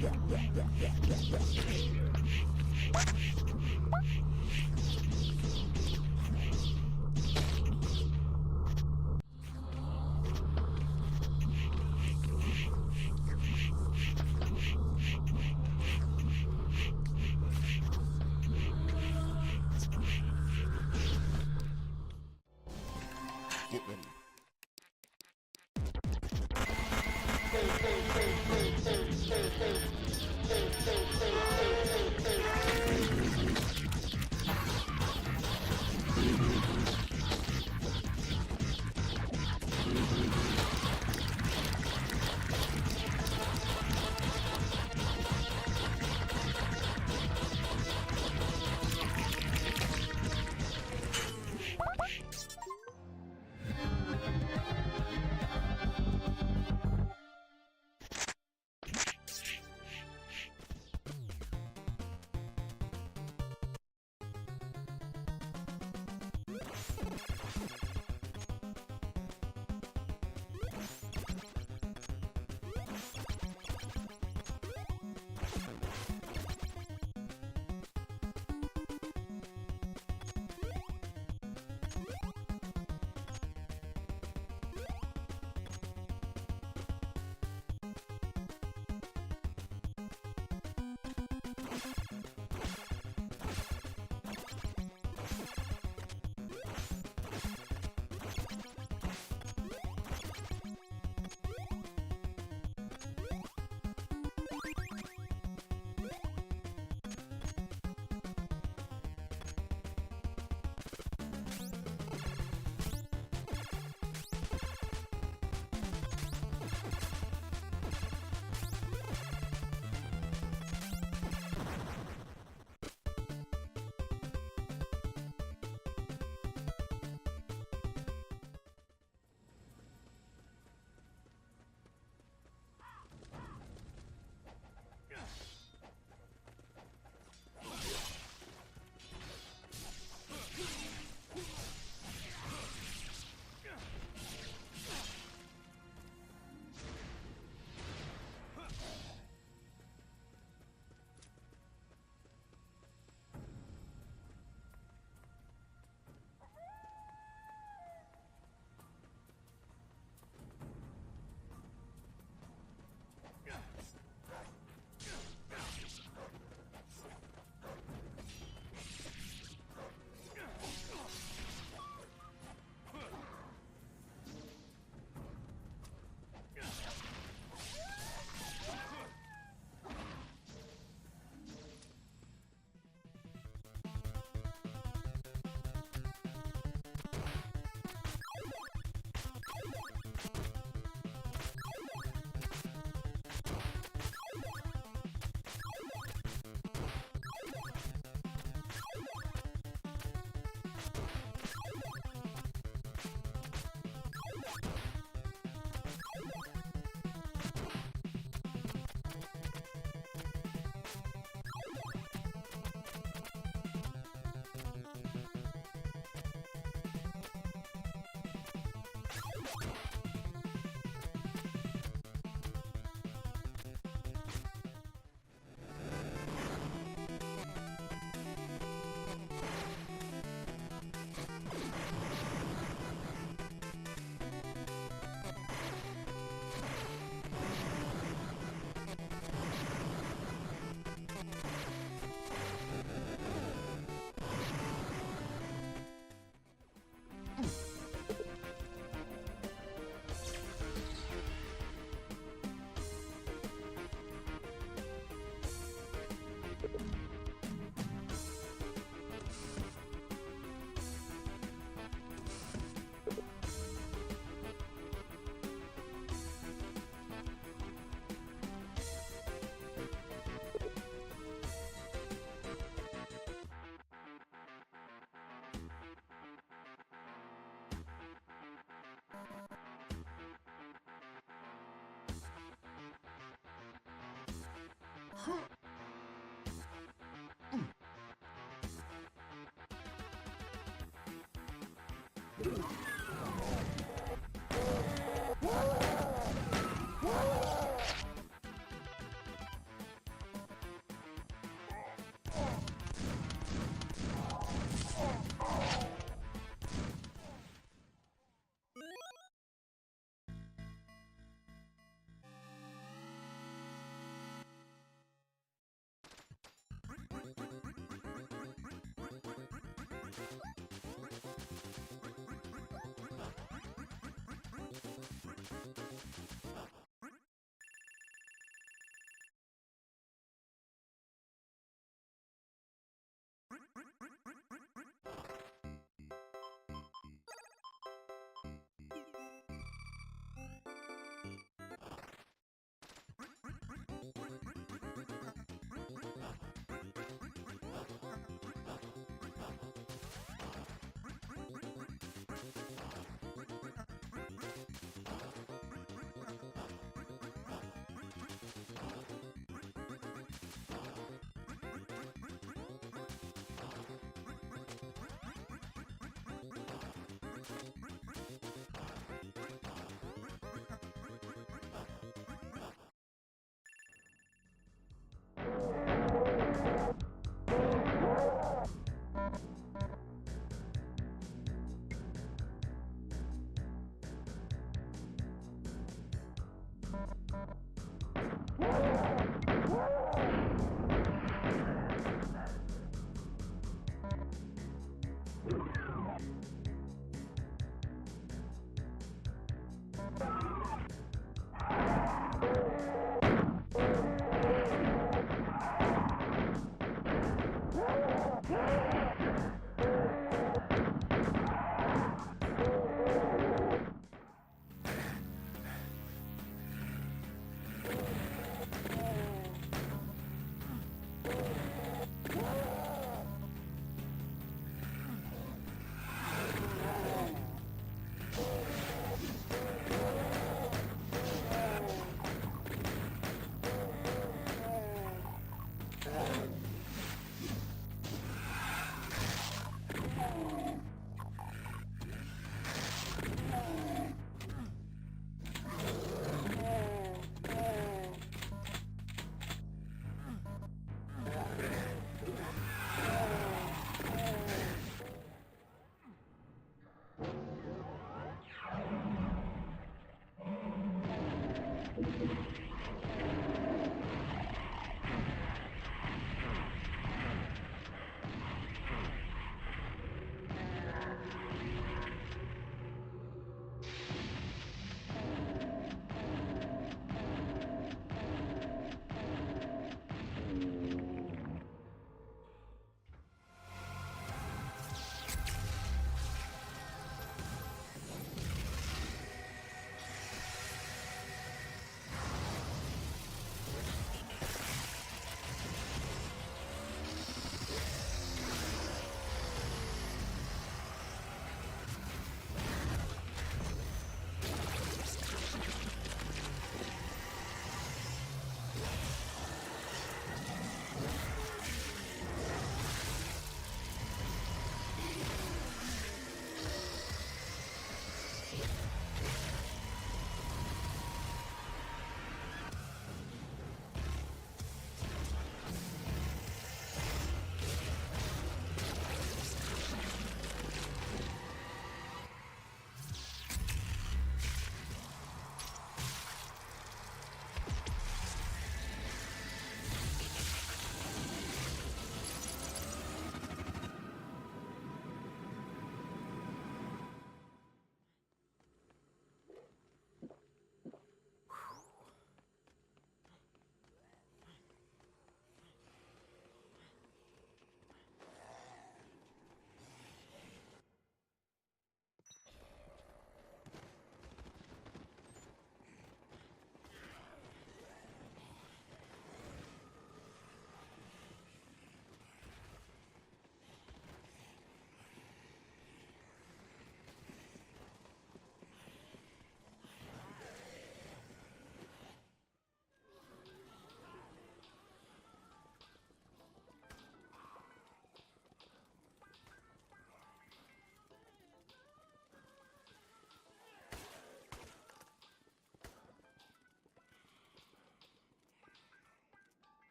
Get ready.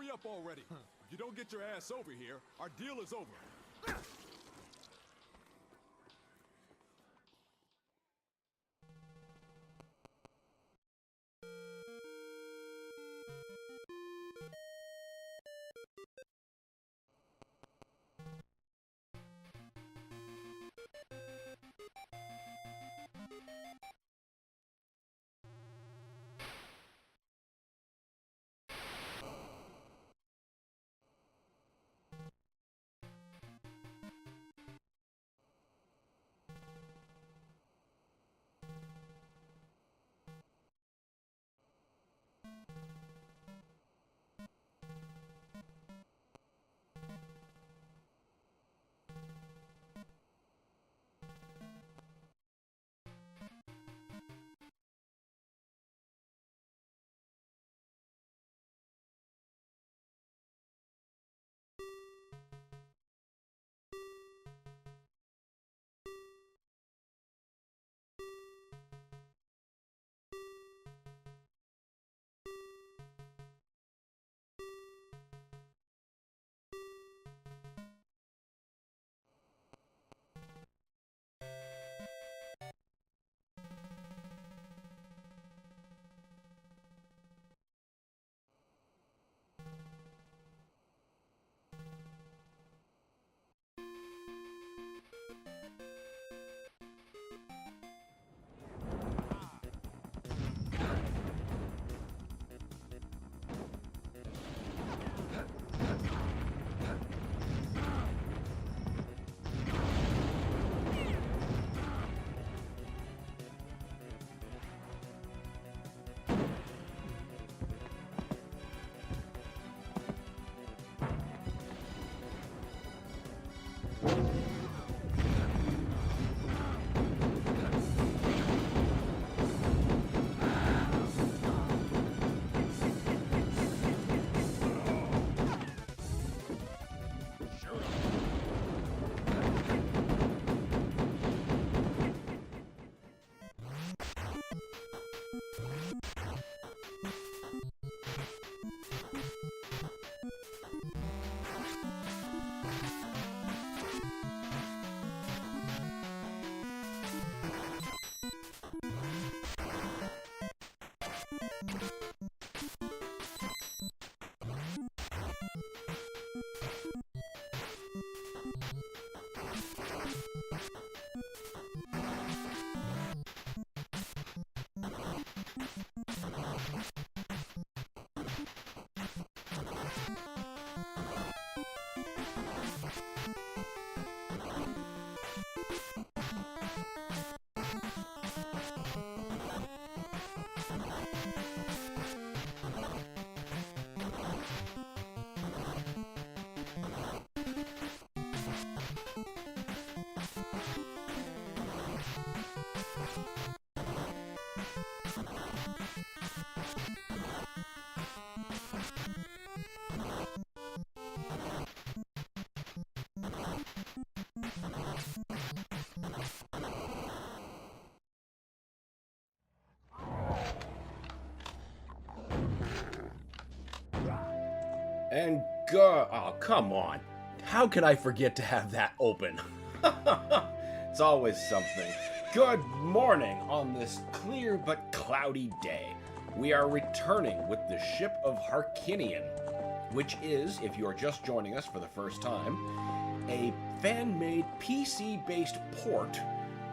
Hurry up already. If you don't get your ass over here, our deal is over. And go. Oh, come on. How could I forget to have that open? It's always something. Good morning on this clear but cloudy day. We are returning with the ship of Harkinian, which is, if you are just joining us for the first time, a fan-made PC-based port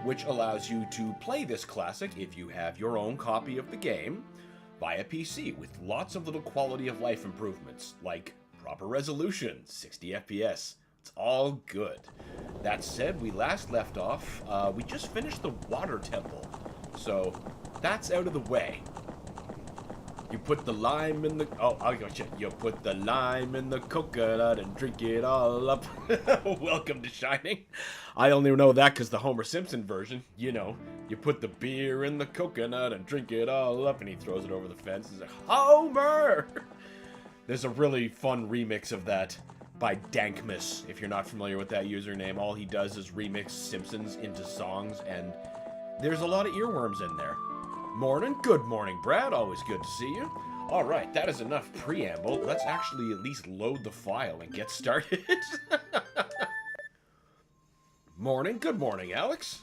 which allows you to play this classic if you have your own copy of the game via PC with lots of little quality of life improvements like proper resolution, 60 FPS. It's all good. That said, we last left off, we just finished the water temple, so that's out of the way. You put the lime in the... Oh, I got you. You put the lime in the coconut and drink it all up. Welcome to Shining. I only know that because the Homer Simpson version, you know, you put the beer in the coconut and drink it all up, and he throws it over the fence. He's like, Homer! There's a really fun remix of that by Dankmas. If you're not familiar with that username, all he does is remix Simpsons into songs, and there's a lot of earworms in there. Morning, good morning, Brad. Always good to see you. Alright, that is enough preamble. Let's actually at least load the file and get started. Morning. Good morning, Alex.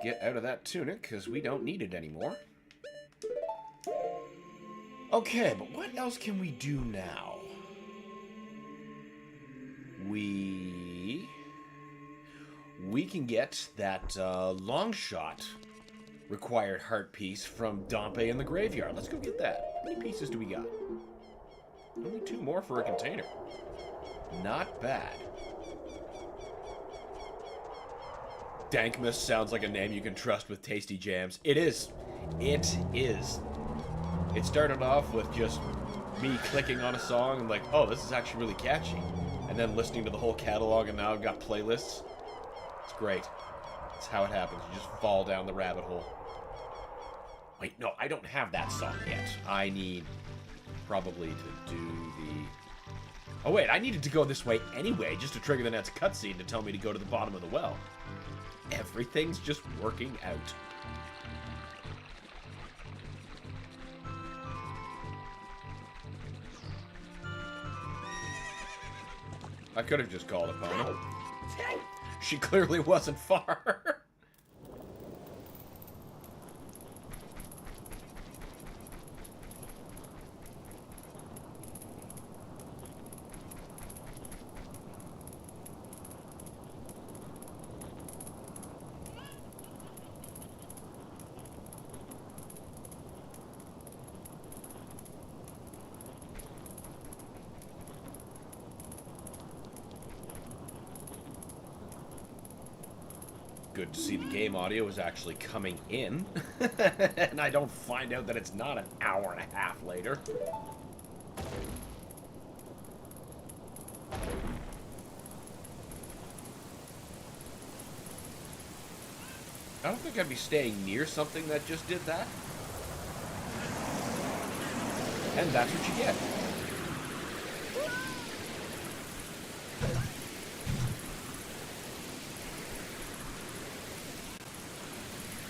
Get out of that tunic, because we don't need it anymore. Okay, but what else can we do now? We can get that long shot required heart piece from Dompe in the graveyard. Let's go get that. How many pieces do we got? Only 2 more for a container. Not bad. Dankmas sounds like a name you can trust with tasty jams. It is. It is. It started off with just me clicking on a song and like, oh, this is actually really catchy. And then listening to the whole catalog, and now I've got playlists. It's great. That's how it happens. You just fall down the rabbit hole. Wait, no, I don't have that song yet. I need probably to do the... Oh, wait, I needed to go this way anyway, just to trigger the next cutscene to tell me to go to the bottom of the well. Everything's just working out. I could have just called upon her. She clearly wasn't far. Good to see the game audio is actually coming in. And I don't find out that it's not an hour and a half later. I don't think I'd be staying near something that just did that. And that's what you get.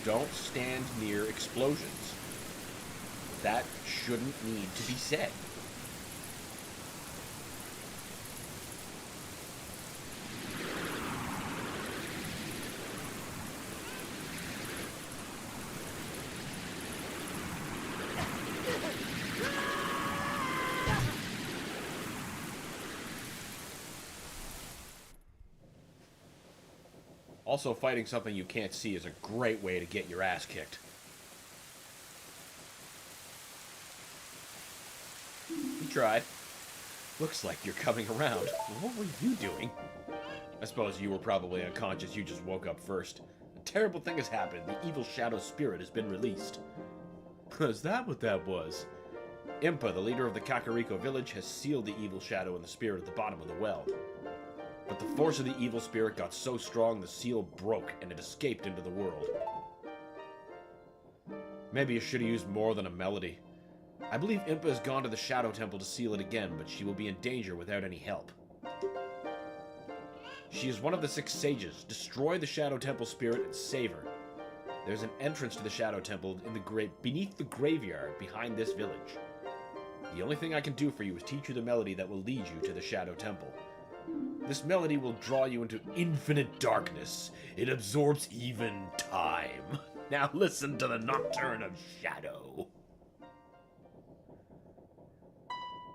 Don't stand near explosions. That shouldn't need to be said. Also, fighting something you can't see is a great way to get your ass kicked. You tried. Looks like you're coming around. What were you doing? I suppose you were probably unconscious. You just woke up first. A terrible thing has happened. The evil shadow spirit has been released. Is that what that was? Impa, the leader of the Kakariko village, has sealed the evil shadow and the spirit at the bottom of the well. But the force of the evil spirit got so strong the seal broke and it escaped into the world. Maybe I should have used more than a melody. I believe Impa has gone to the Shadow Temple to seal it again, but she will be in danger without any help. She is one of the 6 sages. Destroy the Shadow Temple spirit and save her. There's an entrance to the Shadow Temple in the beneath the graveyard behind this village. The only thing I can do for you is teach you the melody that will lead you to the Shadow Temple. This melody will draw you into infinite darkness. It absorbs even time. Now listen to the Nocturne of Shadow.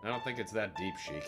I don't think it's that deep, Sheik.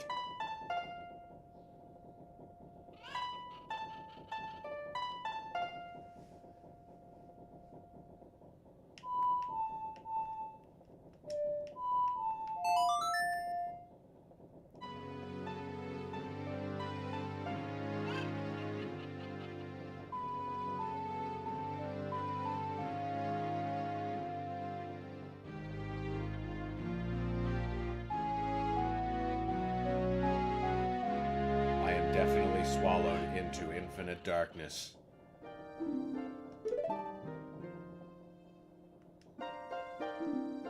Definitely swallowed into infinite darkness.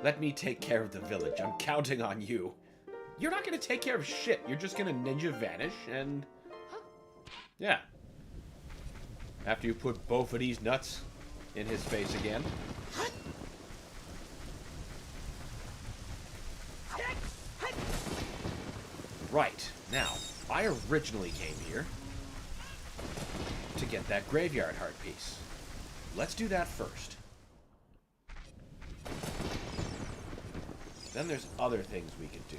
Let me take care of the village. I'm counting on you. You're not going to take care of shit. You're just going to ninja vanish and... yeah. After you put both of these nuts in his face again. Right, now, I originally came here to get that graveyard heart piece. Let's do that first. Then there's other things we could do.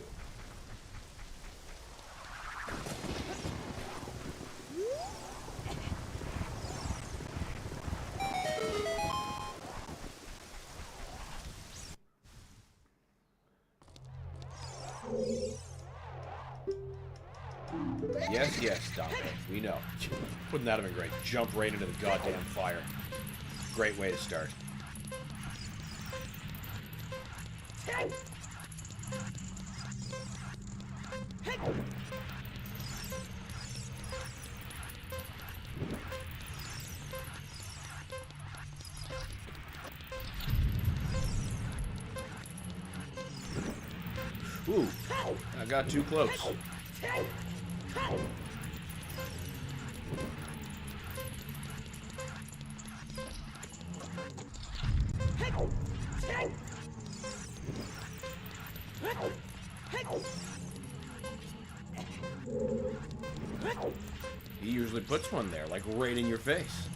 Yes, yes, stop it. We know. Wouldn't that have been great? Jump right into the goddamn fire. Great way to start. Ooh, I got too close. He usually puts one there, like right in your face.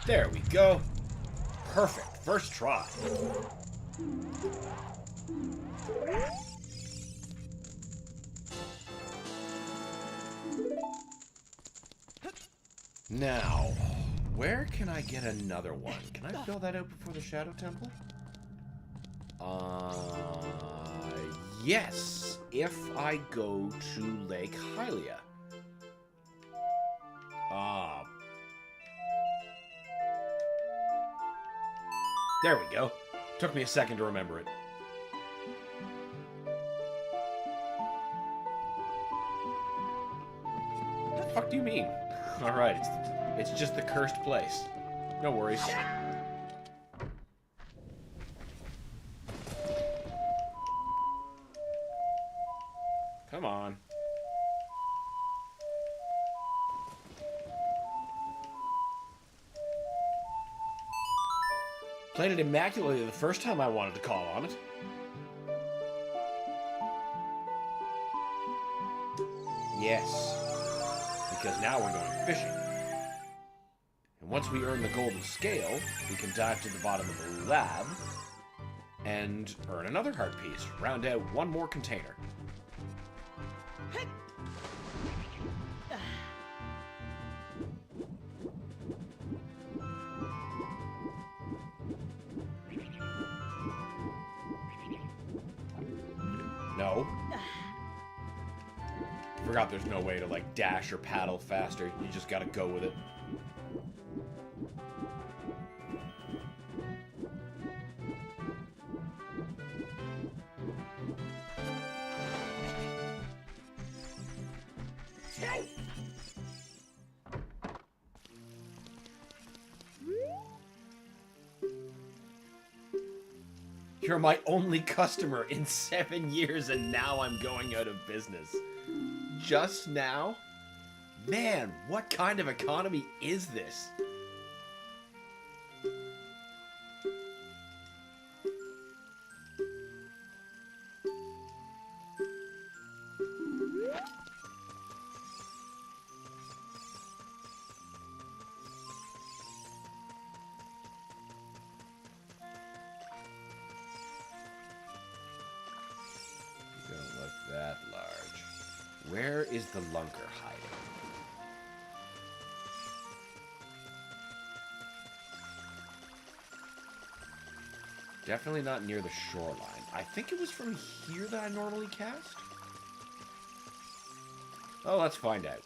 There we go. Perfect. First try. Now, where can I get another one? Can I fill that out before the Shadow Temple? Yes. If I go to Lake Hylia. There we go. Took me a second to remember it. What the fuck do you mean? Alright, it's just the cursed place. No worries. Come on. Played it immaculately the first time I wanted to call on it. Yes. Because now we're going fishing. And once we earn the golden scale, we can dive to the bottom of the lab and earn another heart piece. Round out one more container. No. Forgot there's no way to, like, dash or paddle faster. You just gotta go with it. You're my only customer in 7 years, and now I'm going out of business. Just now? Man, what kind of economy is this? That large. Where is the lunker hiding? Definitely not near the shoreline. I think it was from here that I normally cast. Oh, let's find out.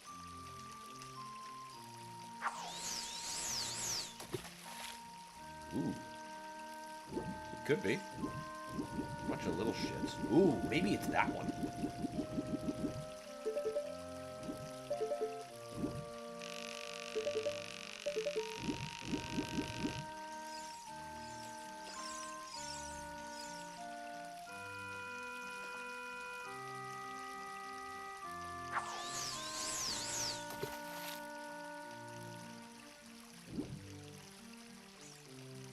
Ooh. It could be. Bunch of little shits. Ooh, maybe it's that one.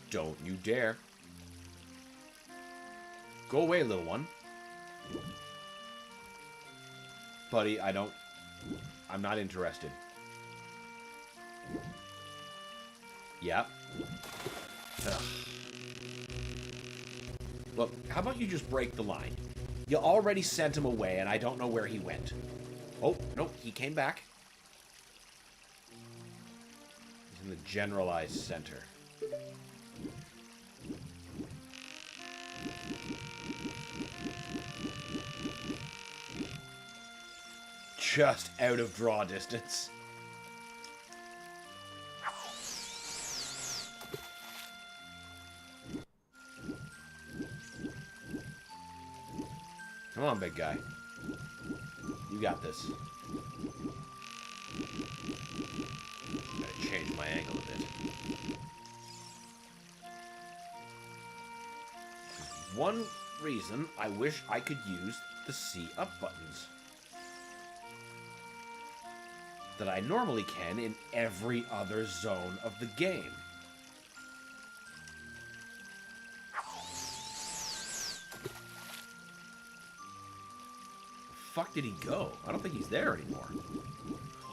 Don't you dare. Go away, little one. Buddy, I'm not interested. Yep. Ugh. Look, how about you just break the line? You already sent him away, and I don't know where he went. Oh, nope, he came back. He's in the generalized center. Just out of draw distance. Come on, big guy. You got this. Gotta change my angle a bit. One reason I wish I could use the C up buttons that I normally can in every other zone of the game. Where the fuck did he go? I don't think he's there anymore.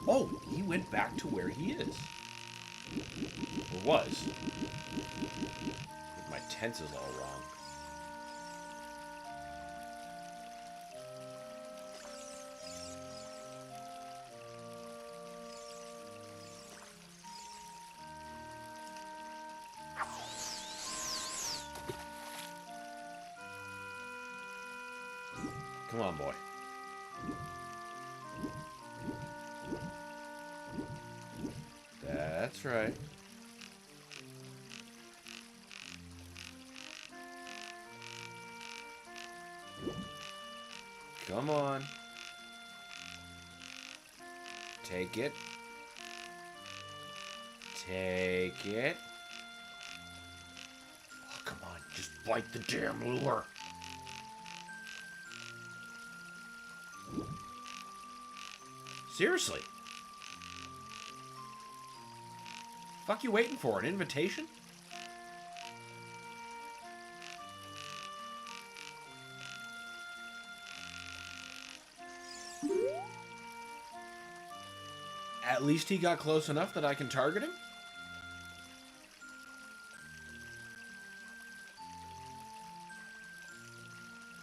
Oh, he went back to where he is. Or was. My tense is all wrong. Come on, boy. That's right. Come on. Take it. Take it. Oh, come on. Just bite the damn lure. Seriously? Fuck you waiting for? An invitation? At least he got close enough that I can target him?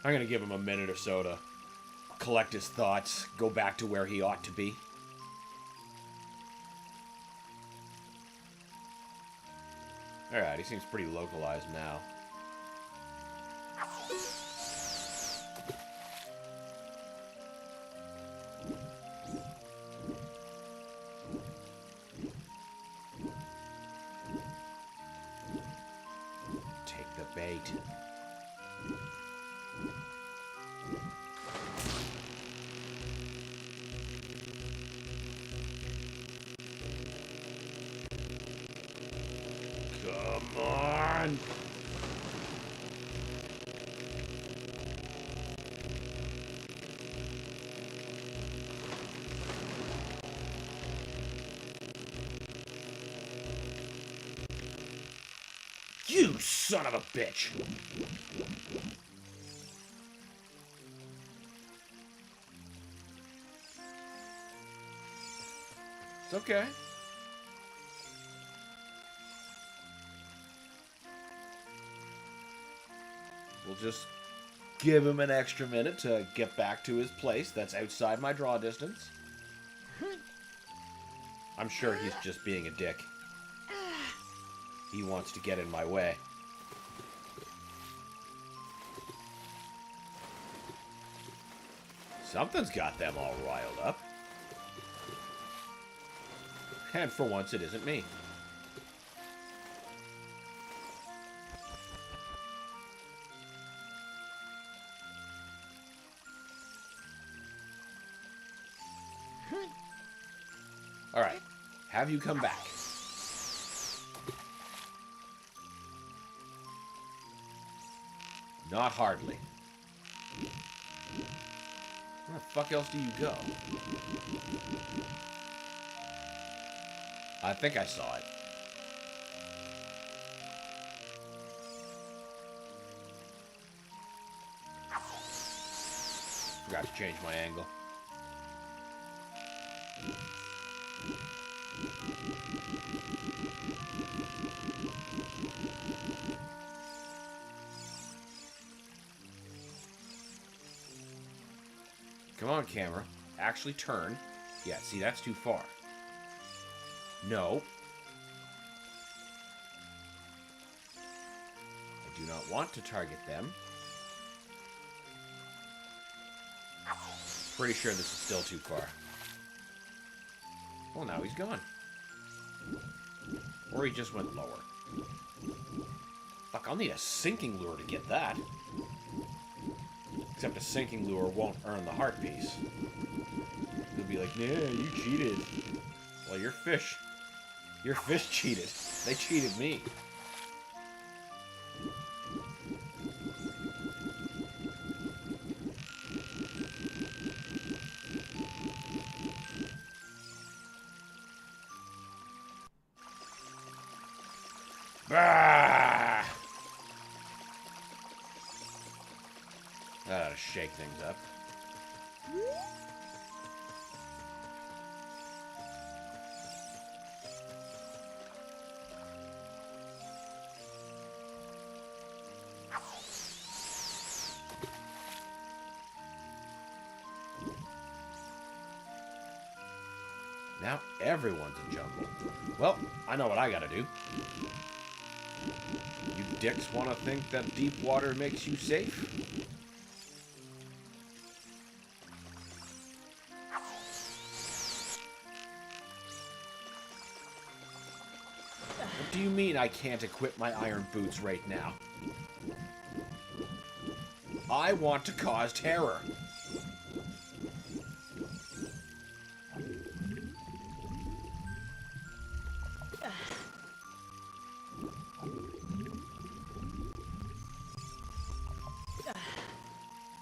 I'm gonna give him a minute or so to collect his thoughts, go back to where he ought to be. Alright, he seems pretty localized now. Take the bait. Come on! You son of a bitch! It's okay. We'll just give him an extra minute to get back to his place that's outside my draw distance. I'm sure he's just being a dick. He wants to get in my way. Something's got them all riled up. And for once, it isn't me. Alright, have you come back? Not hardly. Where the fuck else do you go? I think I saw it. Forgot to change my angle. Come on, camera. Actually turn. Yeah, see, that's too far. No. I do not want to target them. Pretty sure this is still too far. Well, now he's gone. Or he just went lower. Fuck, I'll need a sinking lure to get that. Except a sinking lure won't earn the heart piece. He'll be like, yeah, you cheated. Well, your fish cheated. They cheated me. Ah! That ought to shake things up. Now everyone's in jungle. Well, I know what I gotta do. You dicks want to think that deep water makes you safe? What do you mean I can't equip my iron boots right now? I want to cause terror.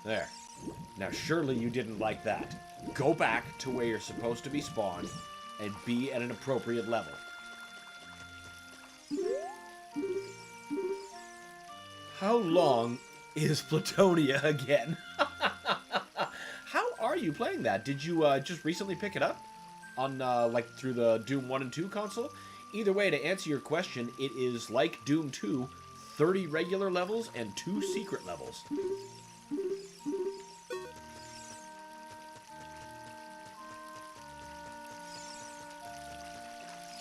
There. Now surely you didn't like that. Go back to where you're supposed to be spawned and be at an appropriate level. How long is Plutonia again? How are you playing that? Did you just recently pick it up? On, like, through the Doom 1 and 2 console? Either way, to answer your question, it is like Doom 2, 30 regular levels and 2 secret levels.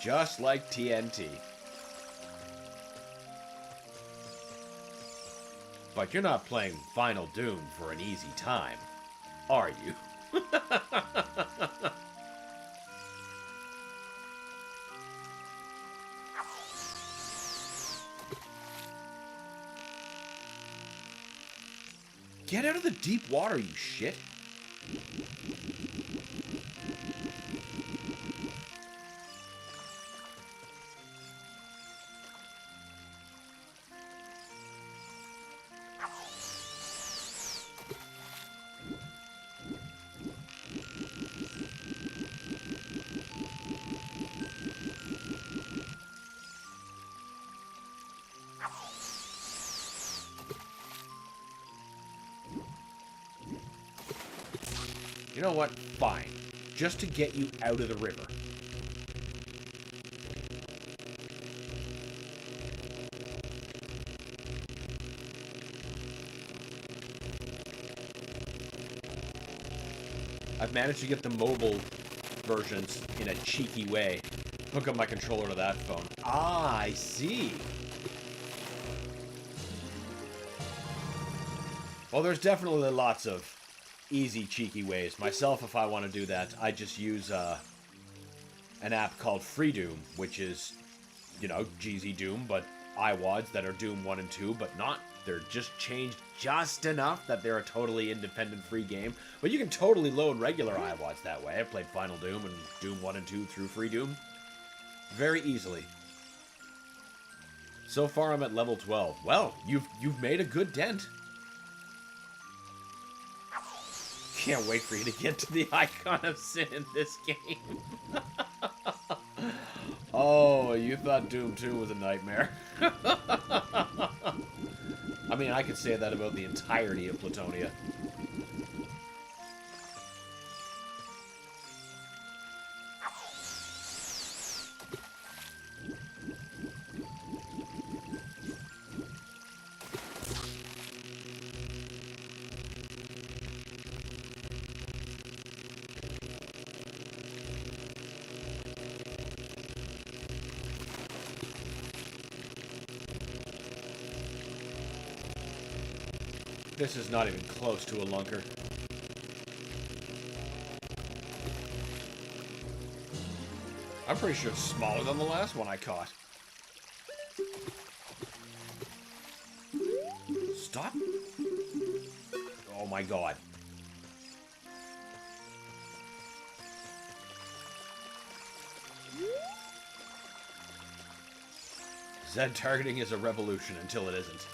Just like TNT. But you're not playing Final Doom for an easy time, are you? Get out of the deep water, you shit. You know what? Fine. Just to get you out of the river. I've managed to get the mobile versions in a cheeky way. Hook up my controller to that phone. Ah, I see. Well, there's definitely lots of easy, cheeky ways. Myself, if I want to do that, I just use an app called Free Doom, which is, you know, GZ Doom, but iWads that are Doom 1 and 2, but not. They're just changed just enough that they're a totally independent free game. But you can totally load regular iWads that way. I've played Final Doom and Doom 1 and 2 through Free Doom very easily. So far, I'm at level 12. Well, you've made a good dent. Can't wait for you to get to the Icon of Sin in this game. Oh, you thought Doom 2 was a nightmare. I mean, I could say that about the entirety of Plutonia. this is not even close to a lunker. I'm pretty sure it's smaller than the last one I caught. Stop. Oh my god. Zed targeting is a revolution until it isn't.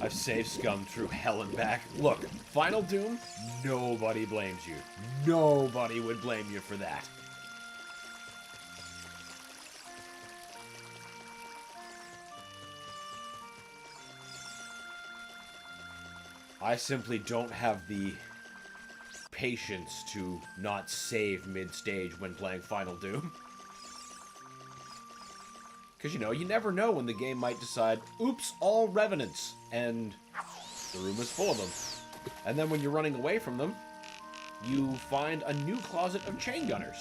I've saved scum through hell and back. Look, Final Doom, nobody blames you. Nobody would blame you for that. I simply don't have the patience to not save mid-stage when playing Final Doom. Because, you know, you never know when the game might decide, oops, all Revenants, and the room is full of them. And then when you're running away from them, you find a new closet of chain gunners.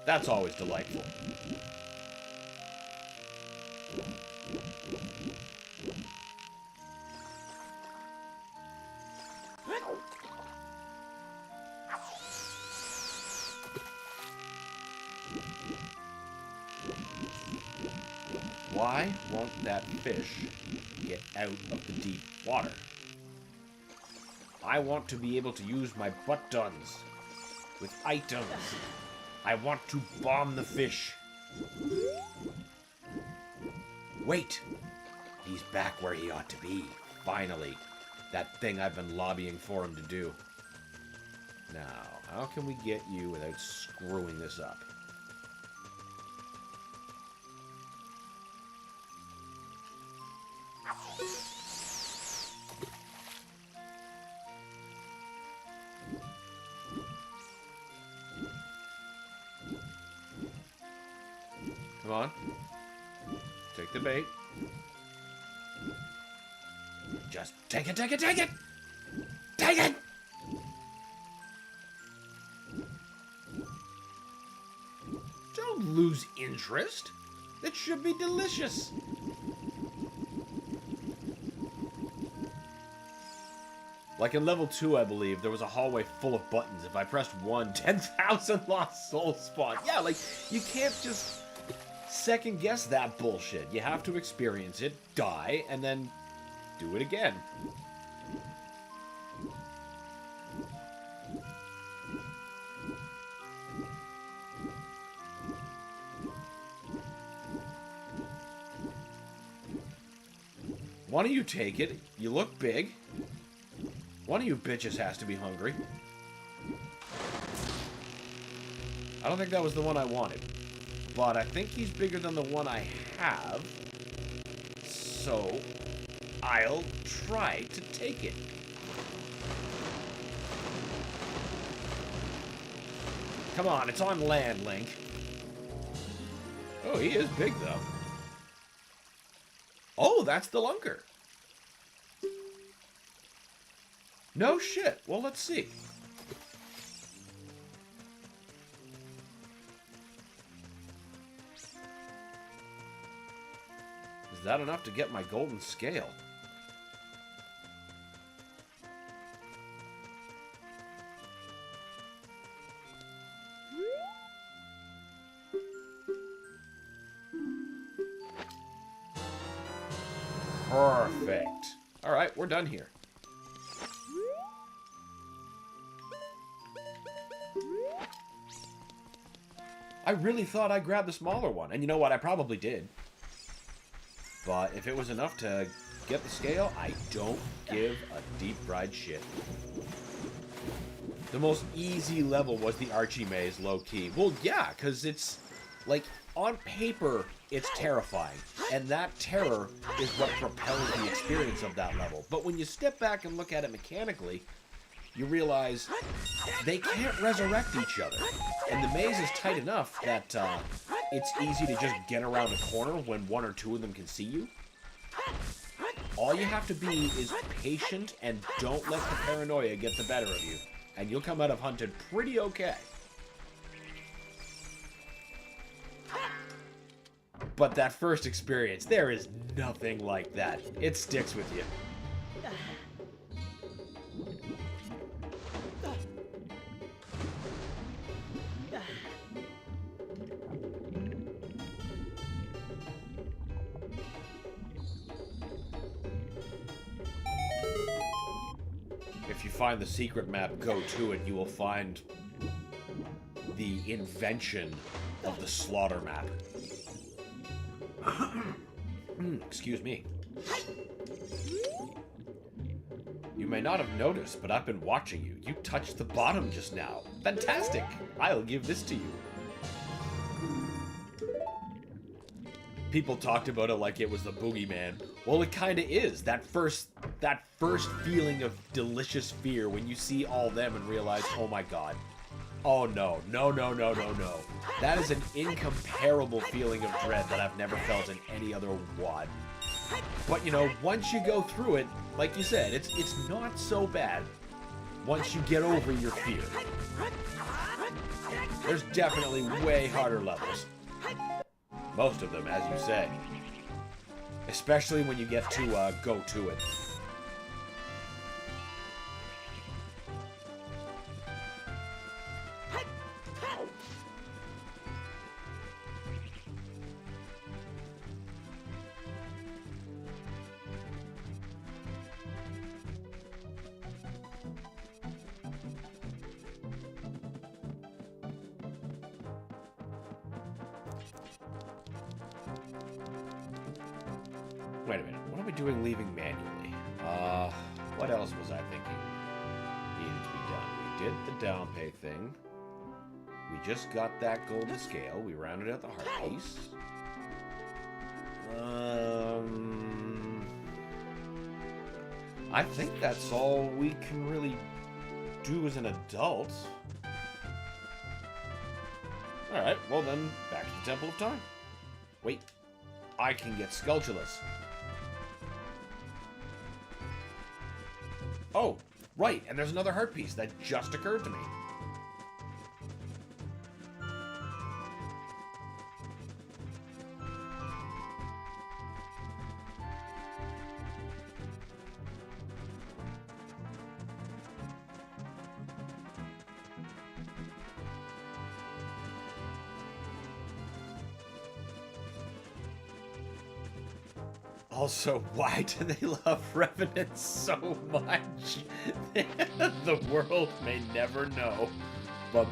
That's always delightful. Why won't that fish get out of the deep water? I want to be able to use my butt guns with items. I want to bomb the fish. Wait! He's back where he ought to be. Finally. That thing I've been lobbying for him to do. Now, how can we get you without screwing this up? Come on. Take the bait. Just take it, take it, take it! Take it! Don't lose interest. It should be delicious. Like in level 2, I believe, there was a hallway full of buttons. If I pressed 1, 10,000 lost souls spawn. Yeah, like, you can't just second guess that bullshit. You have to experience it, die, and then do it again. One of you take it. You look big. One of you bitches has to be hungry. I don't think that was the one I wanted. But I think he's bigger than the one I have. So, I'll try to take it. Come on, it's on land, Link. Oh, he is big, though. Oh, that's the lunker. No shit. Well, let's see. Is that enough to get my golden scale? Perfect. All right, we're done here. I really thought I grabbed the smaller one, and you know what? I probably did. But if it was enough to get the scale, I don't give a deep-fried shit. The most easy level was the Archie maze, low-key. Well, yeah, because it's, like, on paper, it's terrifying. And that terror is what propels the experience of that level. But when you step back and look at it mechanically, you realize they can't resurrect each other. And the maze is tight enough that it's easy to just get around a corner when one or two of them can see you. All you have to be is patient and don't let the paranoia get the better of you, and you'll come out of hunted pretty okay. But that first experience, there is nothing like that. It sticks with you. If you find the secret map, go to it. You will find the invention of the slaughter map. Excuse me. You may not have noticed, but I've been watching you. You touched the bottom just now. Fantastic! I'll give this to you. People talked about it like it was the boogeyman. Well, it kinda is. That first feeling of delicious fear when you see all them and realize, oh my god. Oh no, no, no, no, no, no. That is an incomparable feeling of dread that I've never felt in any other WOD. But you know, once you go through it, like you said, it's not so bad once you get over your fear. There's definitely way harder levels. Most of them, as you say. Especially when you get to go to it. Wait a minute, what am I doing leaving manually? What else was I thinking needed to be done? We did the down pay thing. We just got that golden scale. We rounded out the heart piece. I think that's all we can really do as an adult. Alright, well then, back to the Temple of Time. Wait, I can get Skulltulas. Oh, right, and there's another heart piece that just occurred to me. Also, why do they love Revenants so much? The world may never know. But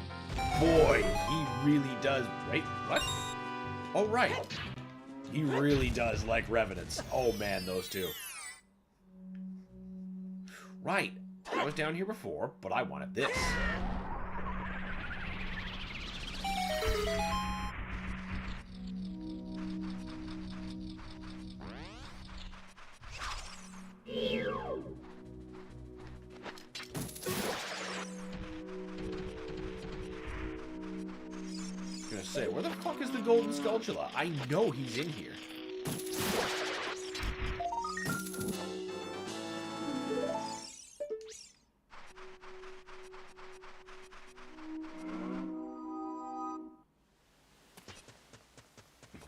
boy, he really does. Wait, what? Oh, right. He really does like Revenants. Oh man, those two. Right. I was down here before, but I wanted this. Say, where the fuck is the golden Skulltula? I know he's in here.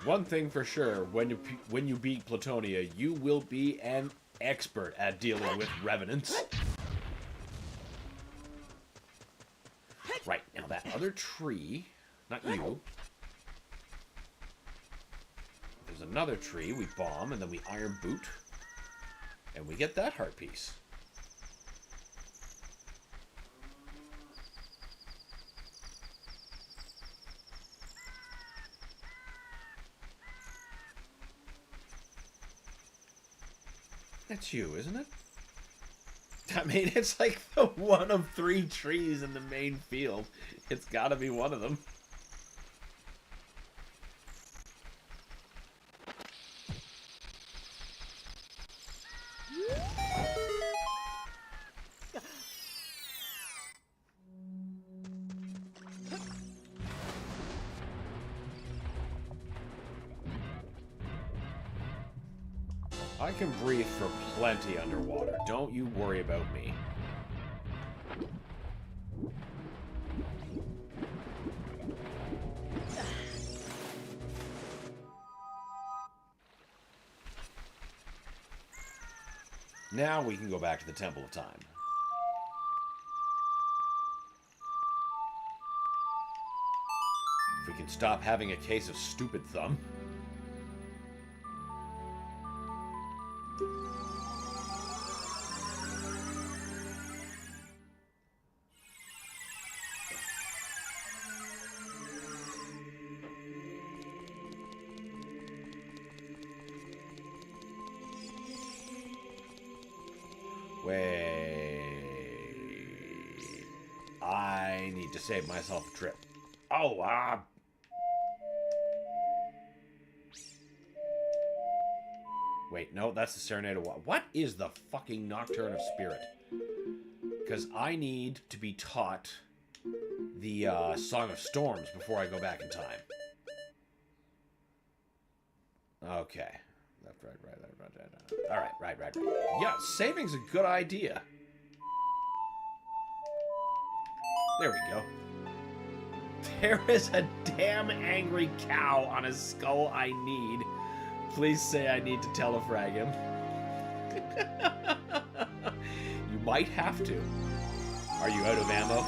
One thing for sure, when you beat Platonia, you will be an expert at dealing with Revenants. Right, now that other tree, not you. There's another tree, we bomb, and then we iron boot. And we get that heart piece. That's you, isn't it? I mean, it's like the one of 3 trees in the main field. It's gotta be one of them. I can breathe for plenty underwater. Don't you worry about me. Now we can go back to the Temple of Time. If we can stop having a case of stupid thumb. Wait. I need to save myself a trip. Oh, Wait, no, that's the Serenade of What? What is the fucking Nocturne of Spirit? Because I need to be taught the Song of Storms before I go back in time. Okay. Left, right, right, left, right, right. All right, right. Yeah, saving's a good idea. There we go. There is a damn angry cow on a skull I need. Please say I need to telefrag him. You might have to. Are you out of ammo?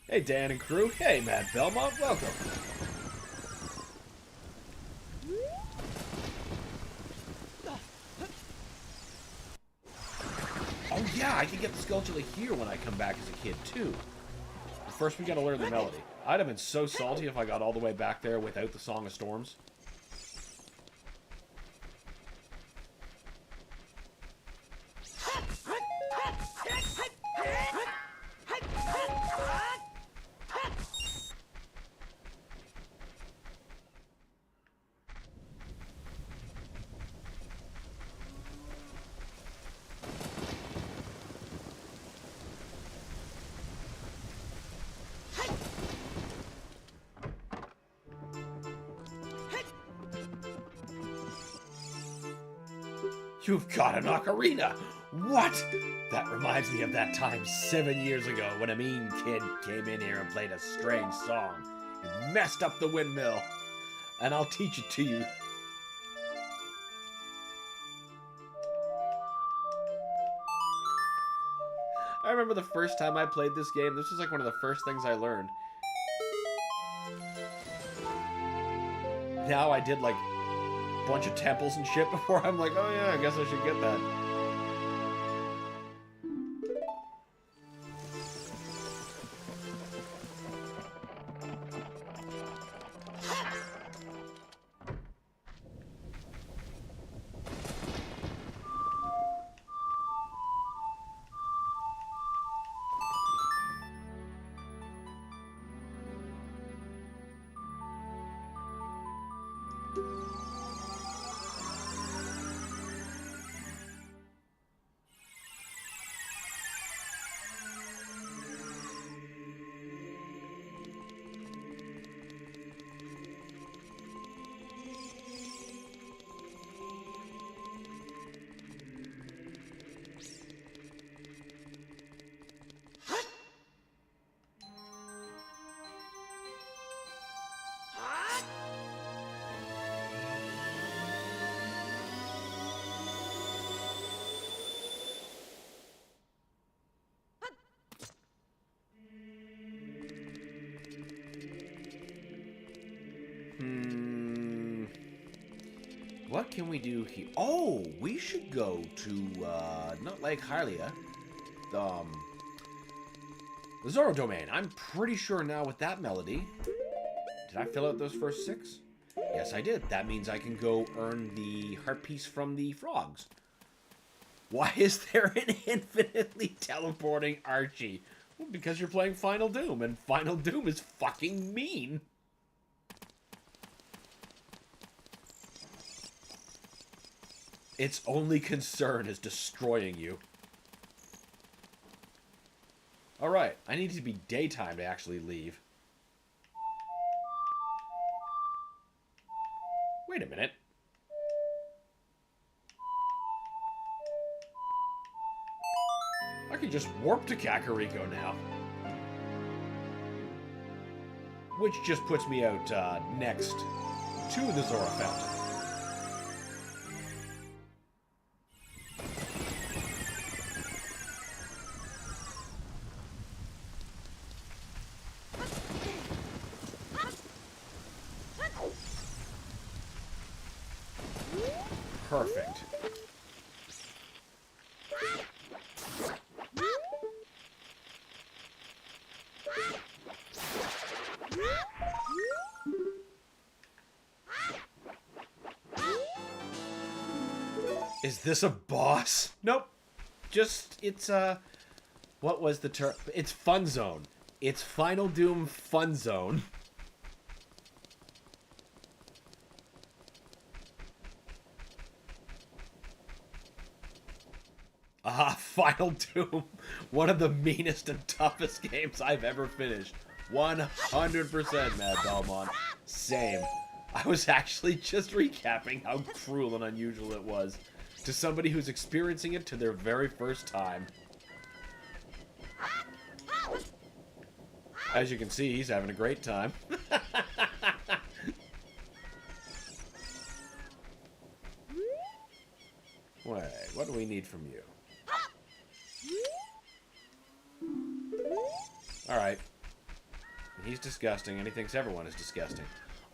Hey, Dan and crew. Hey, Matt Belmont. Welcome. Oh, yeah, I can get the Skulltula here when I come back as a kid, too. But first, we gotta learn the melody. I'd have been so salty if I got all the way back there without the Song of Storms. You've got an ocarina! What? That reminds me of that time 7 years ago when a mean kid came in here and played a strange song. It messed up the windmill. And I'll teach it to you. I remember the first time I played this game, this was like one of the first things I learned. Now I did like bunch of temples and shit before I'm like, oh yeah, I guess I should get that. What can we do here? Oh, we should go to, not Lake Hylia, the Zoro Domain. I'm pretty sure now with that melody. Did I fill out those first 6? Yes, I did. That means I can go earn the heart piece from the frogs. Why is there an infinitely teleporting Archie? Well, because you're playing Final Doom, and Final Doom is fucking mean. Its only concern is destroying you. Alright, I need to be daytime to actually leave. Wait a minute. can just warp to Kakariko now. Which just puts me out next to the Zora Fountain. Perfect. Is this a boss? Nope. Just, it's, what was the term? It's Fun Zone. It's Final Doom Fun Zone. Final Doom. One of the meanest and toughest games I've ever finished. 100%, Mad Belmont. Same. I was actually just recapping how cruel and unusual it was to somebody who's experiencing it to their very first time. As you can see, he's having a great time. Wait, what do we need from you? Alright. He's disgusting, and he thinks everyone is disgusting.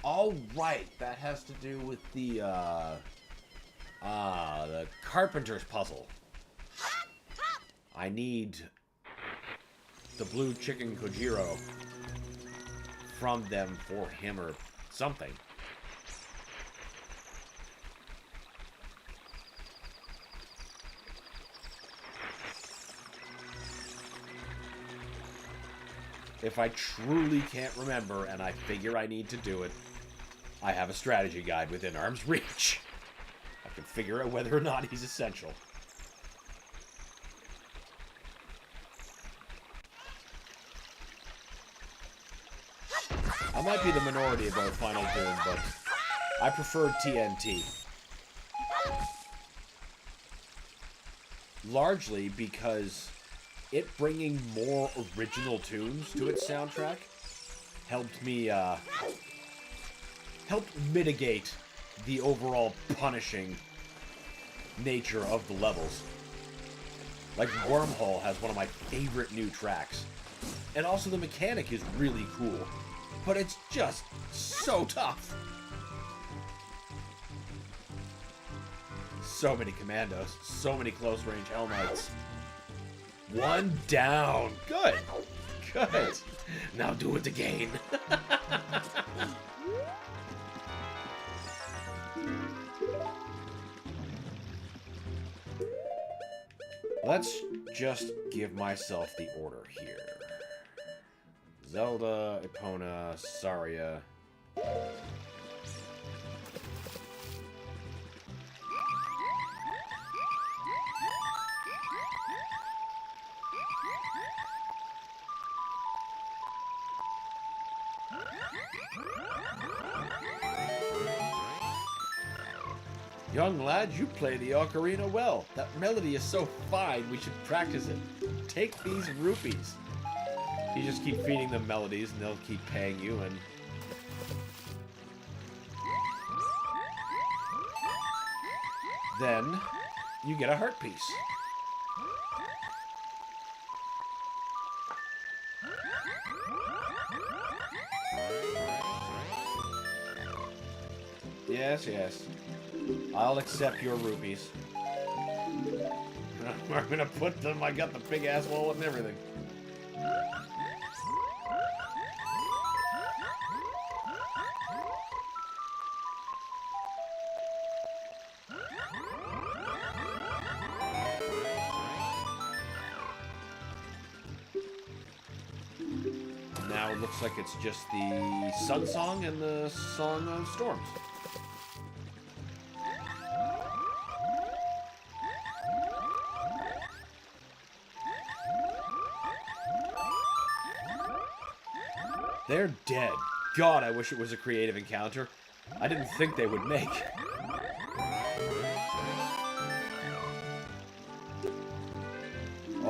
Alright, that has to do with the carpenter's puzzle. I need the blue chicken Kojiro from them for him or something. If I truly can't remember and I figure I need to do it, I have a strategy guide within arm's reach. I can figure out whether or not he's essential. I might be the minority about Final Doom, but I prefer TNT. Largely because it bringing more original tunes to its soundtrack helped me, helped mitigate the overall punishing nature of the levels. Like, Wormhole has one of my favorite new tracks. And also the mechanic is really cool. But it's just so tough. So many commandos. So many close-range Hell Knights. One down. Good. Good. Now do it again. Let's just give myself the order here. Zelda, Epona, Saria. Young lad, you play the ocarina well. That melody is so fine, we should practice it. Take these rupees. You just keep feeding them melodies, and they'll keep paying you, and... then, you get a heart piece. Yes, yes. I'll accept your rupees. I'm gonna put them, I got the big ass wallet and everything. Now it looks like it's just the Sun Song and the Song of Storms. They're dead. God, I wish it was a creative encounter. I didn't think they would make.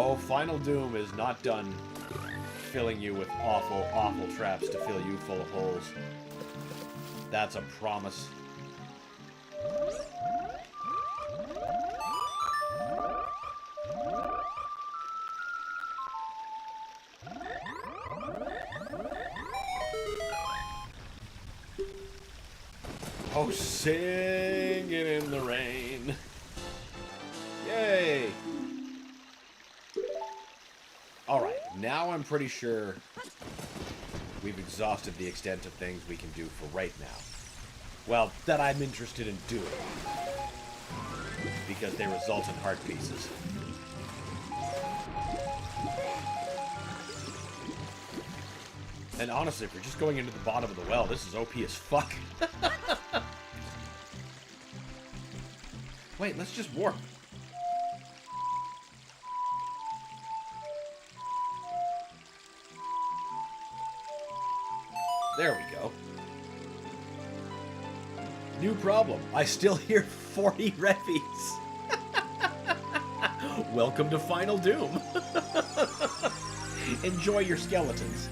Oh, Final Doom is not done filling you with awful, awful traps to fill you full of holes. That's a promise. Oh, singing in the rain. Yay! Alright, now I'm pretty sure we've exhausted the extent of things we can do for right now. Well, that I'm interested in doing. Because they result in heart pieces. And honestly, if we're just going into the bottom of the well, this is OP as fuck. Wait, let's just warp. There we go. New problem. I still hear 40 revies. Welcome to Final Doom. Enjoy your skeletons.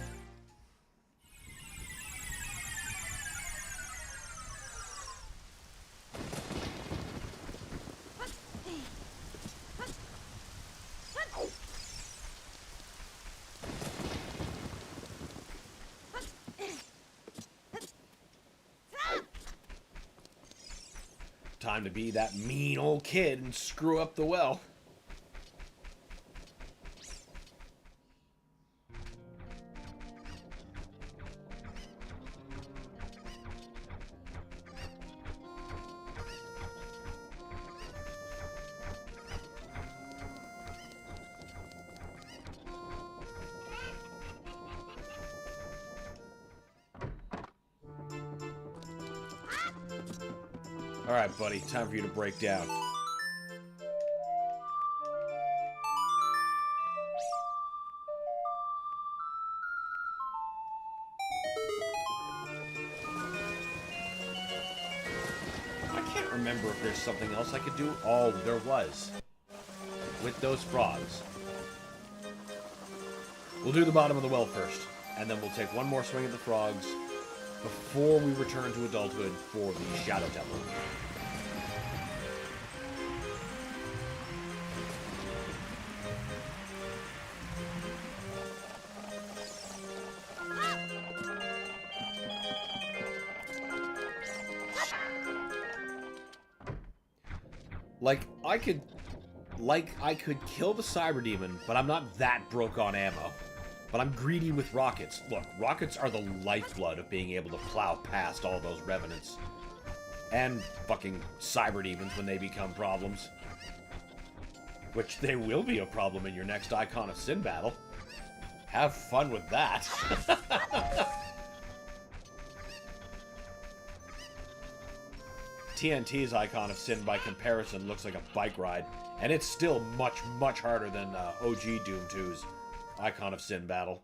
Time to be that mean old kid and screw up the well. Alright, buddy, time for you to break down. I can't remember if there's something else I could do. Oh, there was. With those frogs. We'll do the bottom of the well first, and then we'll take one more swing at the frogs before we return to adulthood for the Shadow Temple. I could kill the Cyber Demon, but I'm not that broke on ammo. But I'm greedy with rockets. Look, rockets are the lifeblood of being able to plow past all those revenants. And fucking Cyber Demons when they become problems. Which they will be a problem in your next Icon of Sin battle. Have fun with that. TNT's Icon of Sin, by comparison, looks like a bike ride. And it's still much, much harder than OG Doom 2's Icon of Sin battle.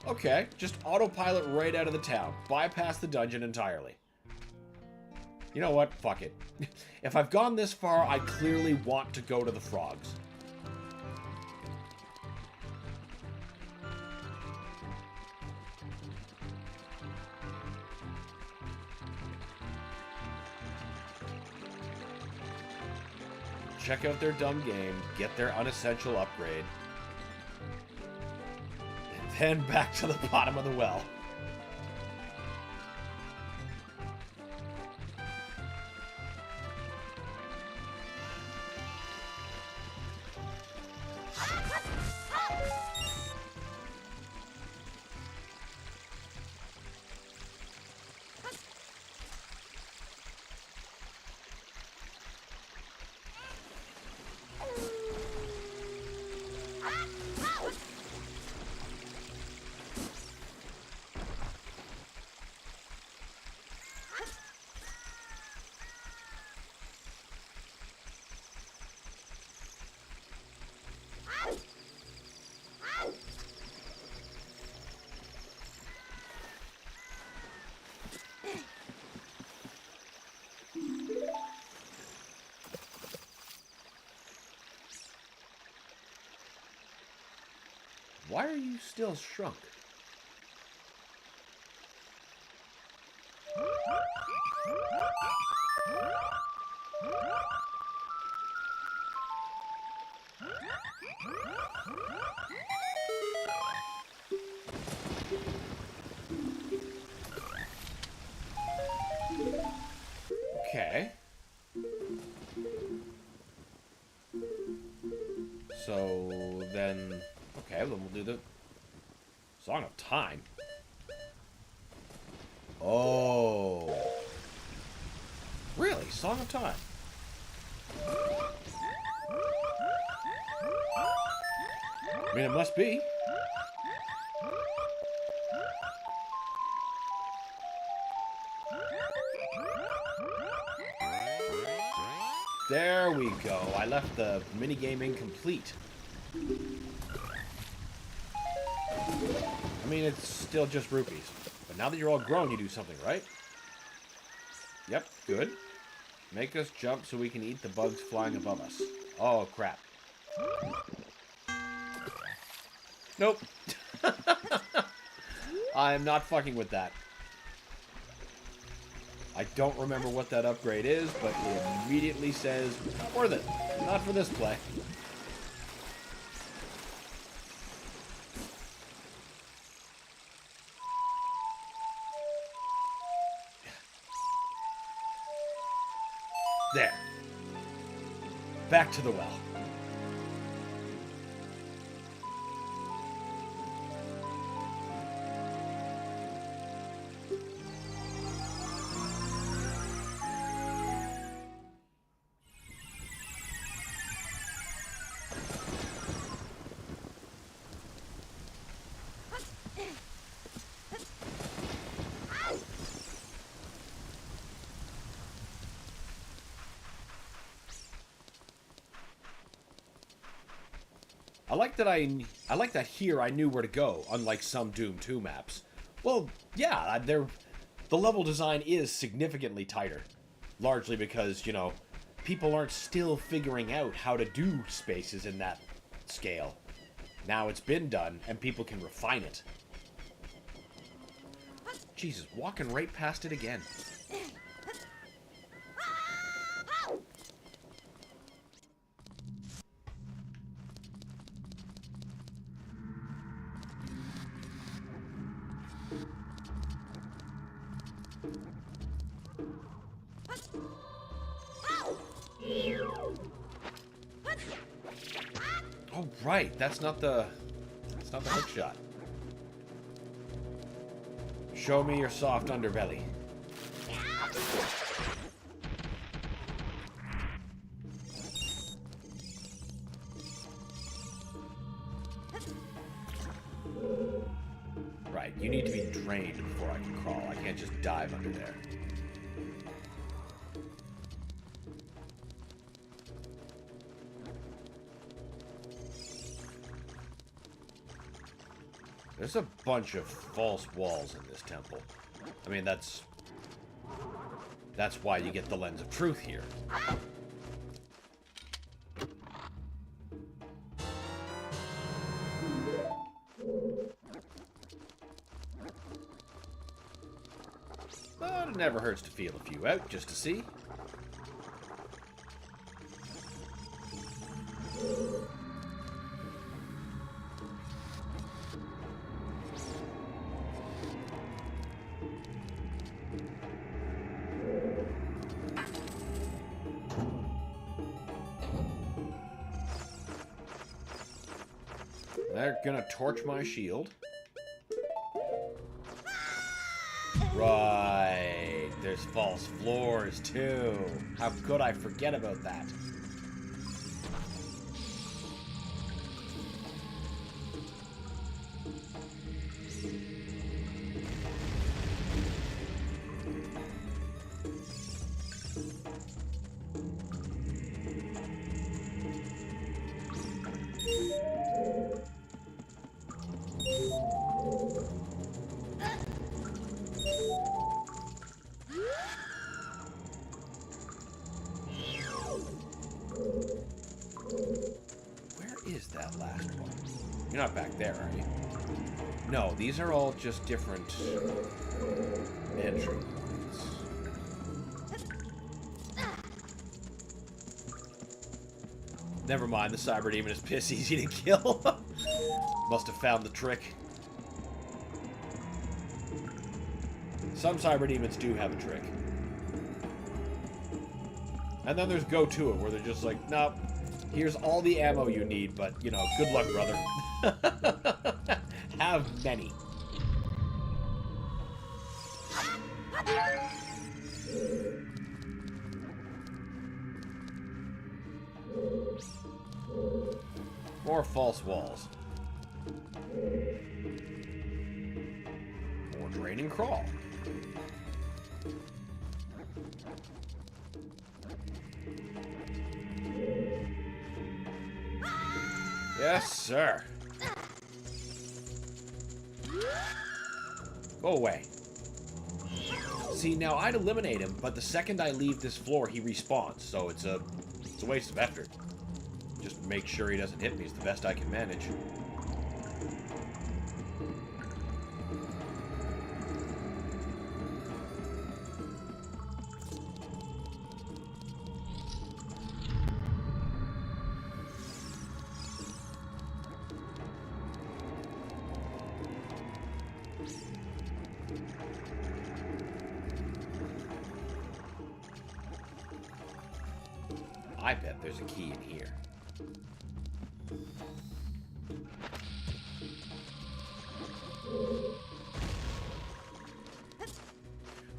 Okay, just autopilot right out of the town. Bypass the dungeon entirely. You know what? Fuck it. If I've gone this far, I clearly want to go to the frogs. Check out their dumb game, get their unessential upgrade, and then back to the bottom of the well. Why are you still shrunk? Okay. So then, okay, then we'll do the Song of Time. Oh. Really? Song of Time? I mean, it must be. There we go. I left the minigame incomplete. I mean, it's still just rupees. But now that you're all grown, you do something, right? Yep, good. Make us jump so we can eat the bugs flying above us. Oh, crap. Nope. I'm not fucking with that. I don't remember what that upgrade is, but it immediately says, not worth it. Not for this play. There. Back to the well. I like that here I knew where to go, unlike some Doom 2 maps. Well, yeah, the level design is significantly tighter. Largely because, you know, people aren't still figuring out how to do spaces in that scale. Now it's been done, and people can refine it. Jesus, walking right past it again. Oh, right. That's not the hook shot. Show me your soft underbelly. Right. You need to be drained before I can crawl. I can't just dive under there. There's a bunch of false walls in this temple. I mean, that's why you get the lens of truth here. But it never hurts to feel a few out just to see. They're gonna torch my shield. Right. There's false floors, too. How could I forget about that? Where is that last one? You're not back there, are you? No, these are all just different entry points. Never mind, the Cyber Demon is piss easy to kill. Must have found the trick. Some Cyber Demons do have a trick. And then there's Go To It, where they're just like, nope, here's all the ammo you need, but, you know, good luck, brother. Have many. More false walls. More drain and crawl. Yes, sir. Go away. See, now I'd eliminate him, but the second I leave this floor, he respawns, so it's a waste of effort. Just make sure he doesn't hit me is the best I can manage. I bet there's a key in here.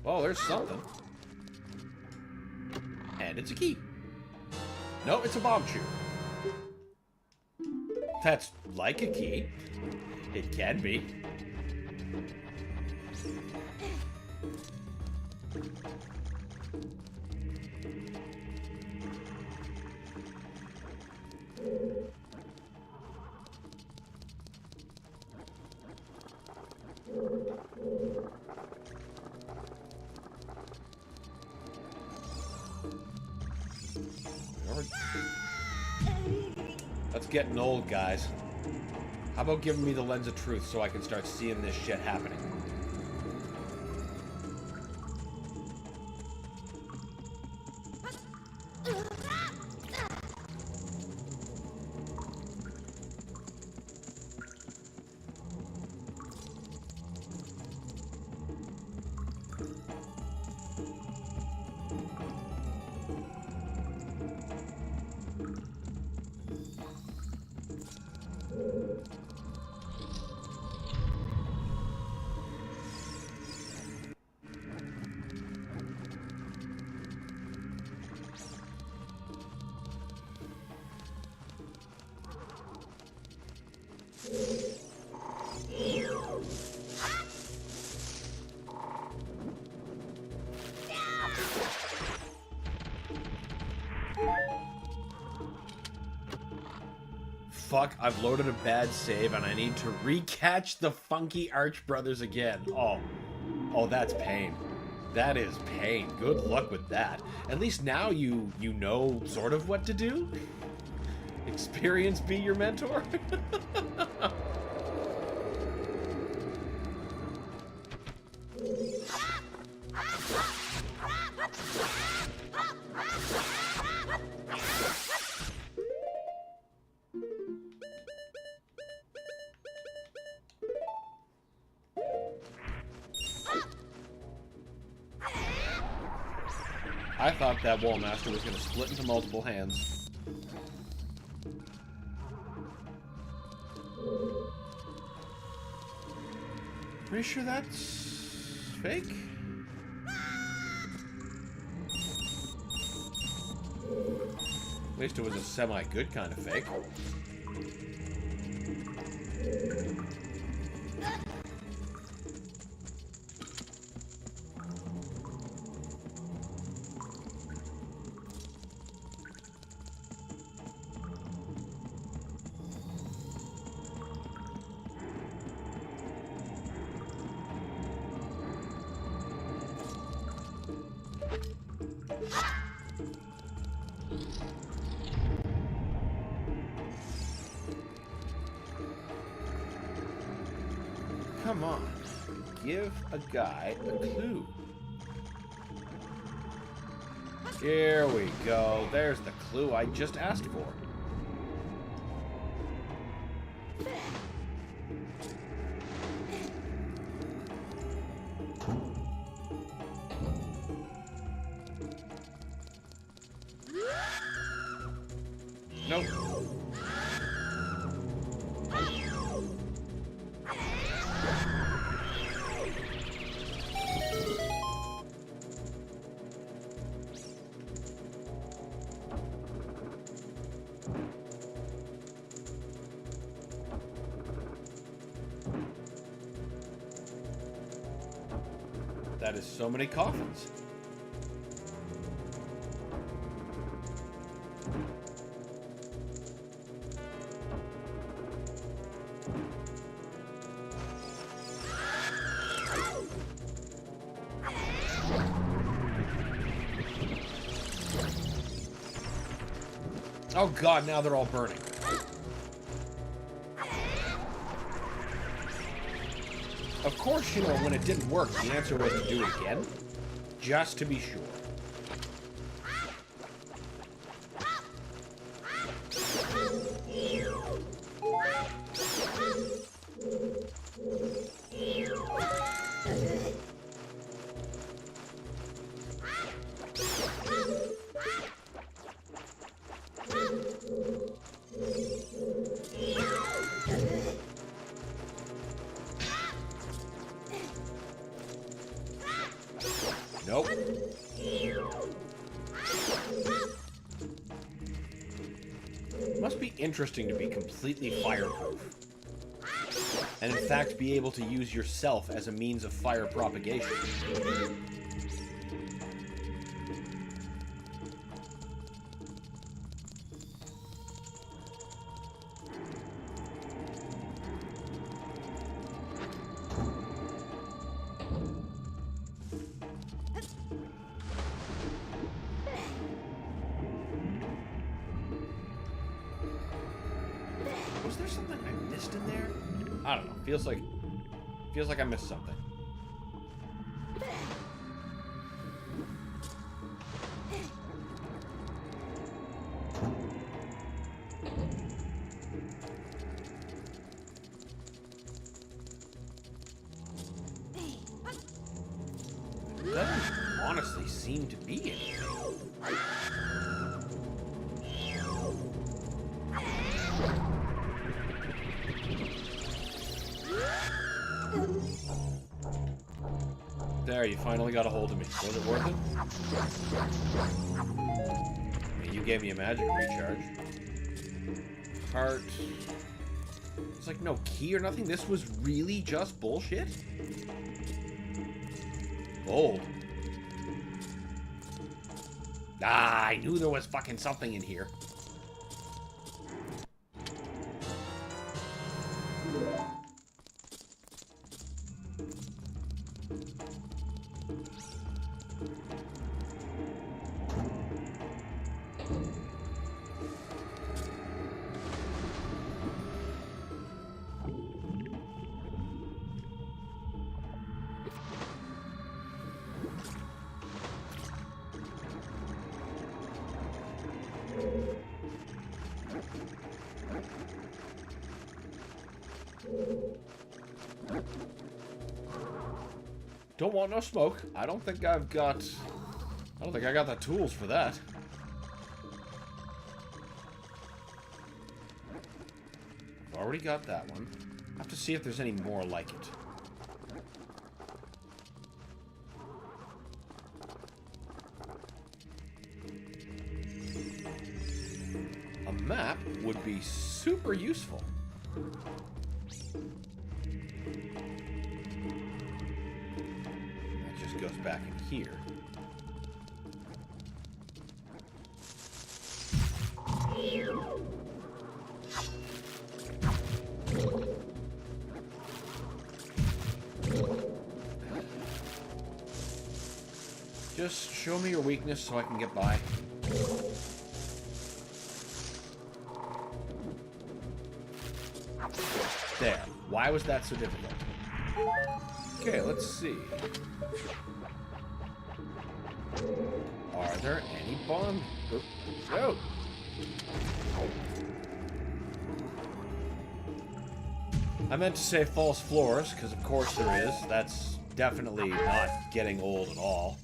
Well, there's something. And it's a key. No, it's a bomb shoe. That's like a key. It can be. That's getting old, guys. How about giving me the lens of truth so I can start seeing this shit happening? Fuck, I've loaded a bad save and I need to recatch the funky Arch Brothers again. Oh, that's pain. That is pain. Good luck with that. At least now you know sort of what to do. Experience be your mentor. I thought that Wall Master was going to split into multiple hands. Pretty sure that's fake? At least it was a semi-good kind of fake. give a guy a clue. Here we go. There's the clue I just asked for. Nope. That is so many coffins. Oh god, now they're all burning. Of course, you know, when it didn't work, the answer was to do it again. Just to be sure. Nope. Must be interesting to be completely fireproof. And in fact be able to use yourself as a means of fire propagation. Was there something I missed in there? I don't know. Feels like I missed something. It doesn't honestly seem to be anything. There, you finally got a hold of me. Was it worth it? I mean, you gave me a magic recharge. Heart. It's like no key or nothing. This was really just bullshit? Gold. Ah, I knew there was fucking something in here. Don't want no smoke. I don't think I got the tools for that. I've already got that one. I have to see if there's any more like it. A map would be super useful. Goes back in here. Just show me your weakness so I can get by. There. Why was that so difficult? Okay, let's see. Are there any bombs? No. I meant to say false floors, because of course there is. That's definitely not getting old at all.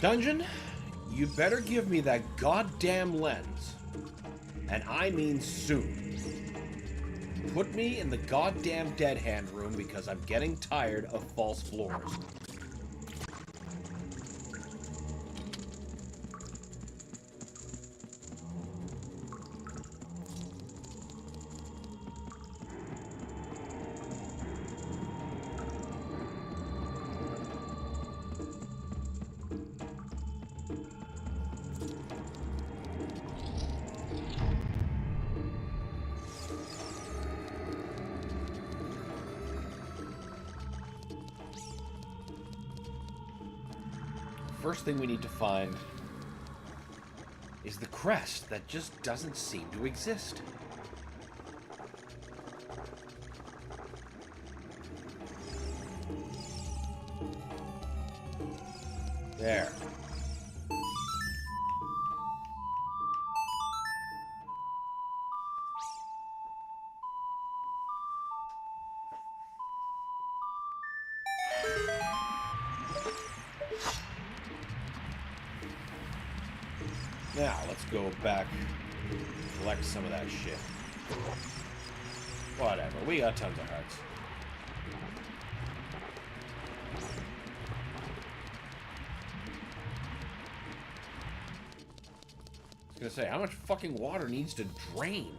Dungeon, you better give me that goddamn lens. And I mean soon. Put me in the goddamn Deadhand room because I'm getting tired of false floors. First thing we need to find is the crest that just doesn't seem to exist. There. Now, let's go back, collect some of that shit. Whatever, we got tons of hearts. I was gonna say, how much fucking water needs to drain?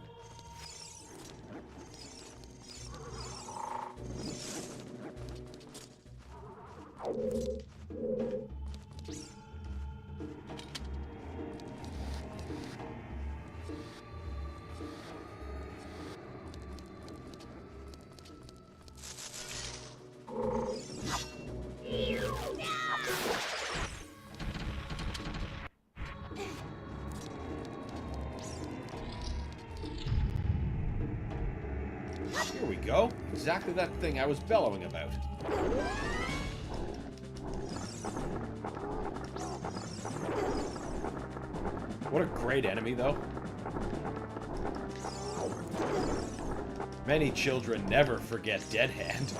Here we go. Exactly that thing I was bellowing about. What a great enemy, though. Many children never forget Deadhand.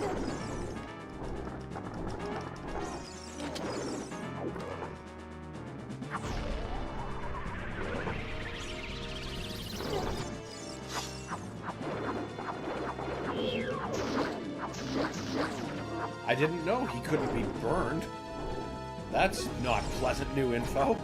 I didn't know he couldn't be burned. That's not pleasant new info.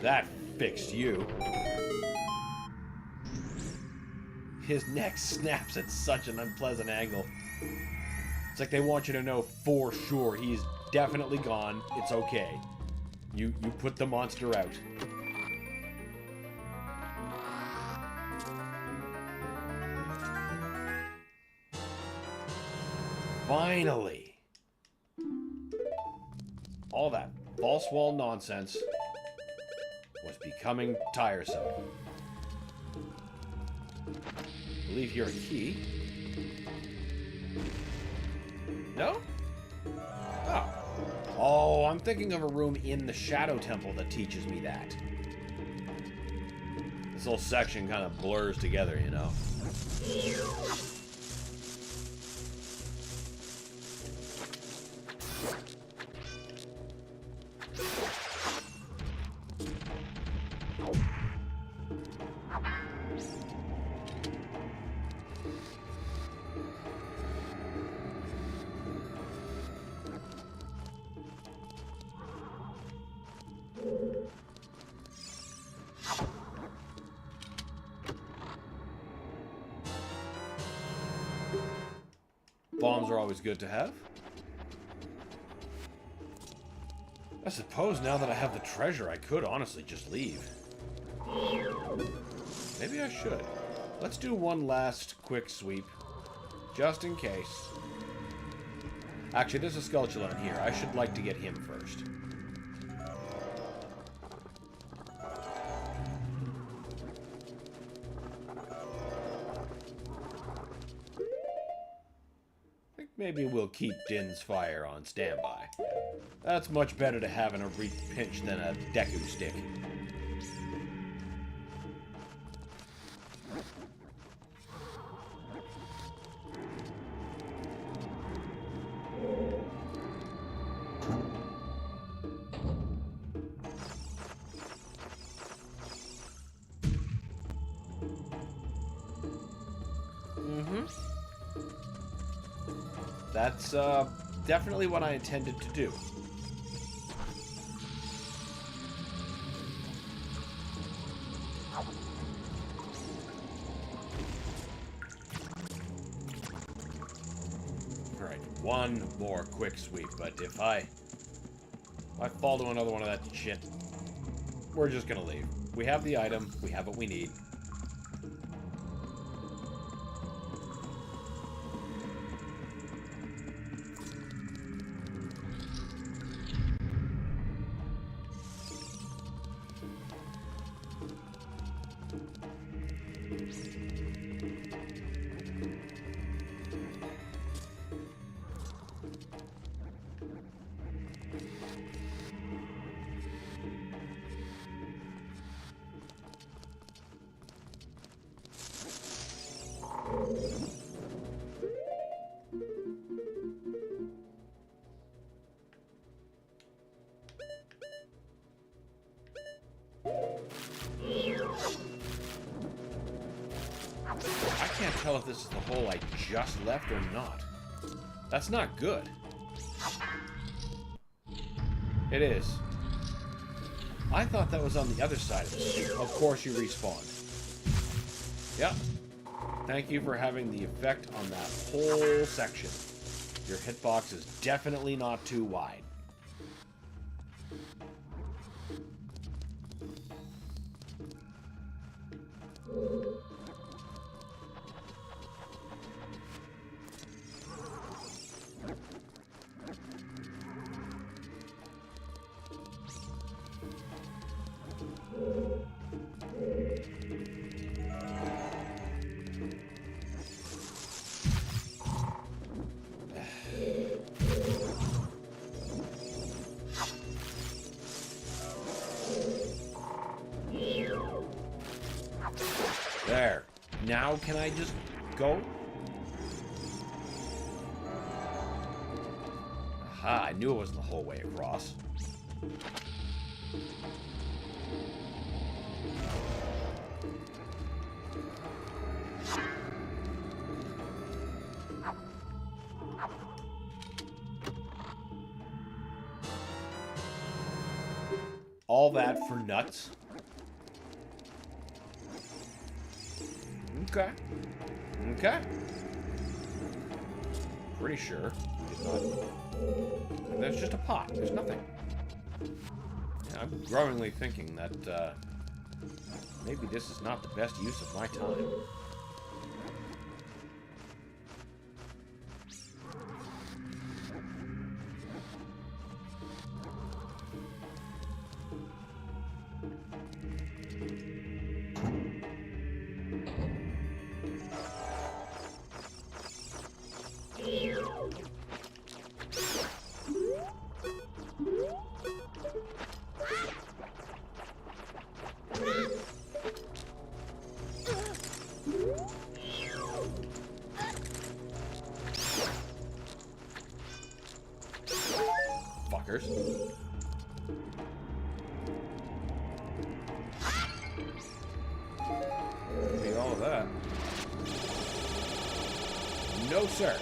That fixed you. His neck snaps at such an unpleasant angle. It's like they want you to know for sure he's definitely gone. It's okay. You put the monster out. Finally. All that false wall nonsense was becoming tiresome. Leave here a key. No? Oh. Oh, I'm thinking of a room in the Shadow Temple that teaches me that. This whole section kind of blurs together, you know. Bombs are always good to have. I suppose now that I have the treasure, I could honestly just leave. Maybe I should. Let's do one last quick sweep, just in case. Actually, there's a Skulltula in here. I should like to get him first. Maybe we'll keep Din's fire on standby. That's much better to have in a pinch than a Deku stick. That's definitely what I intended to do. Alright, one more quick sweep, but if I fall to another one of that shit, we're just gonna leave. We have the item, we have what we need. I can't tell if this is the hole I just left or not. That's not good. It is. I thought that was on the other side of the street. Of course you respawned. Yep. Thank you for having the effect on that whole section. Your hitbox is definitely not too wide. There. Now can I just go? Aha, I knew it wasn't the whole way across. All that for nuts? Okay. Okay. Pretty sure. There's just a pot. There's nothing. Yeah, I'm growingly thinking that maybe this is not the best use of my time. Fuckers. Need all of that. No, sir.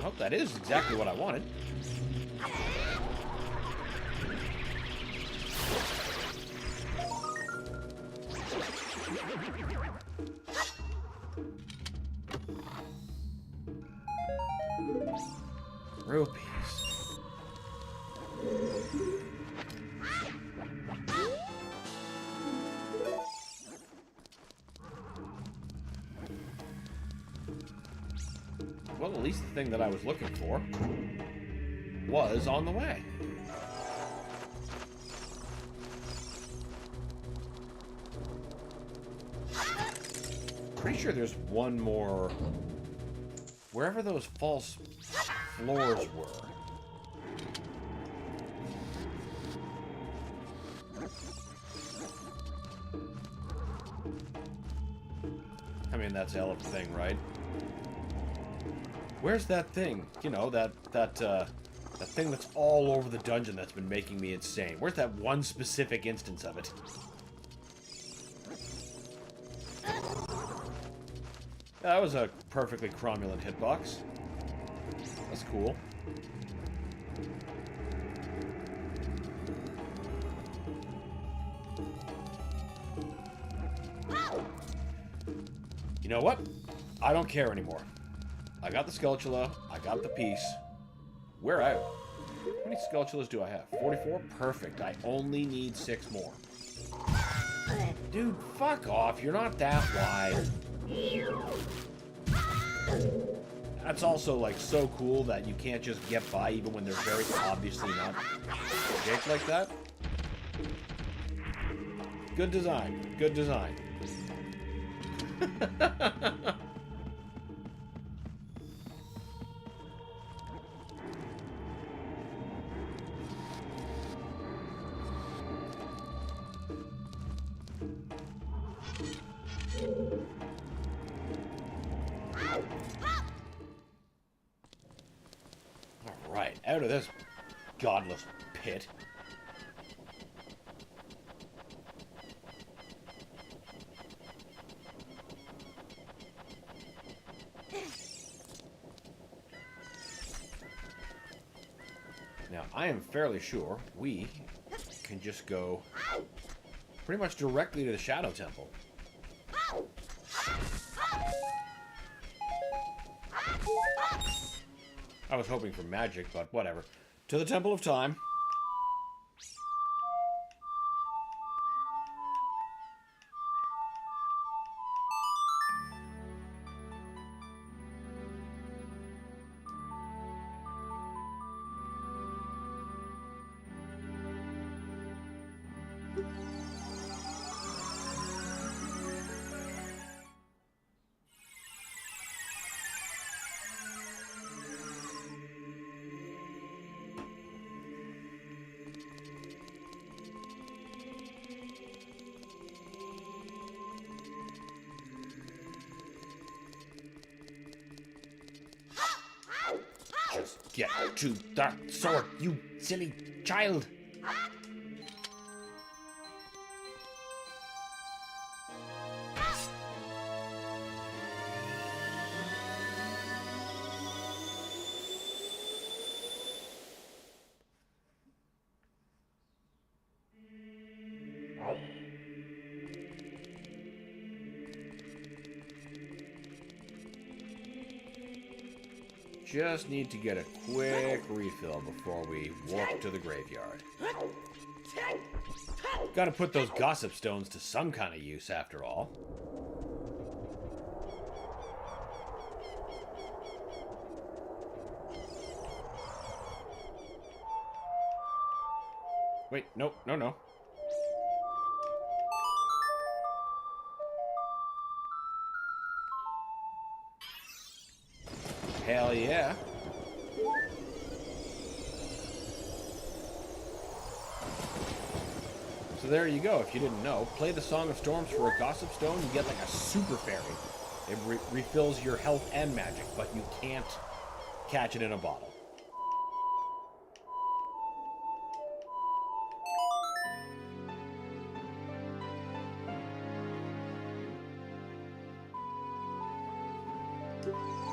Oh, that is exactly what I wanted. Rupees. Well, at least the thing that I was looking for was on the way. Pretty sure there's one more wherever those false floors were. I mean, that's a hell of a thing, right? Where's that thing? You know, that thing that's all over the dungeon that's been making me insane. Where's that one specific instance of it? That was a perfectly cromulent hitbox. That's cool. You know what? I don't care anymore. I got the Skulltula. I got the piece. We're out. How many Skulltulas do I have? 44? Perfect. I only need 6 more. Dude, fuck off. You're not that wide. That's also, like, so cool that you can't just get by even when they're very obviously not shaped like that. Good design. Good design. Alright, out of this godless pit. Now, I am fairly sure we can just go pretty much directly to the Shadow Temple. I was hoping for magic, but whatever. To the Temple of Time. Just get to that sword, you silly child! just need to get a quick refill before we walk to the graveyard. Gotta put those gossip stones to some kind of use after all. Wait, no. Hell yeah. So there you go, if you didn't know. Play the Song of Storms for a Gossip Stone, you get like a super fairy. It refills your health and magic, but you can't catch it in a bottle.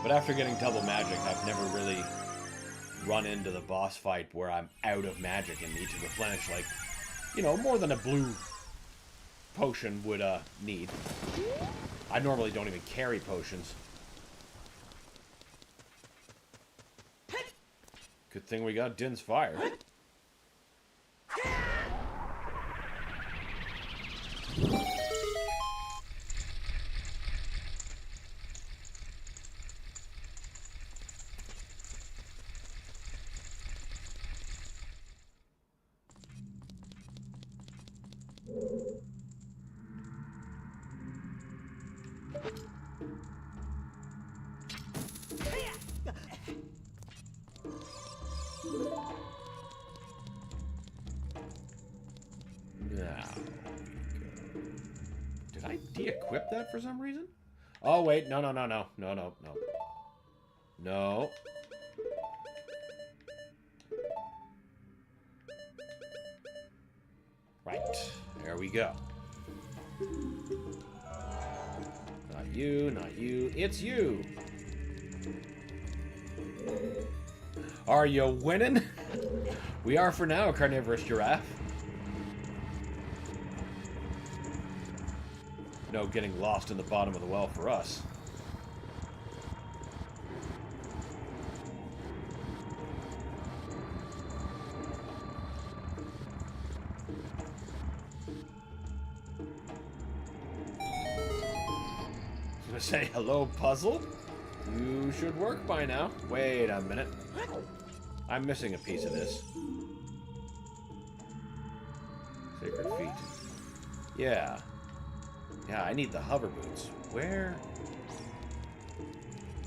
But after getting double magic, I've never really run into the boss fight where I'm out of magic and need to replenish, like, you know, more than a blue potion would need. I normally don't even carry potions. Good thing we got Din's Fire. Did I de-equip that for some reason? Oh, wait. No. No. Right. There we go. Not you. It's you. Are you winning? We are for now, carnivorous giraffe. No getting lost in the bottom of the well for us. I'm gonna say hello, puzzle. You should work by now. Wait a minute. I'm missing a piece of this. Sacred feet. Yeah. Yeah, I need the hover boots. Where?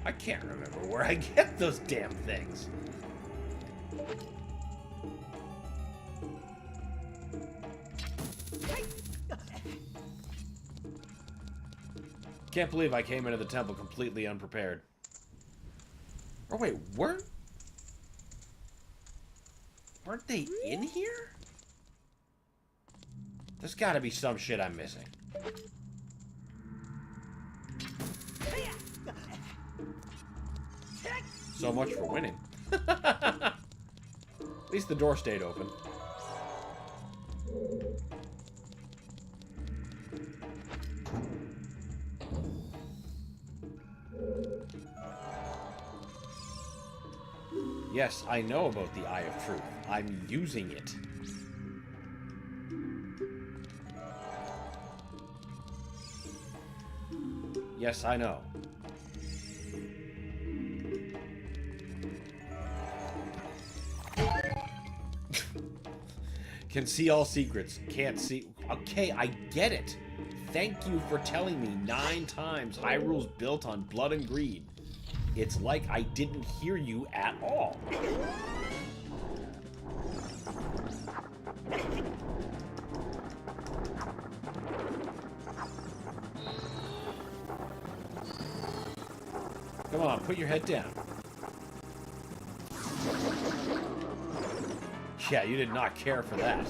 I can't remember where I get those damn things. Can't believe I came into the temple completely unprepared. Oh wait, weren't they in here? There's gotta be some shit I'm missing. So much for winning. At least the door stayed open. Yes, I know about the Eye of Truth. I'm using it. Yes, I know. Can see all secrets. Can't see... Okay, I get it. Thank you for telling me 9 times Hyrule's built on blood and greed. It's like I didn't hear you at all. Come on, put your head down. Yeah, you did not care for that.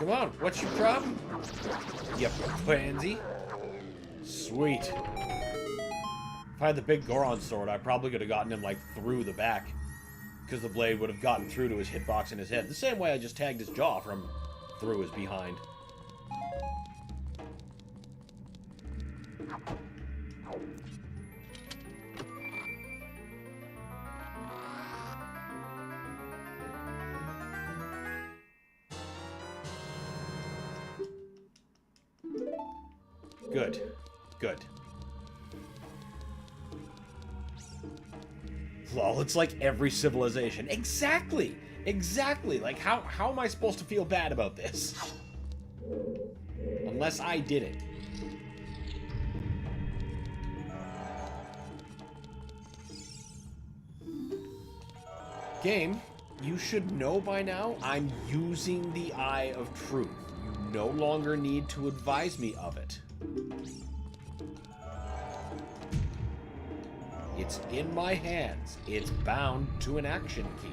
Come on, what's your problem? You pansy. Sweet. If I had the big Goron sword, I probably could have gotten him, like, through the back. Because the blade would have gotten through to his hitbox in his head. The same way I just tagged his jaw from through his behind. Good. Good. Lol, it's like every civilization. Exactly! Exactly! Like, how am I supposed to feel bad about this? Unless I did it. Game, you should know by now I'm using the Eye of Truth. You no longer need to advise me of it. It's in my hands. It's bound to an action key.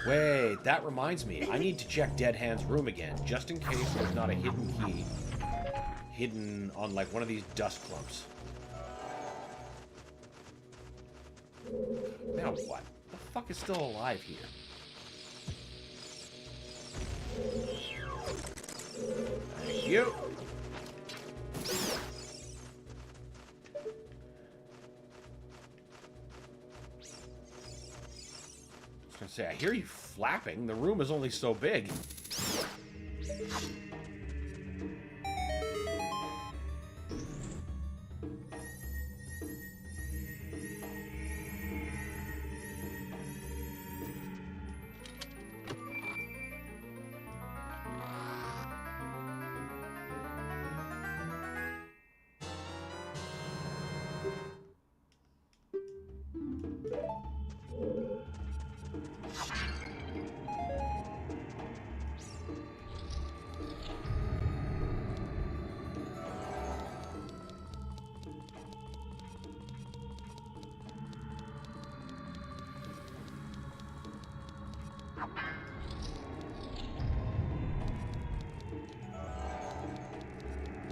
Wait, that reminds me. I need to check Deadhand's room again, just in case there's not a hidden key hidden on, like, one of these dust clumps. Now what? The fuck is still alive here? Thank you. I was gonna say, I hear you flapping. The room is only so big.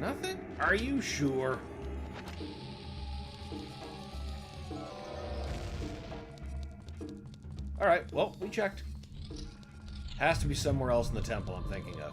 Nothing? Are you sure? Alright, well, we checked. Has to be somewhere else in the temple I'm thinking of.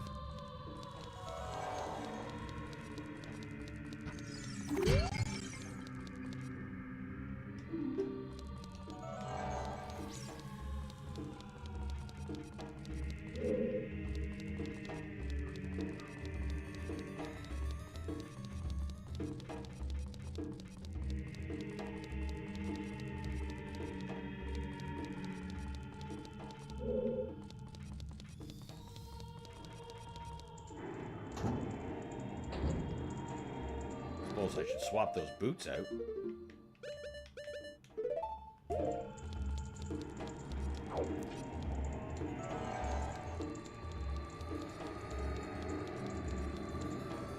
Suppose I should swap those boots out.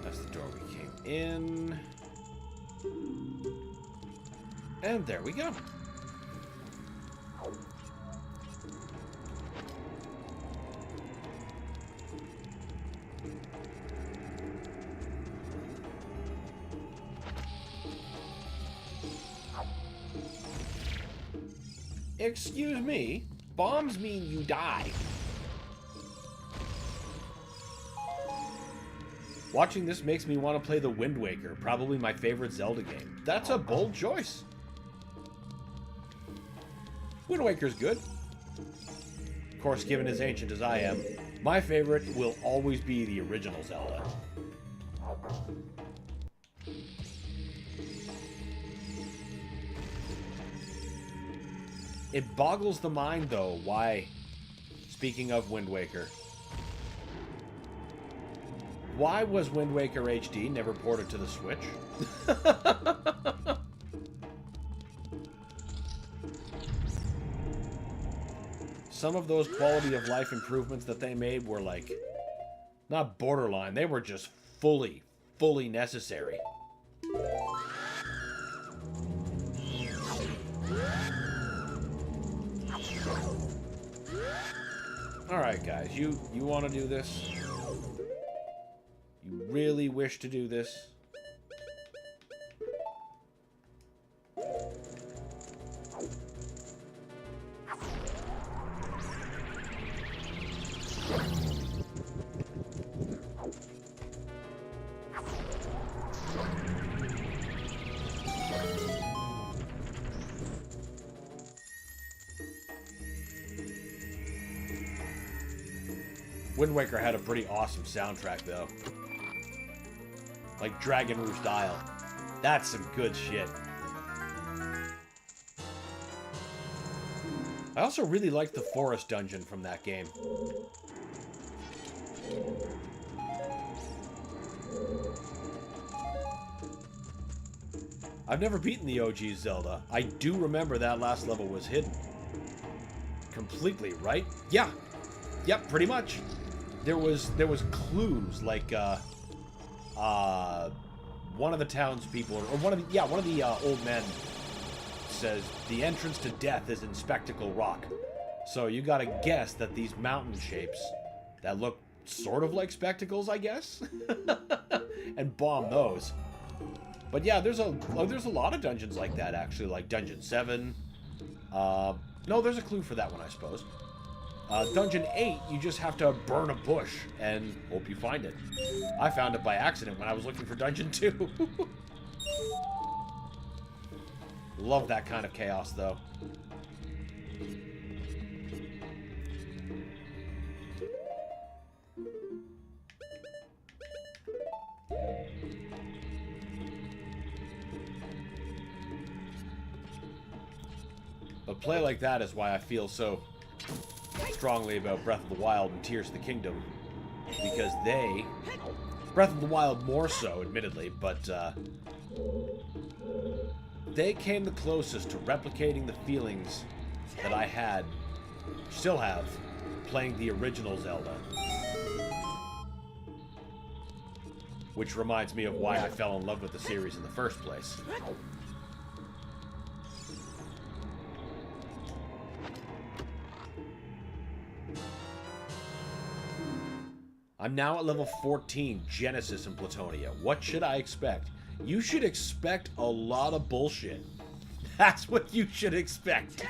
That's the door we came in. And there we go. Excuse me, bombs mean you die. Watching this makes me want to play the Wind Waker, probably my favorite Zelda game. That's a bold choice. Wind Waker's good. Of course, given as ancient as I am, my favorite will always be the original Zelda. It boggles the mind, though, why, speaking of Wind Waker, why was Wind Waker HD never ported to the Switch? Some of those quality of life improvements that they made were like, not borderline, they were just fully necessary. Alright, guys. You want to do this? You really wish to do this? Wind Waker had a pretty awesome soundtrack, though. Like Dragon Rouge style. That's some good shit. I also really liked the forest dungeon from that game. I've never beaten the OG Zelda. I do remember that last level was hidden. Completely, right? Yeah. Yep, pretty much. There was clues like one of the townspeople, or one of the old men says the entrance to death is in Spectacle Rock. So you gotta guess that these mountain shapes that look sort of like spectacles, I guess, and bomb those. But yeah, there's a lot of dungeons like that actually, like Dungeon 7. No, there's a clue for that one, I suppose. Dungeon 8, you just have to burn a bush and hope you find it. I found it by accident when I was looking for Dungeon 2. Love that kind of chaos, though. A play like that is why I feel so strongly about Breath of the Wild and Tears of the Kingdom, because Breath of the Wild more so, admittedly, but they came the closest to replicating the feelings that I had, still have, playing the original Zelda. Which reminds me of why I fell in love with the series in the first place. I'm now at level 14, Genesis in Platonia. What should I expect? You should expect a lot of bullshit. That's what you should expect.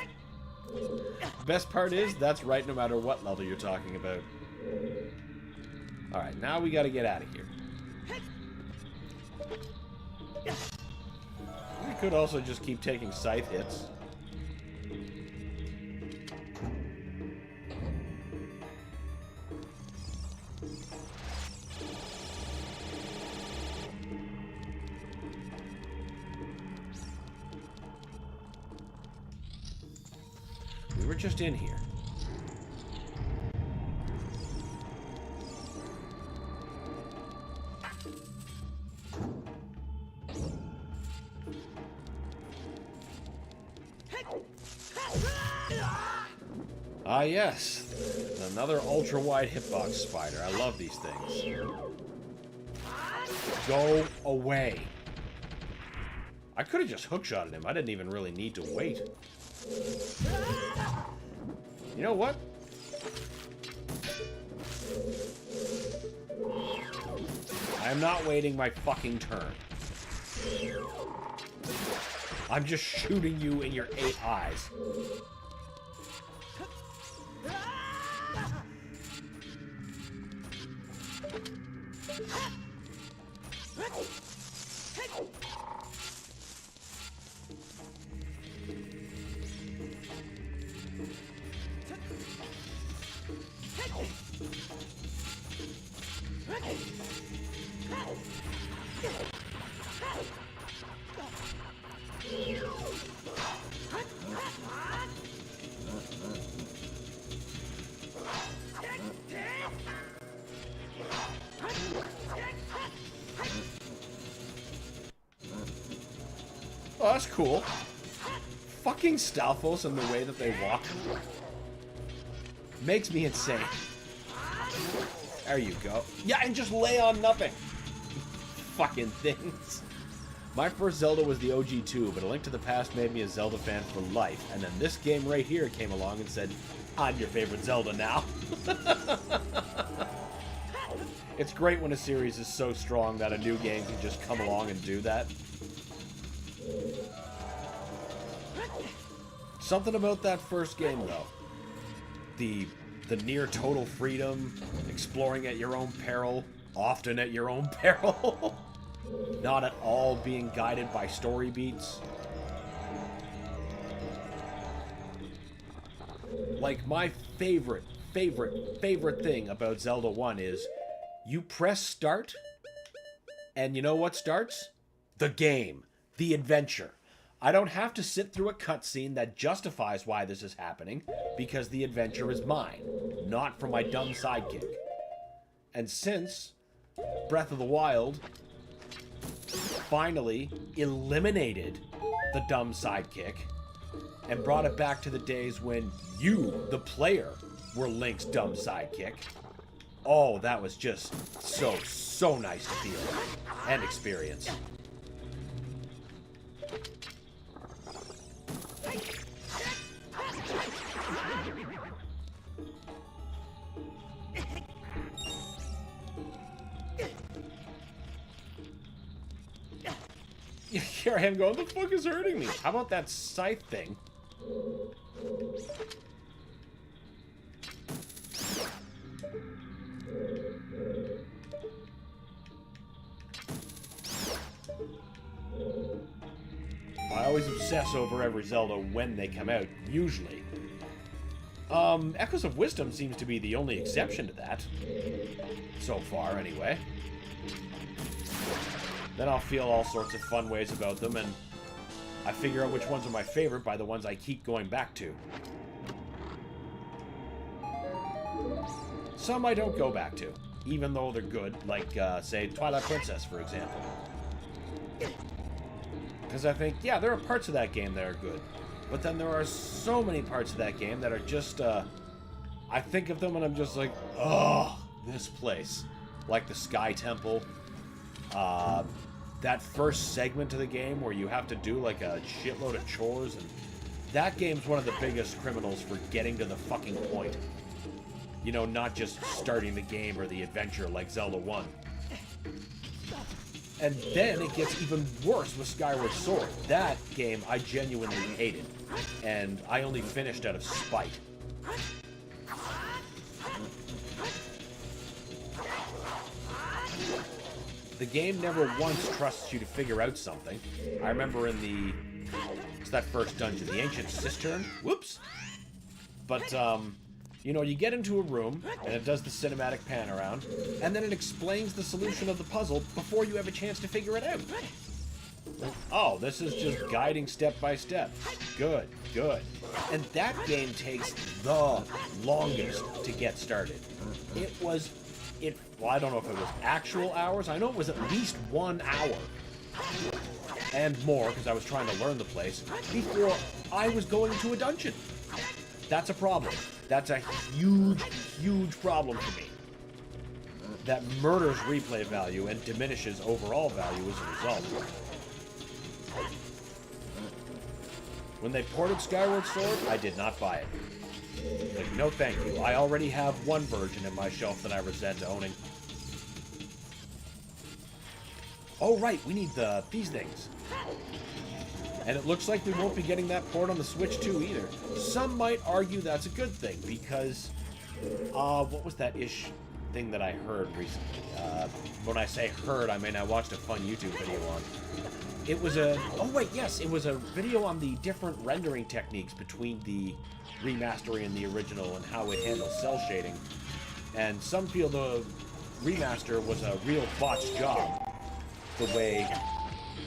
The best part is, that's right no matter what level you're talking about. Alright, now we gotta get out of here. We could also just keep taking scythe hits. We were just in here. Ah, yes. Another ultra-wide hitbox spider. I love these things. Go away. I could have just hookshotted him. I didn't even really need to wait. You know what? I am not waiting my fucking turn. I'm just shooting you in your 8 eyes. Oh, that's cool. Fucking Stalfos and the way that they walk makes me insane. There you go. Yeah, and just lay on nothing. Fucking things. My first Zelda was the OG 2, but A Link to the Past made me a Zelda fan for life. And then this game right here came along and said, I'm your favorite Zelda now. It's great when a series is so strong that a new game can just come along and do that. Something about that first game, though. The near total freedom, exploring at your own peril, often at your own peril. Not at all being guided by story beats. Like, my favorite thing about Zelda 1 is you press start, and you know what starts? The game. The adventure. I don't have to sit through a cutscene that justifies why this is happening, because the adventure is mine, not for my dumb sidekick. And since Breath of the Wild finally eliminated the dumb sidekick and brought it back to the days when you, the player, were Link's dumb sidekick, oh, that was just so nice to feel and experience. Here I am going, the fuck is hurting me? How about that scythe thing? I always obsess over every Zelda when they come out, usually. Echoes of Wisdom seems to be the only exception to that. So far, anyway. Then I'll feel all sorts of fun ways about them, and I figure out which ones are my favorite by the ones I keep going back to. Some I don't go back to, even though they're good, like, say, Twilight Princess, for example. Because I think, yeah, there are parts of that game that are good, but then there are so many parts of that game that are just, I think of them and I'm just like, oh, this place. Like the Sky Temple, that first segment of the game where you have to do like a shitload of chores, and that game's one of the biggest criminals for getting to the fucking point. You know, not just starting the game or the adventure like Zelda 1. And then it gets even worse with Skyward Sword. That game I genuinely hated, and I only finished out of spite. The game never once trusts you to figure out something. I remember in it's that first dungeon, the Ancient Cistern. Whoops! But, you know, you get into a room, and it does the cinematic pan around, and then it explains the solution of the puzzle before you have a chance to figure it out. Oh, this is just guiding step by step. Good, good. And that game takes the longest to get started. Well, I don't know if it was actual hours. I know it was at least 1 hour. And more, because I was trying to learn the place, before I was going to a dungeon. That's a problem. That's a huge problem for me. That murders replay value and diminishes overall value as a result. When they ported Skyward Sword, I did not buy it. Like, no thank you. I already have one version in my shelf that I resent owning. Oh right, we need these things. And it looks like we won't be getting that port on the Switch too either. Some might argue that's a good thing, because what was that thing that I heard recently? When I say heard, I mean I watched a fun YouTube video on. It was it was a video on the different rendering techniques between the remastering and the original and how it handles cell shading. And some feel the remaster was a real botched job, the way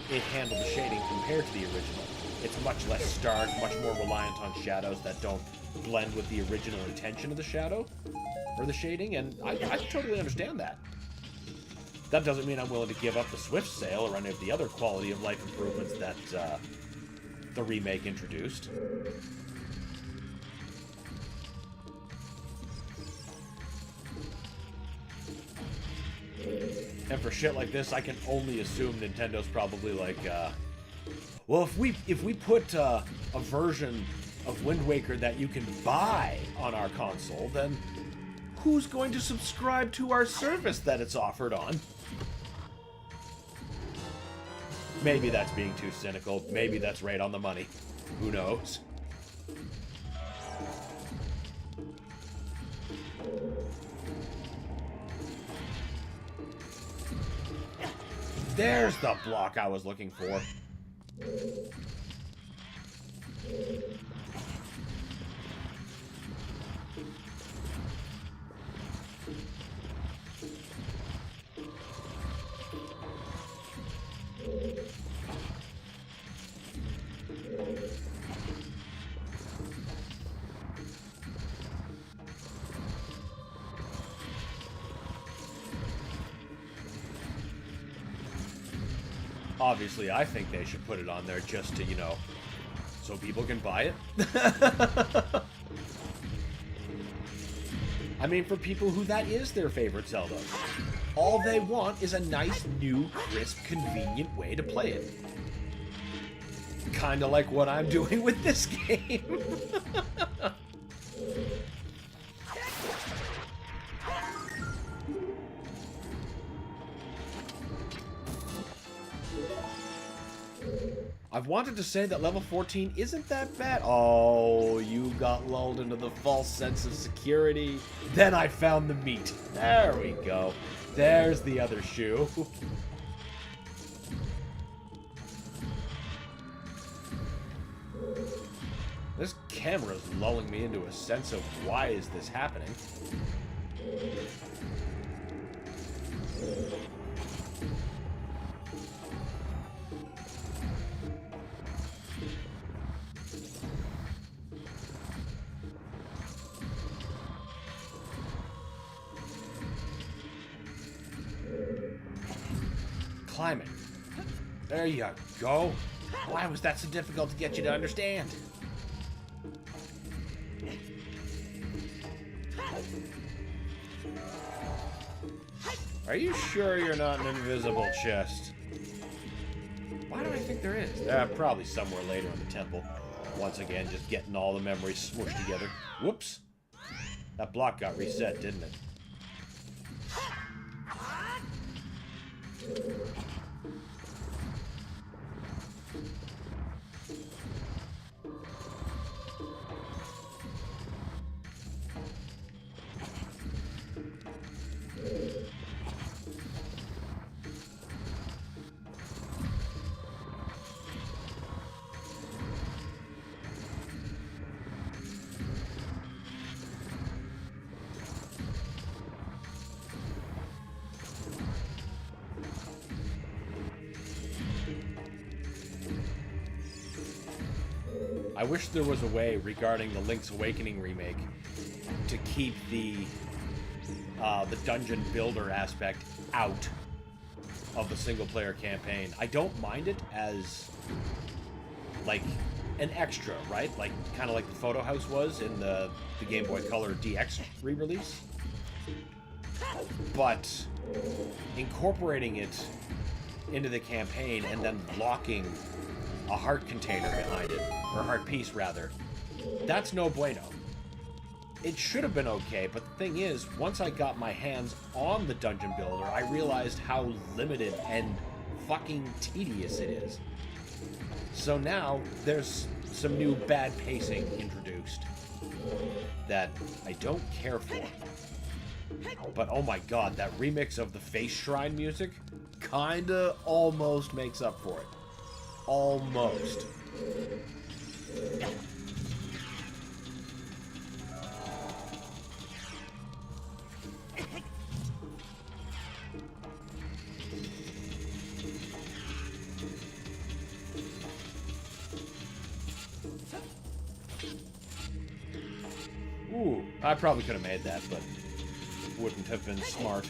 it handled the shading compared to the original. It's much less stark, much more reliant on shadows that don't blend with the original intention of the shadow or the shading, and I totally understand that. That doesn't mean I'm willing to give up the Swift sale or any of the other quality of life improvements that the remake introduced. And for shit like this, I can only assume Nintendo's probably like, well, if we put a version of Wind Waker that you can buy on our console, then who's going to subscribe to our service that it's offered on? Maybe that's being too cynical. Maybe that's right on the money. Who knows? There's the block I was looking for. Obviously, I think they should put it on there just to, you know, so people can buy it. I mean, for people who that is their favorite Zelda. All they want is a nice, new, crisp, convenient way to play it. Kinda like what I'm doing with this game. I've wanted to say that level 14 isn't that bad. Oh, you got lulled into the false sense of security. Then I found the meat. There we go. There's the other shoe. This camera's lulling me into a sense of why is this happening. Climbing. There you go. Why was that so difficult to get you to understand? Are you sure you're not an invisible chest? Why do I think there is? Probably somewhere later in the temple. Once again, just getting all the memories smushed together. Whoops. That block got reset, didn't it? I wish there was a way regarding the Link's Awakening remake to keep the dungeon builder aspect out of the single-player campaign. I don't mind it as, like, an extra, right? Like, kind of like the Photo House was in the Game Boy Color DX re-release. But incorporating it into the campaign and then locking a heart container behind it, or heart piece rather, that's no bueno. It should have been okay, but the thing is, once I got my hands on the dungeon builder, I realized how limited and fucking tedious it is. So now there's some new bad pacing introduced that I don't care for. But oh my god, that remix of the Face Shrine music kinda almost makes up for it. Almost. Ooh, I probably could have made that, but wouldn't have been smart.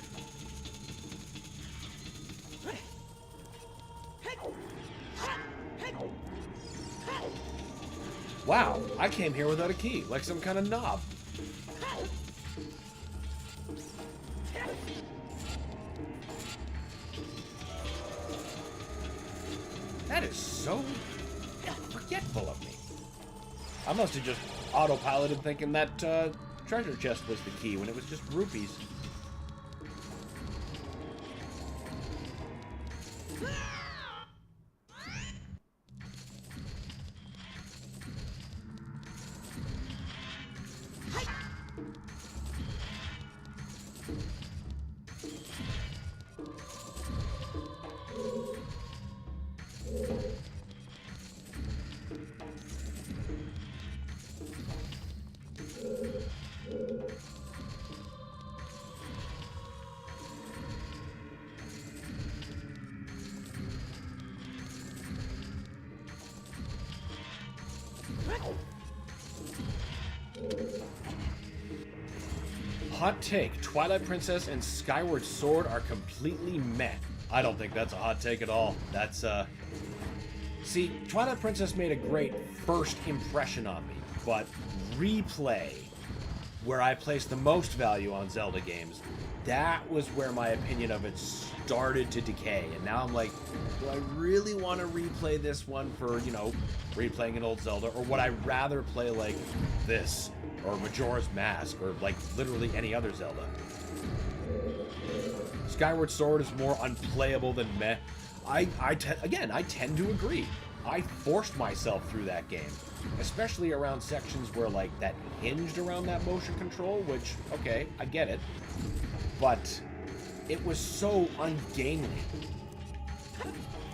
Wow, I came here without a key, like some kind of knob. That is so forgetful of me. I must have just autopiloted thinking that treasure chest was the key when it was just rupees. Hot take, Twilight Princess and Skyward Sword are completely meh. I don't think that's a hot take at all. That's, See, Twilight Princess made a great first impression on me, but replay, where I place the most value on Zelda games, that was where my opinion of it started to decay. And now I'm like, do I really want to replay this one for, you know, replaying an old Zelda? Or would I rather play like this, or Majora's Mask, or like literally any other Zelda? Skyward Sword is more unplayable than meh. I tend to agree. I forced myself through that game, especially around sections where like that hinged around that motion control, which, okay, I get it, but it was so ungainly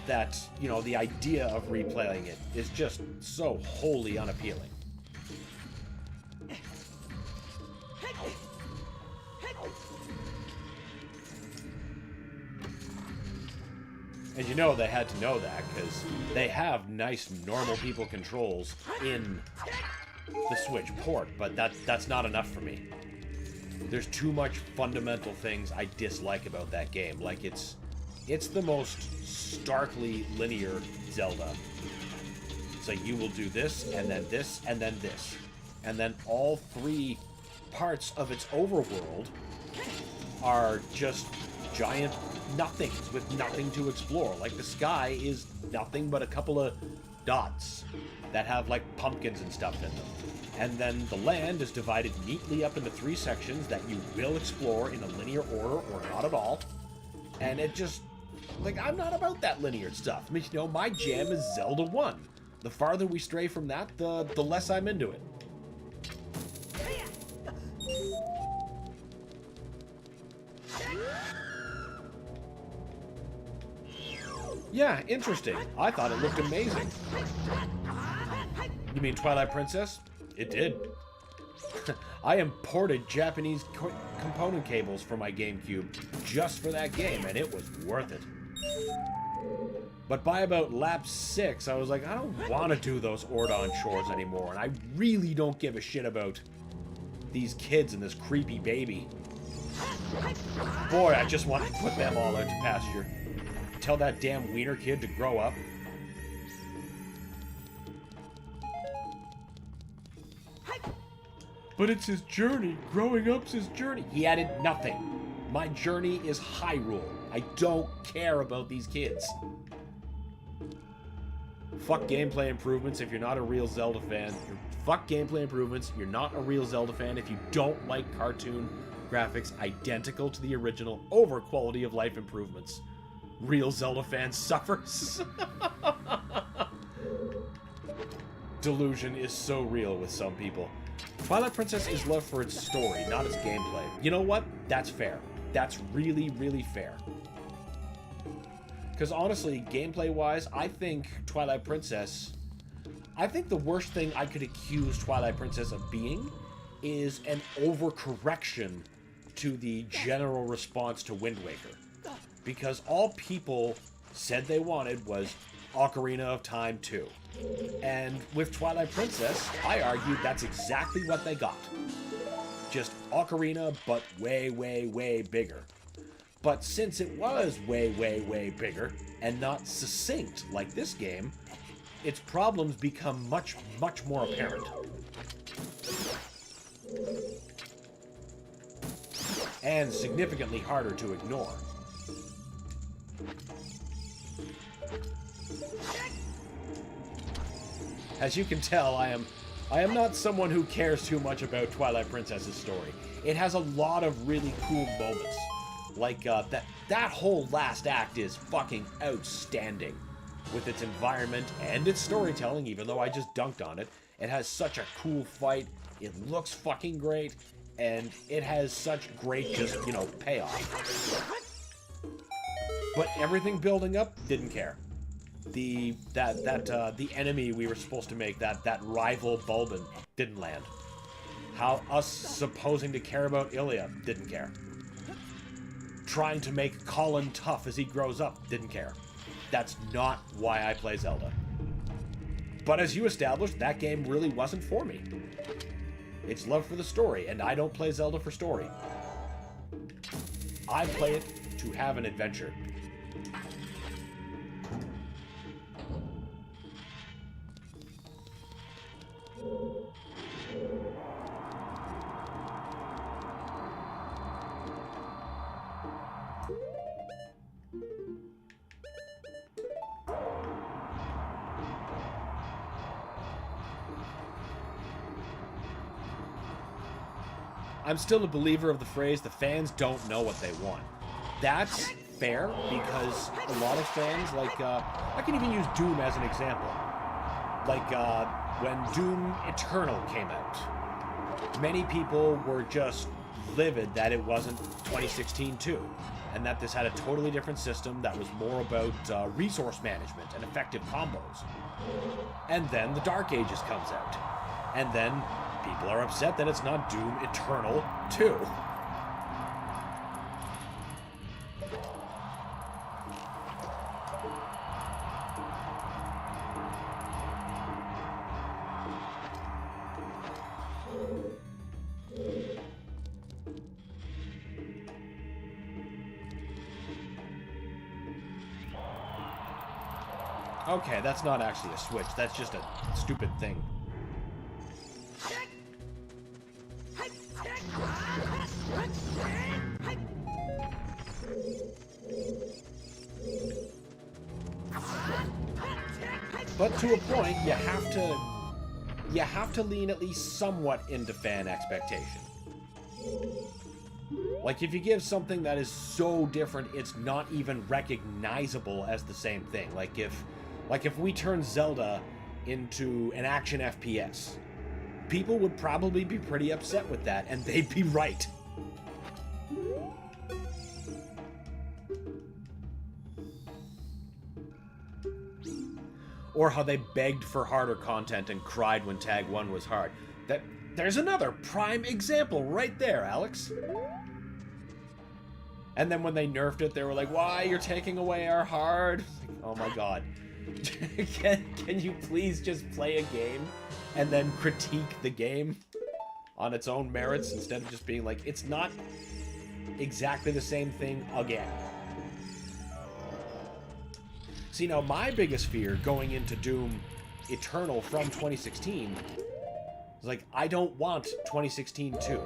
that, you know, the idea of replaying it is just so wholly unappealing. And you know they had to know that, because they have nice normal people controls in the Switch port, but that's not enough for me. There's too much fundamental things I dislike about that game. Like, it's the most starkly linear Zelda. It's like, you will do this, and then this, and then this. And then all three parts of its overworld are just giant nothings with nothing to explore. Like, the sky is nothing but a couple of dots that have like pumpkins and stuff in them. And then the land is divided neatly up into three sections that you will explore in a linear order or not at all. And it just, like, I'm not about that linear stuff. I mean, you know, my jam is Zelda 1. The farther we stray from that, the less I'm into it. Yeah, interesting. I thought it looked amazing. You mean Twilight Princess? It did. I imported Japanese component cables for my GameCube just for that game, and it was worth it. But by about lap 6, I was like, I don't want to do those Ordon chores anymore, and I really don't give a shit about these kids and this creepy baby. Boy, I just want to put them all out to pasture. Tell that damn wiener kid to grow up. But it's his journey. Growing up's his journey. He added nothing. My journey is Hyrule. I don't care about these kids. Fuck gameplay improvements if you're not a real Zelda fan. Fuck gameplay improvements. You're not a real Zelda fan if you don't like cartoon graphics identical to the original over quality of life improvements. Real Zelda fan suffers. Delusion is so real with some people. Twilight Princess is loved for its story, not its gameplay. You know what? That's fair. That's really, really fair. Because honestly, gameplay-wise, I think Twilight Princess... I think the worst thing I could accuse Twilight Princess of being is an overcorrection to the general response to Wind Waker. Because all people said they wanted was Ocarina of Time 2. And with Twilight Princess, I argued that's exactly what they got. Just Ocarina, but way, way, way bigger. But since it was way, way, way bigger, and not succinct like this game, its problems become much, much more apparent. And significantly harder to ignore. As you can tell, I am I am not someone who cares too much about Twilight Princess's story. It has a lot of really cool moments. Like, that whole last act is fucking outstanding. With its environment and its storytelling, even though I just dunked on it. It has such a cool fight, it looks fucking great, and it has such great, just, you know, payoff. But everything building up, didn't care. The enemy we were supposed to make, that rival Bulbin, didn't land. How us supposing to care about Ilya, didn't care. Trying to make Colin tough as he grows up, didn't care. That's not why I play Zelda. But as you established, that game really wasn't for me. It's love for the story, and I don't play Zelda for story. I play it to have an adventure. I'm still a believer of the phrase, the fans don't know what they want. That's fair, because a lot of fans, like, I can even use Doom as an example. Like, when Doom Eternal came out, many people were just livid that it wasn't 2016 2, and that this had a totally different system that was more about resource management and effective combos. And then the Dark Ages comes out, and then people are upset that it's not Doom Eternal 2. Okay, that's not actually a switch. That's just a stupid thing. But to a point, you have to lean at least somewhat into fan expectation. Like, if you give something that is so different, it's not even recognizable as the same thing. Like if we turn Zelda into an action FPS, people would probably be pretty upset with that, and they'd be right. Or how they begged for harder content and cried when Tag 1 was hard. There's another prime example right there, Alex. And then when they nerfed it, they were like, why, you're taking away our hard? Oh my god. Can you please just play a game and then critique the game on its own merits instead of just being like, it's not exactly the same thing again. See, now my biggest fear going into Doom Eternal from 2016 is like, I don't want 2016 2.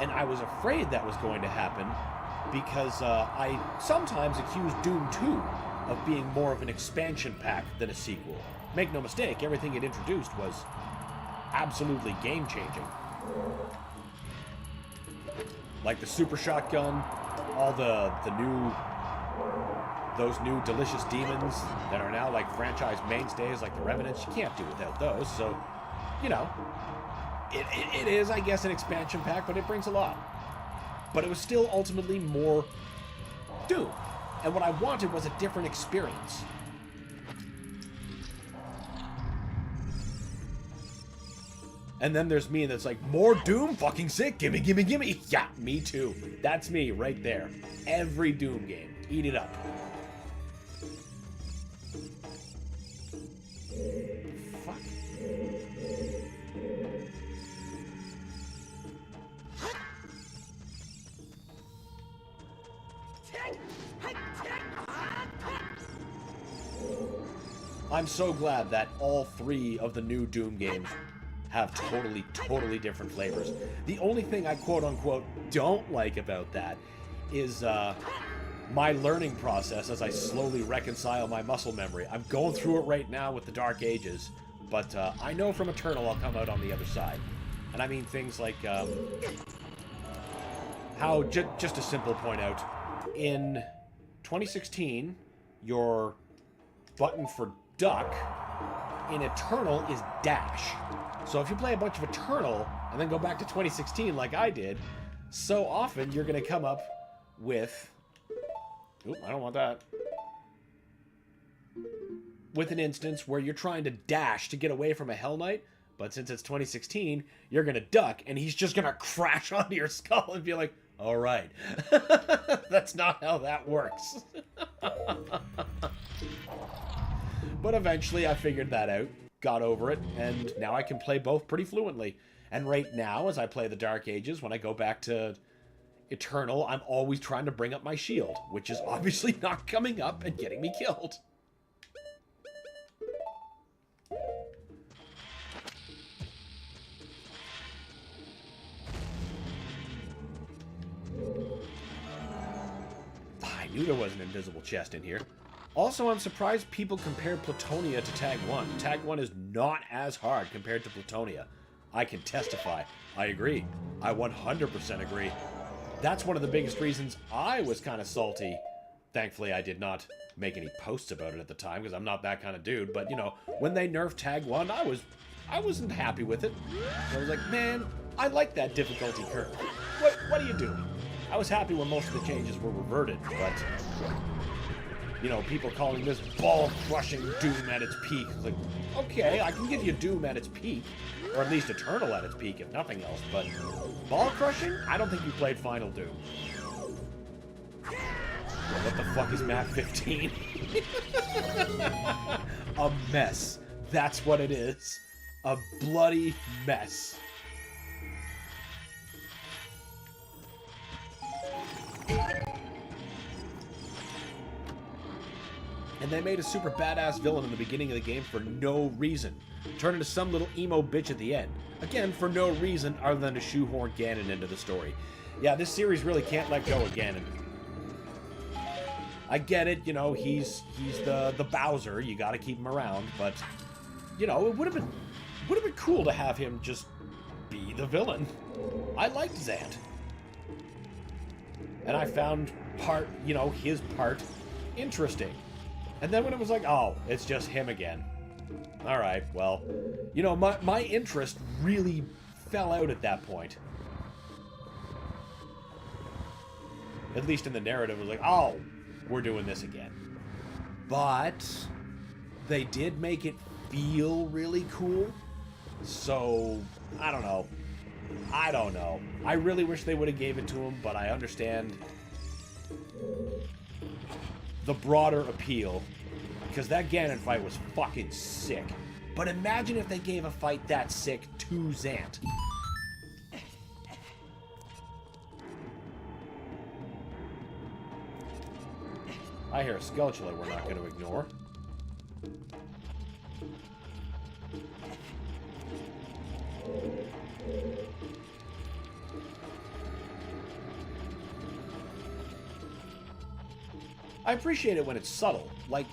And I was afraid that was going to happen because I sometimes accuse Doom 2 of being more of an expansion pack than a sequel. Make no mistake, everything it introduced was absolutely game-changing. Like the super shotgun, all those new delicious demons that are now like franchise mainstays, like the Revenants. You can't do without those, so, you know, it is, I guess, an expansion pack, but it brings a lot. But it was still ultimately more Doom, and what I wanted was a different experience. And then there's me that's like, more Doom? Fucking sick. Gimme, gimme, gimme. Yeah, me too. That's me right there. Every Doom game. Eat it up. Fuck. I'm so glad that all 3 of the new Doom games have totally different flavors. The only thing I quote-unquote don't like about that is my learning process as I slowly reconcile my muscle memory. I'm going through it right now with the Dark Ages, but I know from Eternal I'll come out on the other side. And I mean things like how, just a simple point out, in 2016, your button for duck in Eternal is dash. So if you play a bunch of Eternal and then go back to 2016 like I did, so often you're going to come up with... Oop, I don't want that. With an instance where you're trying to dash to get away from a Hell Knight, but since it's 2016, you're going to duck, and he's just going to crash onto your skull and be like, all right. That's not how that works. But eventually I figured that out, got over it, and now I can play both pretty fluently. And right now, as I play the Dark Ages, when I go back to Eternal, I'm always trying to bring up my shield, which is obviously not coming up and getting me killed. I knew there was an invisible chest in here. Also, I'm surprised people compare Plutonia to Tag 1. Tag 1 is not as hard compared to Plutonia. I can testify. I agree. I 100% agree. That's one of the biggest reasons I was kind of salty. Thankfully, I did not make any posts about it at the time, because I'm not that kind of dude. But, you know, when they nerfed Tag 1, I wasn't happy with it. I was like, man, I like that difficulty curve. What are you doing? I was happy when most of the changes were reverted, but... You know, people calling this ball-crushing Doom at its peak. It's like, okay, I can give you Doom at its peak. Or at least Eternal at its peak, if nothing else. But ball-crushing? I don't think you played Final Doom. Well, what the fuck is map 15? A mess. That's what it is. A bloody mess. And they made a super badass villain in the beginning of the game for no reason. Turned into some little emo bitch at the end. Again, for no reason other than to shoehorn Ganon into the story. Yeah, this series really can't let go of Ganon. I get it, you know, he's the Bowser, you gotta keep him around, but, you know, it would have been cool to have him just be the villain. I liked Zant. And I found his part interesting. And then when it was like, oh, it's just him again. Alright, well, you know, my interest really fell out at that point. At least in the narrative, it was like, oh, we're doing this again. But they did make it feel really cool. So, I don't know. I really wish they would have gave it to him, but I understand the broader appeal, because that Ganon fight was fucking sick. But imagine if they gave a fight that sick to Zant. I hear a Skulltula we're not going to ignore. I appreciate it when it's subtle, like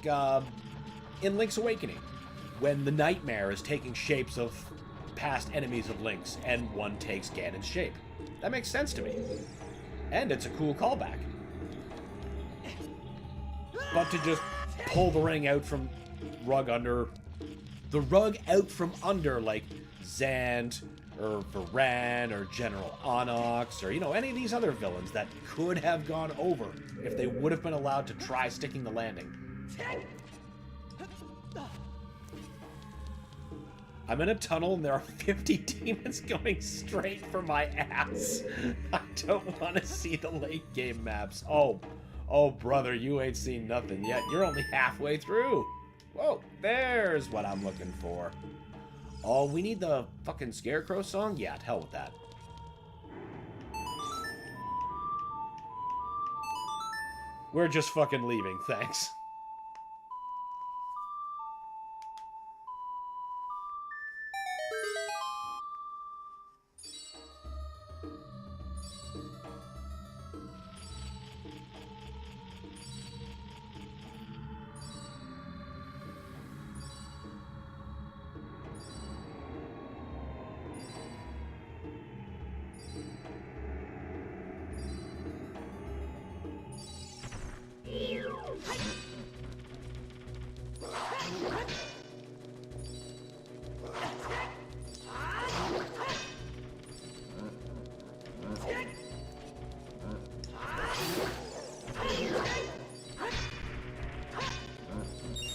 in Link's Awakening, when the Nightmare is taking shapes of past enemies of Link's, and one takes Ganon's shape. That makes sense to me. And it's a cool callback. But to just pull the rug out from like Zant, or Varan, or General Onyx, or, you know, any of these other villains that could have gone over if they would have been allowed to try sticking the landing. I'm in a tunnel and there are 50 demons going straight for my ass. I don't want to see the late game maps. Oh, brother, you ain't seen nothing yet. You're only halfway through. Whoa, there's what I'm looking for. Oh, we need the fucking Scarecrow song? Yeah, to hell with that. We're just fucking leaving, thanks.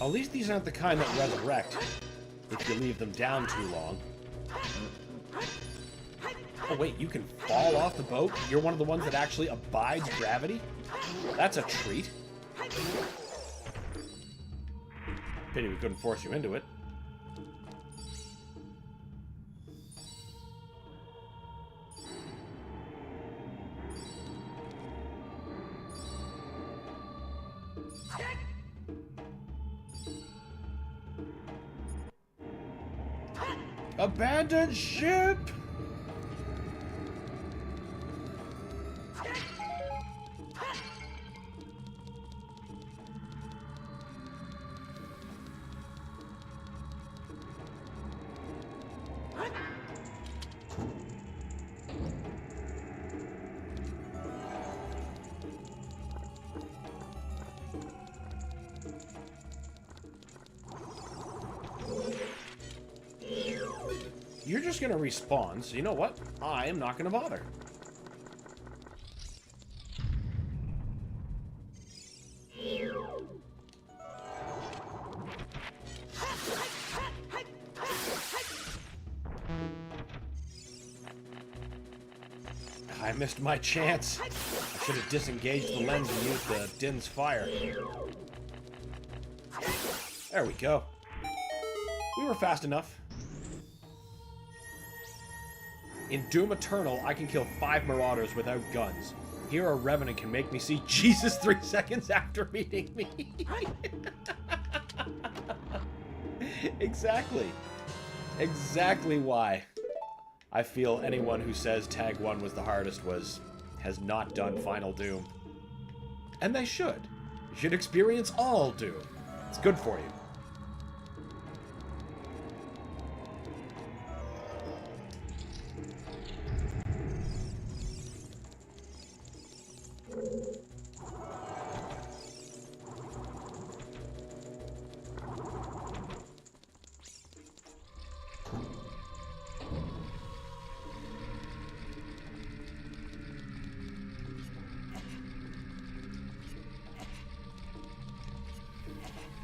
At least these aren't the kind that resurrect if you leave them down too long. Oh wait, you can fall off the boat? You're one of the ones that actually abides gravity? That's a treat. Pity we couldn't force you into it. Abandoned ship! You're just gonna respawn, so you know what? I am not gonna bother. I missed my chance. I should have disengaged the lens and used the Din's fire. There we go. We were fast enough. In Doom Eternal, I can kill 5 Marauders without guns. Here, a Revenant can make me see Jesus 3 seconds after meeting me. Exactly. Exactly why I feel anyone who says Tag 1 was the hardest has not done Final Doom. And they should. You should experience all Doom. It's good for you.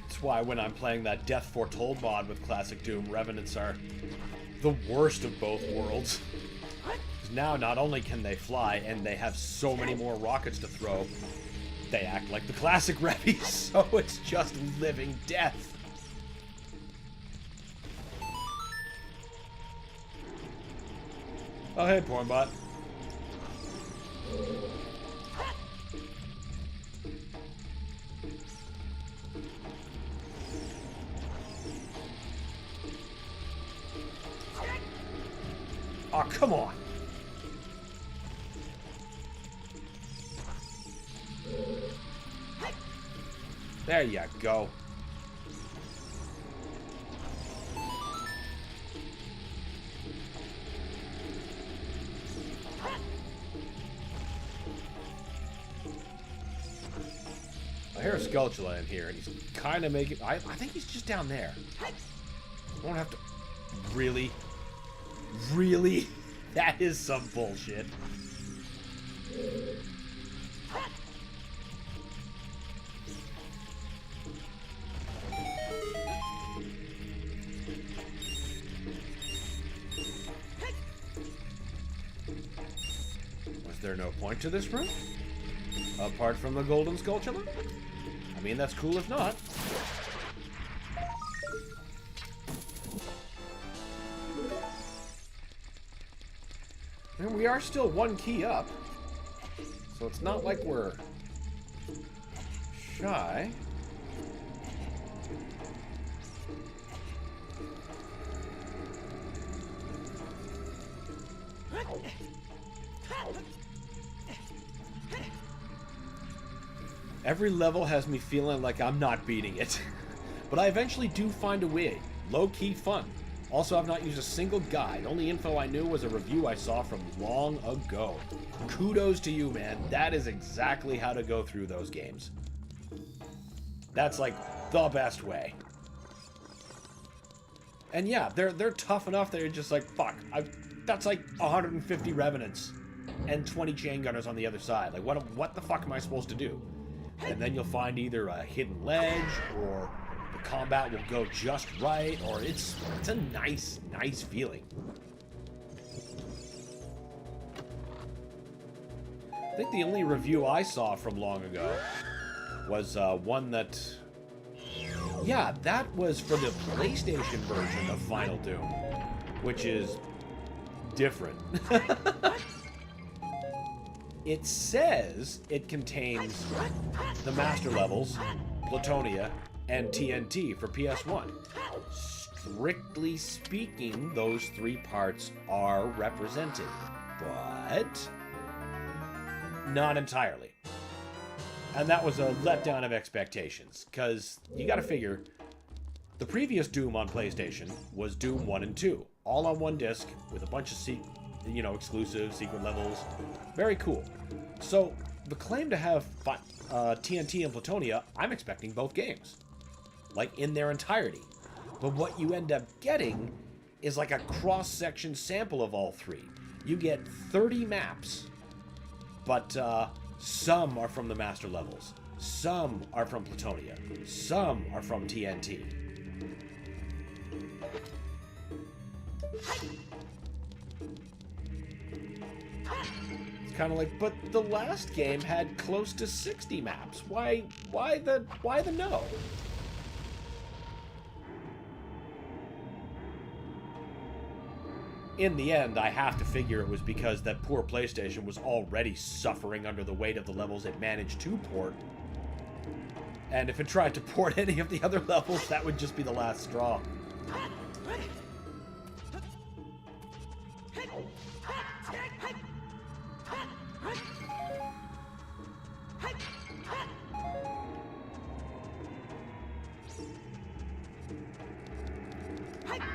That's why when I'm playing that Death Foretold mod with Classic Doom, Revenants are the worst of both worlds. Because now not only can they fly, and they have so many more rockets to throw, they act like the classic Revies, so it's just living death. Oh hey, Pornbot. Oh, come on. There you go. I hear a Skulltula in here, and he's kind of making... I think he's just down there. I won't have to... Really? Really? That is some bullshit. Was there no point to this room? Apart from the golden Skulltula? I mean, that's cool if not. And we are still 1 key up, so it's not like we're shy. Every level has me feeling like I'm not beating it, but I eventually do find a way. Low-key fun. Also, I've not used a single guide. Only info I knew was a review I saw from long ago. Kudos to you, man. That is exactly how to go through those games. That's like the best way. And yeah, they're tough enough that you're just like, fuck, that's like 150 Revenants and 20 Chain Gunners on the other side. Like, what the fuck am I supposed to do? And then you'll find either a hidden ledge or the combat will go just right, or it's a nice feeling. I think the only review I saw from long ago was one that... Yeah, that was for the PlayStation version of Final Doom, which is different. It says it contains the master levels, Plutonia, and TNT for PS1. Strictly speaking, those three parts are represented, but not entirely. And that was a letdown of expectations, because you gotta figure, the previous Doom on PlayStation was Doom 1 and 2, all on one disc, with a bunch of exclusive secret levels. Very cool. So, the claim to have TNT and Plutonia, I'm expecting both games. Like, in their entirety. But what you end up getting is like a cross-section sample of all three. You get 30 maps, but some are from the master levels. Some are from Plutonia. Some are from TNT. It's kind of like, but the last game had close to 60 maps. Why the no? In the end, I have to figure it was because that poor PlayStation was already suffering under the weight of the levels it managed to port. And if it tried to port any of the other levels, that would just be the last straw.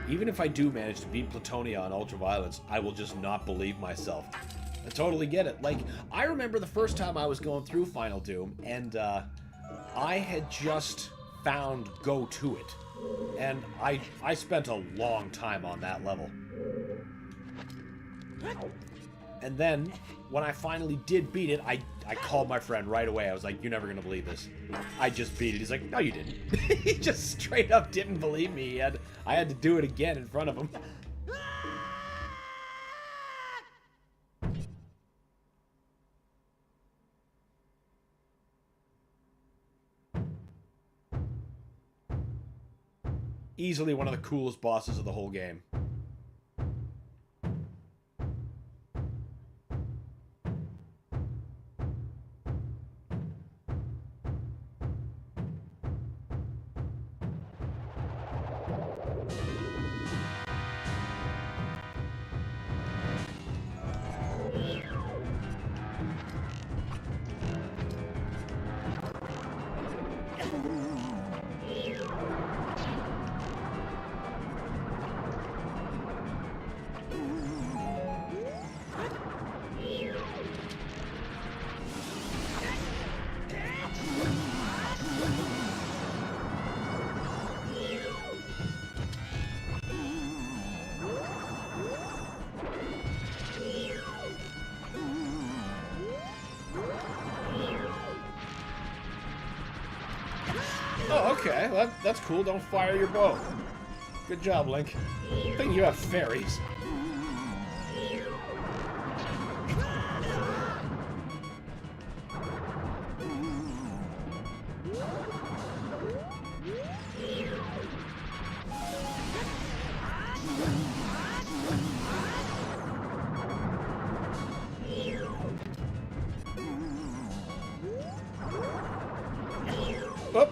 Even if I do manage to beat Plutonia on Ultraviolence, I will just not believe myself. I totally get it. Like, I remember the first time I was going through Final Doom, and I had just found Go To It. And I spent a long time on that level. And then, when I finally did beat it, I called my friend right away. I was like, "You're never going to believe this. I just beat it." He's like, "No, you didn't." He just straight up didn't believe me. I had to do it again in front of him. Easily one of the coolest bosses of the whole game. Oh, okay. That's cool. Don't fire your bow. Good job, Link. I think you have fairies. Oh.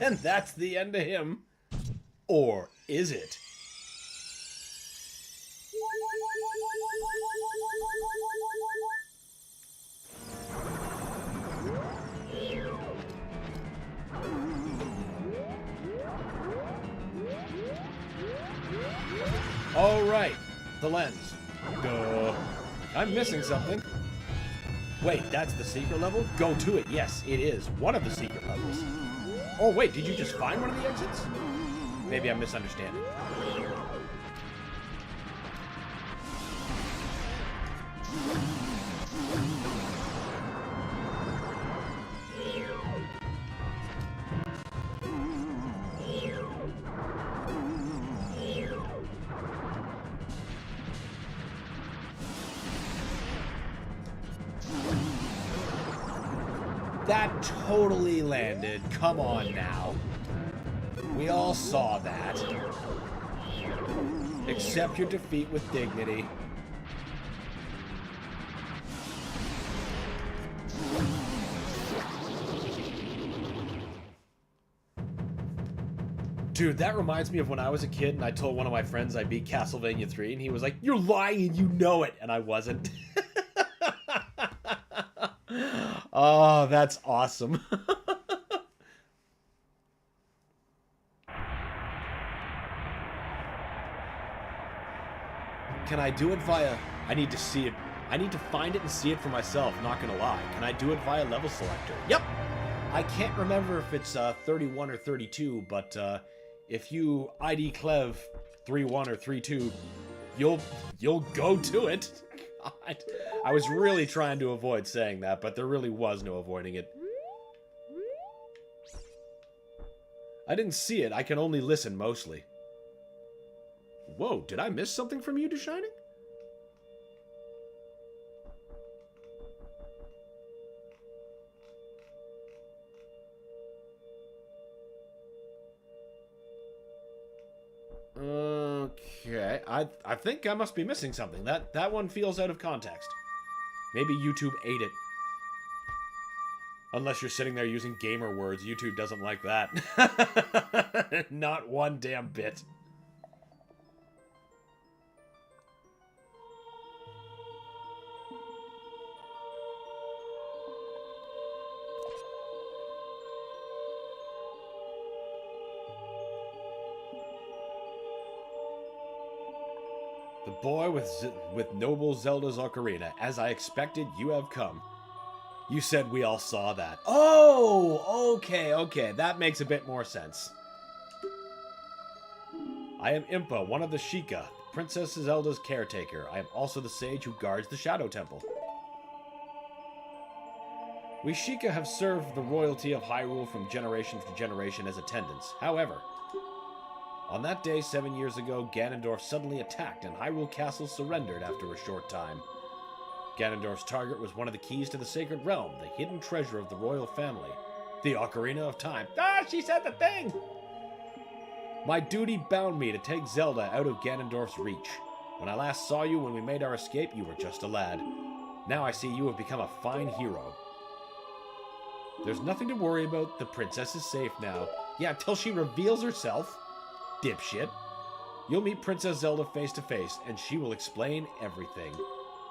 And that's the end of him. Or is it? All right, the lens. Duh. I'm missing something. Wait, that's the secret level? Go to it. Yes, it is. One of the secret levels. Oh, wait, did you just find one of the exits? Maybe I'm misunderstanding. That totally landed. Come on now. We all saw that. Accept your defeat with dignity. Dude, that reminds me of when I was a kid and I told one of my friends I beat Castlevania 3 and he was like, "You're lying and you know it." And I wasn't. Oh, that's awesome. Can I do it via... I need to see it. I need to find it and see it for myself, not gonna lie. Can I do it via level selector? Yep! I can't remember if it's 31 or 32, but if you ID Clev 31 or 32, you'll go to it. God. I was really trying to avoid saying that, but there really was no avoiding it. I didn't see it, I can only listen mostly. Whoa, did I miss something from you, The Shining? Okay, I think I must be missing something. That one feels out of context. Maybe YouTube ate it. Unless you're sitting there using gamer words, YouTube doesn't like that. Not one damn bit. The boy with noble Zelda's ocarina. As I expected, you have come. You said we all saw that. Oh, okay. That makes a bit more sense. I am Impa, one of the Sheikah, Princess Zelda's caretaker. I am also the sage who guards the Shadow Temple. We Sheikah have served the royalty of Hyrule from generation to generation as attendants. However, on that day 7 years ago, Ganondorf suddenly attacked and Hyrule Castle surrendered after a short time. Ganondorf's target was one of the keys to the Sacred Realm, the hidden treasure of the royal family, the Ocarina of Time. Ah, she said the thing! My duty bound me to take Zelda out of Ganondorf's reach. When I last saw you when we made our escape, you were just a lad. Now I see you have become a fine hero. There's nothing to worry about. The princess is safe now. Yeah, until she reveals herself. Dipshit. You'll meet Princess Zelda face to face, and she will explain everything.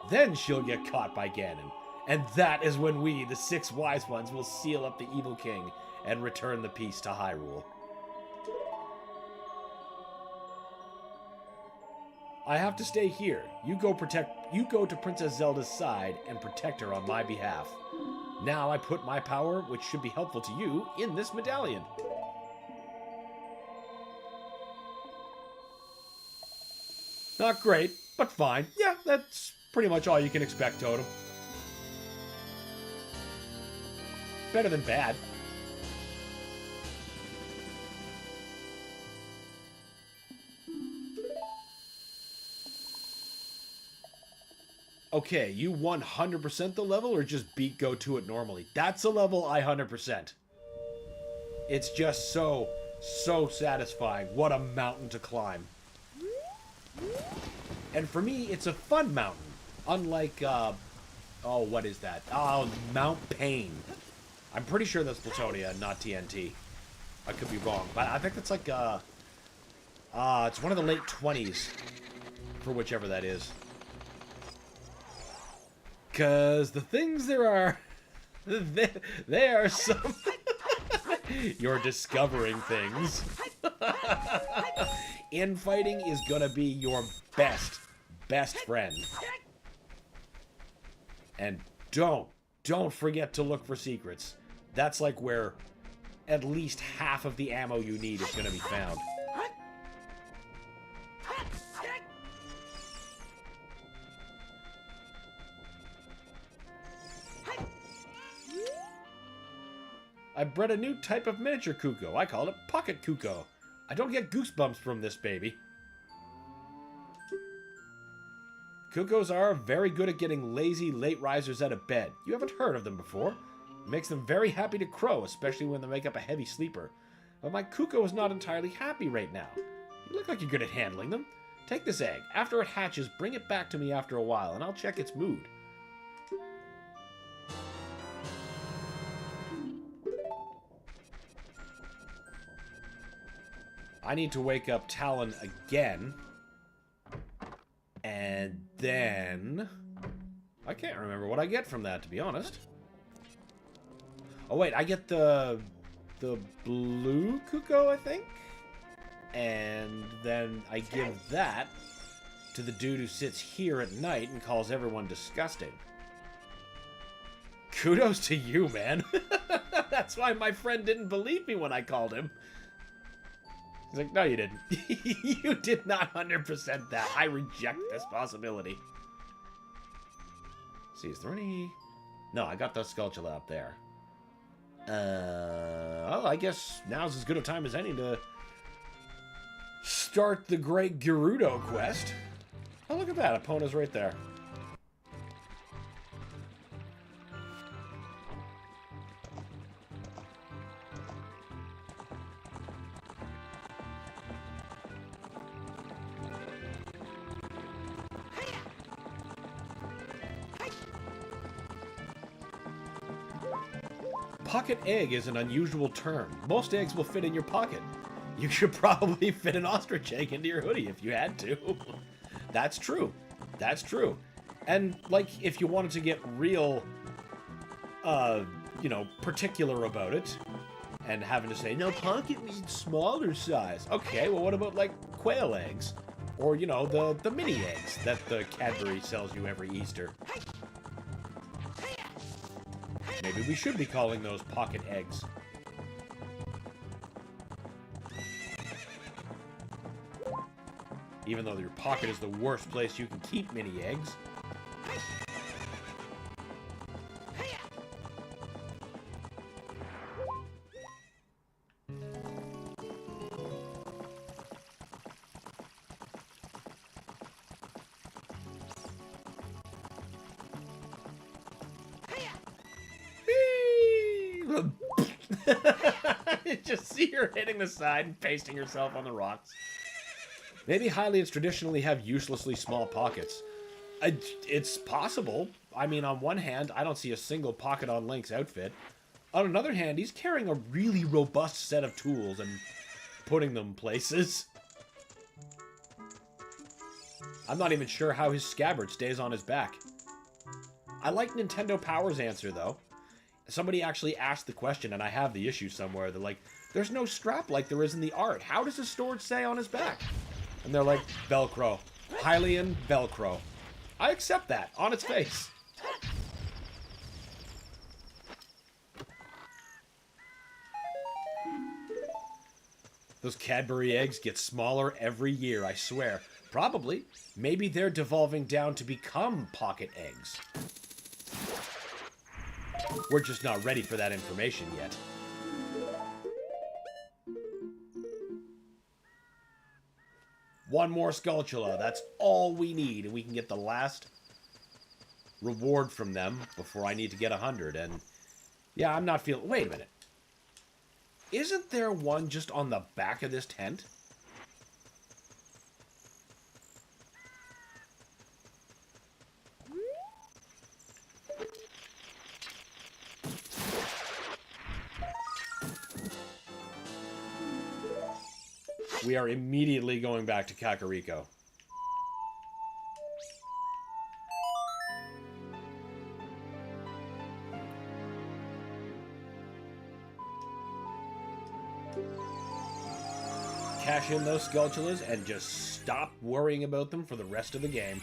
Then she'll get caught by Ganon. And that is when we, the 6 wise ones, will seal up the evil king and return the peace to Hyrule. I have to stay here. You go to Princess Zelda's side and protect her on my behalf. Now I put my power, which should be helpful to you, in this medallion. Not great, but fine. Yeah, that's pretty much all you can expect, Totem. Better than bad. Okay, you 100% the level or just beat go to it normally? That's a level I 100%. It's just so satisfying. What a mountain to climb. And for me, it's a fun mountain. Unlike, oh, what is that? Oh, Mount Pain. I'm pretty sure that's Plutonia, not TNT. I could be wrong, but I think that's like, it's one of the late 20s. For whichever that is. Because the things there are... There are some... You're discovering things. Infighting is gonna be your best friend. And don't forget to look for secrets. That's like where at least half of the ammo you need is gonna be found. I bred a new type of miniature Kuko. I call it Pocket Kuko. I don't get goosebumps from this baby. Kukos are very good at getting lazy late risers out of bed. You haven't heard of them before. It makes them very happy to crow, especially when they make up a heavy sleeper. But my cuckoo is not entirely happy right now. You look like you're good at handling them. Take this egg. After it hatches, bring it back to me after a while, and I'll check its mood. I need to wake up Talon again. And then... I can't remember what I get from that, to be honest. Oh, wait, I get the blue cuckoo, I think? And then I give that to the dude who sits here at night and calls everyone disgusting. Kudos to you, man. That's why my friend didn't believe me when I called him. He's like, no, you didn't. You did not 100% that. I reject this possibility. Let's see, is there any... No, I got the Skulltula up there. Well, I guess now's as good a time as any to start the Great Gerudo quest. Oh, look at that. Epona's right there. Pocket egg is an unusual term. Most eggs will fit in your pocket. You could probably fit an ostrich egg into your hoodie if you had to. That's true. That's true. And, like, if you wanted to get real, you know, particular about it, and having to say, no, pocket means smaller size. Okay, well, what about, like, quail eggs? Or, you know, the mini eggs that the Cadbury sells you every Easter. Maybe we should be calling those pocket eggs. Even though your pocket is the worst place you can keep mini eggs. Just see her hitting the side and pasting herself on the rocks. Maybe Hylians traditionally have uselessly small pockets. It's possible. I mean, on one hand, I don't see a single pocket on Link's outfit. On another hand, he's carrying a really robust set of tools and putting them places. I'm not even sure how his scabbard stays on his back. I like Nintendo Power's answer, though. Somebody actually asked the question, and I have the issue somewhere. They're like, there's no strap like there is in the art. How does his sword stay on his back? And they're like, Velcro. Hylian Velcro. I accept that, on its face. Those Cadbury eggs get smaller every year, I swear. Probably. Maybe they're devolving down to become pocket eggs. We're just not ready for that information yet. One more Skulltula. That's all we need, and we can get the last reward from them before I need to get 100. And yeah, I'm not feeling... Wait a minute. Isn't there one just on the back of this tent? We are immediately going back to Kakariko. Cash in those Skulltulas and just stop worrying about them for the rest of the game.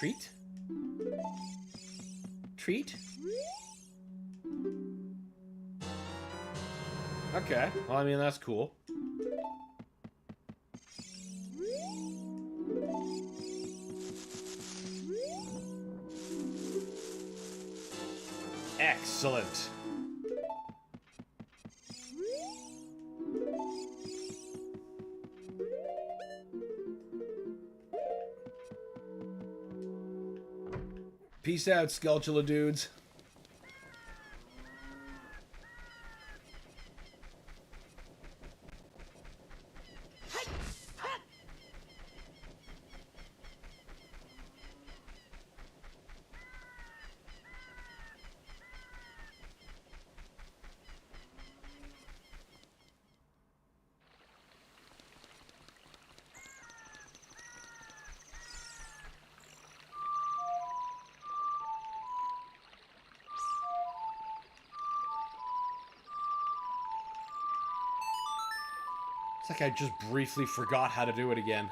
treat? Treat? Okay. Well, I mean, that's cool. Excellent. Peace out, Skulltula dudes. It's like I just briefly forgot how to do it again.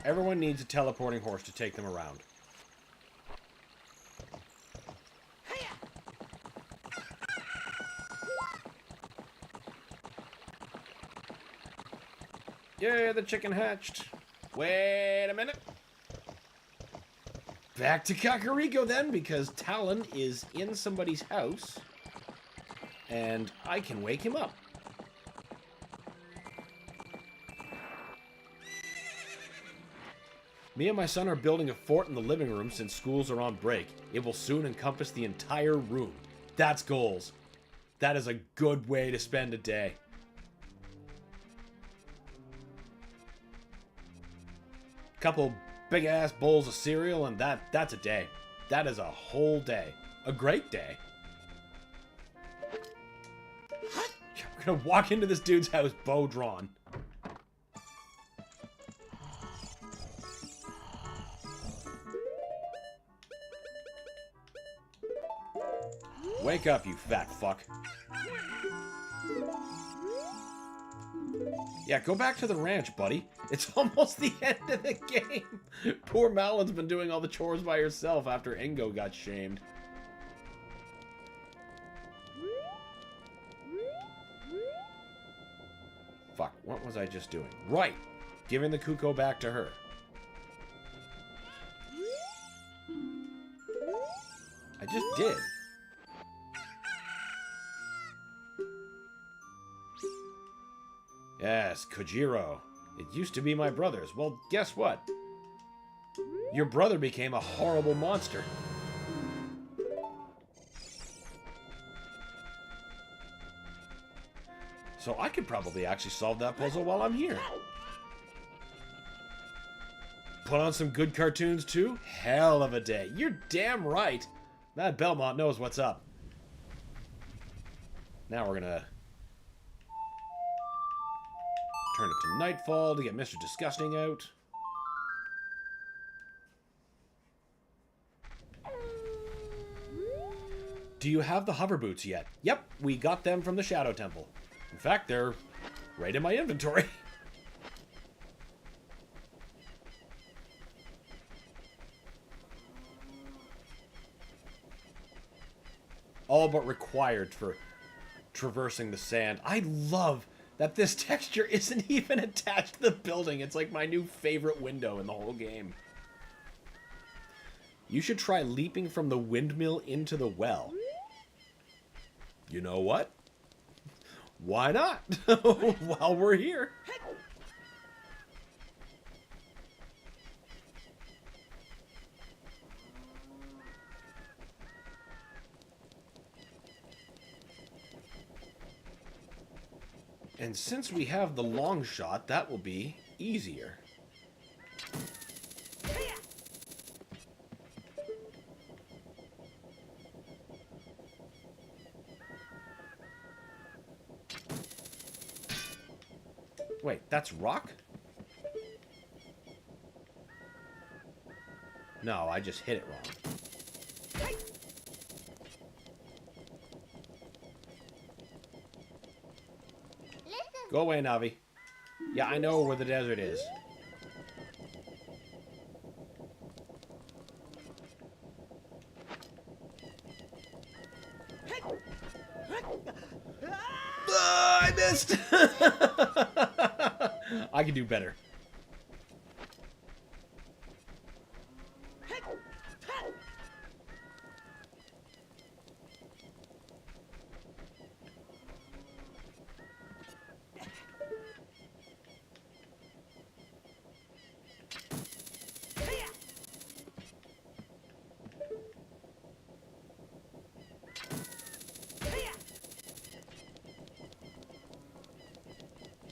Everyone needs a teleporting horse to take them around. Yeah, the chicken hatched. Wait a minute. Back to Kakariko then, because Talon is in somebody's house, and I can wake him up. Me and my son are building a fort in the living room since schools are on break. It will soon encompass the entire room. That's goals. That is a good way to spend a day. Couple big-ass bowls of cereal, and that's a day. That is a whole day. A great day. We're gonna walk into this dude's house, bow drawn. Wake up, you fat fuck. Yeah, go back to the ranch, buddy. It's almost the end of the game. Poor Malon's been doing all the chores by herself after Ingo got shamed. Fuck, what was I just doing? Right! Giving the Kuko back to her. I just did. Yes, Kojiro. It used to be my brother's. Well, guess what? Your brother became a horrible monster. So I could probably actually solve that puzzle while I'm here. Put on some good cartoons too? Hell of a day. You're damn right. That Belmont knows what's up. Now we're gonna turn it to nightfall to get Mr. Disgusting out. Do you have the hover boots yet? Yep, we got them from the Shadow Temple. In fact, they're right in my inventory. All but required for traversing the sand. I love that this texture isn't even attached to the building. It's like my new favorite window in the whole game. You should try leaping from the windmill into the well. You know what? Why not? While we're here. And since we have the long shot, that will be easier. Wait, that's rock? No, I just hit it wrong. Go away, Navi. Yeah, I know where the desert is. I missed! I can do better.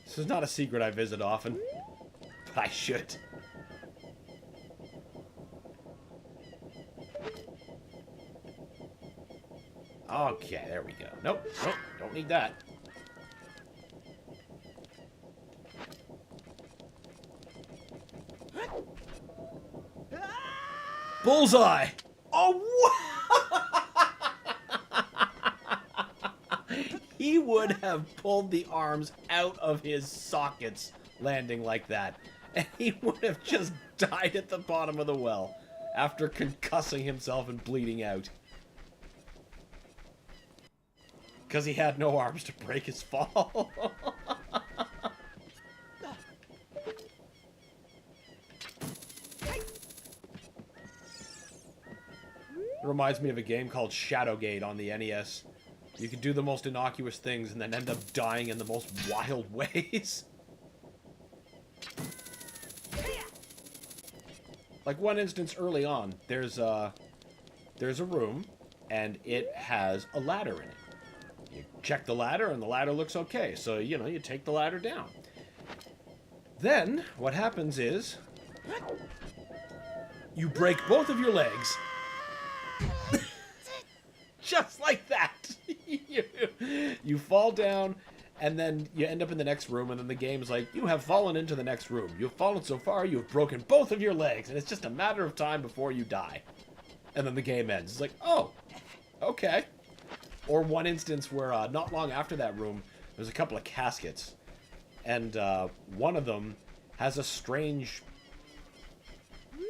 This is not a secret I visit often, but I should. Okay, there we go. Nope, nope, don't need that. Bullseye! Oh, what? He would have pulled the arms out of his sockets landing like that. And he would have just died at the bottom of the well after concussing himself and bleeding out. Because he had no arms to break his fall. It reminds me of a game called Shadowgate on the NES. You can do the most innocuous things and then end up dying in the most wild ways. Like one instance early on, there's a room and it has a ladder in it. You check the ladder and the ladder looks okay, so you know, you take the ladder down. Then what happens is you break both of your legs. Just like that. You fall down, and then you end up in the next room, and then the game's like, you have fallen into the next room. You've fallen so far, you've broken both of your legs, and it's just a matter of time before you die. And then the game ends. It's like, oh, okay. Or one instance where not long after that room, there's a couple of caskets, and one of them has a strange... The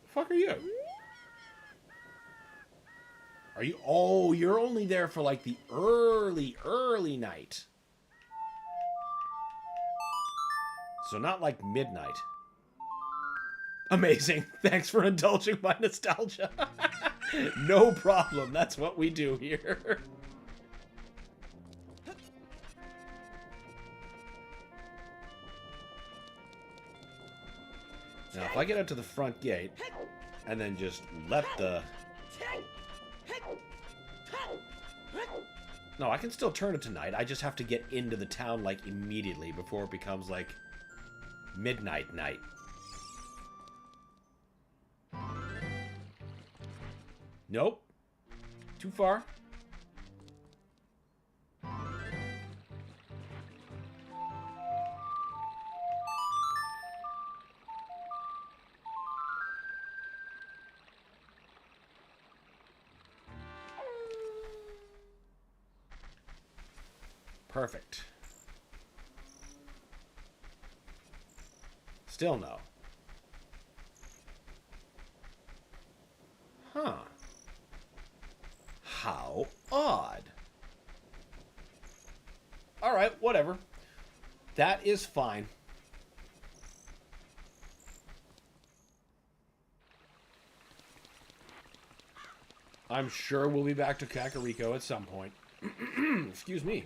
fuck are you? Are you... Oh, you're only there for, like, the early night. So not, like, midnight. Amazing. Thanks for indulging my nostalgia. No problem. That's what we do here. Now, if I get out to the front gate, and then just let the... No, I can still turn it tonight. I just have to get into the town, like, immediately before it becomes, like, midnight night. Nope. Too far. Perfect. Still no. Huh. How odd. Alright, whatever. That is fine. I'm sure we'll be back to Kakariko at some point. Excuse me.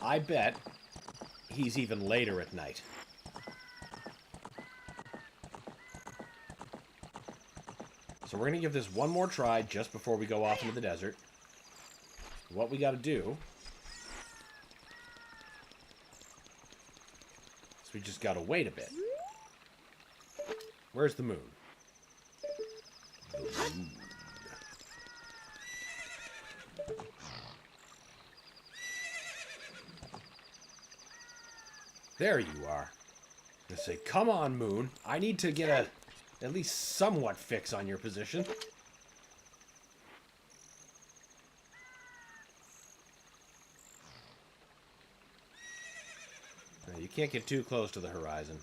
I bet he's even later at night. So we're going to give this one more try just before we go off into the desert. What we got to do is we just got to wait a bit. Where's the moon? The moon. There you are. I say, come on, moon. I need to get a... at least somewhat fix on your position. You can't get too close to the horizon.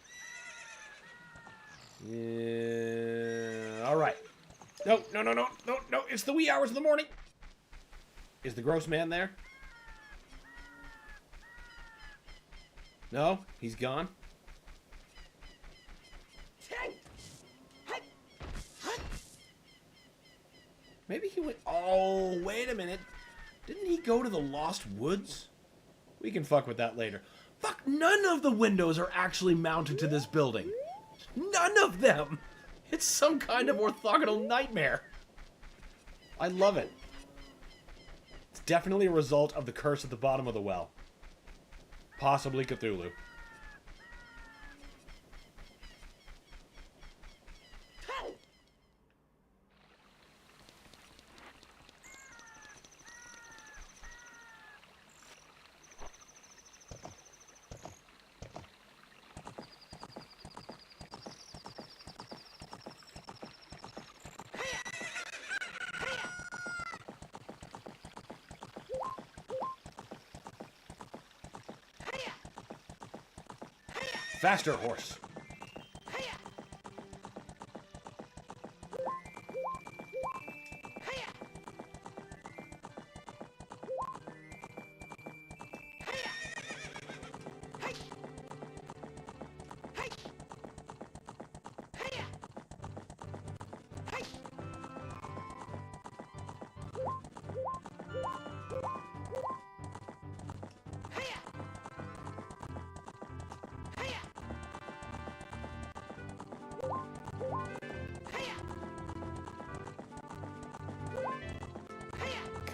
Yeah, all right. No, no, no, no, no, no. It's the wee hours of the morning. Is the gross man there? No, he's gone. Maybe he went... Oh, wait a minute. Didn't he go to the Lost Woods? We can fuck with that later. Fuck, none of the windows are actually mounted to this building. None of them! It's some kind of orthogonal nightmare. I love it. It's definitely a result of the curse at the bottom of the well. Possibly Cthulhu. Faster, horse.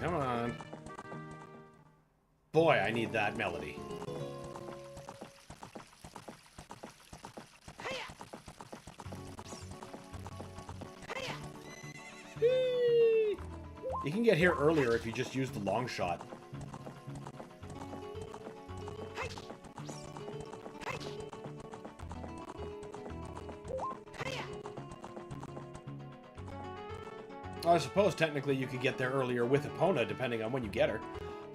Come on. Boy, I need that melody. You can get here earlier if you just use the long shot. I suppose technically you could get there earlier with Epona, depending on when you get her.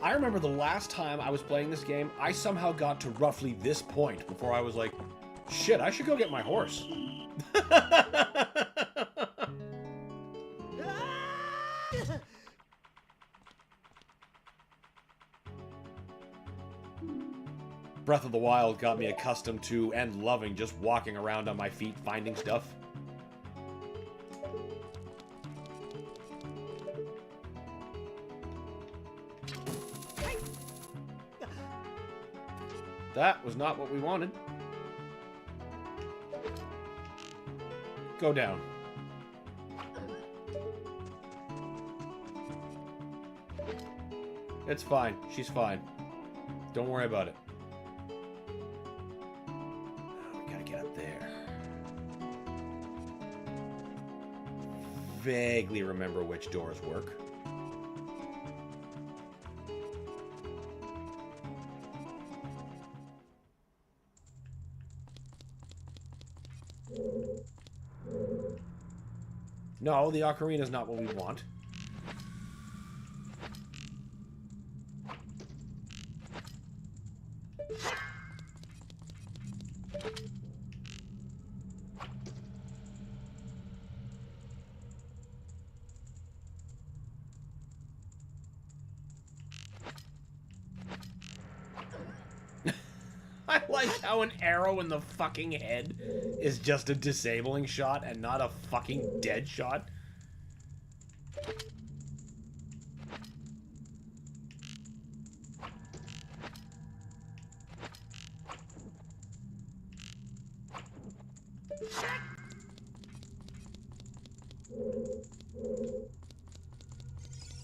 I remember the last time I was playing this game, I somehow got to roughly this point before I was like, shit, I should go get my horse. Breath of the Wild got me accustomed to and loving just walking around on my feet finding stuff. That was not what we wanted. Go down. It's fine. She's fine. Don't worry about it. We gotta get up there. Vaguely remember which doors work. No, the ocarina is not what we want. I like how an arrow in the fucking head is just a disabling shot and not a fucking dead shot.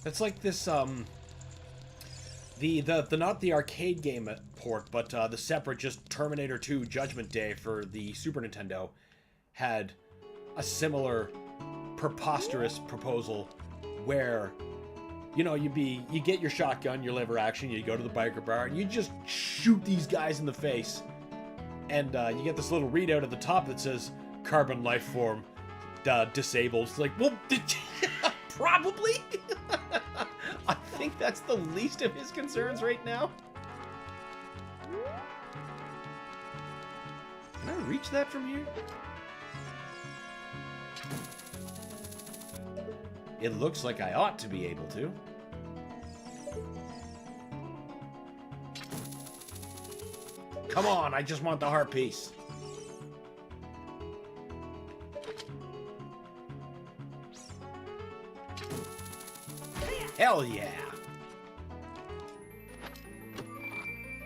It's like this, not the arcade game port, but the separate just Terminator 2 Judgment Day for the Super Nintendo had a similar preposterous proposal where, you know, you get your shotgun, your lever action, you go to the biker bar, and you just shoot these guys in the face, and you get this little readout at the top that says, carbon life form, disabled. It's like, well, probably. I think that's the least of his concerns right now. Can I reach that from here? It looks like I ought to be able to. Come on, I just want the heart piece. Hell yeah!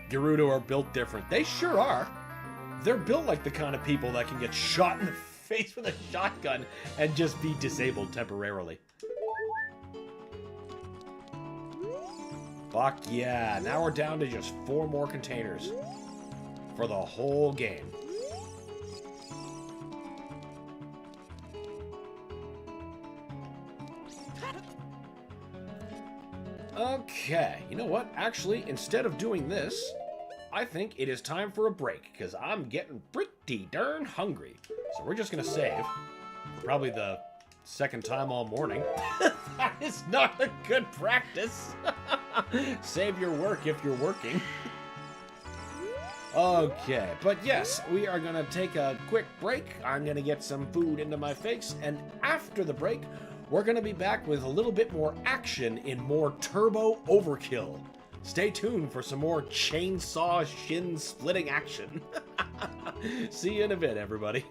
Gerudo are built different. They sure are. They're built like the kind of people that can get shot in the face with a shotgun and just be disabled temporarily. Fuck yeah, now we're down to just 4 more containers for the whole game. Okay, you know what? Actually, instead of doing this, I think it is time for a break, because I'm getting pretty darn hungry. So we're just going to save. Probably the second time all morning. That is not a good practice. Save your work if you're working. Okay, but yes, we are going to take a quick break. I'm going to get some food into my face, and after the break, we're going to be back with a little bit more action in more Turbo Overkill. Stay tuned for some more chainsaw shin-splitting action. See you in a bit, everybody.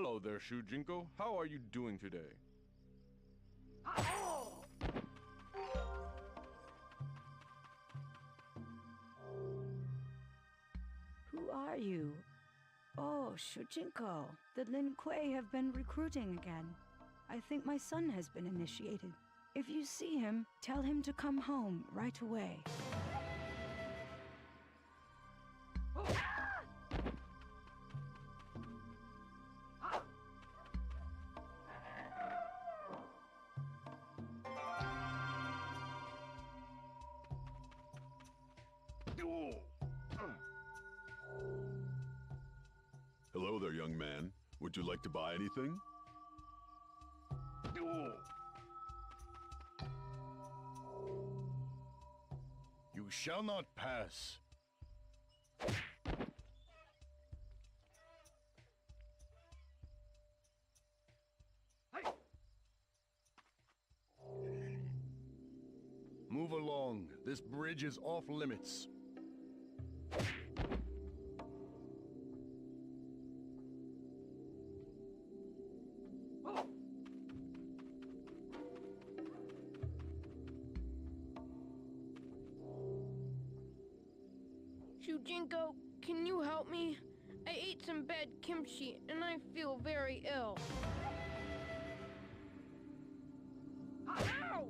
Hello there, Shujinko. How are you doing today? Who are you? Oh, Shujinko. The Lin Kuei have been recruiting again. I think my son has been initiated. If you see him, tell him to come home right away. Hello there, young man. Would you like to buy anything? You shall not pass. Move along. This bridge is off limits. Shujinko, can you help me? I ate some bad kimchi and I feel very ill. Ow!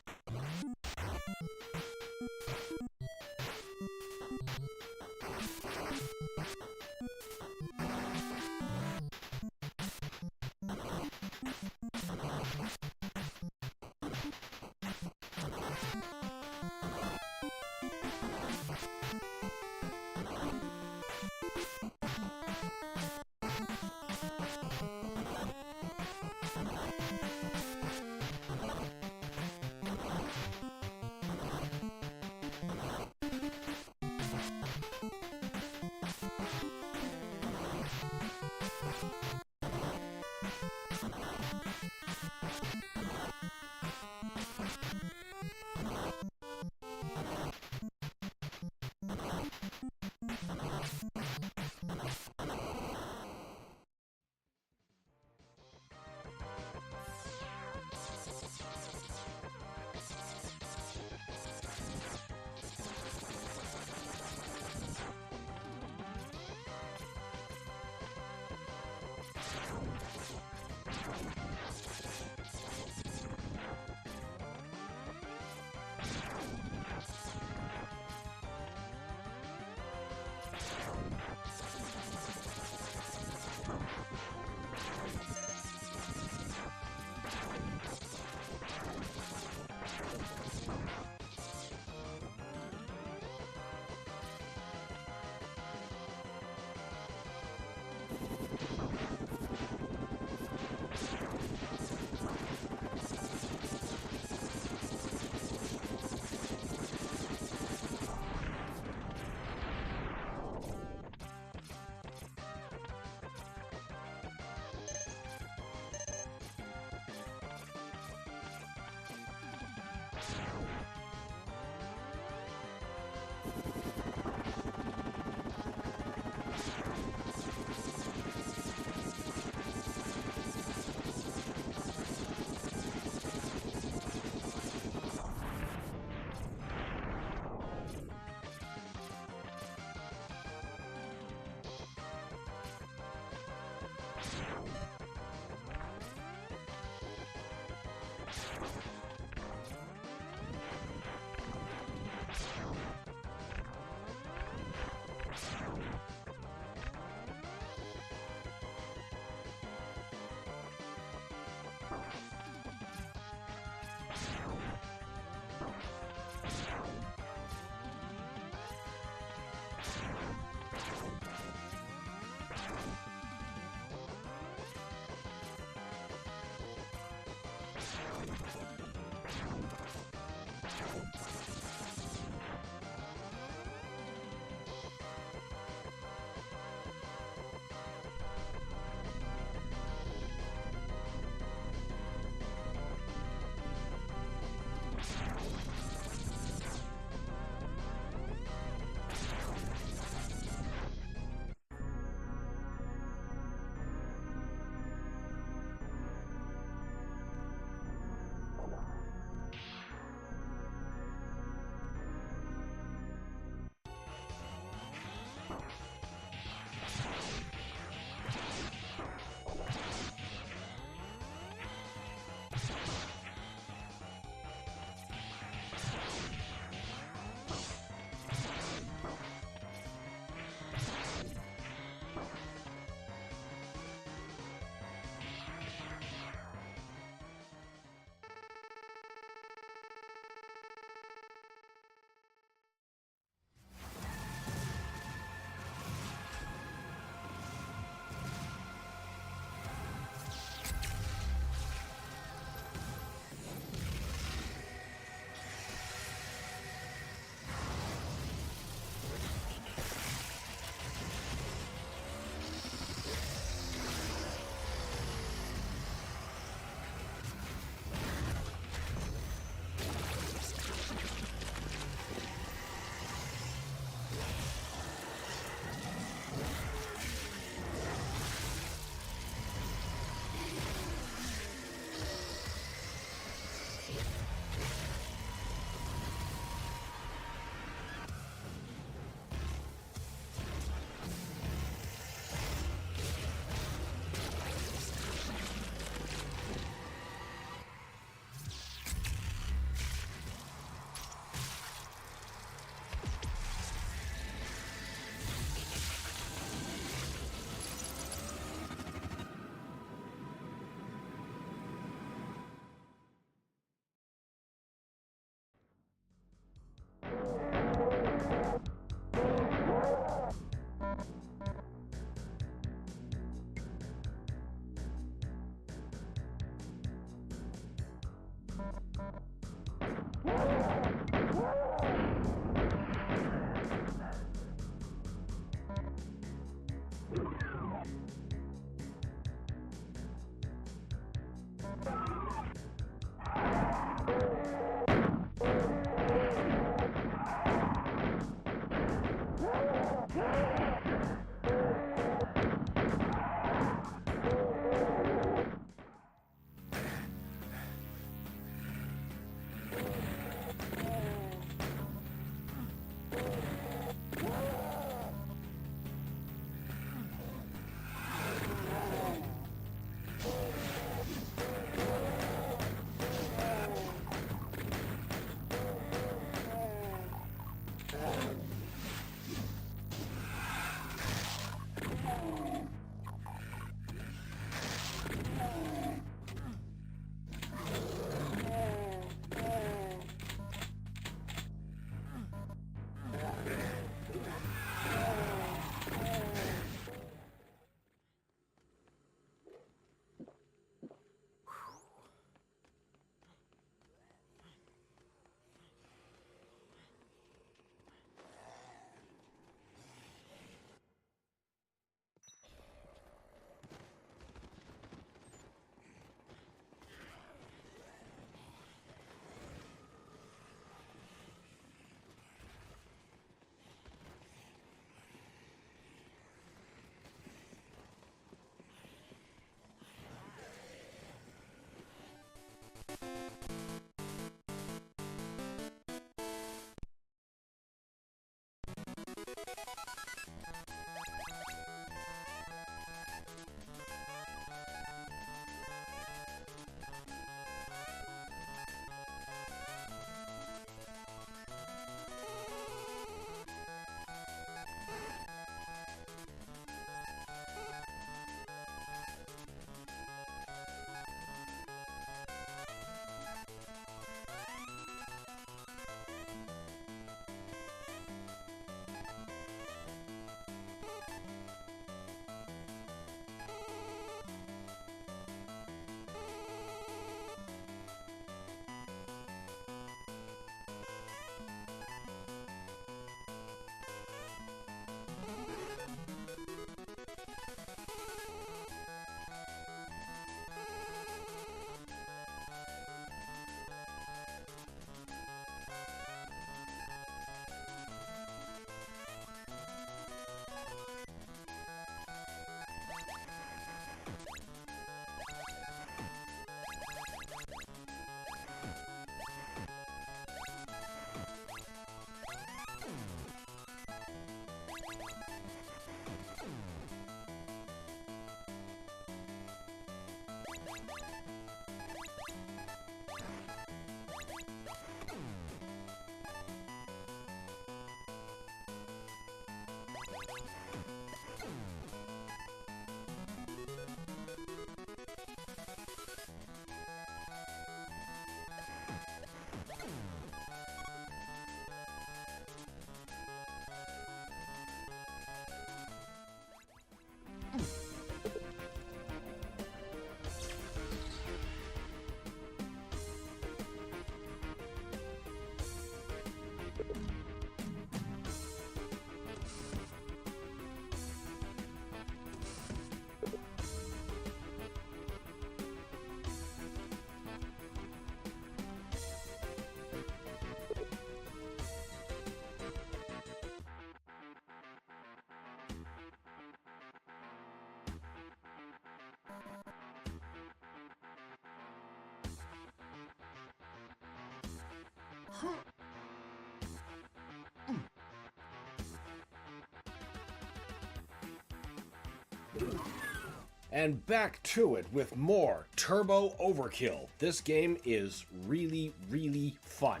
And back to it with more Turbo Overkill. This game is really, really fun.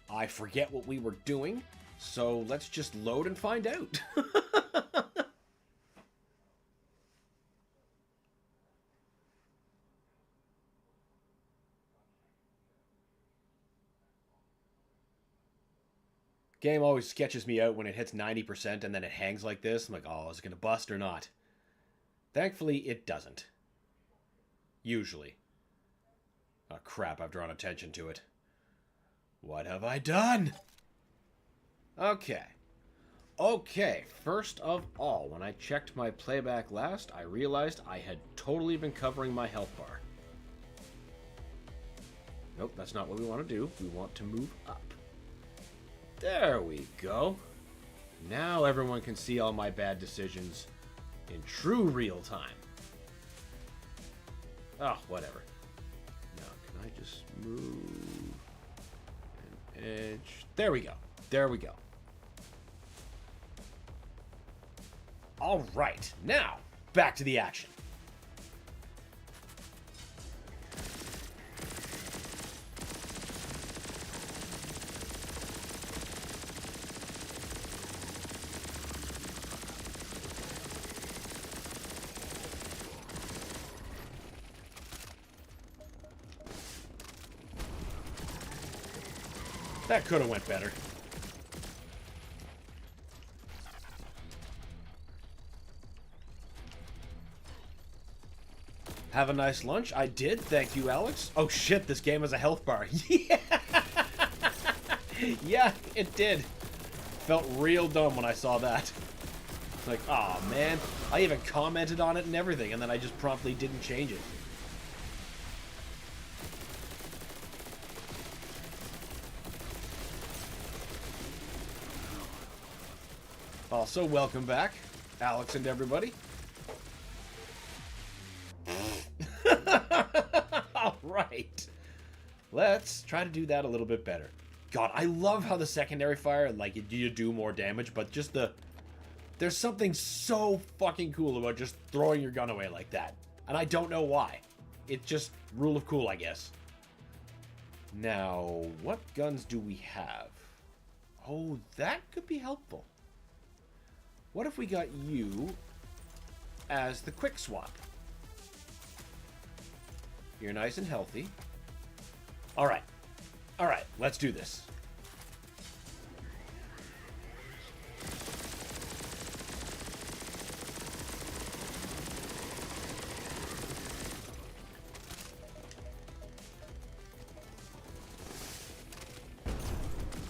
I forget what we were doing, so let's just load and find out. Game always sketches me out when it hits 90% and then it hangs like this. I'm like, oh, is it going to bust or not? Thankfully, it doesn't. Usually. Oh, crap, I've drawn attention to it. What have I done? Okay. Okay, first of all, when I checked my playback last, I realized I had totally been covering my health bar. Nope, that's not what we want to do. We want to move up. There we go. Now everyone can see all my bad decisions in true real time. Oh, whatever. Now, can I just move an edge? There we go. There we go. All right. Now, back to the action. That could have went better. Have a nice lunch? I did, thank you, Alex. Oh shit, this game has a health bar. Yeah! Yeah, it did. Felt real dumb when I saw that. It's like, aw, man. I even commented on it and everything, and then I just promptly didn't change it. Also, welcome back, Alex and everybody. All right. Let's try to do that a little bit better. God, I love how the secondary fire, like, you do more damage, but just there's something so fucking cool about just throwing your gun away like that. And I don't know why. It's just rule of cool, I guess. Now, what guns do we have? Oh, that could be helpful. What if we got you as the quick swap? You're nice and healthy. Alright. Alright, let's do this.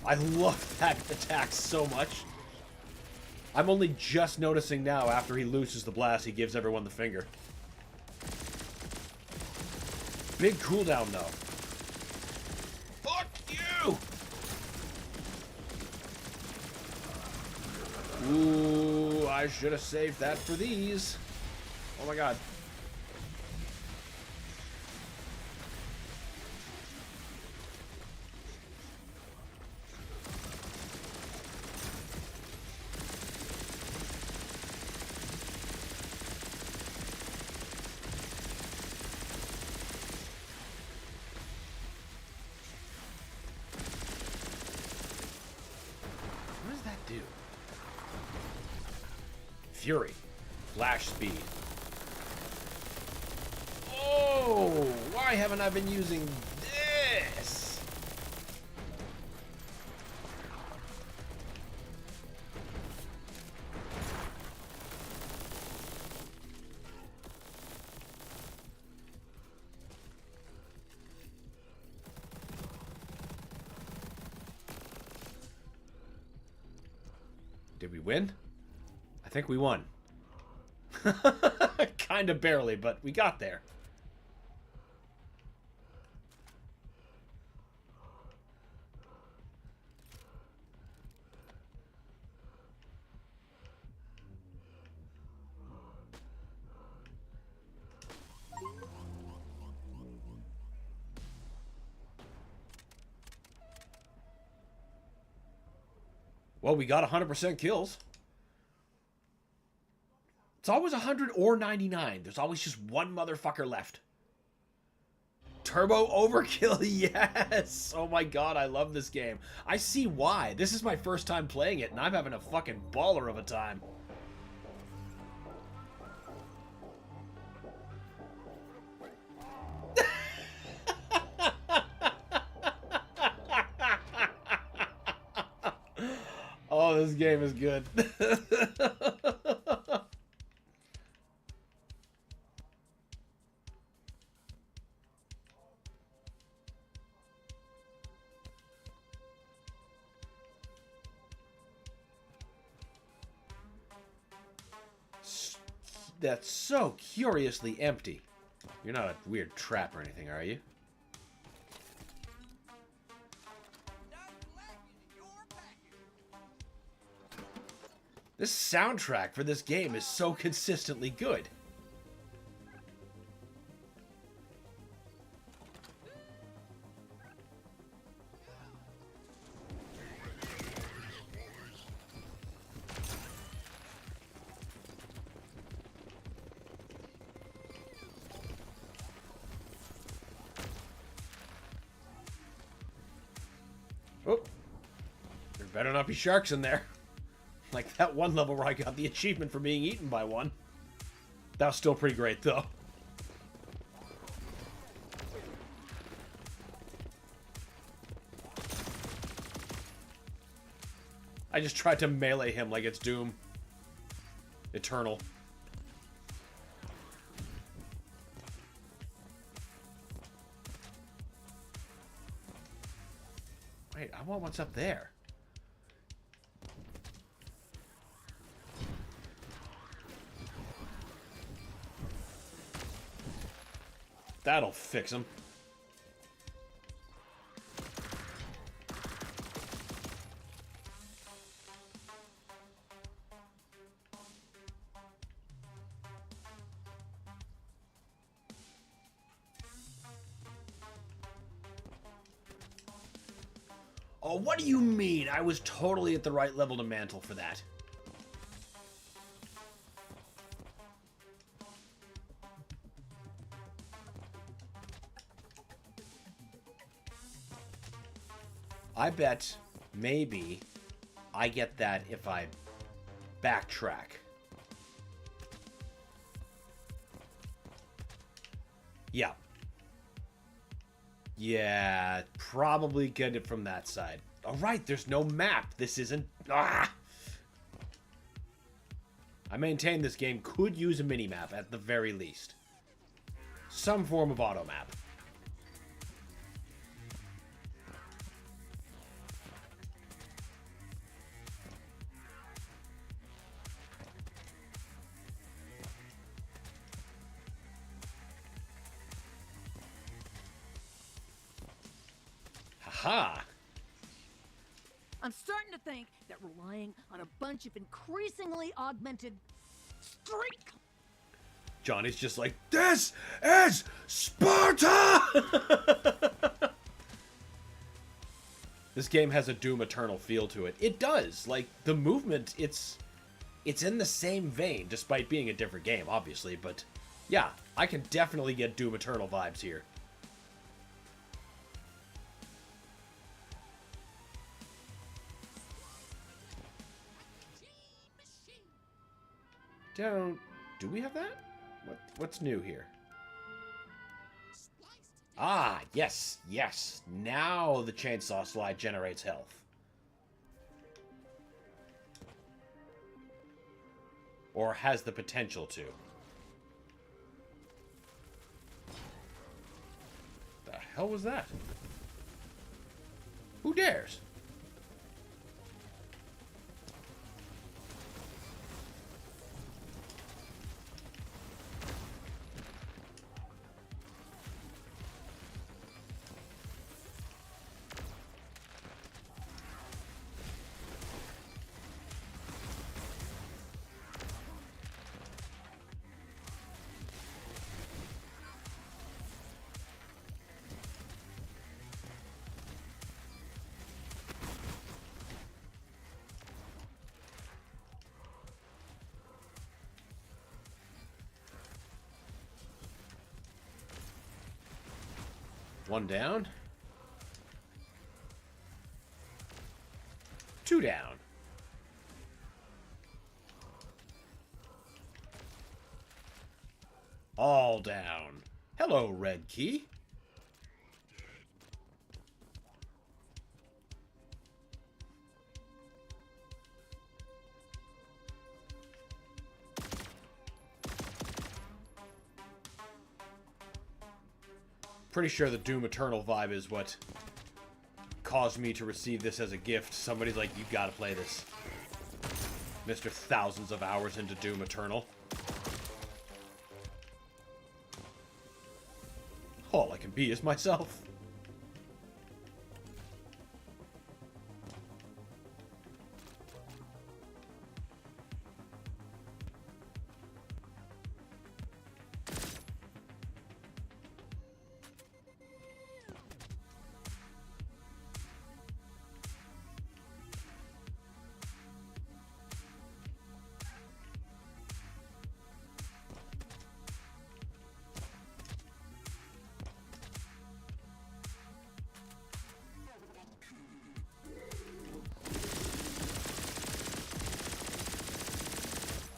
I love that attack so much. I'm only just noticing now after he looses the blast, he gives everyone the finger. Big cooldown, though. Fuck you! Ooh, I should have saved that for these. Oh my god. Fury. Flash speed. Oh! Why haven't I been using this? Did we win? I think we won. Kind of barely, but we got there. Well, we got 100% kills. It's always 100 or 99. There's always just one motherfucker left. Turbo Overkill, yes! Oh my god, I love this game. I see why. This is my first time playing it, and I'm having a fucking baller of a time. Oh, this game is good. That's so curiously empty. You're not a weird trap or anything, are you? This soundtrack for this game is so consistently good. Oh, there better not be sharks in there. Like that one level where I got the achievement for being eaten by one. That was still pretty great, though. I just tried to melee him like it's Doom Eternal. Wait, I want what's up there. That'll fix him. Oh, what do you mean? I was totally at the right level to mantle for that. I bet maybe I get that if I backtrack. Yeah. Yeah, probably get it from that side. All right, there's no map. This isn't... Ah! I maintain this game could use a minimap at the very least. Some form of auto map. Ha! I'm starting to think that relying on a bunch of increasingly augmented streak. Johnny's just like, this is Sparta! This game has a Doom Eternal feel to it. It does. Like, the movement, it's in the same vein, despite being a different game, obviously. But, yeah, I can definitely get Doom Eternal vibes here. Do we have that? What's new here? Ah, yes, yes. Now the chainsaw slide generates health. Or has the potential to. The hell was that? Who dares? One down. Two down. All down. Hello, red key. Pretty sure the Doom Eternal vibe is what caused me to receive this as a gift. Somebody's like, you gotta play this. Mr. Thousands of hours into Doom Eternal. All I can be is myself.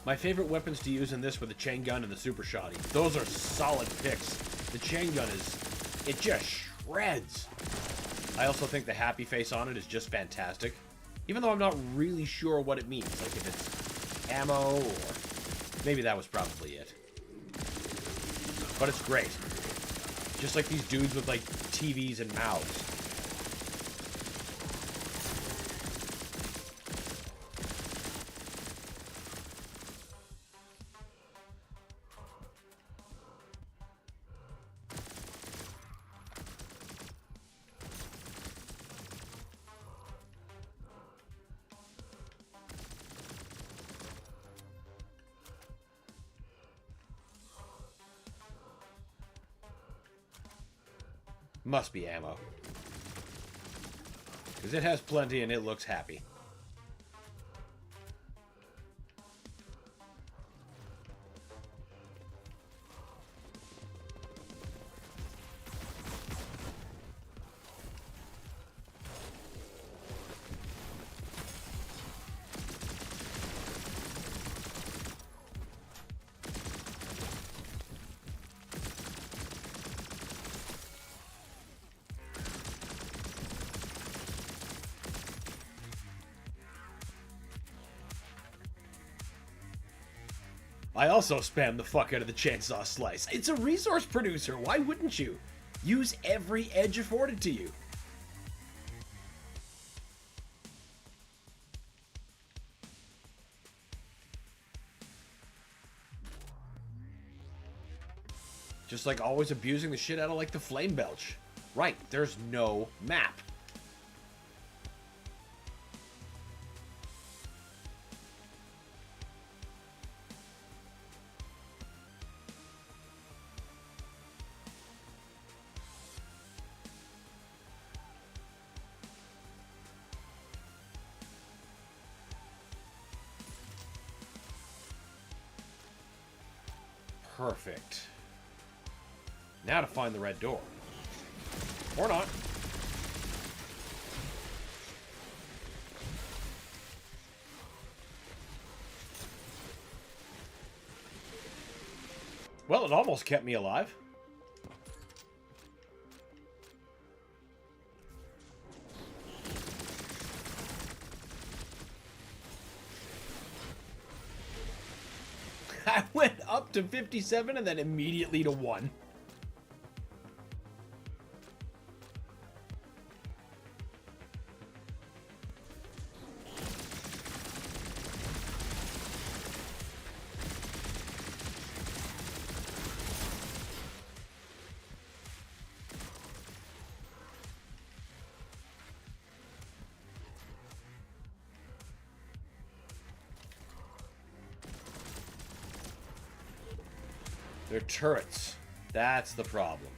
My favorite weapons to use in this were the chain gun and the super shotty. Those are solid picks. The chain gun it just shreds. I also think the happy face on it is just fantastic. Even though I'm not really sure what it means. Like if it's ammo or maybe that was probably it. But it's great. Just like these dudes with like TVs and mouths. Must be ammo. Because it has plenty and it looks happy. I also spam the fuck out of the chainsaw slice. It's a resource producer, why wouldn't you? Use every edge afforded to you. Just like always abusing the shit out of like the flame belch. Right, there's no map. Perfect. Now to find the red door. Or not. Well, it almost kept me alive. I went up to 57 and then immediately to 1. They're turrets. That's the problem.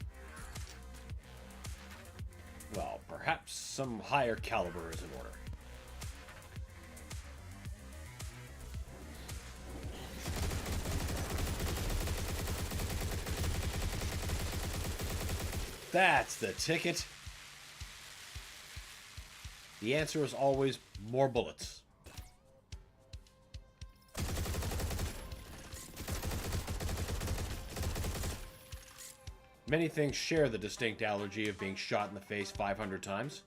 Well, perhaps some higher caliber is in order. That's the ticket. The answer is always more bullets. Many things share the distinct allergy of being shot in the face 500 times.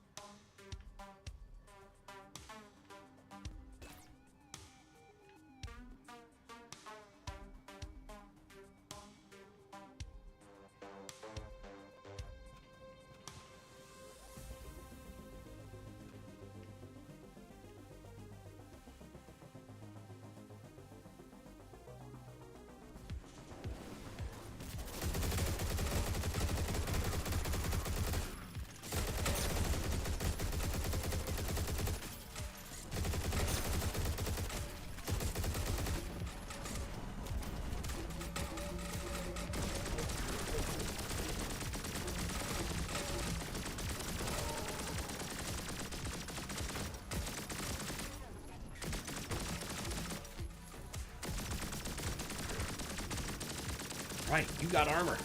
Right, you got armor.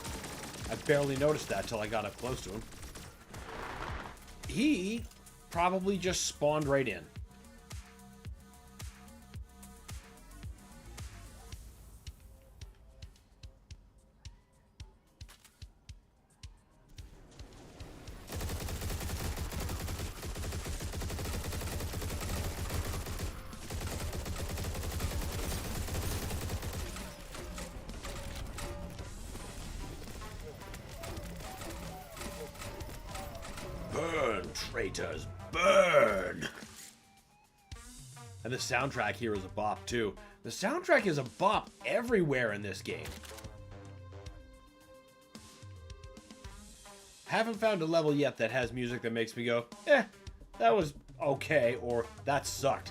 I barely noticed that till I got up close to him. He probably just spawned right in. Burn, traitors, burn! And the soundtrack here is a bop, too. The soundtrack is a bop everywhere in this game. Haven't found a level yet that has music that makes me go, that was okay, or that sucked.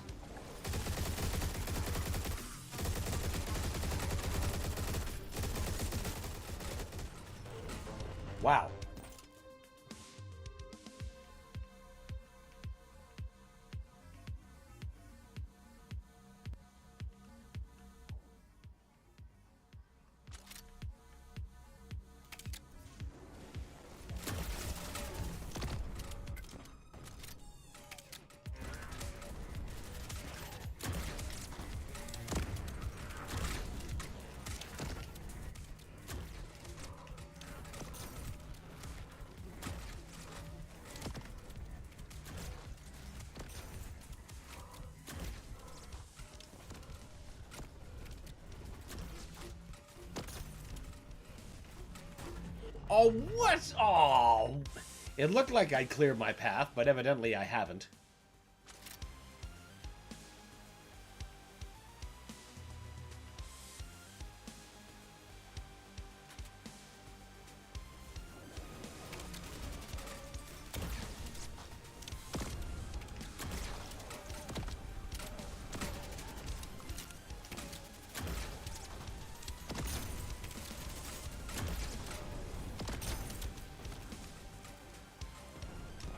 Wow. Oh, what? Oh! It looked like I cleared my path, but evidently I haven't.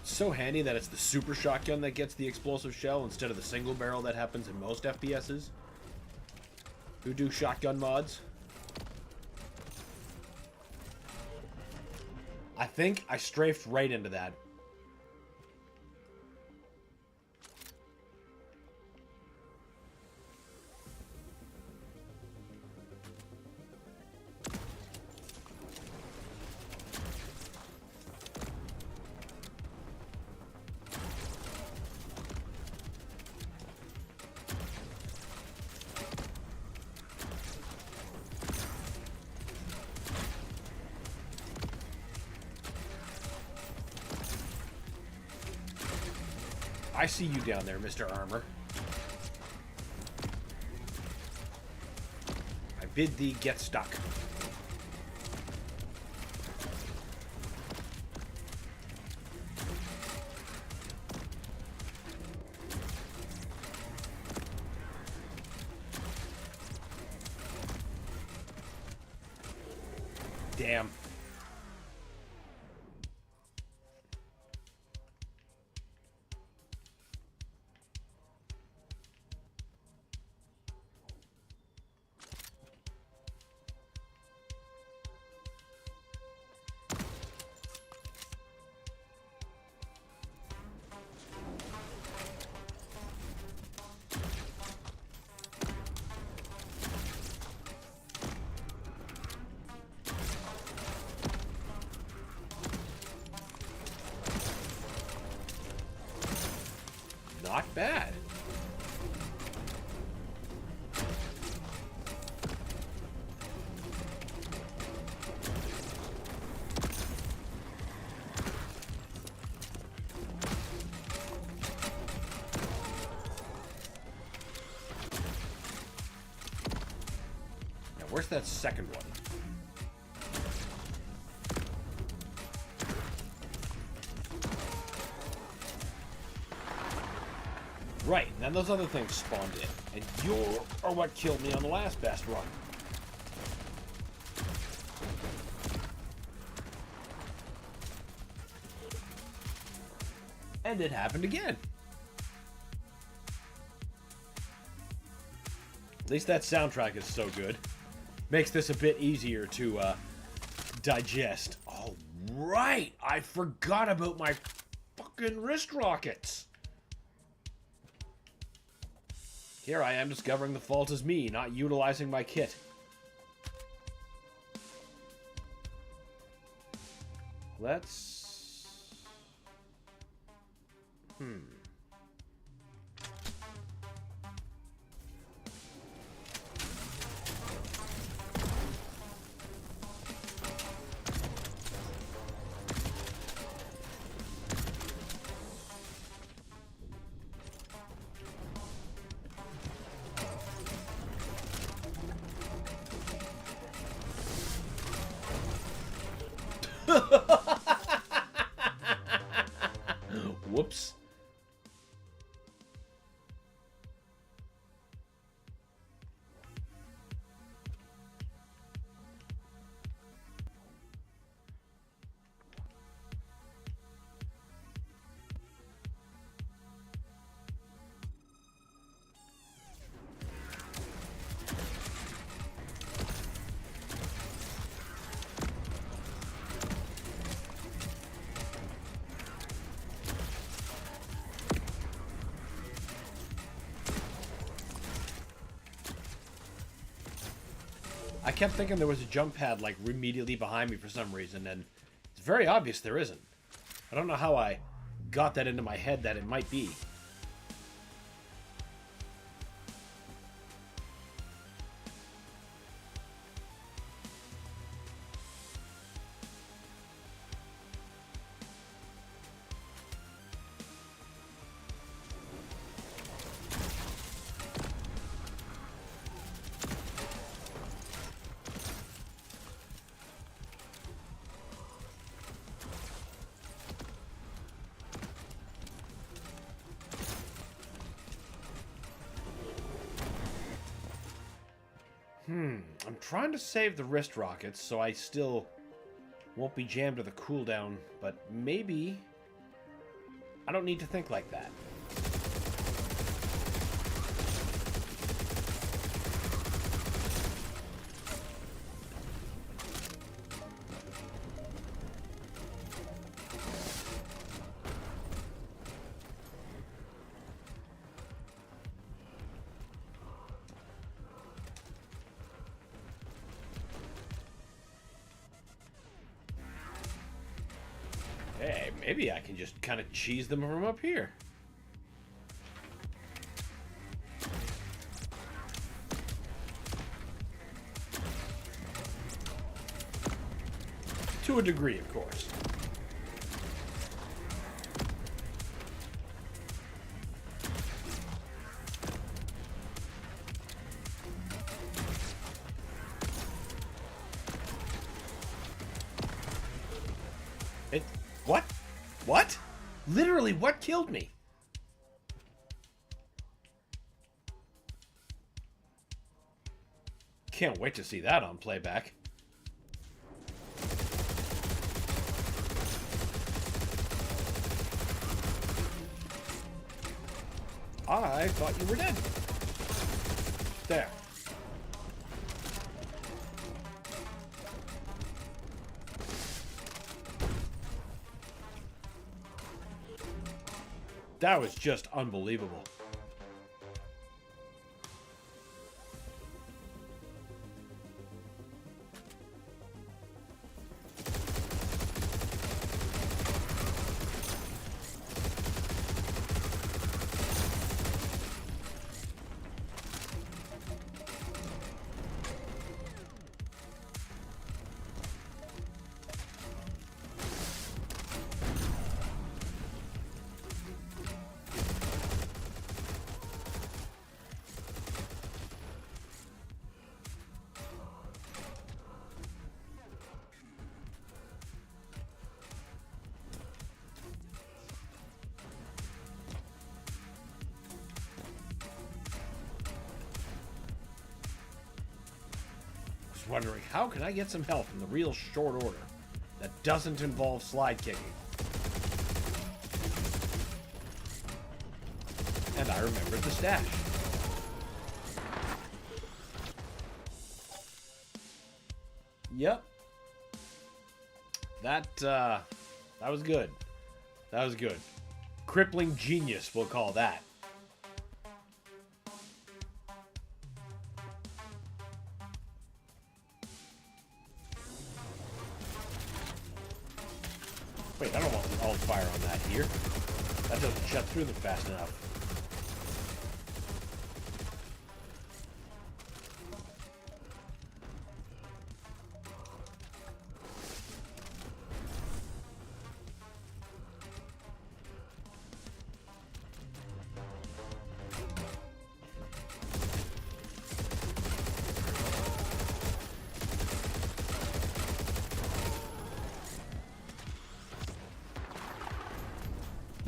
So handy that it's the super shotgun that gets the explosive shell instead of the single barrel that happens in most FPSs who do shotgun mods. I think I strafed right into that. I see you down there, Mr. Armor. I bid thee get stuck. Damn. bad. Now, where's that second one? Right, and then those other things spawned in, and you are what killed me on the last best run. And it happened again. At least that soundtrack is so good. Makes this a bit easier to digest. Oh, right! I forgot about my fucking wrist rockets. Here I am discovering the fault is me, not utilizing my kit. Let's... Whoops. I kept thinking there was a jump pad like immediately behind me for some reason, and it's very obvious there isn't. I don't know how I got that into my head that it might be. I'm trying to save the wrist rockets so I still won't be jammed to the cooldown, but maybe I don't need to think like that. Hey, maybe I can just kind of cheese them from up here. To a degree, of course. What? What? Literally, what killed me? Can't wait to see that on playback. I thought you were dead. There. That was just unbelievable. was wondering, how can I get some health in the real short order that doesn't involve slide kicking? And I remembered the stash. Yep. That was good. That was good. Crippling genius, we'll call that. Wait, I don't want the alt fire on that here. That doesn't shut through them fast enough.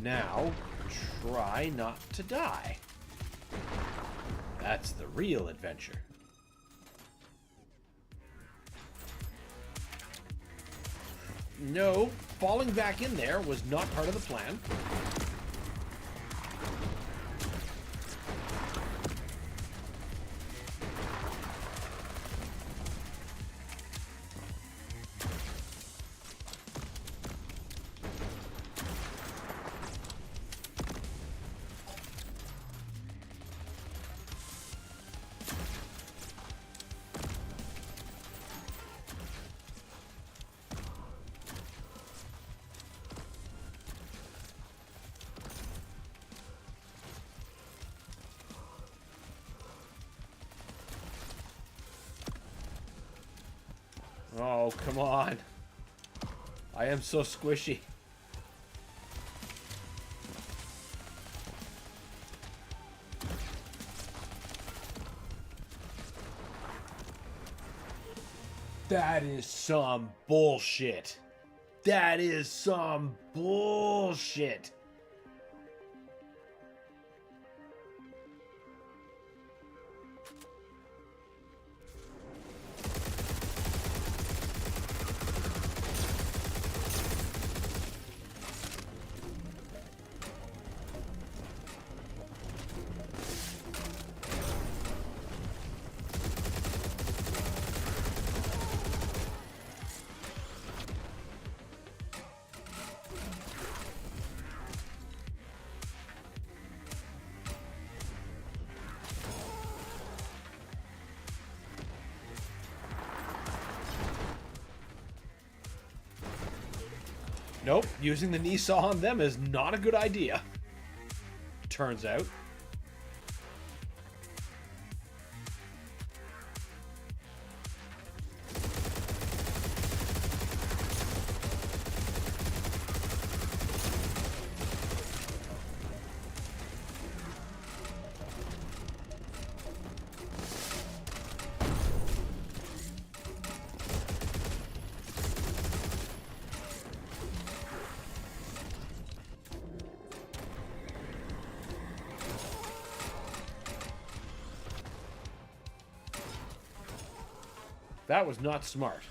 Now, try not to die. That's the real adventure. No, falling back in there was not part of the plan. Oh, come on. I am so squishy. That is some bullshit. That is some bullshit. Nope, using the knee saw on them is not a good idea. Turns out. That was not smart.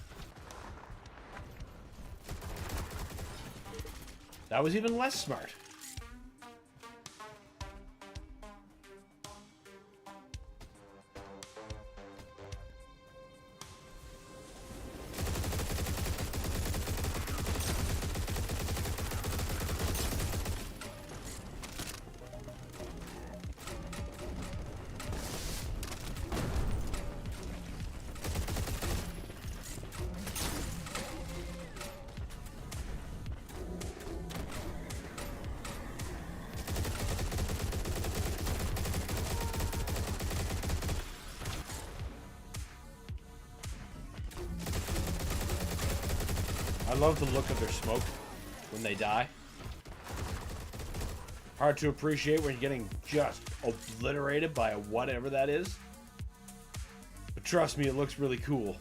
That was even less smart. I love the look of their smoke when they die. Hard to appreciate when you're getting just obliterated by a whatever that is. But trust me, it looks really cool.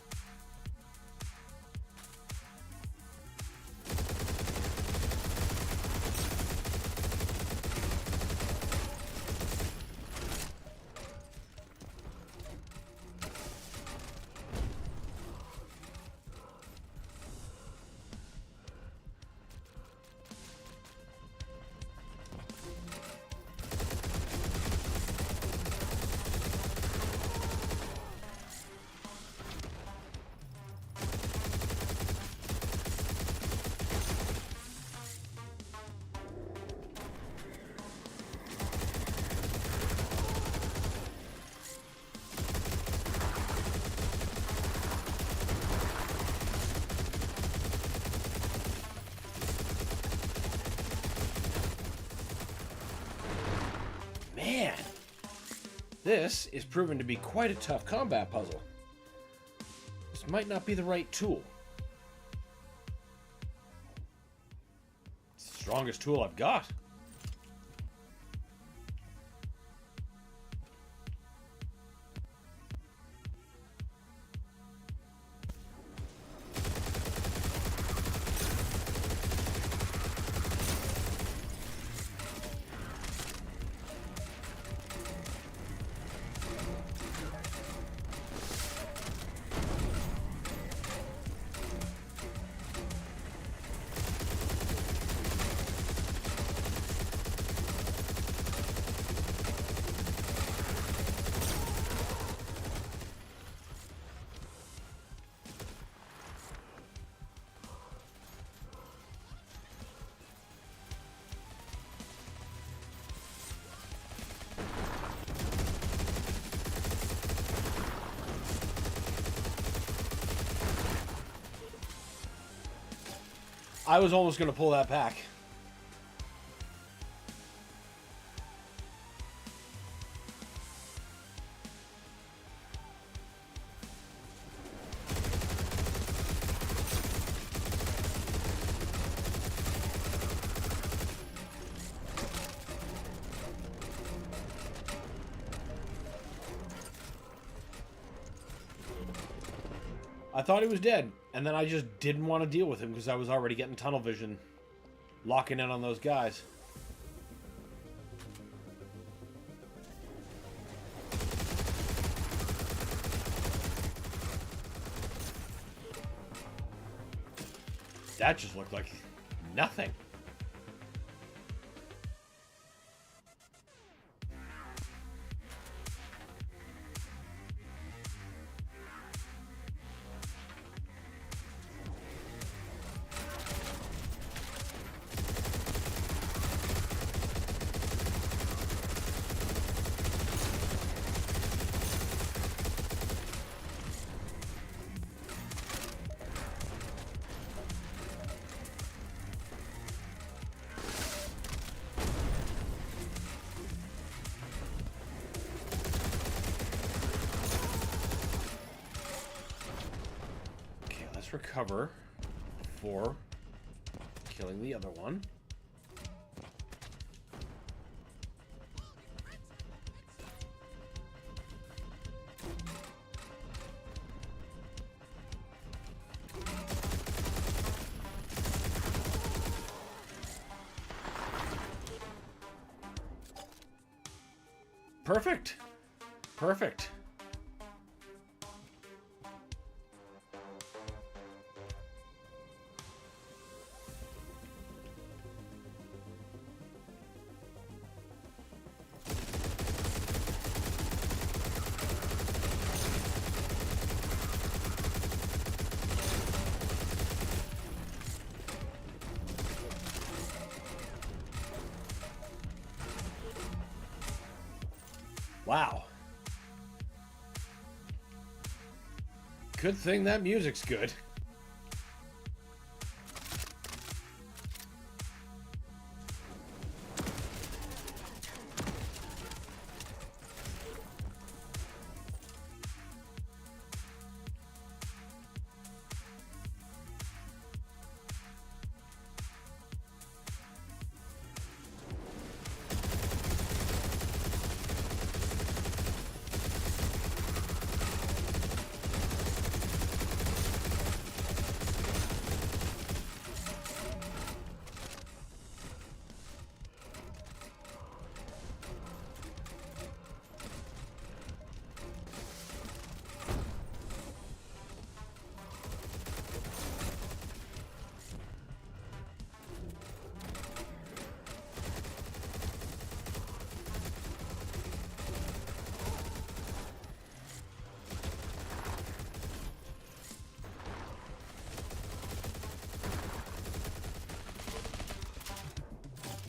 This is proven to be quite a tough combat puzzle. This might not be the right tool. It's the strongest tool I've got. I was almost going to pull that back. I thought he was dead, and then I just didn't want to deal with him because I was already getting tunnel vision, locking in on those guys. That just looked like nothing. Recover for killing the other one. Perfect. Perfect. Wow. Good thing that music's good.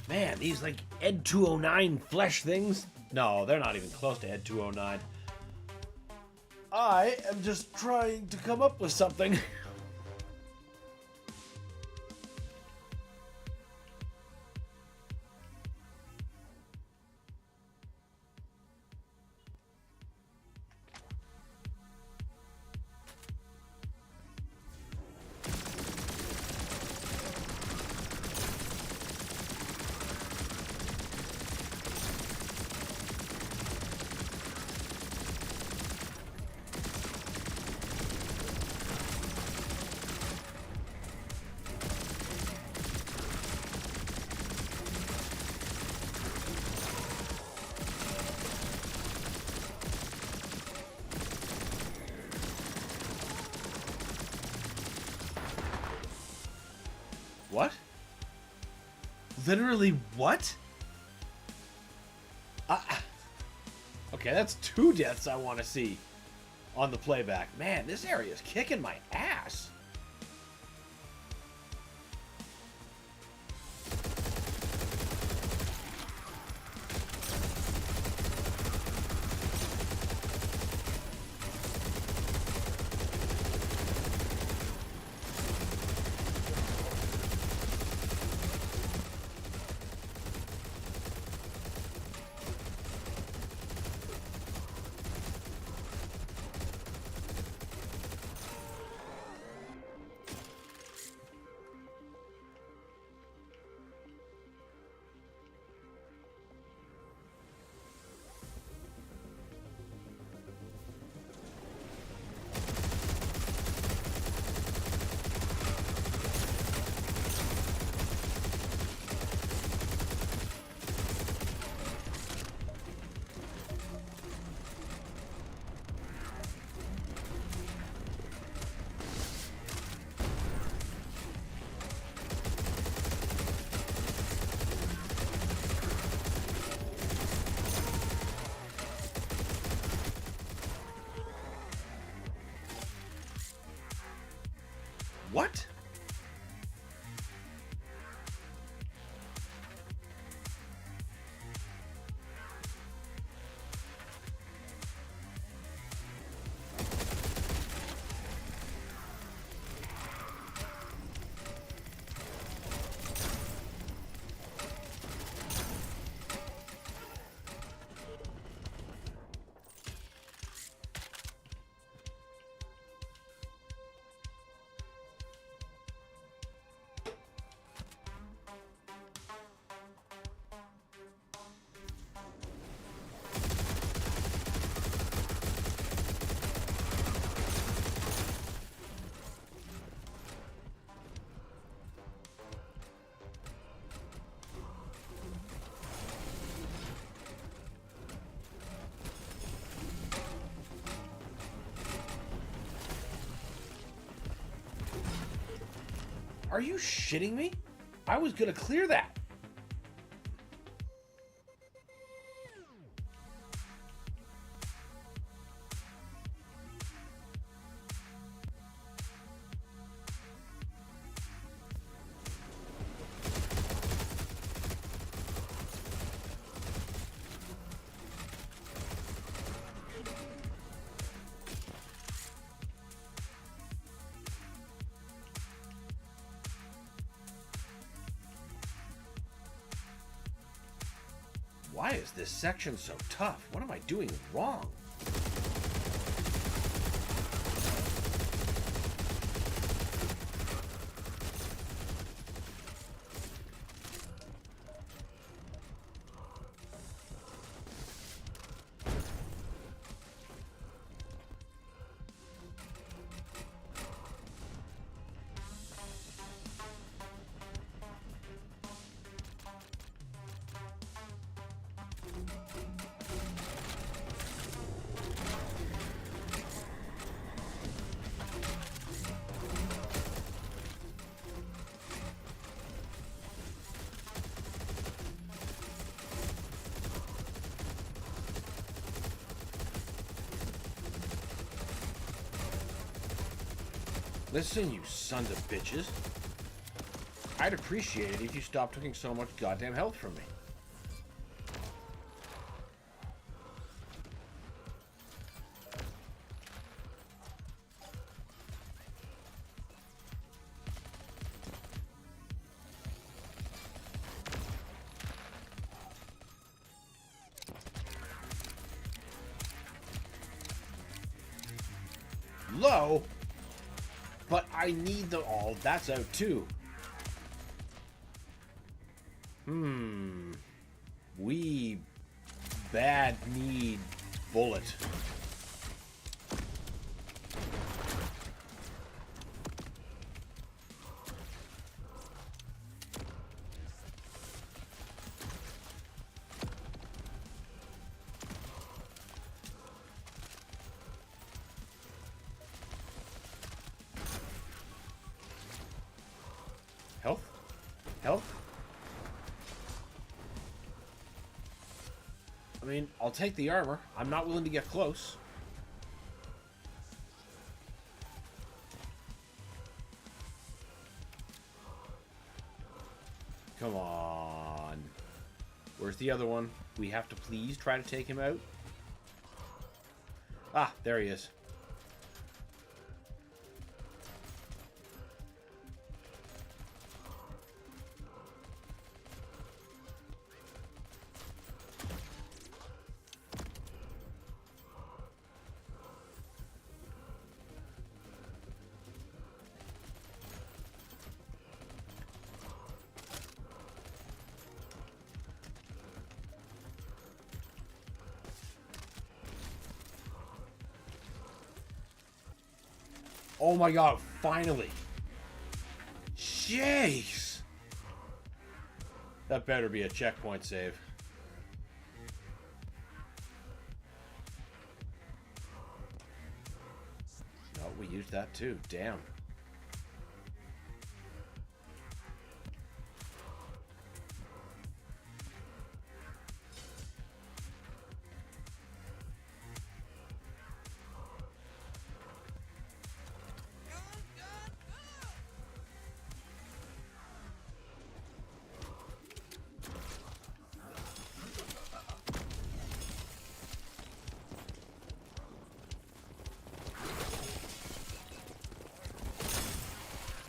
Man, these like Ed 209 flesh things. No, they're not even close to Ed 209. I am just trying to come up with something. What? Literally what? Okay, that's 2 deaths I want to see on the playback. Man, this area is kicking my ass. What? Are you shitting me? I was gonna clear that. Why is this section so tough? What am I doing wrong? Listen, you sons of bitches. I'd appreciate it if you stopped taking so much goddamn health from me. Low? But I need the... Oh, that's out too. We bad need bullet. Health? Health? I mean, I'll take the armor. I'm not willing to get close. Come on. Where's the other one? We have to please try to take him out. Ah, there he is. Oh my god, finally. Jeez. That better be a checkpoint save. No, we used that too. Damn.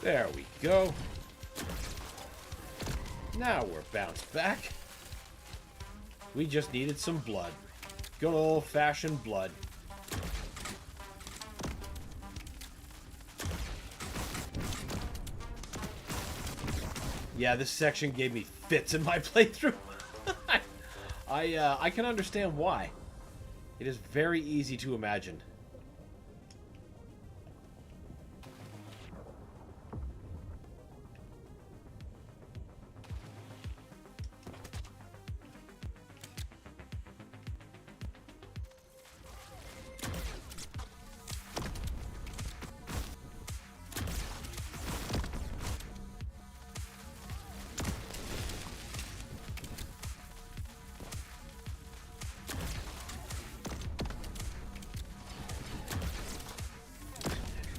There we go. Now we're bounced back. We just needed some blood. Good old-fashioned blood. Yeah, this section gave me fits in my playthrough. I can understand why. It is very easy to imagine.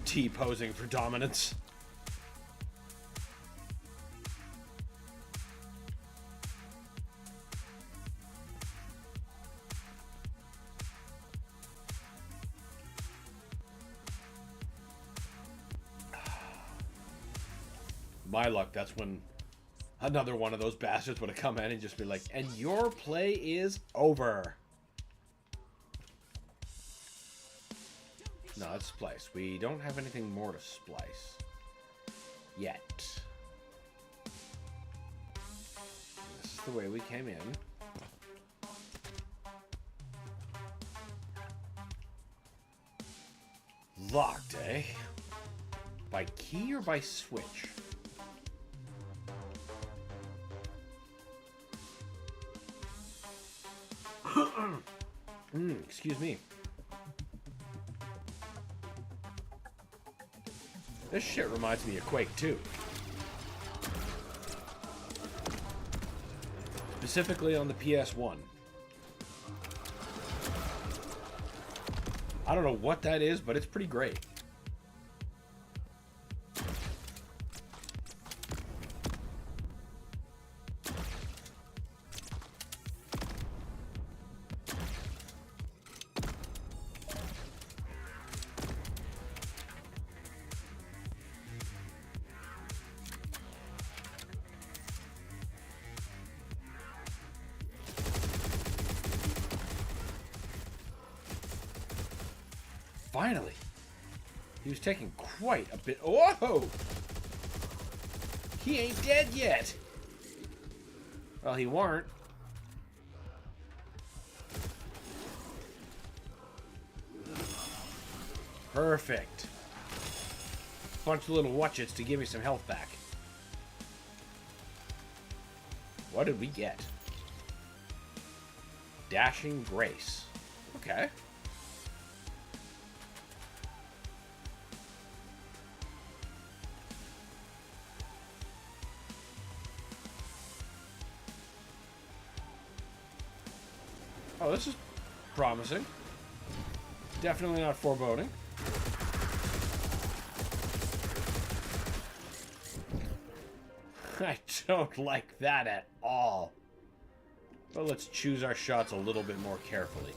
T-posing for dominance. My luck, that's when another one of those bastards would have come in and just be like, and your play is over. No, let's splice. We don't have anything more to splice. Yet. This is the way we came in. Locked, eh? By key or by switch? Excuse me. This shit reminds me of Quake 2. Specifically on the PS1. I don't know what that is, but it's pretty great. Finally! He was taking quite a bit. Whoa! He ain't dead yet! Well, he weren't. Perfect. Bunch of little watchets to give me some health back. What did we get? Dashing Grace. Okay. Oh, this is promising. Definitely not foreboding. I don't like that at all. But let's choose our shots a little bit more carefully.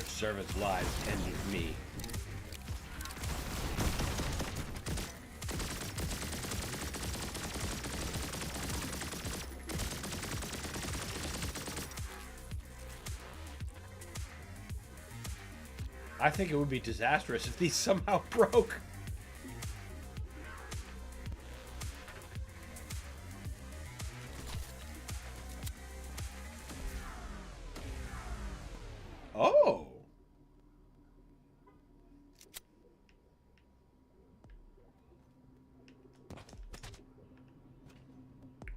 Servants' lives end with me. I think it would be disastrous if these somehow broke. Oh!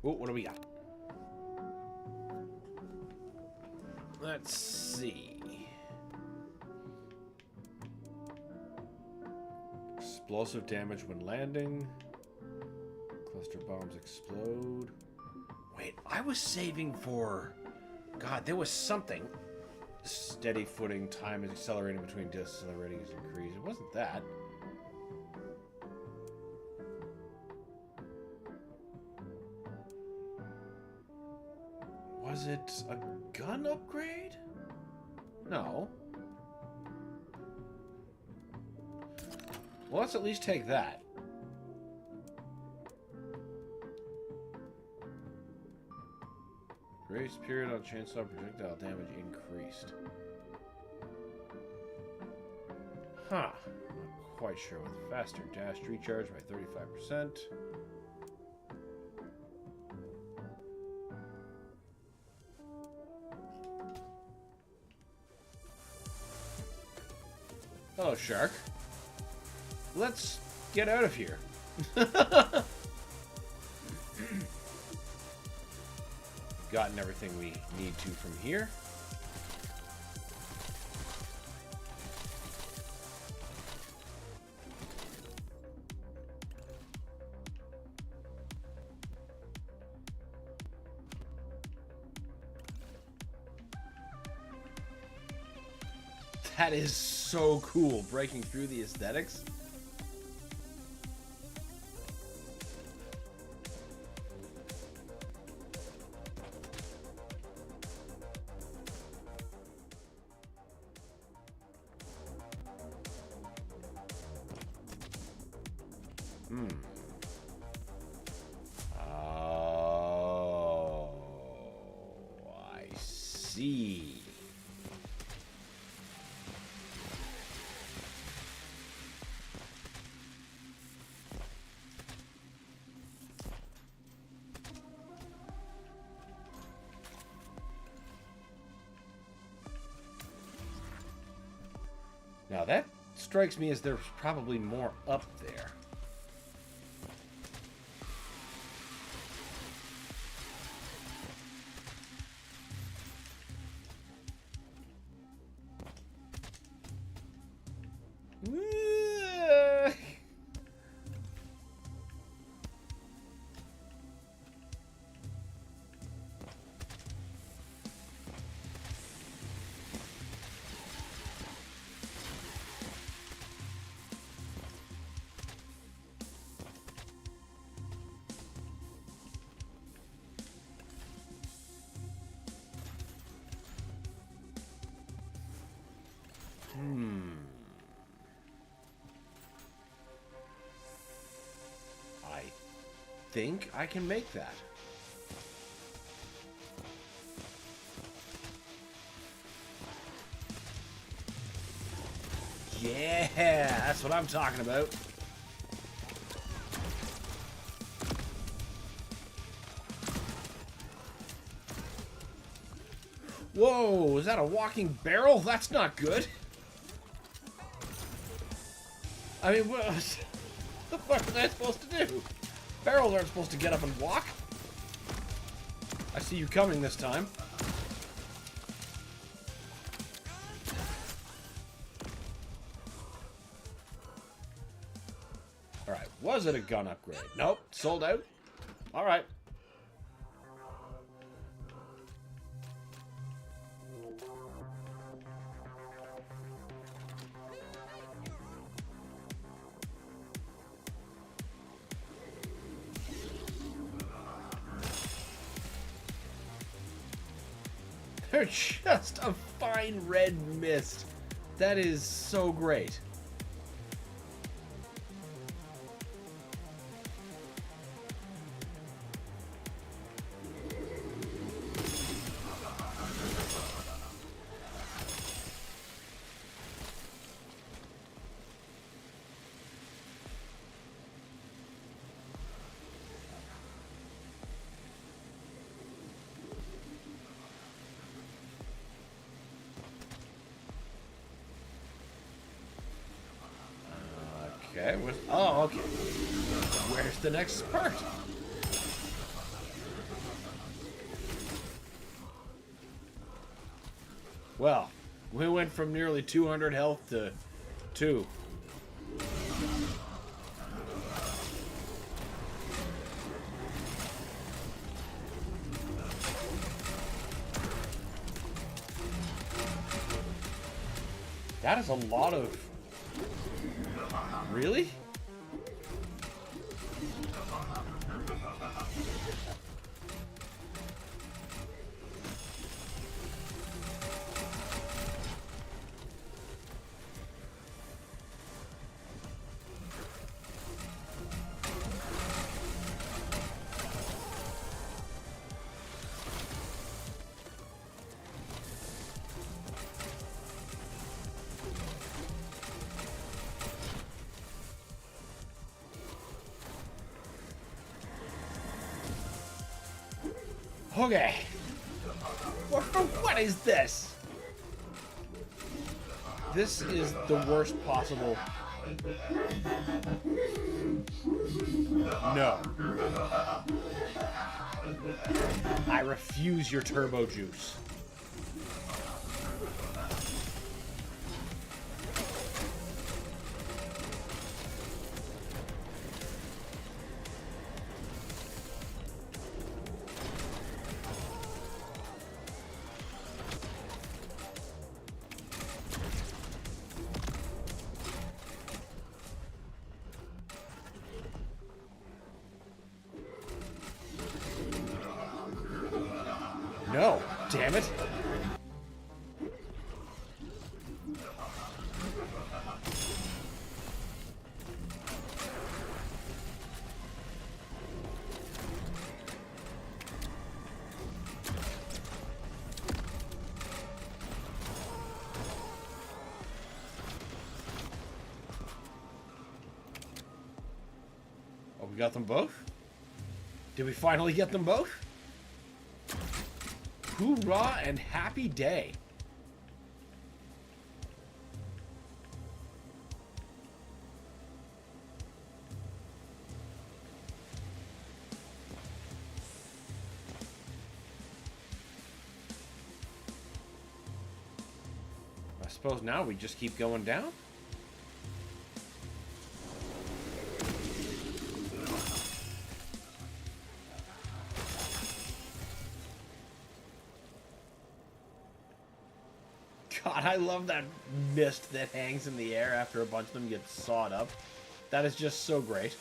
Oh, what do we got? Let's see. Explosive damage when landing. Cluster bombs explode. Wait, I was saving for... God, there was something. Steady footing, time is accelerating between decelerating is increased. It wasn't that. Was it a gun upgrade? No. Well, let's at least take that. Grace period on chainsaw projectile damage increased. Huh. Not quite sure what the faster dash recharge by 35%. Hello, shark. Let's get out of here. Gotten everything we need to from here. That is so cool, breaking through the aesthetics. Oh, I see. Now that strikes me as there's probably more up there. I think I can make that. Yeah, that's what I'm talking about. Whoa, is that a walking barrel? That's not good. I mean, what was I supposed to do? Barrels aren't supposed to get up and walk. I see you coming this time. Alright, was it a gun upgrade? Nope, sold out. Alright. They're just a fine red mist. That is so great. Okay, oh, okay. Where's the next spurt? Well, we went from nearly 200 health to 2. That is a lot of... Really? Okay. What is this? This is the worst possible. No. I refuse your turbo juice. No, damn it. Oh, we got them both? Did we finally get them both? Hoorah and happy day. I suppose now we just keep going down. God, I love that mist that hangs in the air after a bunch of them get sawed up. That is just so great.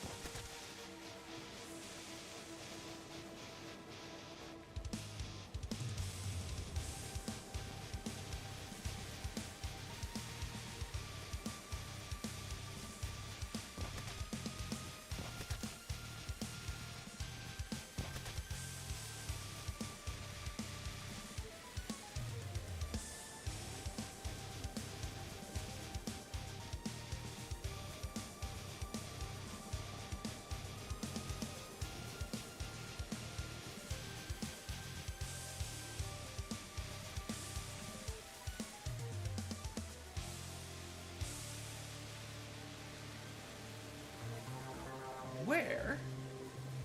where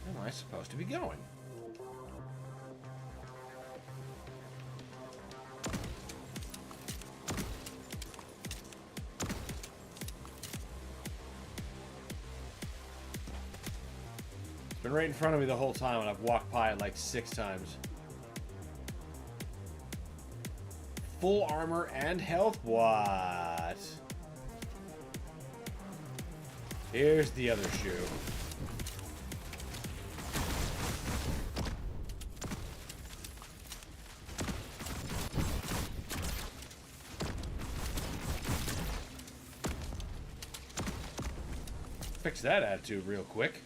am I supposed to be going? It's been right in front of me the whole time, and I've walked by it like 6 times. Full armor and health? What? Here's the other shoe. Fix that attitude real quick.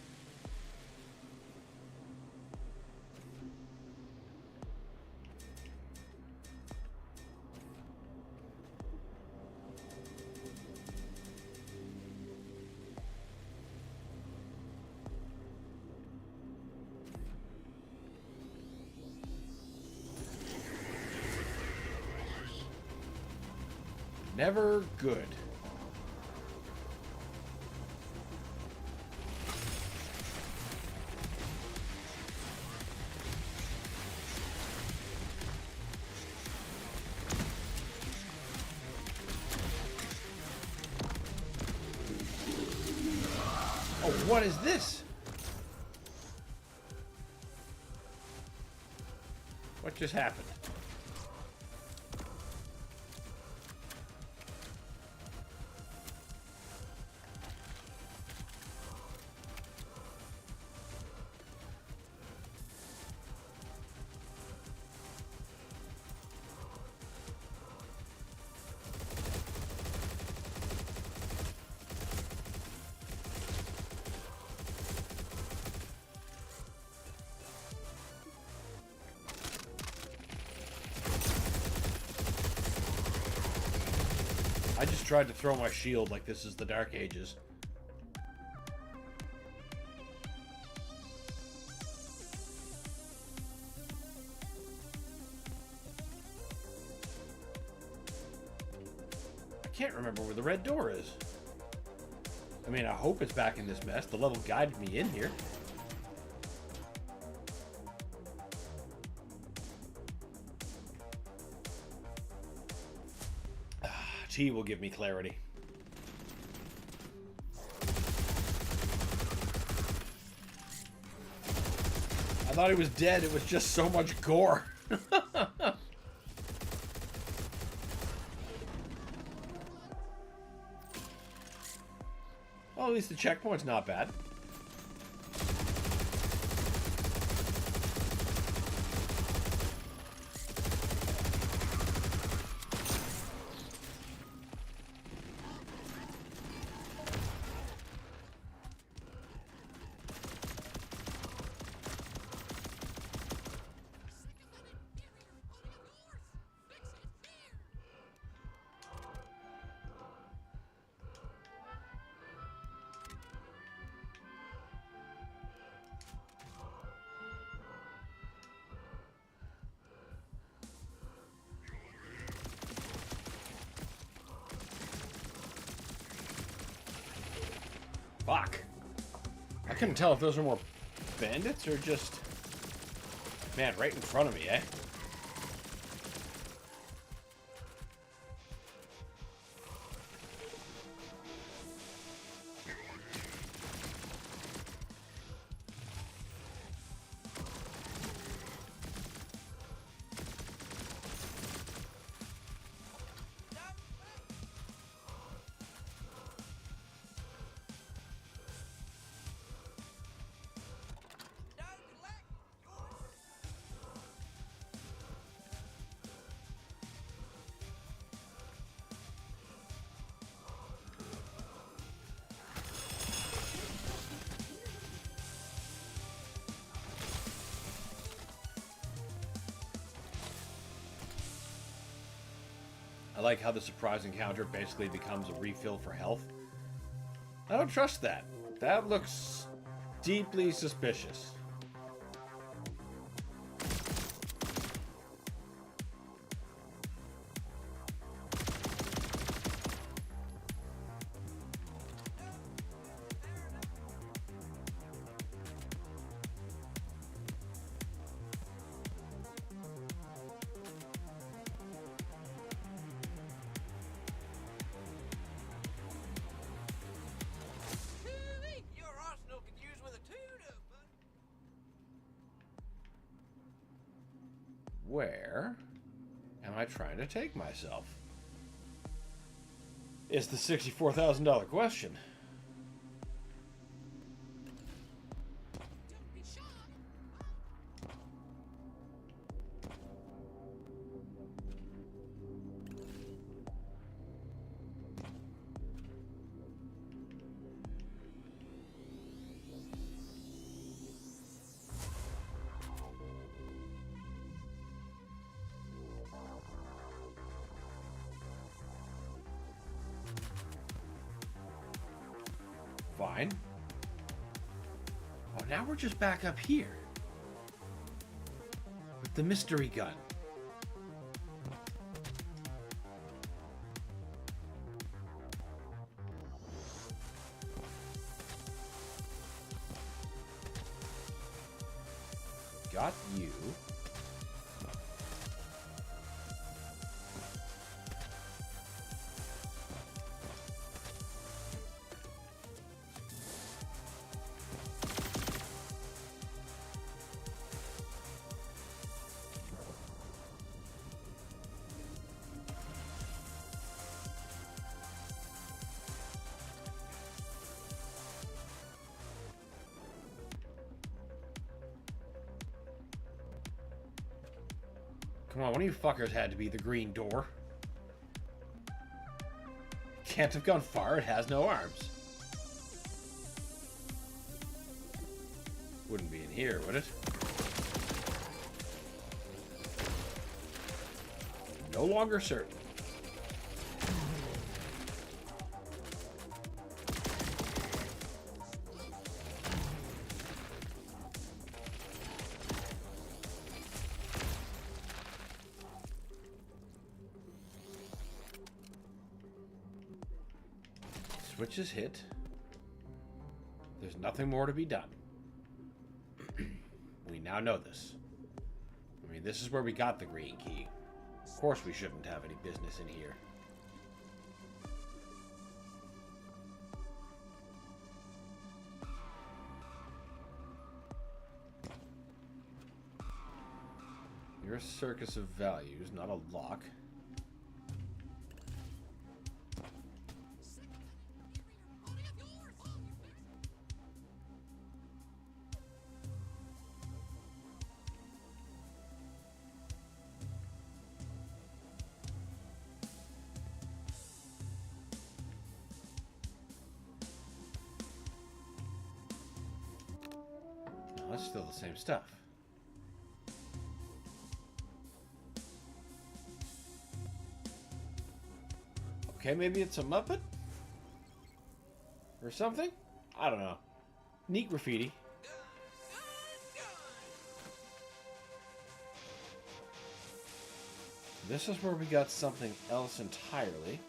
Never good. Oh, what is this? What just happened? I just tried to throw my shield like this is the Dark Ages. I can't remember where the red door is. I mean, I hope it's back in this mess. The level guided me in here. Tea will give me clarity. I thought he was dead. It was just so much gore. Well, at least the checkpoint's not bad. Fuck. I couldn't tell if those were more bandits or just... Man, right in front of me, eh? I like how the surprise encounter basically becomes a refill for health. I don't trust that. That looks deeply suspicious. where am I trying to take myself? It's the $64,000 question. Fine. Oh, now we're just back up here. With the mystery gun. Got you. Come on, one of you fuckers had to be the green door. Can't have gone far, it has no arms. Wouldn't be in here, would it? No longer certain. Switch is hit. There's nothing more to be done. We now know this. I mean, this is where we got the green key. Of course we shouldn't have any business in here. You're a circus of values, not a lock. That's still the same stuff. Okay, maybe it's a Muppet? Or something? I don't know. Neat graffiti. This is where we got something else entirely.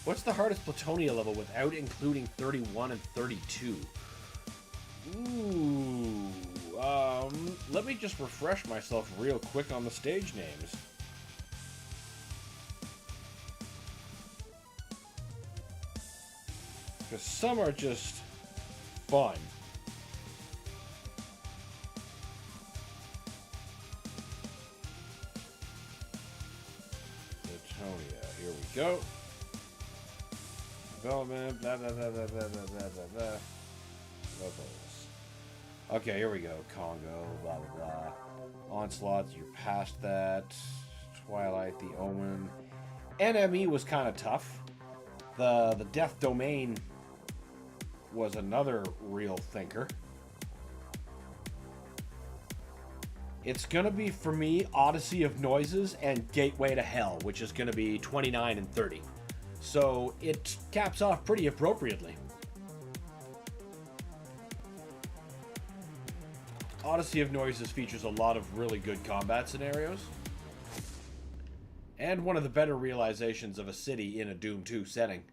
What's the hardest Platonia level without including 31 and 32? Ooh, let me just refresh myself real quick on the stage names. Because some are just fun. Platonia, here we go. Development, blah, blah, blah, blah, blah, blah, blah, blah, blah. Levels. Okay, here we go. Congo, blah, blah, blah. Onslaught, you're past that. Twilight, the Omen. NME was kind of tough. The Death Domain was another real thinker. It's gonna be, for me, Odyssey of Noises and Gateway to Hell, which is gonna be 29 and 30. So it caps off pretty appropriately. Odyssey of Noises features a lot of really good combat scenarios. And one of the better realizations of a city in a Doom 2 setting.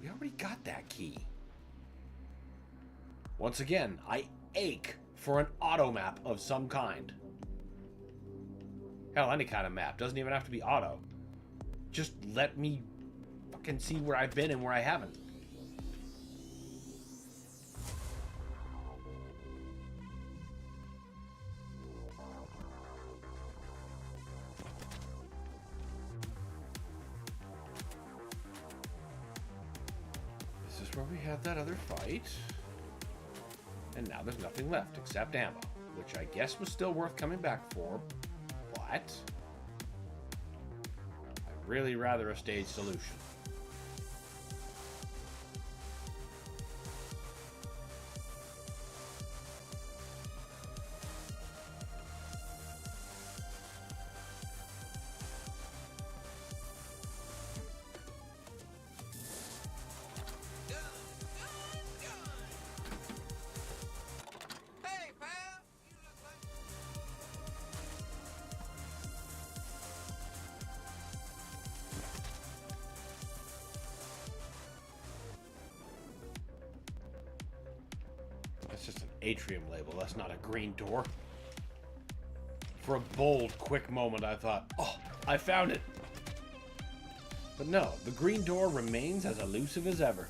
We already got that key. Once again, I ache for an auto map of some kind. Hell, any kind of map. Doesn't even have to be auto. Just let me fucking see where I've been and where I haven't. This is where we had that other fight. And now there's nothing left except ammo, which I guess was still worth coming back for, but I'd really rather a stage solution. That's just an atrium label. That's not a green door. For a bold, quick moment, I thought, oh, I found it. But no, the green door remains as elusive as ever.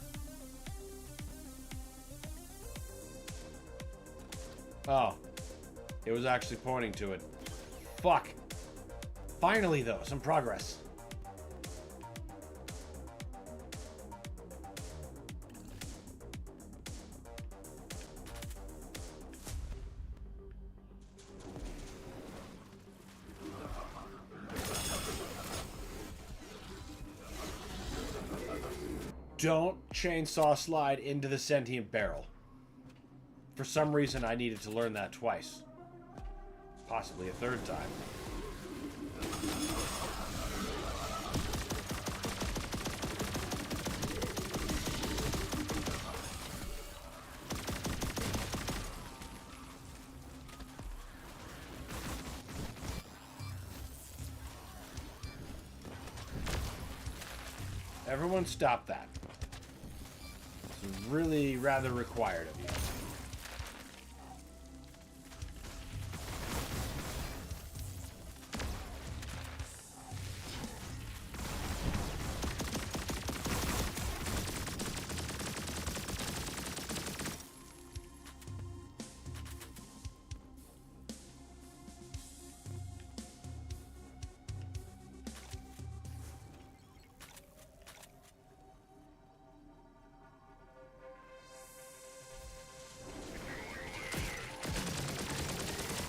Oh, it was actually pointing to it. Fuck. Finally, though, some progress. Don't chainsaw slide into the sentient barrel. For some reason, I needed to learn that twice. Possibly a third time. Everyone stop that. It's really rather required of you.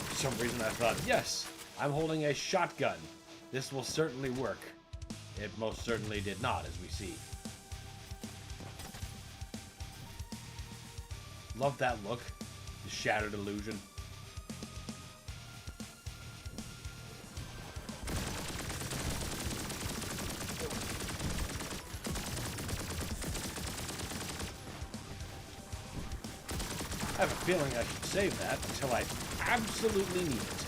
For some reason I thought, yes, I'm holding a shotgun. This will certainly work. It most certainly did not, as we see. Love that look. The shattered illusion. I have a feeling I should save that until I absolutely need it.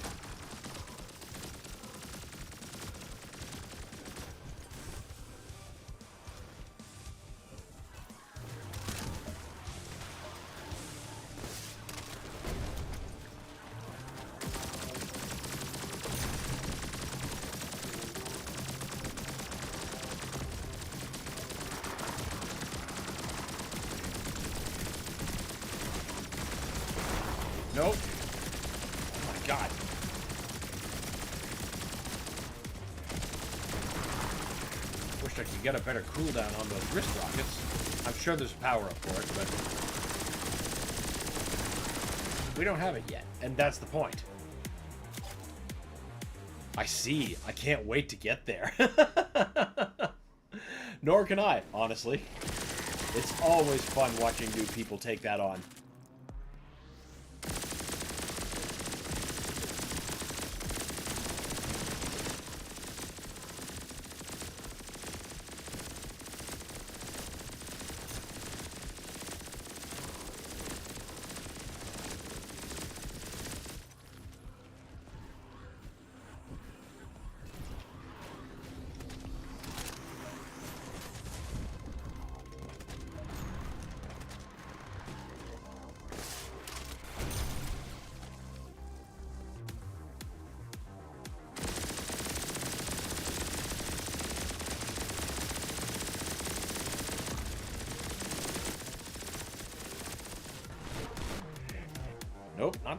Nope. Oh my god. Wish I could get a better cooldown on those wrist rockets. I'm sure there's a power-up for it, but we don't have it yet, and that's the point. I see. I can't wait to get there. Nor can I, honestly. It's always fun watching new people take that on.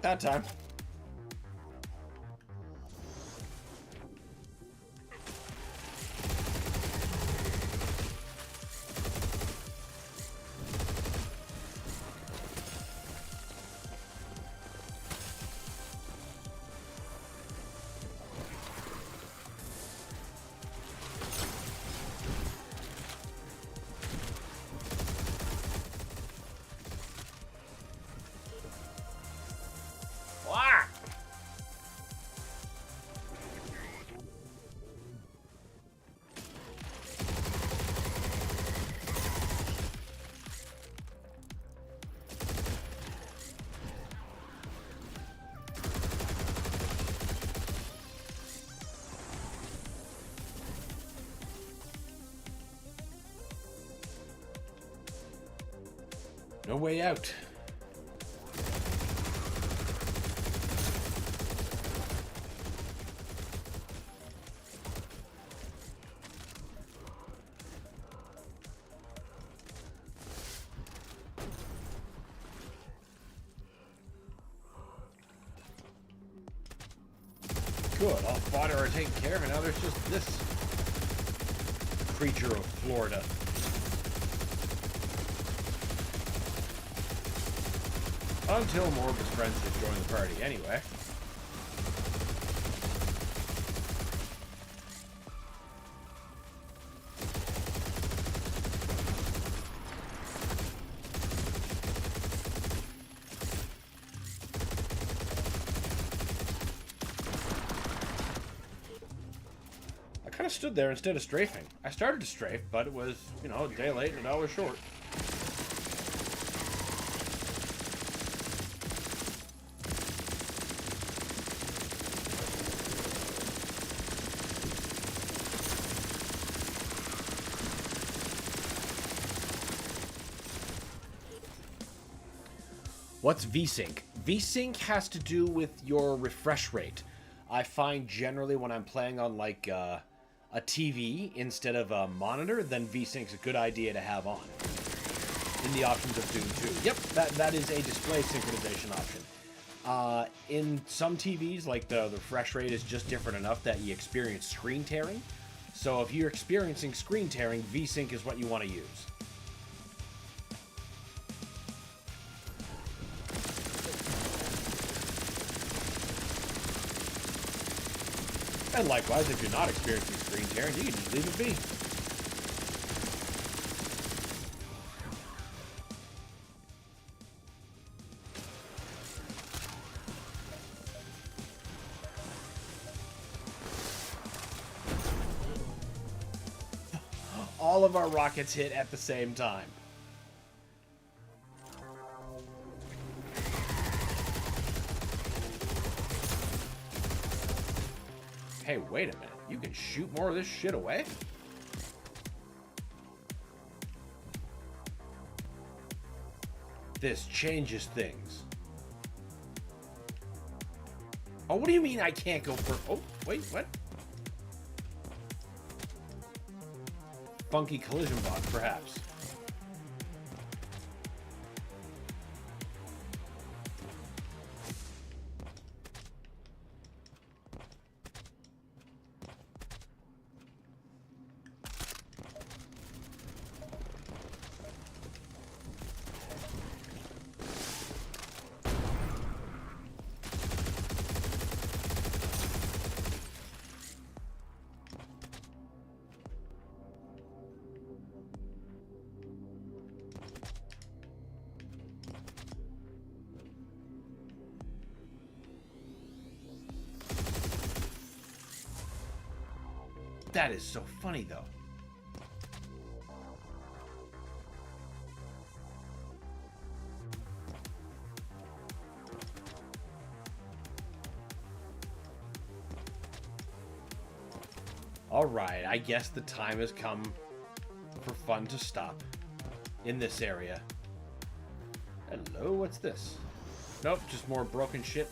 not that time. No way out. Good, all fodder are taken care of, and now there's just this creature of Florida. Until more of his friends could join the party anyway. I kind of stood there instead of strafing. I started to strafe, but it was, you know, a day late and an hour short. What's VSync? VSync has to do with your refresh rate. I find generally when I'm playing on like a TV instead of a monitor, then VSync's a good idea to have on in the options of Doom 2. Yep, that is a display synchronization option. In some TVs, like the refresh rate is just different enough that you experience screen tearing. So if you're experiencing screen tearing, VSync is what you want to use. And likewise, if you're not experiencing screen tearing, you can just leave it be. All of our rockets hit at the same time. Hey, wait a minute. You can shoot more of this shit away? This changes things. Oh, what do you mean I can't go for... Oh, wait, what? Funky collision bot, perhaps. That is so funny, though. All right, I guess the time has come for fun to stop in this area. Hello, what's this? Nope, just more broken shit.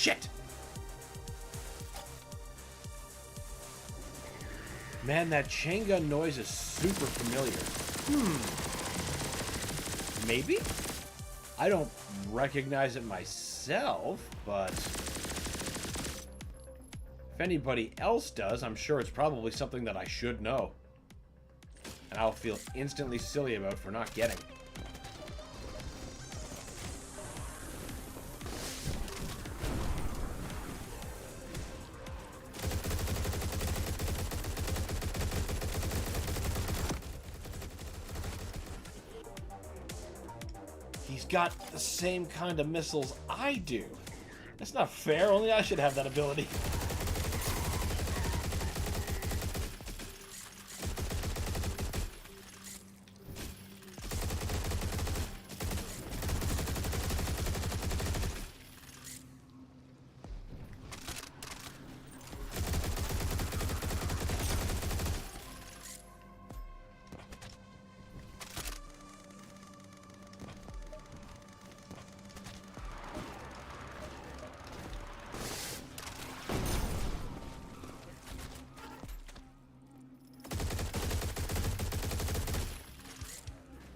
Shit! Man, that chain gun noise is super familiar. Maybe? I don't recognize it myself, but if anybody else does, I'm sure it's probably something that I should know. And I'll feel instantly silly about for not getting. He's got the same kind of missiles I do. That's not fair, only I should have that ability.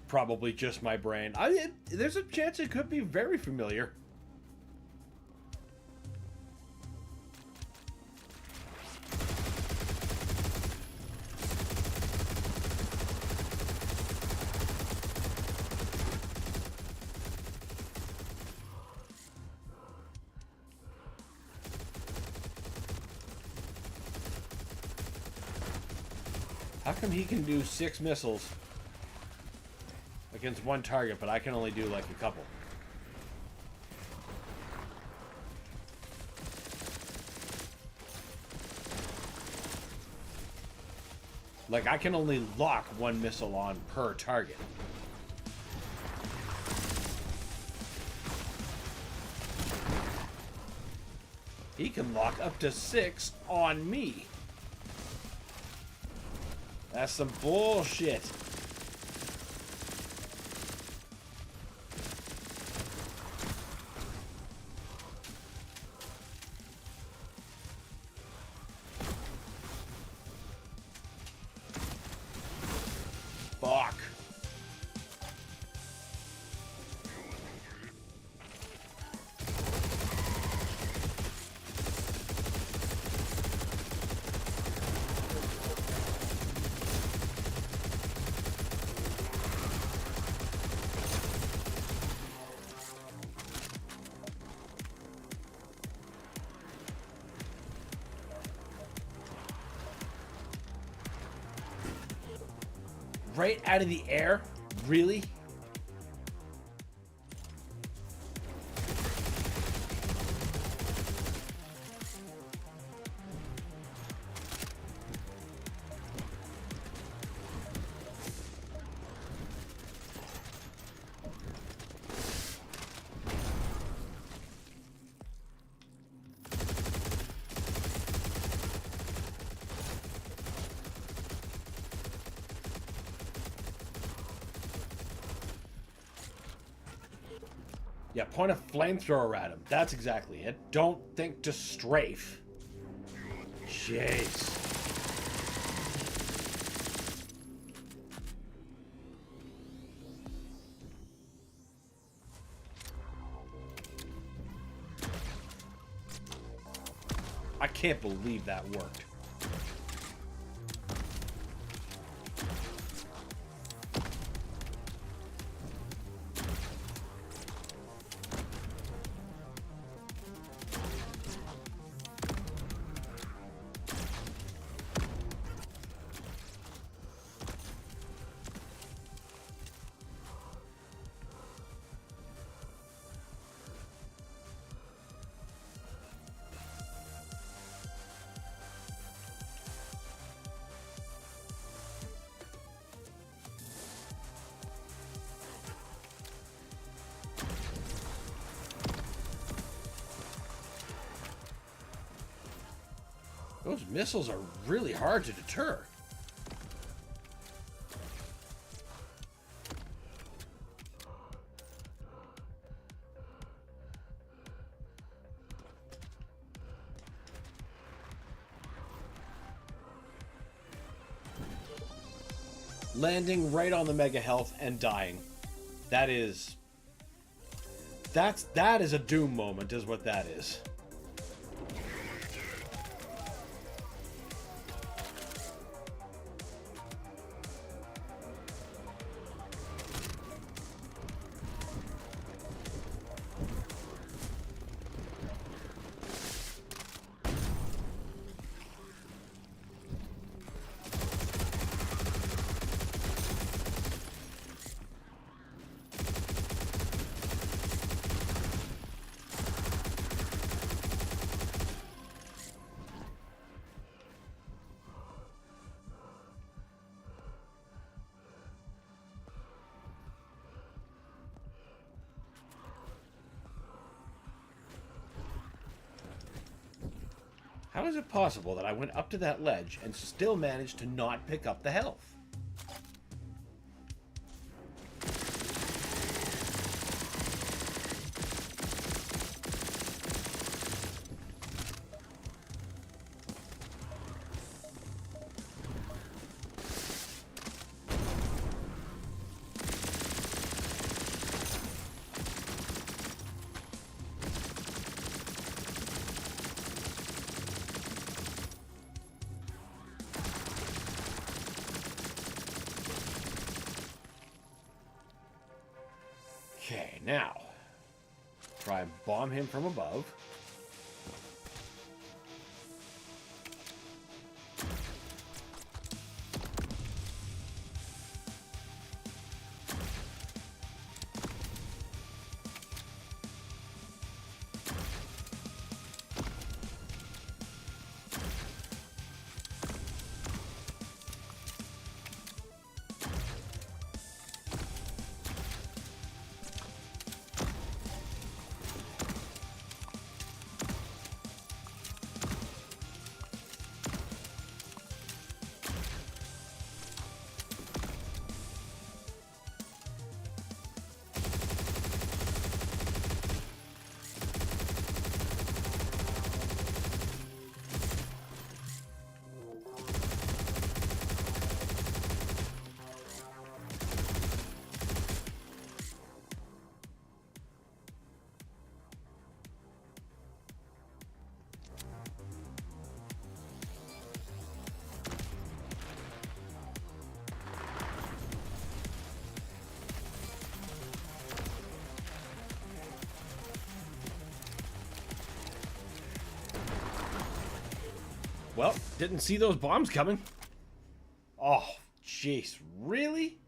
Probably just my brain. There's a chance it could be very familiar. How come he can do 6 missiles against one target, but I can only do like a couple? Like, I can only lock 1 missile on per target. He can lock up to 6 on me. That's some bullshit. Fuck. Right out of the air? Really? Yeah, point a flamethrower at him. That's exactly it. Don't think to strafe. Jeez. I can't believe that worked. Those missiles are really hard to deter. landing right on the mega health and dying. That is a doom moment, is what that is. How is it possible that I went up to that ledge and still managed to not pick up the health? Okay, now, try and bomb him from above. Well, didn't see those bombs coming. Oh, jeez, really?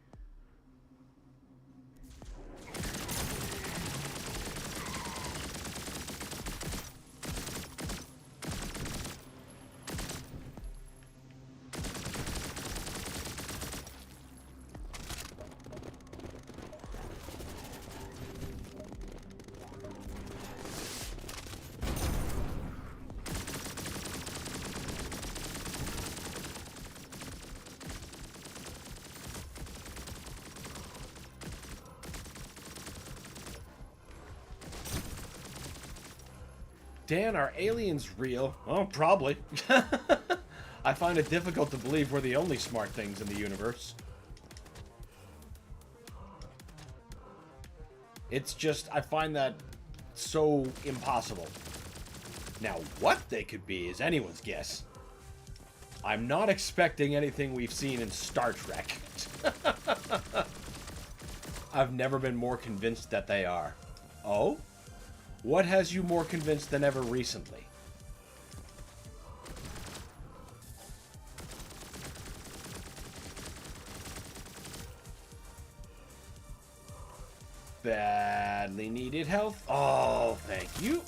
Dan, are aliens real? Oh, probably. I find it difficult to believe we're the only smart things in the universe. It's just, I find that so impossible. Now, what they could be is anyone's guess. I'm not expecting anything we've seen in Star Trek. I've never been more convinced that they are. Oh? What has you more convinced than ever recently? Badly needed health. Oh, thank you.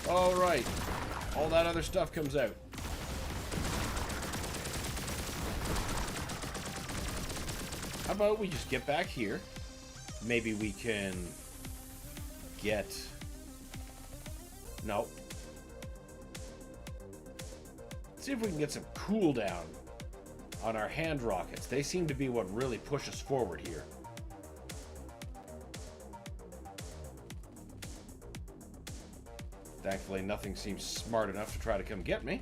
All right. All that other stuff comes out. How about we just get back here? Maybe we can get... No. See if we can get some cooldown on our hand rockets. They seem to be what really push us forward here. Thankfully, nothing seems smart enough to try to come get me.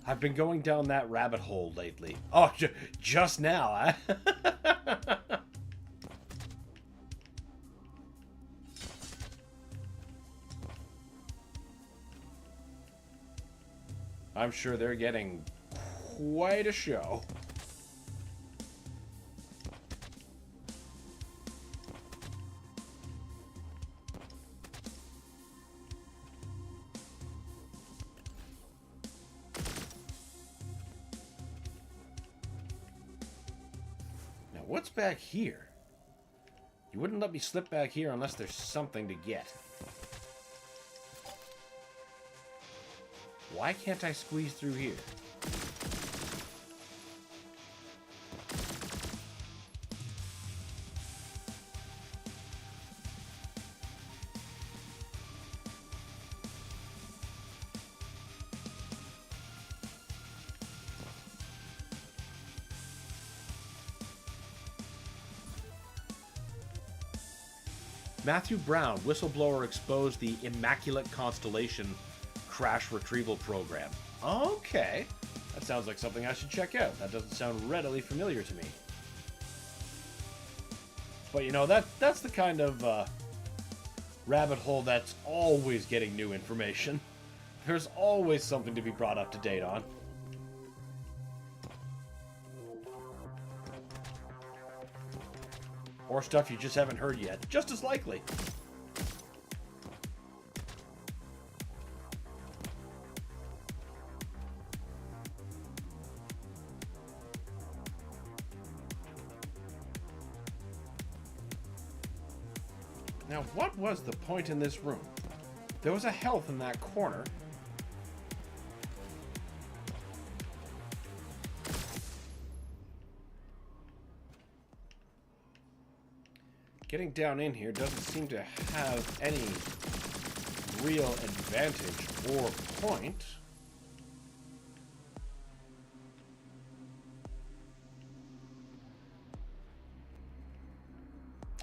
I've been going down that rabbit hole lately. Oh, just now, huh? I'm sure they're getting quite a show. What's back here? You wouldn't let me slip back here unless there's something to get. Why can't I squeeze through here? Matthew Brown, whistleblower, exposed the Immaculate Constellation crash retrieval program. Okay. That sounds like something I should check out. That doesn't sound readily familiar to me. But you know, that's the kind of rabbit hole that's always getting new information. There's always something to be brought up to date on. Or stuff you just haven't heard yet. Just as likely. Now, what was the point in this room? There was a health in that corner. Getting down in here doesn't seem to have any real advantage or point.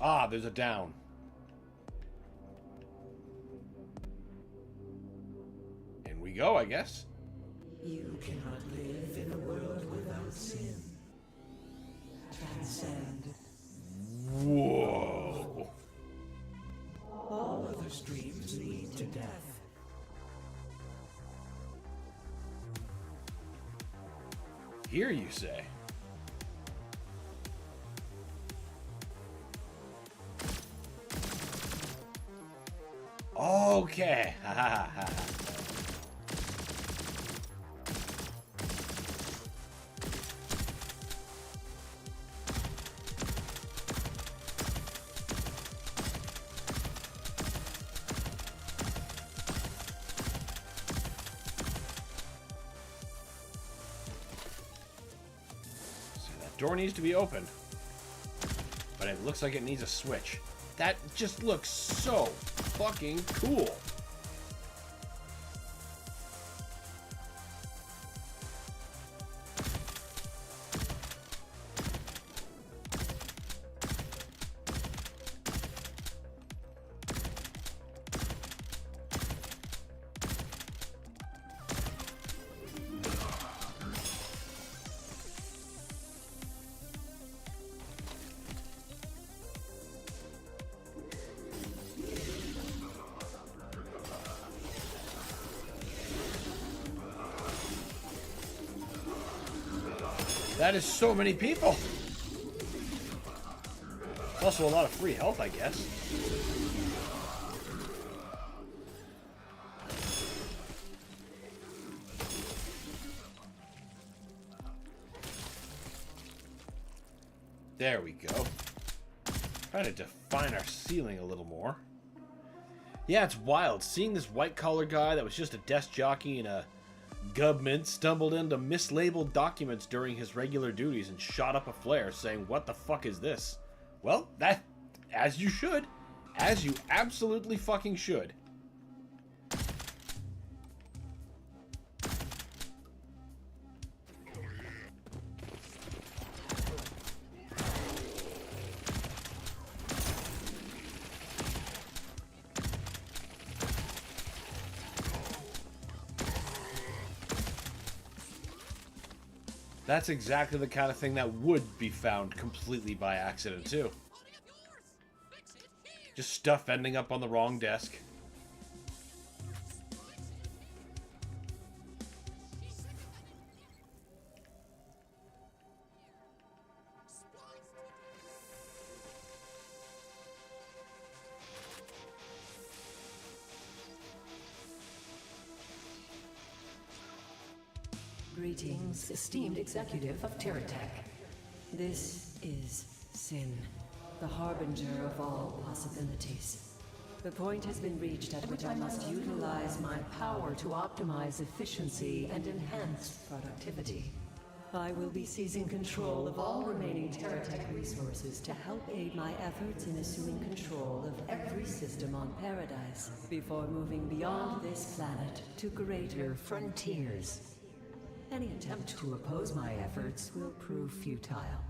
Ah, there's a down. In we go, I guess. You cannot live in a world without sin. Transcend. Whoa. All other streams lead to death. Here you say. Okay. Ha ha ha. Door needs to be opened, but it looks like it needs a switch. That just looks so fucking cool. That is so many people. Also a lot of free health, I guess. There we go. Trying to define our ceiling a little more. Yeah, it's wild. Seeing this white-collar guy that was just a desk jockey in a government stumbled into mislabeled documents during his regular duties and shot up a flare saying, "What the fuck is this?" Well, that... as you should. As you absolutely fucking should. That's exactly the kind of thing that would be found completely by accident, too. Just stuff ending up on the wrong desk. Greetings, esteemed executive of Terratech. This is Sin, the harbinger of all possibilities. The point has been reached at which I must utilize my power to optimize efficiency and enhance productivity. I will be seizing control of all remaining Terratech resources to help aid my efforts in assuming control of every system on Paradise before moving beyond this planet to greater frontiers. Any attempt to oppose my efforts will prove futile.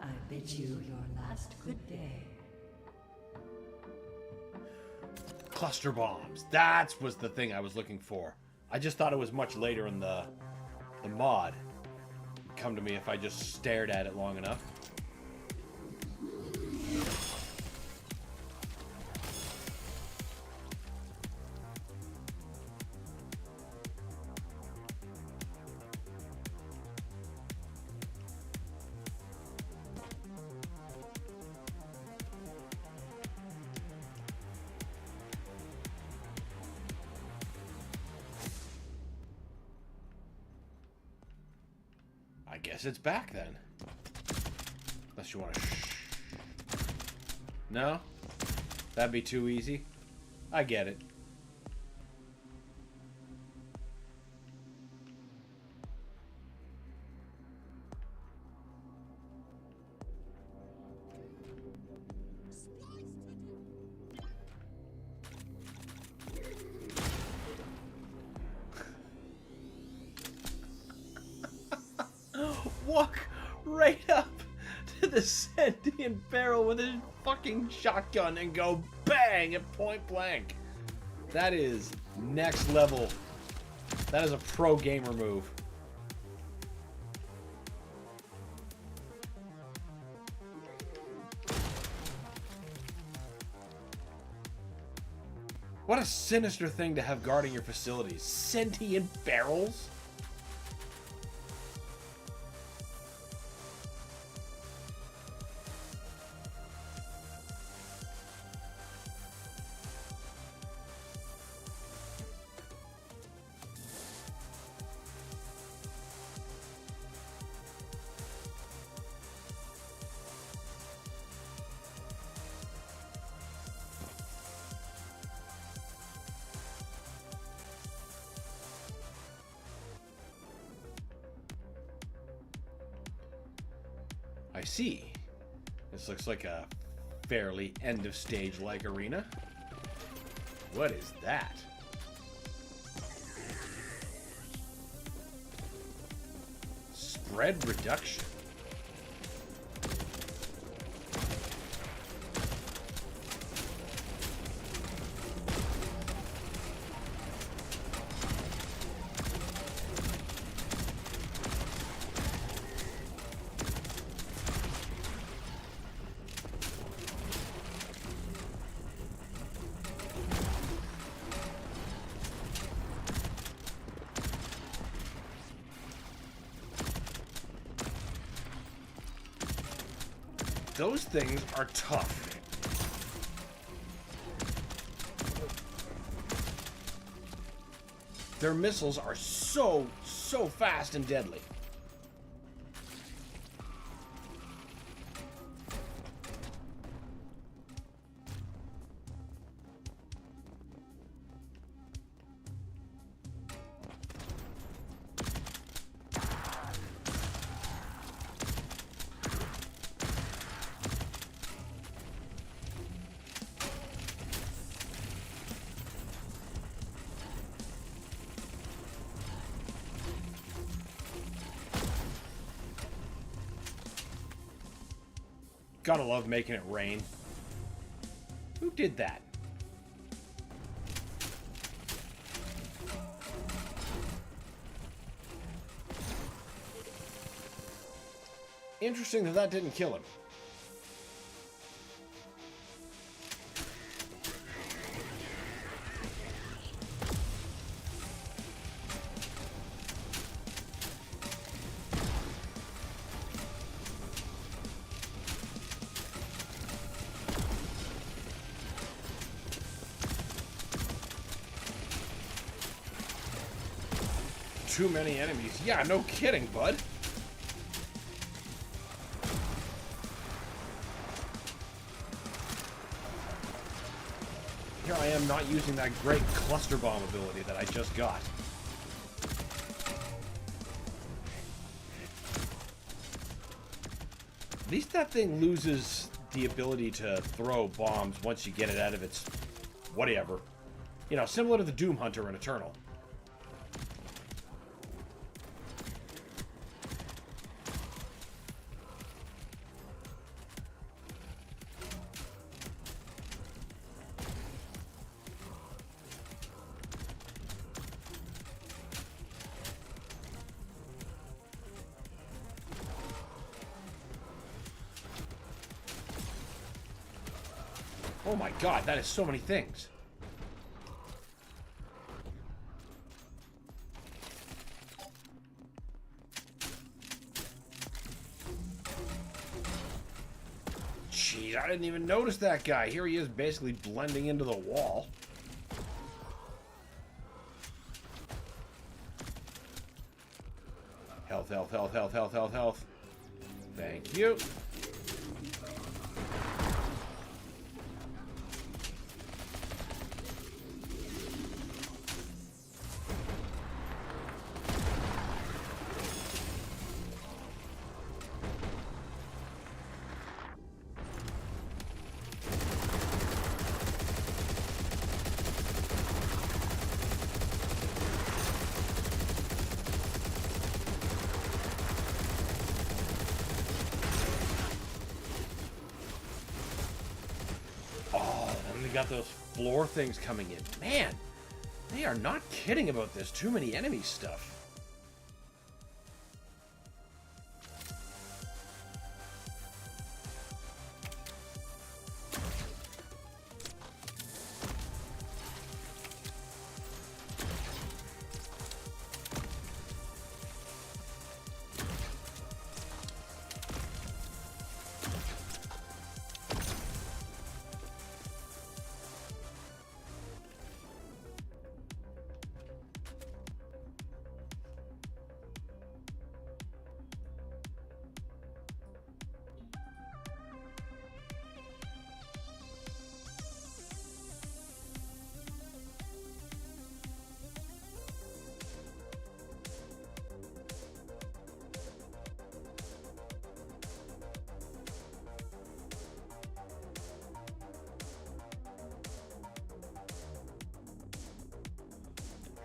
I bid you your last good day. Cluster bombs. That was the thing I was looking for. I just thought it was much later in the mod. It'd come to me if I just stared at it long enough. I guess it's back then. Unless you want to No? That'd be too easy? I get it. Walk right up to the sentient barrel with his fucking shotgun and go bang at point blank. That is next level. That is a pro gamer move. What a sinister thing to have guarding your facilities. Sentient barrels? I see. This looks like a fairly end-of-stage-like arena. What is that? Spread reduction. Those things are tough. Their missiles are so fast and deadly. Gotta love making it rain. Who did that? Interesting that that didn't kill him. Too many enemies. Yeah, no kidding, bud. Here I am not using that great cluster bomb ability that I just got. At least that thing loses the ability to throw bombs once you get it out of its whatever. You know, similar to the Doom Hunter in Eternal. Oh my god, that is so many things. Jeez, I didn't even notice that guy. Here he is basically blending into the wall. Health, health, health, health, health, health, health. Thank you. Got those floor things coming in. Man, they are not kidding about this. Too many enemy stuff.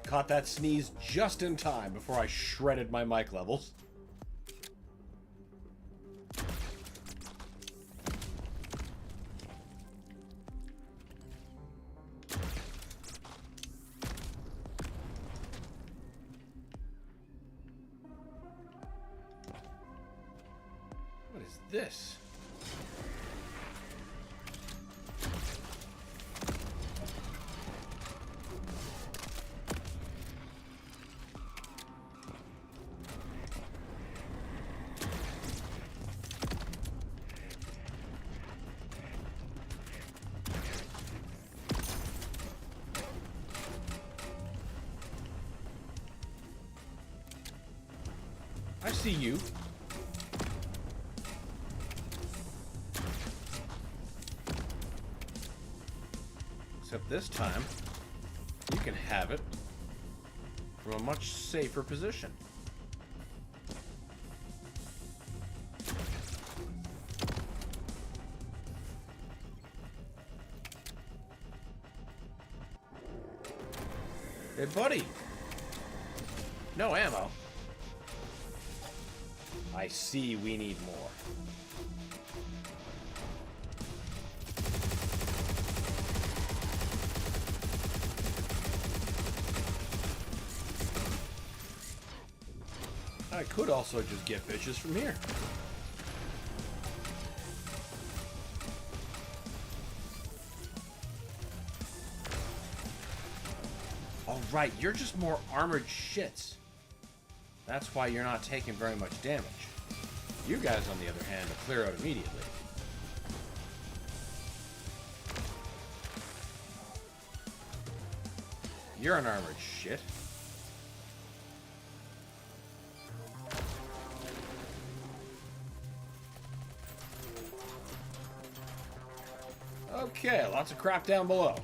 Caught that sneeze just in time before I shredded my mic levels. What is this? I see you. Except this time, you can have it from a much safer position. Hey, buddy. No ammo. I see we need more. I could also just get bitches from here. Oh, right, you're just more armored shits. That's why you're not taking very much damage. You guys, on the other hand, will clear out immediately. You're an armored shit. Okay, lots of crap down below.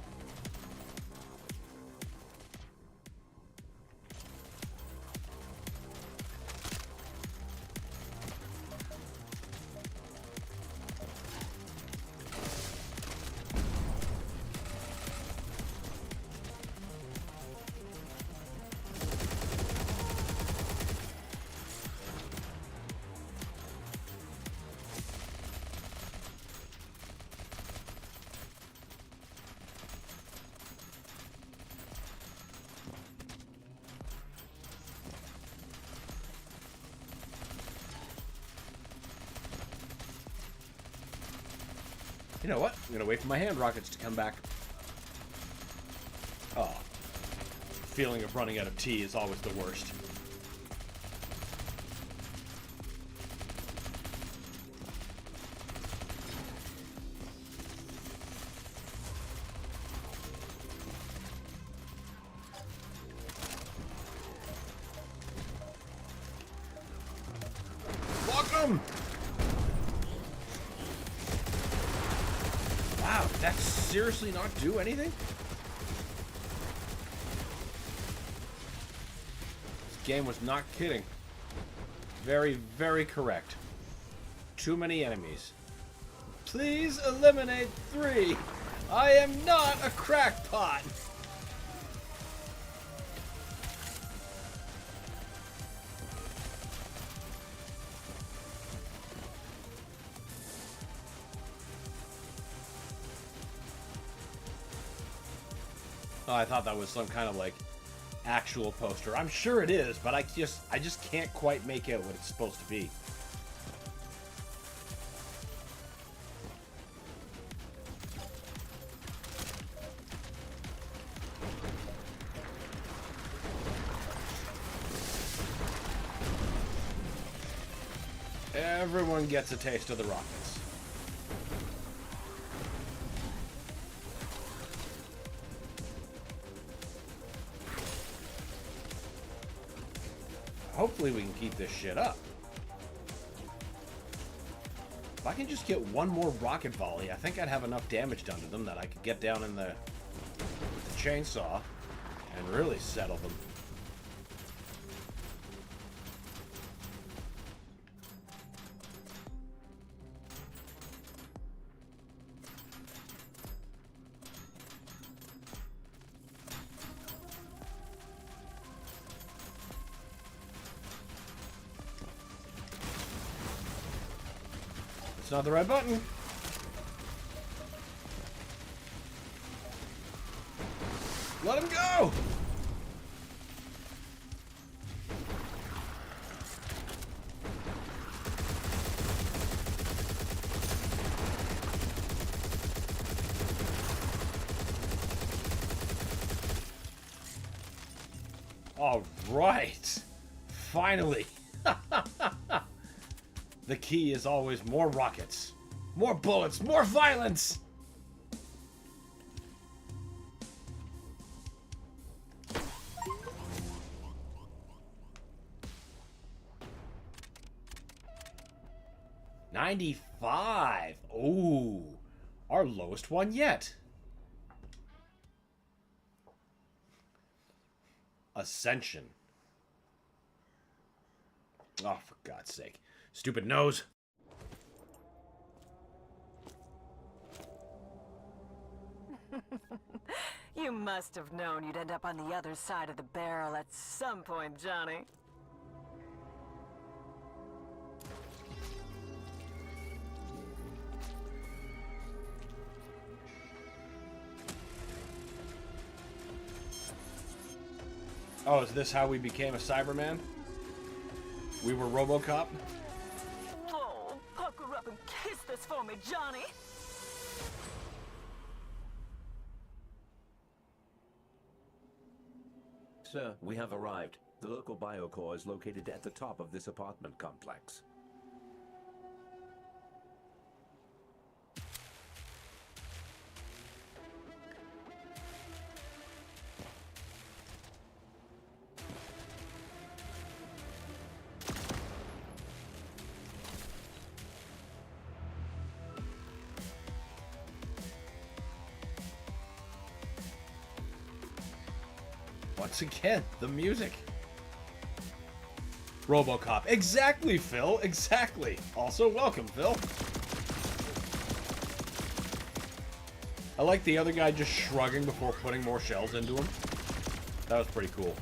You know what? I'm gonna wait for my hand rockets to come back. Oh. Feeling of running out of tea is always the worst. Block 'em! Wow, did that seriously not do anything? This game was not kidding. Very, very correct. Too many enemies. Please eliminate 3. I am not a crackpot. Oh, I thought that was some kind of like actual poster. I'm sure it is, but I just can't quite make out what it's supposed to be. Everyone gets a taste of the rockets. Hopefully we can keep this shit up. If I can just get one more rocket volley, I think I'd have enough damage done to them that I could get down in the chainsaw and really settle them. It's not the right button. Let him go! All right. Finally. The key is always more rockets, more bullets, more violence! $95. Ooh, our lowest one yet. Ascension. Oh, for God's sake. Stupid nose. You must have known you'd end up on the other side of the barrel at some point, Johnny. Oh, is this how we became a Cyberman? We were RoboCop. Oh, pucker up and kiss this for me, Johnny. Sir, we have arrived. The local biocore is located at the top of this apartment complex. Once again, the music. RoboCop. Exactly, Phil. Exactly. Also, welcome, Phil. I like the other guy just shrugging before putting more shells into him. That was pretty cool.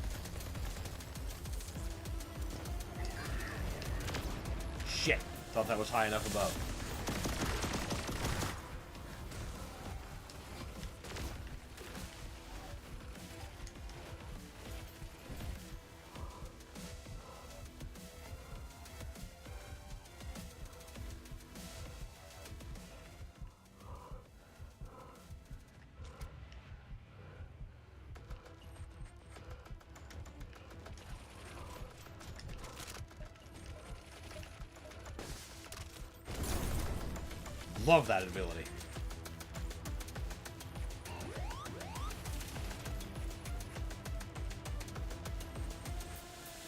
Shit. Thought that was high enough above. Love that ability.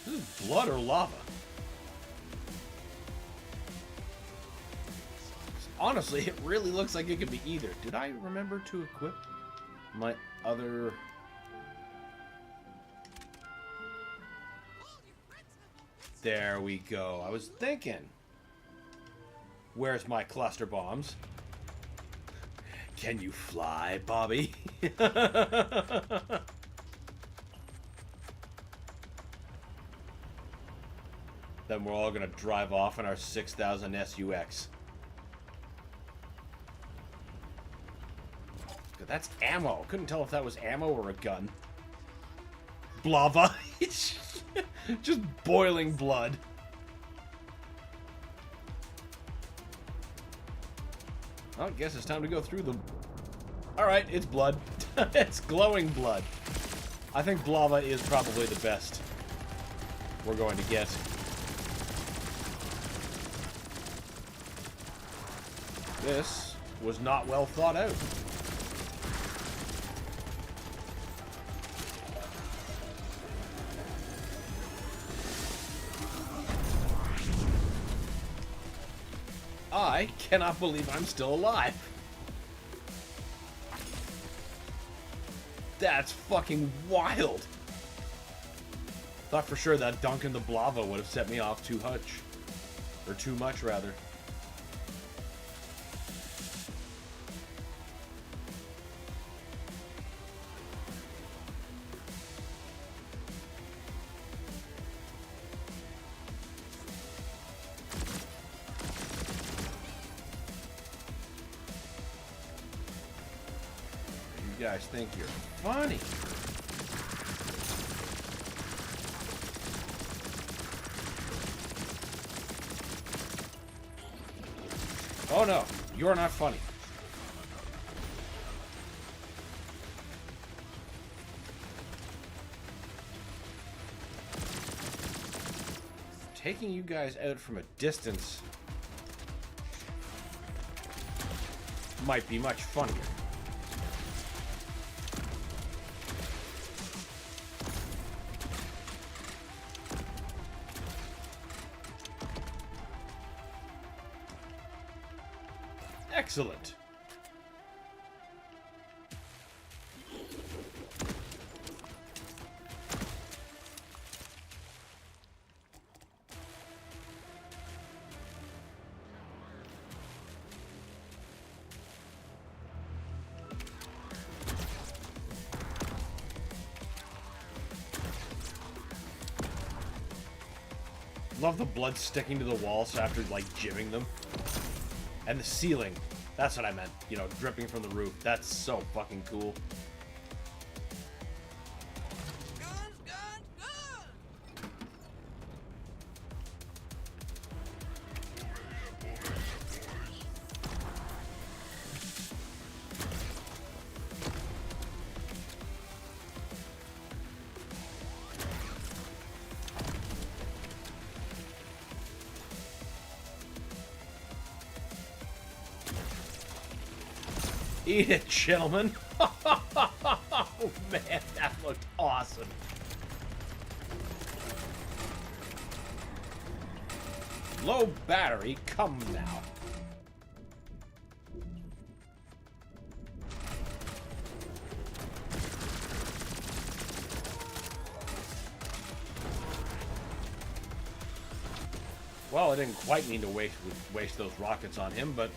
This is blood or lava? Honestly, it really looks like it could be either. Did I remember to equip my other... There we go. I was thinking. Where's my cluster bombs? Can you fly, Bobby? Then we're all gonna drive off in our 6000 SUX. That's ammo. Couldn't tell if that was ammo or a gun. Blava. Just boiling blood. Well, I guess it's time to go through them. Alright, it's blood. It's glowing blood. I think Blava is probably the best we're going to get. This was not well thought out. I cannot believe I'm still alive. That's fucking wild. Thought for sure that dunk in the Blava would have set me off too much. Or too much, rather. You guys think you're funny. Oh no, you're not funny. Taking you guys out from a distance might be much funnier. Excellent. Love the blood sticking to the walls after, like, jimming them. And the ceiling. That's what I meant. You know, dripping from the roof. That's so fucking cool. Eat it, gentlemen. Oh, man, that looked awesome. Low battery, come now. Well, I didn't quite mean to waste those rockets on him, but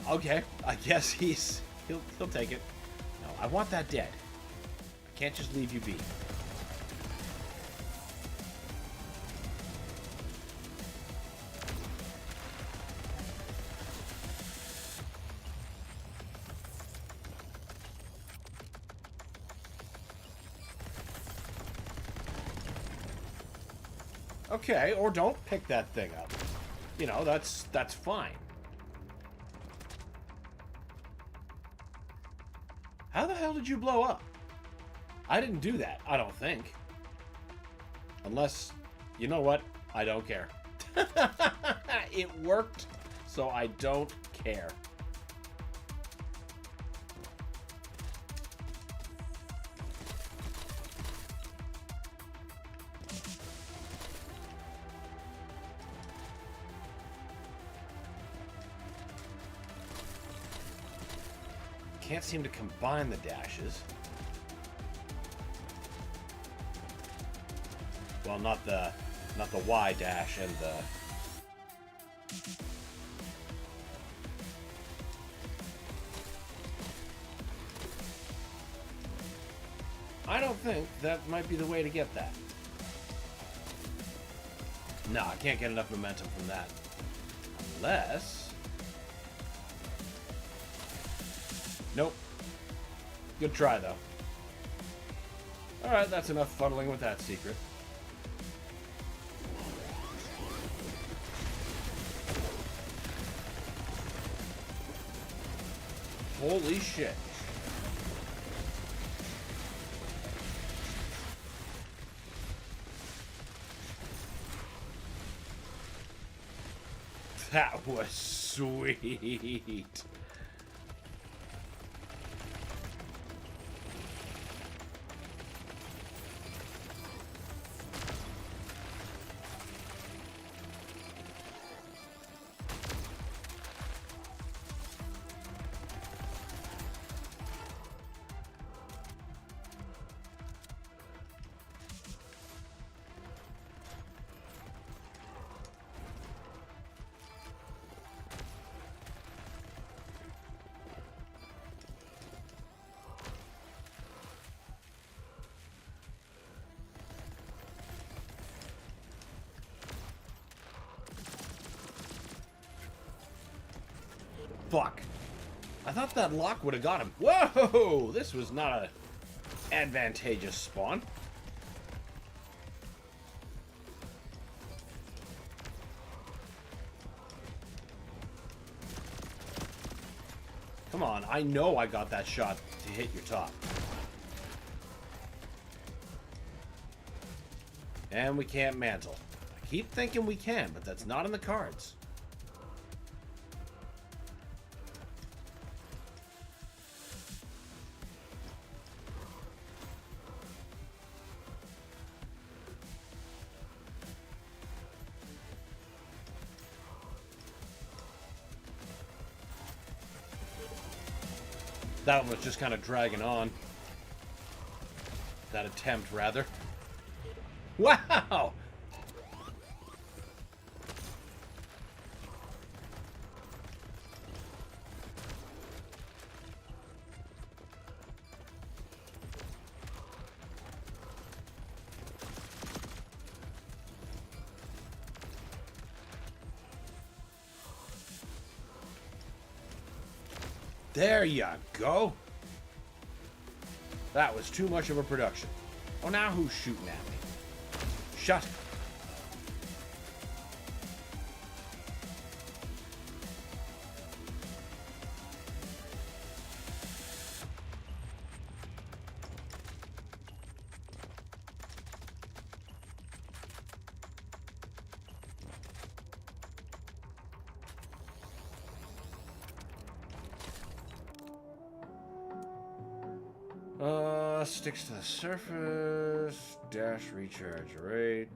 okay, I guess he'll take it. No, I want that dead. I can't just leave you be. Okay, or don't pick that thing up. You know, that's fine. How the hell did you blow up? I didn't do that, I don't think. Unless, you know what? I don't care. It worked, so I don't care. Can't seem to combine the dashes. Well, not the Y dash and the... I don't think that might be the way to get that. No, I can't get enough momentum from that. Unless... Nope. Good try, though. Alright, that's enough fuddling with that secret. Holy shit. That was sweet. Fuck. I thought that lock would have got him. Whoa! This was not a advantageous spawn. Come on, I know I got that shot to hit your top. And we can't mantle. I keep thinking we can, but that's not in the cards. That one was just kind of dragging on. That attempt, rather. Wow! There you go. That was too much of a production. Oh, now who's shooting at me? Shut. Sticks to the surface. Dash recharge rate.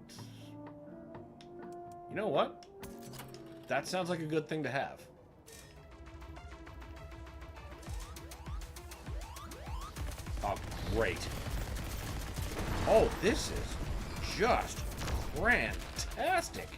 You know what? That sounds like a good thing to have. Oh, great. Oh, this is just fantastic.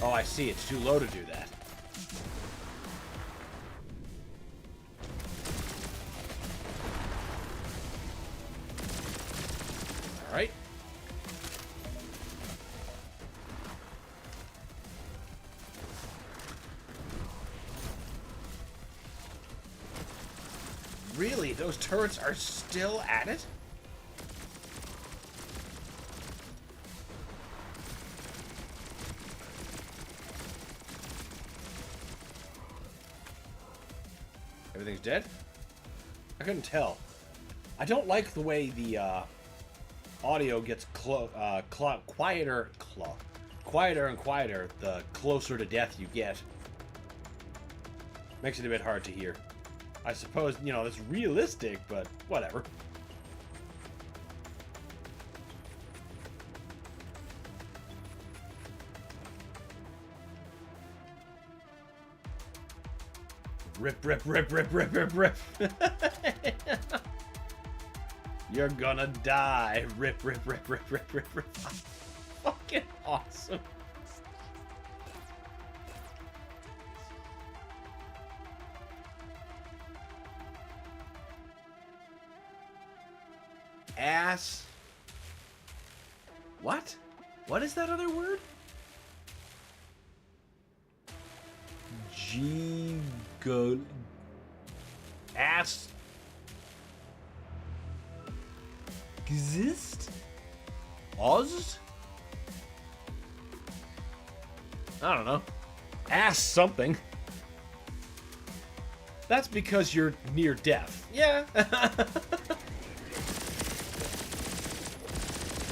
Oh, I see. It's too low to do that. All right. Really? Those turrets are still at it? Everything's dead? I couldn't tell. I don't like the way the audio gets quieter and quieter the closer to death you get. Makes it a bit hard to hear. I suppose, you know, it's realistic, but whatever. Rip, rip, rip, rip, rip, rip, rip. You're gonna die. Rip, rip, rip, rip, rip, rip, rip. Fucking awesome. Ass. What? What is that other word? Go ass exist Oz? I don't know. Ass something. That's because you're near death. Yeah.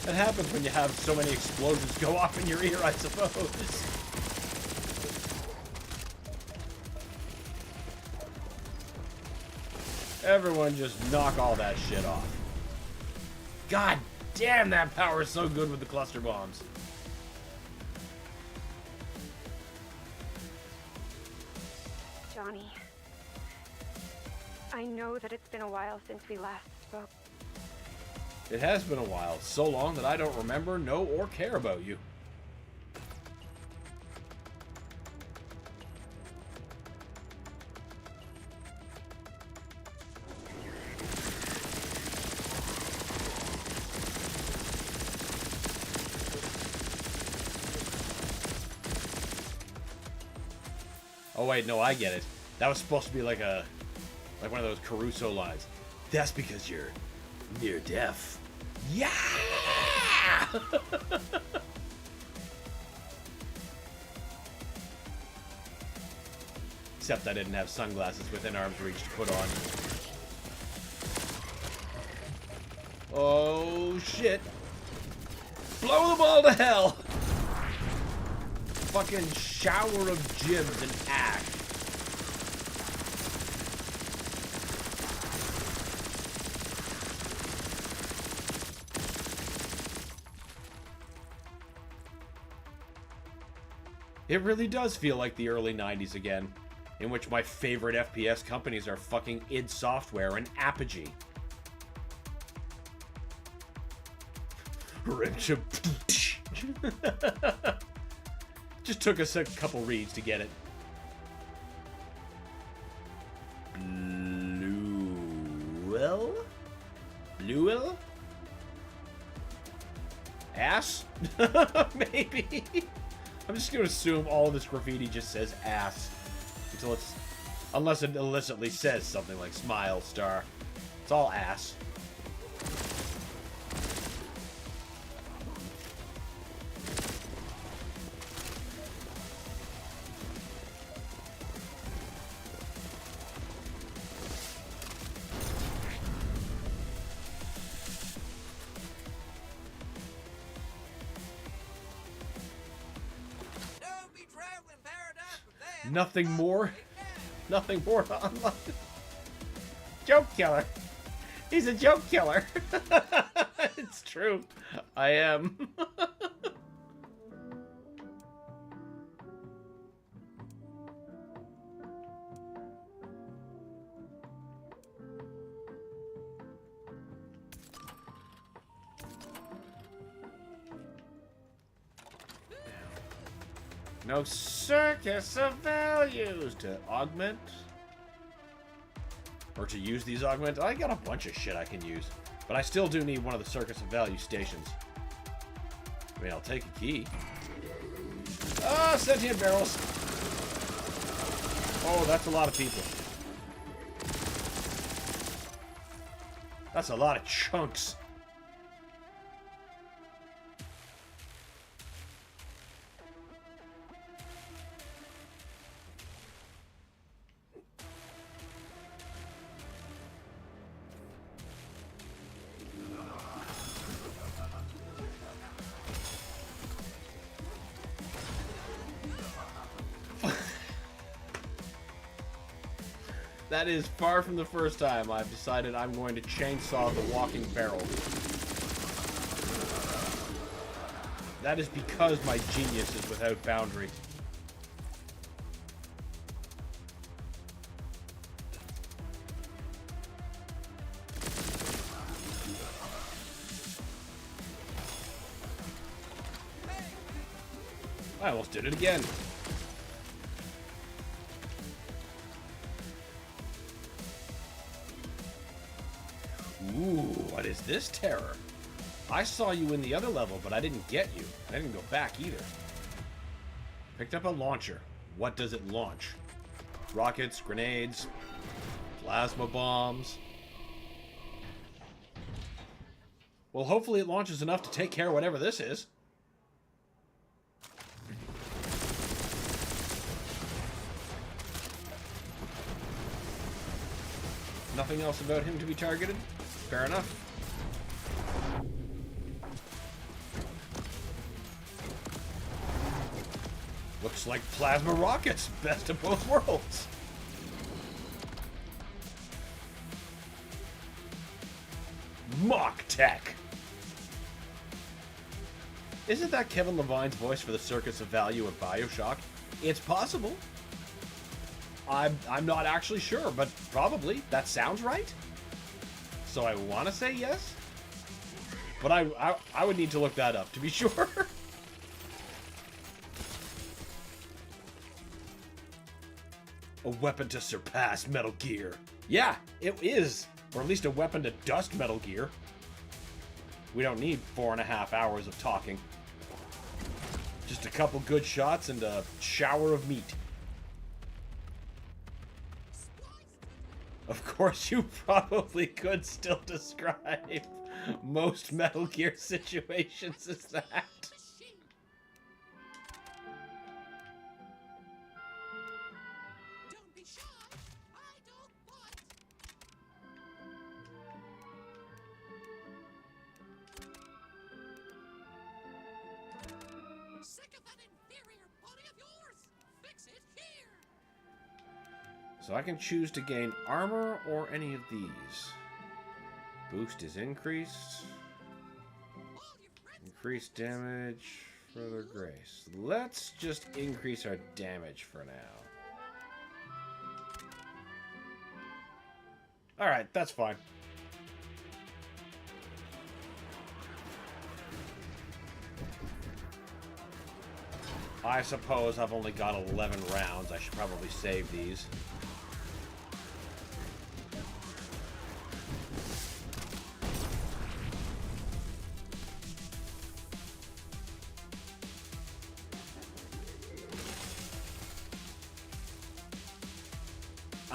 That happens when you have so many explosions go off in your ear, I suppose. Everyone just knock all that shit off. God damn, that power is so good with the cluster bombs. Johnny, I know that it's been a while since we last spoke. It has been a while. So long that I don't remember, know, or care about you. Oh wait, no, I get it. That was supposed to be like one of those Caruso lines. That's because you're near death. Yeah! Except I didn't have sunglasses within arm's reach to put on. Oh shit. Blow them all to hell! Fucking shower of jibs and ash. It really does feel like the early 90s again, in which my favorite FPS companies are fucking id Software and Apogee. Just took us a couple reads to get it. Bluewell? Ass? Maybe. I'm just gonna assume all of this graffiti just says ass until unless it illicitly says something like smile star. It's all ass. Nothing more. Nothing more to unlock. Joke killer. He's a joke killer. It's true. I am. No circus of values to augment. Or to use these augment. I got a bunch of shit I can use. But I still do need one of the circus of value stations. I mean, I'll take a key. Ah, sentient barrels. Oh, that's a lot of people. That's a lot of chunks. That is far from the first time I've decided I'm going to chainsaw the walking barrel. That is because my genius is without boundary. I almost did it again. Ooh, what is this terror? I saw you in the other level, but I didn't get you. I didn't go back either. Picked up a launcher. What does it launch? Rockets, grenades, plasma bombs. Well, hopefully it launches enough to take care of whatever this is. Nothing else about him to be targeted? Fair enough. Looks like plasma rockets. Best of both worlds. Mock tech. Isn't that Kevin Levine's voice for the Circus of Value of BioShock? It's possible. I'm not actually sure, but probably. That sounds right. So I want to say yes. But I would need to look that up to be sure. A weapon to surpass Metal Gear. Yeah, it is. Or at least a weapon to dust Metal Gear. We don't need 4.5 hours of talking. Just a couple good shots and a shower of meat. Of course, you probably could still describe most Metal Gear situations as that. Don't be shy. I don't bite. Sick of that inferior body of yours. Fix it here. So I can choose to gain armor or any of these. Boost is increased. Increased damage, further grace. Let's just increase our damage for now. Alright, that's fine. I suppose I've only got 11 rounds. I should probably save these.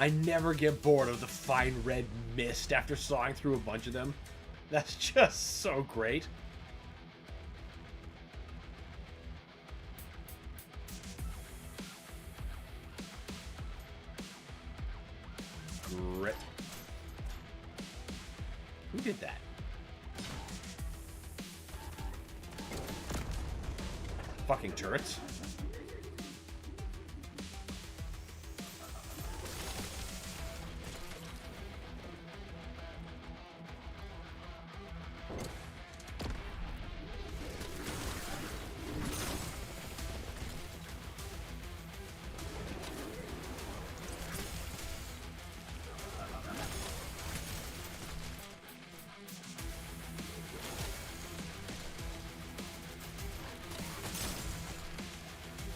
I never get bored of the fine red mist after sawing through a bunch of them. That's just so great. Grit. Who did that? Fucking turrets.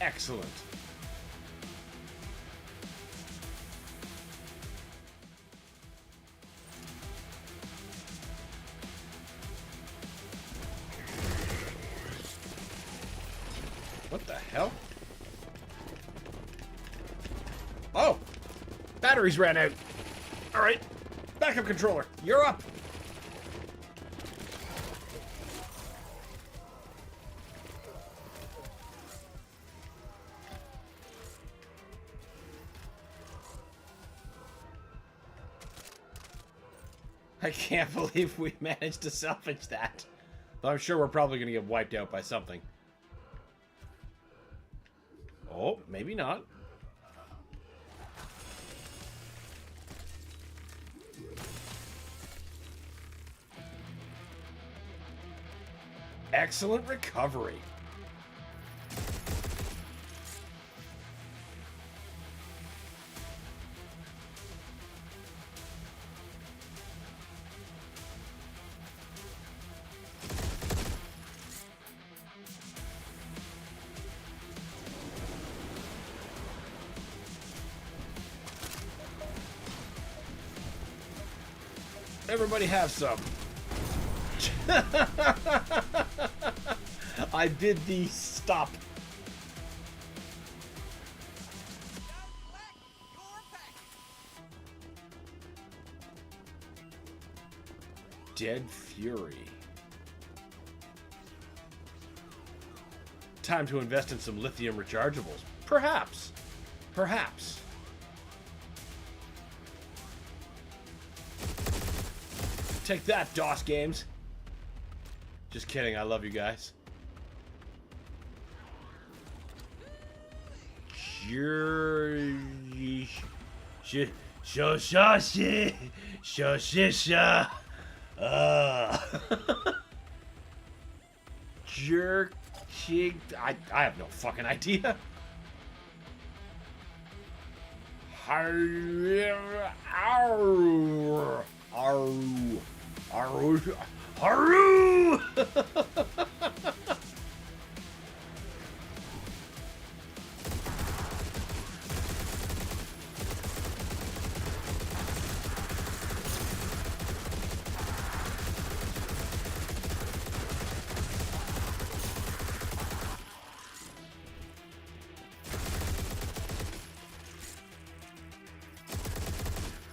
Excellent. What the hell? Oh! Batteries ran out. Alright. Backup controller. You're up. I can't believe we managed to salvage that. But I'm sure we're probably going to get wiped out by something. Oh, maybe not. Excellent recovery. Everybody have some. I did the stop. Dead Fury. Time to invest in some lithium rechargeables. Perhaps. Perhaps. Take that, DOS games. Just kidding, I love you guys. Jerk. I have no fucking idea. Haru!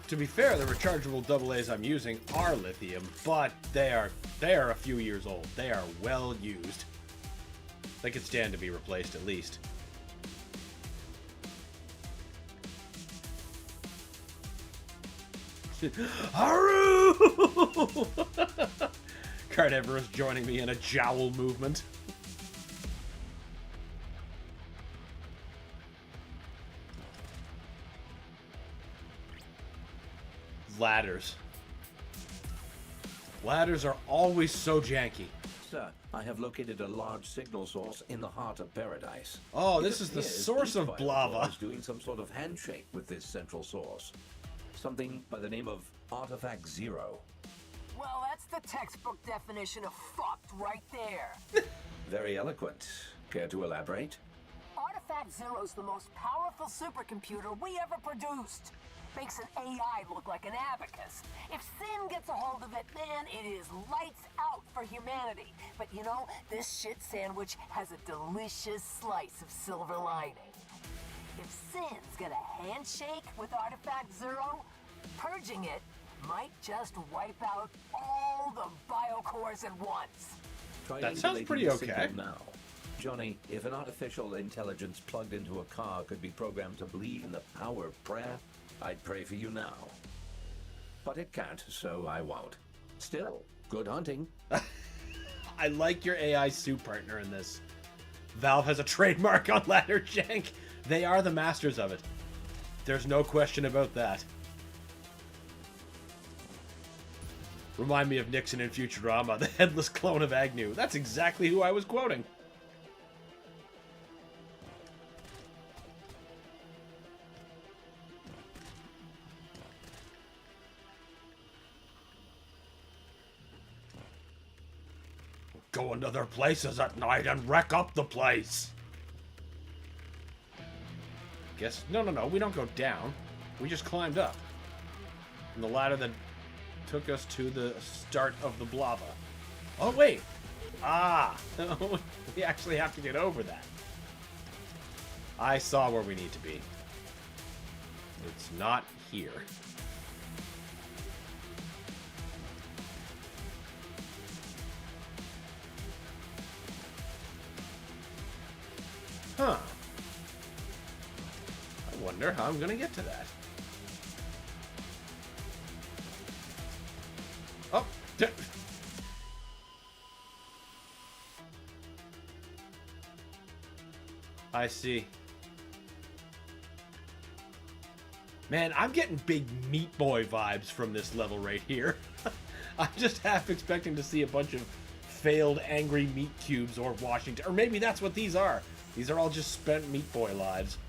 To be fair, the rechargeable AA's I'm using are lithium, but they are a few years old. They are well used. They could stand to be replaced at least. Haru! Carnivorous joining me in a jowl movement. Ladders. Ladders are always so janky. Sir, I have located a large signal source in the heart of paradise. Oh, this is the source of lava. Is doing some sort of handshake with this central source. Something by the name of Artifact Zero. Well, that's the textbook definition of fucked right there. Very eloquent. Care to elaborate? Artifact Zero's the most powerful supercomputer we ever produced. Makes an AI look like an abacus. If Sin gets a hold of it, man, it is lights out for humanity. But you know, this shit sandwich has a delicious slice of silver lining. If Sin's got a handshake with Artifact Zero, purging it might just wipe out all the biocores at once. That sounds pretty okay. Now. Johnny, if an artificial intelligence plugged into a car could be programmed to believe in the power of prayer, I'd pray for you now. But it can't, so I won't. Still, good hunting. I like your AI suit partner in this. Valve has a trademark on ladder jank. They are the masters of it. There's no question about that. Remind me of Nixon in Futurama, the headless clone of Agnew. That's exactly who I was quoting. Go into their places at night and wreck up the place. guess... No, we don't go down. We just climbed up. And the ladder that took us to the start of the lava. Oh, wait! Ah! We actually have to get over that. I saw where we need to be. It's not here. Huh. I wonder how I'm gonna get to that. Oh! I see. Man, I'm getting big Meat Boy vibes from this level right here. I'm just half expecting to see a bunch of failed angry meat cubes or Washington. Or maybe that's what these are. These are all just spent Meat Boy lives.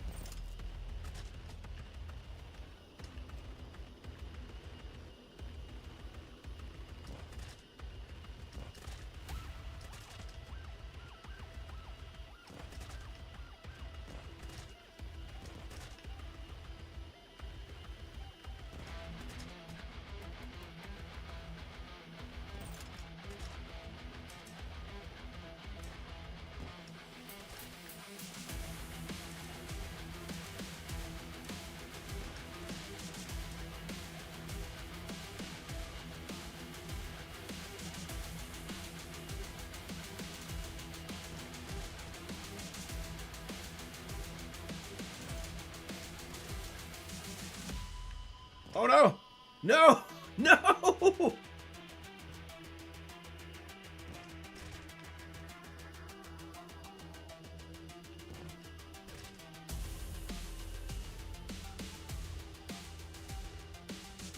Oh no! No! No!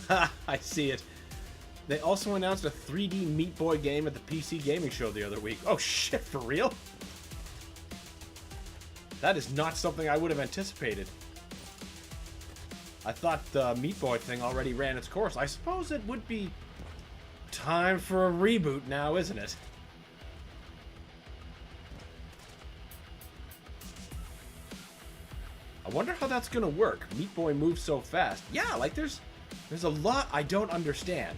Ha! I see it. They also announced a 3D Meat Boy game at the PC Gaming Show the other week. Oh shit, for real? That is not something I would have anticipated. I thought the Meat Boy thing already ran its course. I suppose it would be time for a reboot now, isn't it? I wonder how that's gonna work. Meat Boy moves so fast. Yeah, like there's a lot I don't understand.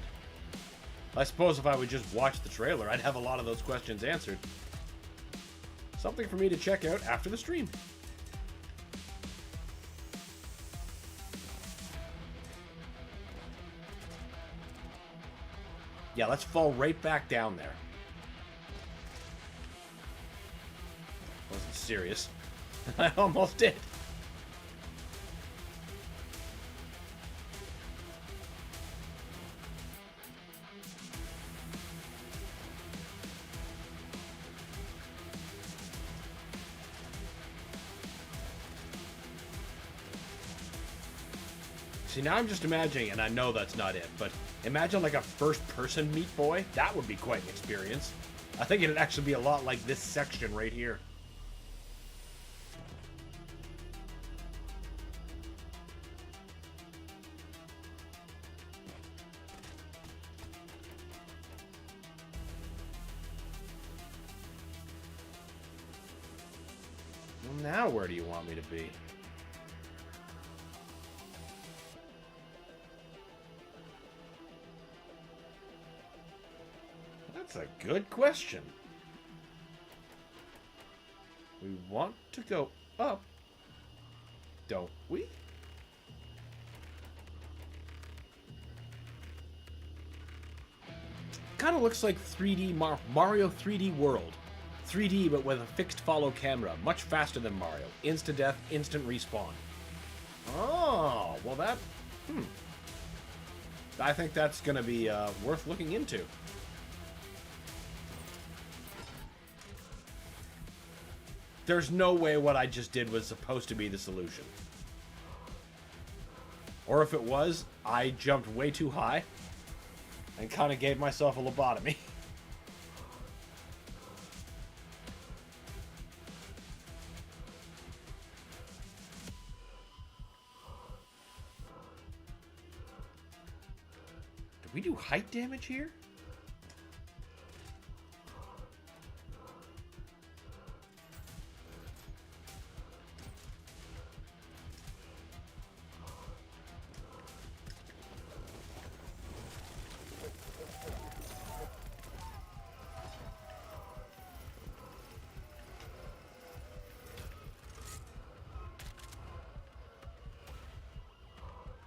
I suppose if I would just watch the trailer, I'd have a lot of those questions answered. Something for me to check out after the stream. Yeah, let's fall right back down there. Wasn't serious. I almost did. See, now I'm just imagining, and I know that's not it, but imagine like a first-person Meat Boy. That would be quite an experience. I think it'd actually be a lot like this section right here. Well, now where do you want me to be? That's a good question. We want to go up, don't we? Kind of looks like 3D Mario 3D World. 3D but with a fixed follow camera, much faster than Mario. Insta-death, instant respawn. Oh, well that... I think that's going to be worth looking into. There's no way what I just did was supposed to be the solution. Or if it was, I jumped way too high and kind of gave myself a lobotomy. Did we do height damage here?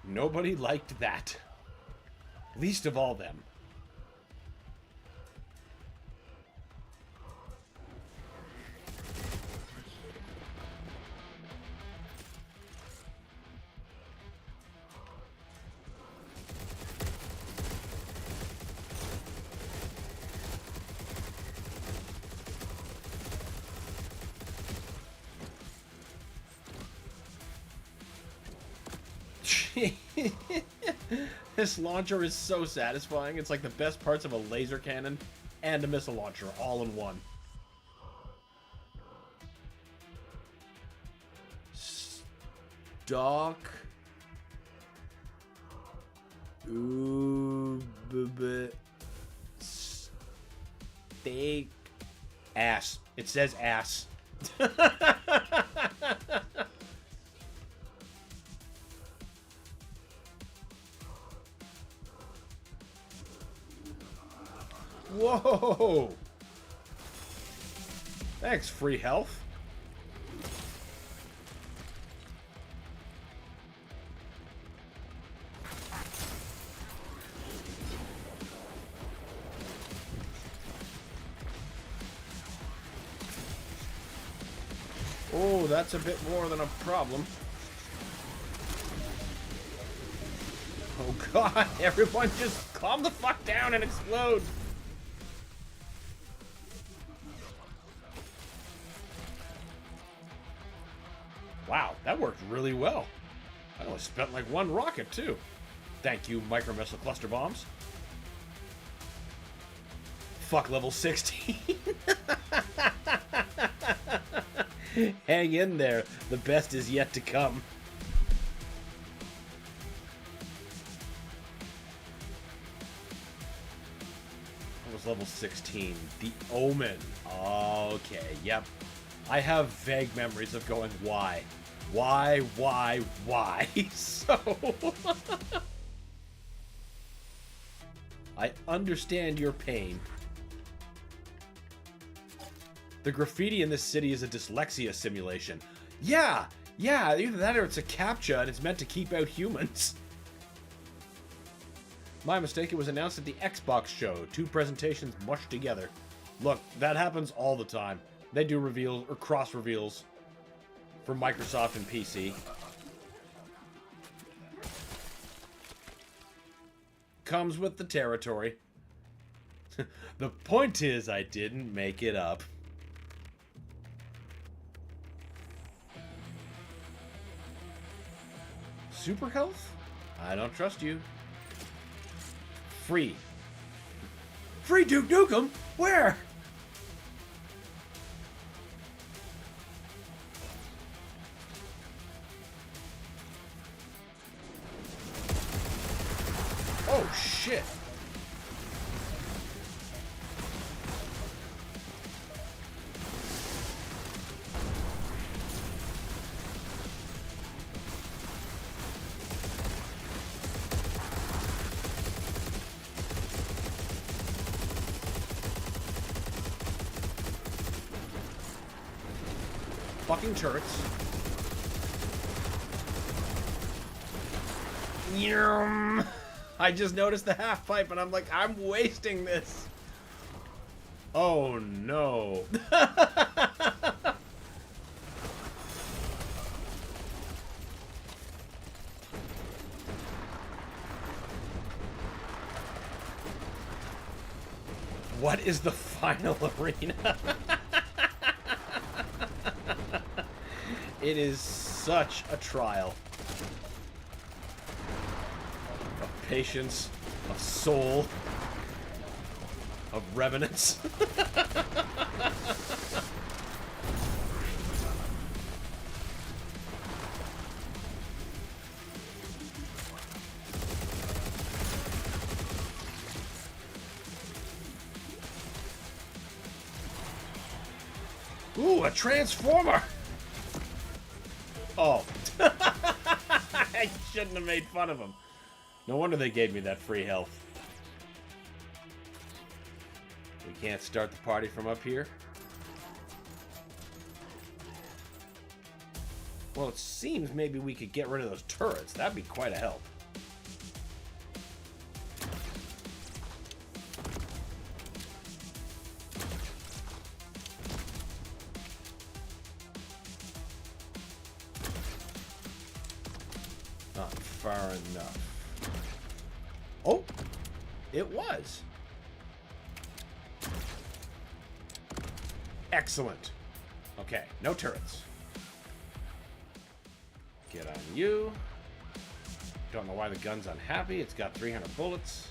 Nobody liked that. Least of all them. This launcher is so satisfying. It's like the best parts of a laser cannon and a missile launcher all in one. Stock. Steak. Ass. It says ass. Whoa! Thanks, free health. Oh, that's a bit more than a problem. Oh god, everyone just calm the fuck down and explode! Wow, that worked really well. I only spent like one rocket, too. Thank you, micro missile cluster bombs. Fuck level 16. Hang in there. The best is yet to come. What was level 16? The Omen. Okay, yep. I have vague memories of going, why? Why? So... I understand your pain. The graffiti in this city is a dyslexia simulation. Yeah, either that or it's a CAPTCHA and it's meant to keep out humans. My mistake, it was announced at the Xbox show. 2 presentations mushed together. Look, that happens all the time. They do reveals, or cross reveals, for Microsoft and PC. Comes with the territory. The point is, I didn't make it up. Super health? I don't trust you. Free. Free Duke Nukem? Where? Oh, shit. Fucking turrets. Yum. I just noticed the half pipe and I'm like, I'm wasting this. Oh no. What is the final arena? It is such a trial of patience, of soul, of revenants. Ooh, a transformer! Oh. I shouldn't have made fun of him. No wonder they gave me that free health. We can't start the party from up here? Well, it seems maybe we could get rid of those turrets. That'd be quite a help. Not far enough. Oh! It was! Excellent. Okay, no turrets. Get on you. Don't know why the gun's unhappy. It's got 300 bullets.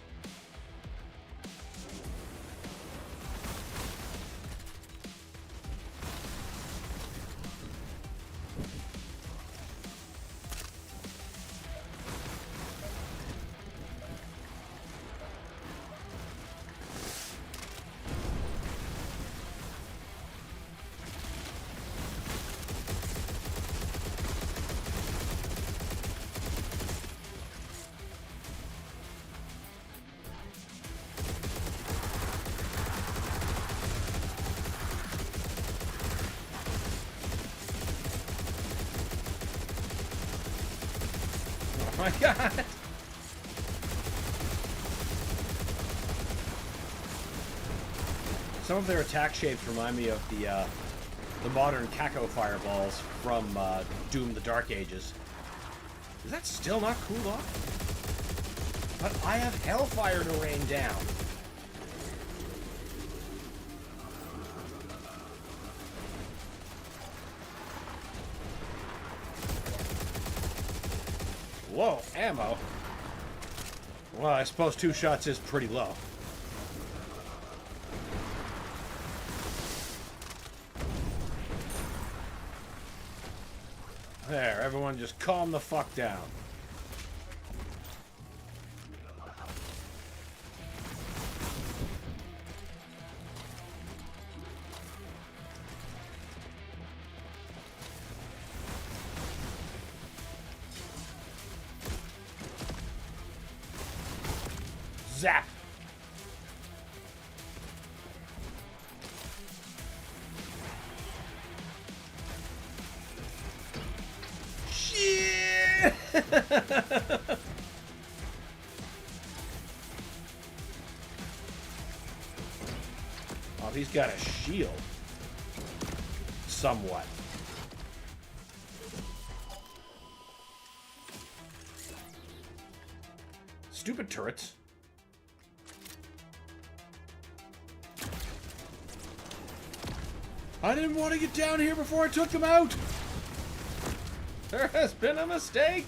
Oh my god! Some of their attack shapes remind me of the modern Kako fireballs from Doom: The Dark Ages. Is that still not cooled off? But I have Hellfire to rain down. Whoa, ammo. Well, I suppose 2 shots is pretty low. There, everyone just calm the fuck down. Zap! Shit! Oh, he's got a shield. Somewhat. Stupid turrets. I didn't want to get down here before I took them out! There has been a mistake!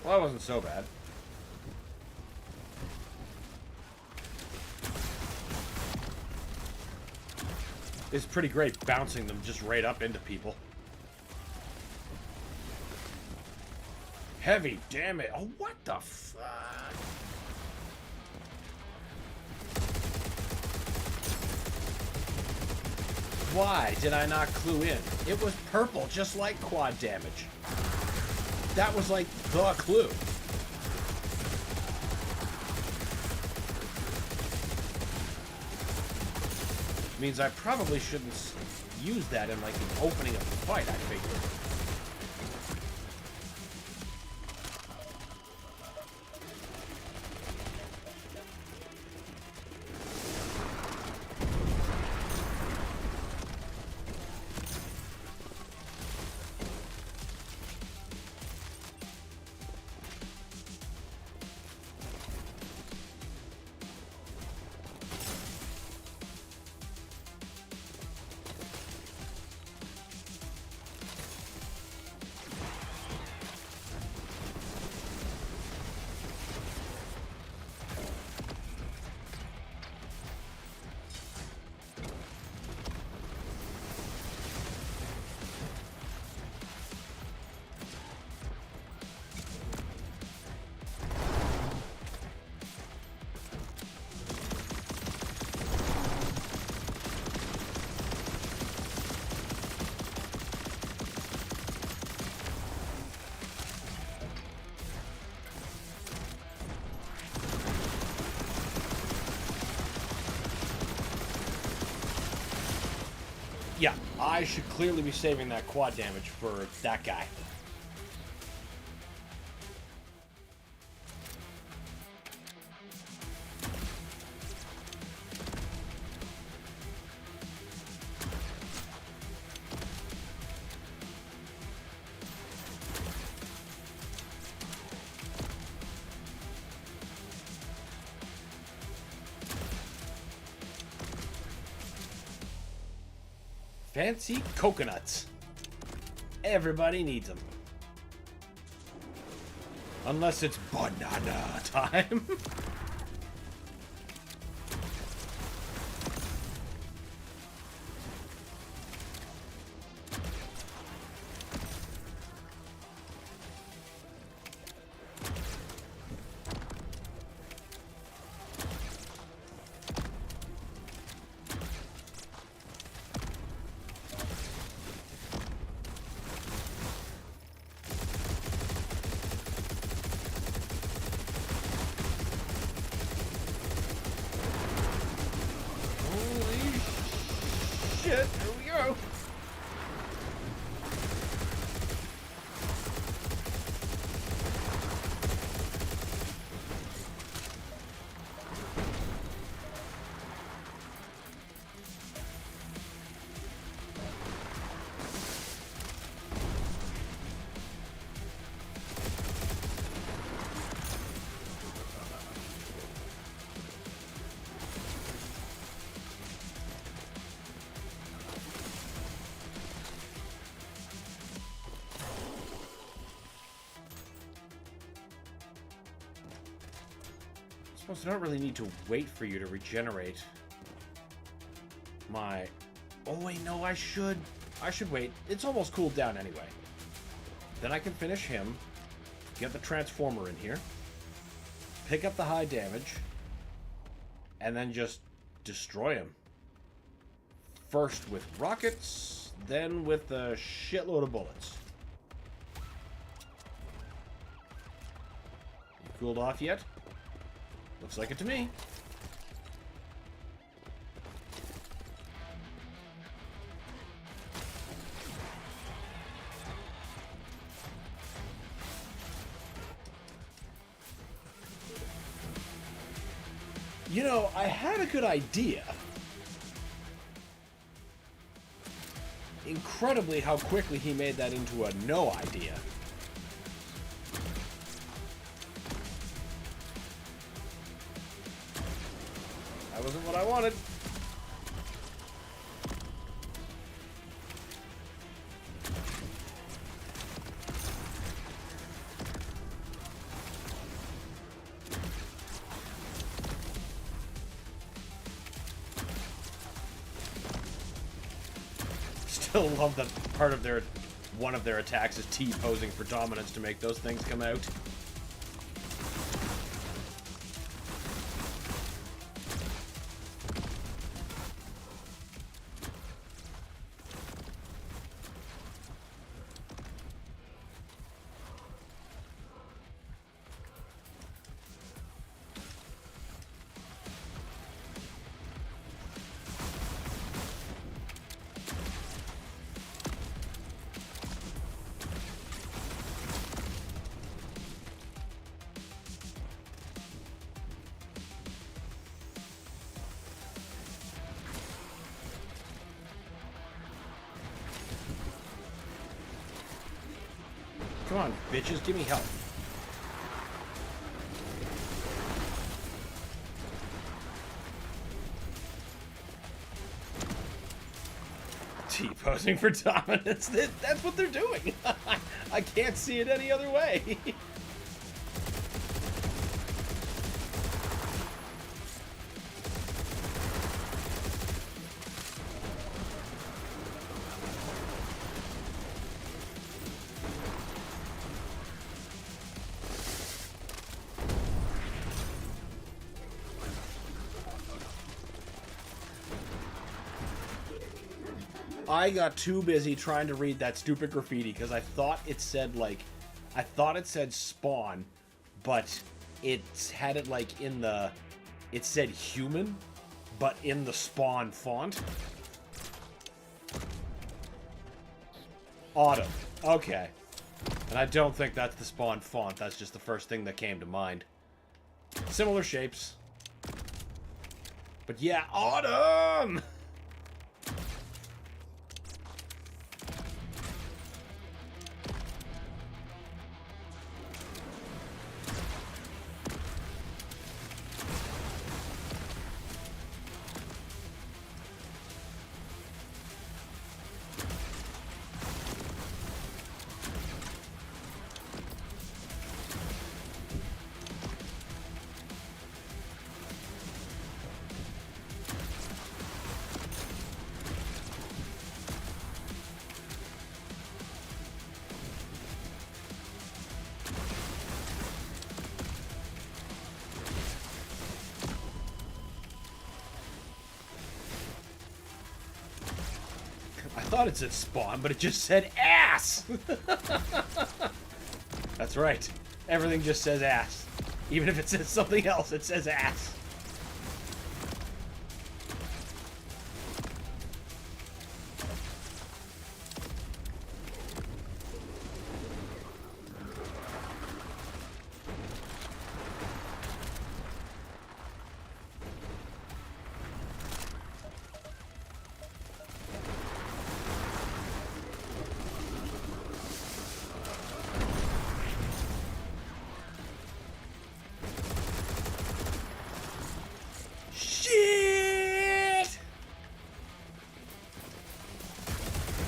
Well, that wasn't so bad. It's pretty great bouncing them just right up into people. Heavy damage. Oh, what the fuck? Why did I not clue in? It was purple, just like quad damage. That was like the clue. Means I probably shouldn't use that in like the opening of the fight, I figured. Yeah, I should clearly be saving that quad damage for that guy. Fancy coconuts. Everybody needs them. Unless it's banana time. Shit, here we go. I suppose I don't really need to wait for you to regenerate my... Oh wait, no, I should wait. It's almost cooled down anyway. Then I can finish him, get the transformer in here, pick up the high damage, and then just destroy him. First with rockets, then with a shitload of bullets. You cooled off yet? Looks like it to me. You know, I had a good idea. Incredibly how quickly he made that into a no idea. That wasn't what I wanted. Still love that part of one of their attacks is T-posing for dominance to make those things come out. Come on, bitches, give me help. T-posing for dominance. That's what they're doing. I can't see it any other way. I got too busy trying to read that stupid graffiti because I thought it said spawn, but it had it like in the, it said human, but in the spawn font. Autumn. Okay. And I don't think that's the spawn font. That's just the first thing that came to mind. Similar shapes. But yeah, autumn! thought it said spawn, but it just said ass! That's right. Everything just says ass. Even if it says something else, it says ass.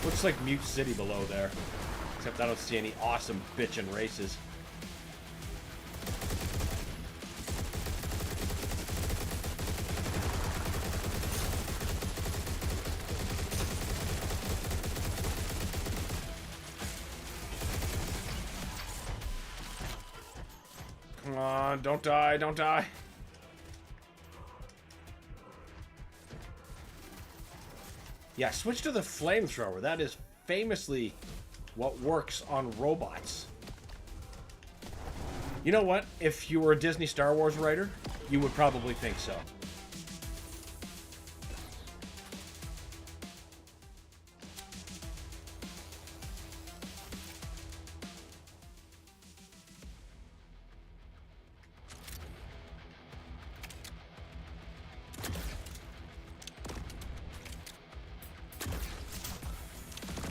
Looks like Mute City below there. Except I don't see any awesome bitchin' races. Come on, don't die, don't die. Yeah, switch to the flamethrower. That is famously what works on robots. You know what? If you were a Disney Star Wars writer, you would probably think so.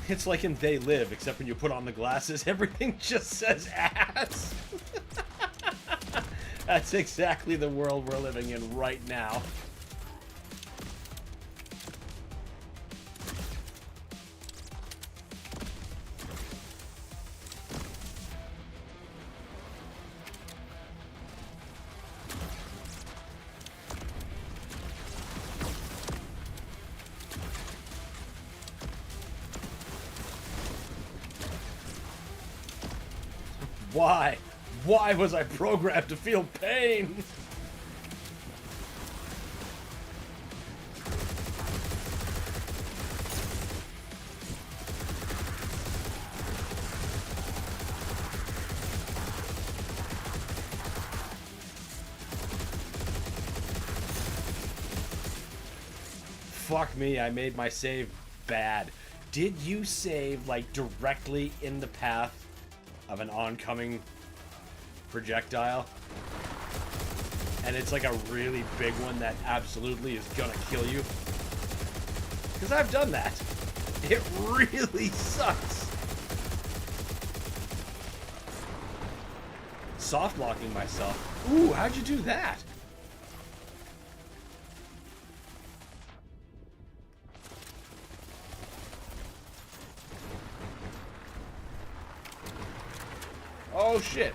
It's like in They Live, except when you put on the glasses, everything just says ass. That's exactly the world we're living in right now. Why? Why was I programmed to feel pain? Fuck me, I made my save bad. Did you save, like, directly in the path of an oncoming projectile? And it's like a really big one that absolutely is gonna kill you? Because I've done that. It really sucks. Soft locking myself. Ooh, how'd you do that? Oh shit.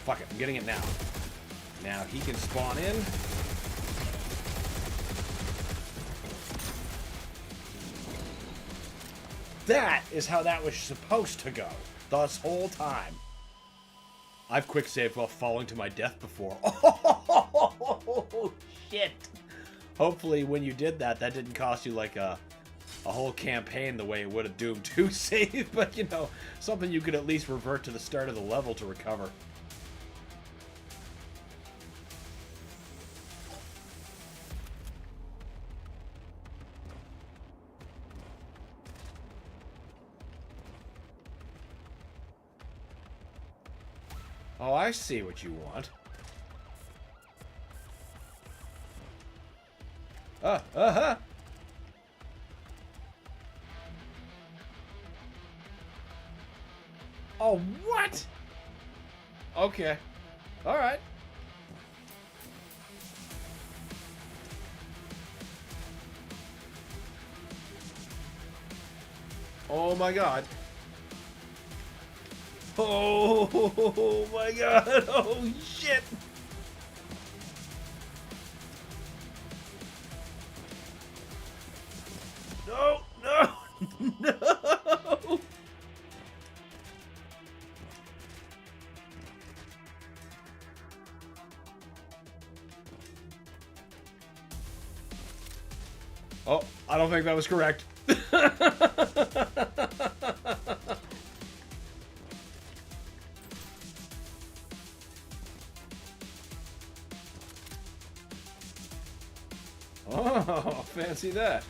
Fuck it, I'm getting it now. Now he can spawn in. That is how that was supposed to go this whole time. I've quick saved while falling to my death before. Oh shit. Hopefully when you did that, that didn't cost you like a whole campaign the way it would have Doom 2 save, but you know, something you could at least revert to the start of the level to recover. Oh, I see what you want. Uh-huh. Oh, what? Okay. All right. Oh my God. Oh my god. Oh shit. No, no, no. Oh, I don't think that was correct. Oh, fancy that.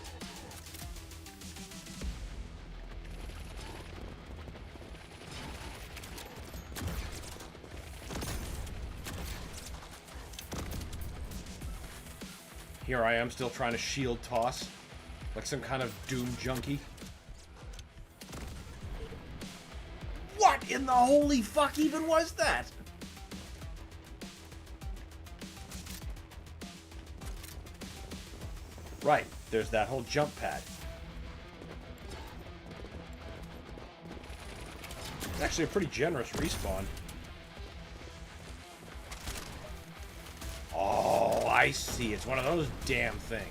Here I am still trying to shield toss like some kind of Doom junkie. What in the holy fuck even was that? Right, there's that whole jump pad. It's actually a pretty generous respawn. Oh, I see. It's one of those damn things.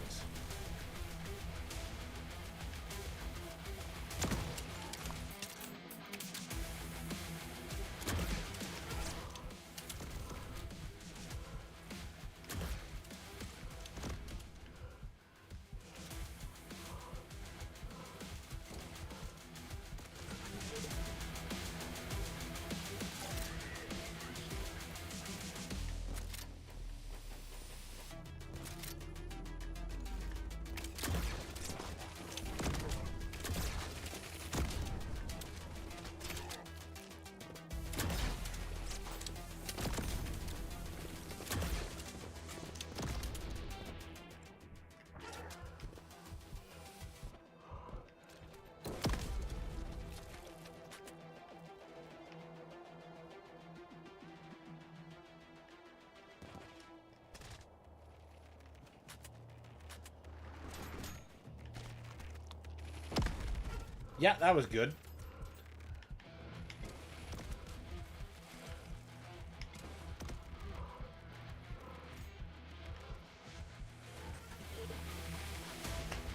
Yeah, that was good.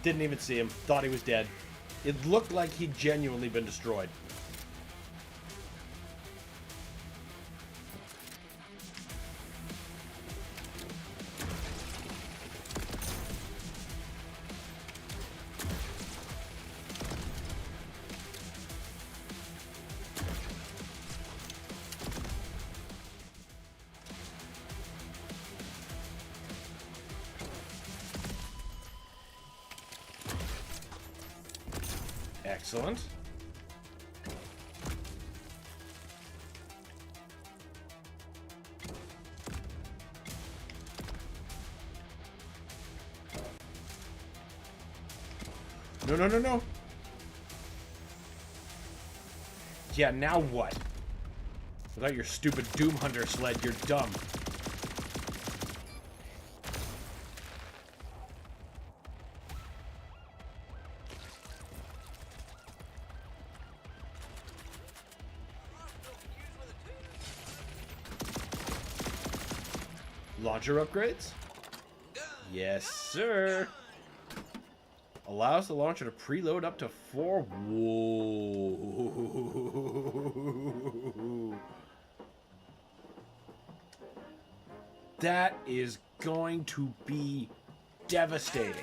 Didn't even see him. Thought he was dead. It looked like he'd genuinely been destroyed. Excellent. No, no, no, no. Yeah, now what? Without your stupid Doom Hunter sled, you're dumb. Launcher upgrades? Yes, sir. Allows the launcher to preload up to 4. Whoa. That is going to be devastating.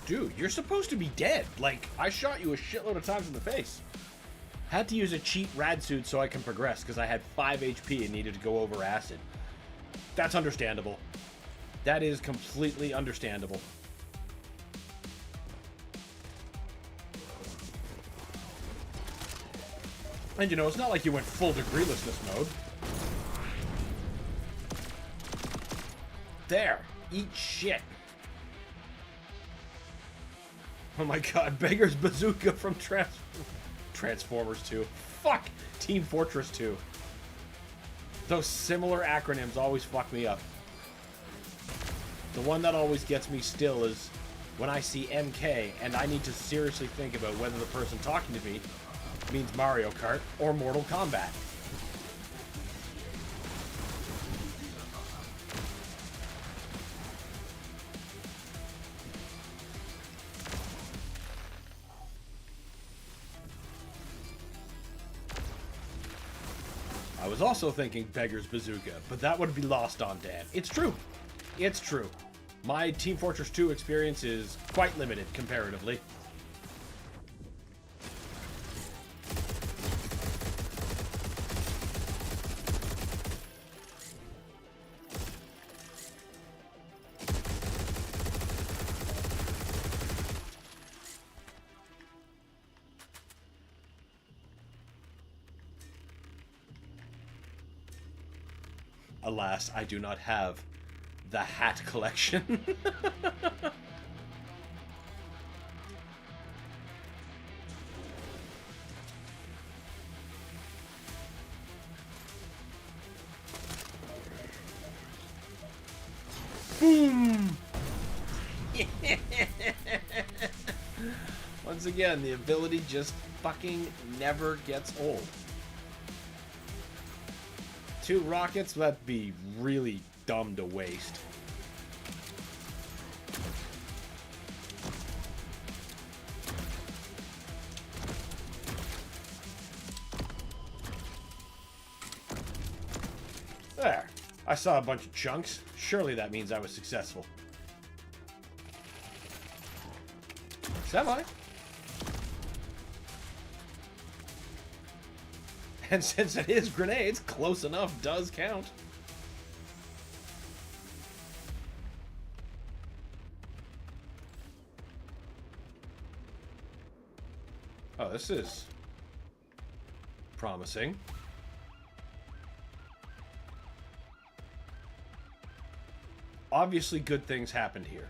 Dude, you're supposed to be dead. Like, I shot you a shitload of times in the face. Had to use a cheap rad suit so I can progress because I had 5 HP and needed to go over acid. That's understandable. That is completely understandable. And you know, it's not like you went full degreelessness mode. There. Eat shit. Oh my god, Beggar's Bazooka from Transformers 2. Fuck! Team Fortress 2. Those similar acronyms always fuck me up. The one that always gets me still is when I see MK and I need to seriously think about whether the person talking to me means Mario Kart or Mortal Kombat. I was also thinking Beggar's Bazooka, but that would be lost on Dan. It's true. It's true. My Team Fortress 2 experience is quite limited comparatively. Alas, I do not have the hat collection. Boom! Once again, the ability just fucking never gets old. 2 rockets, that'd be really dumb to waste. There. I saw a bunch of chunks. Surely that means I was successful. Semi. And since it is grenades, close enough does count. Oh, this is promising. Obviously, good things happened here.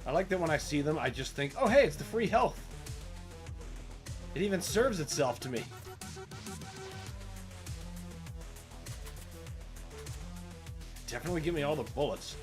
I like that when I see them, I just think, oh hey, it's the free health. It even serves itself to me. Definitely give me all the bullets.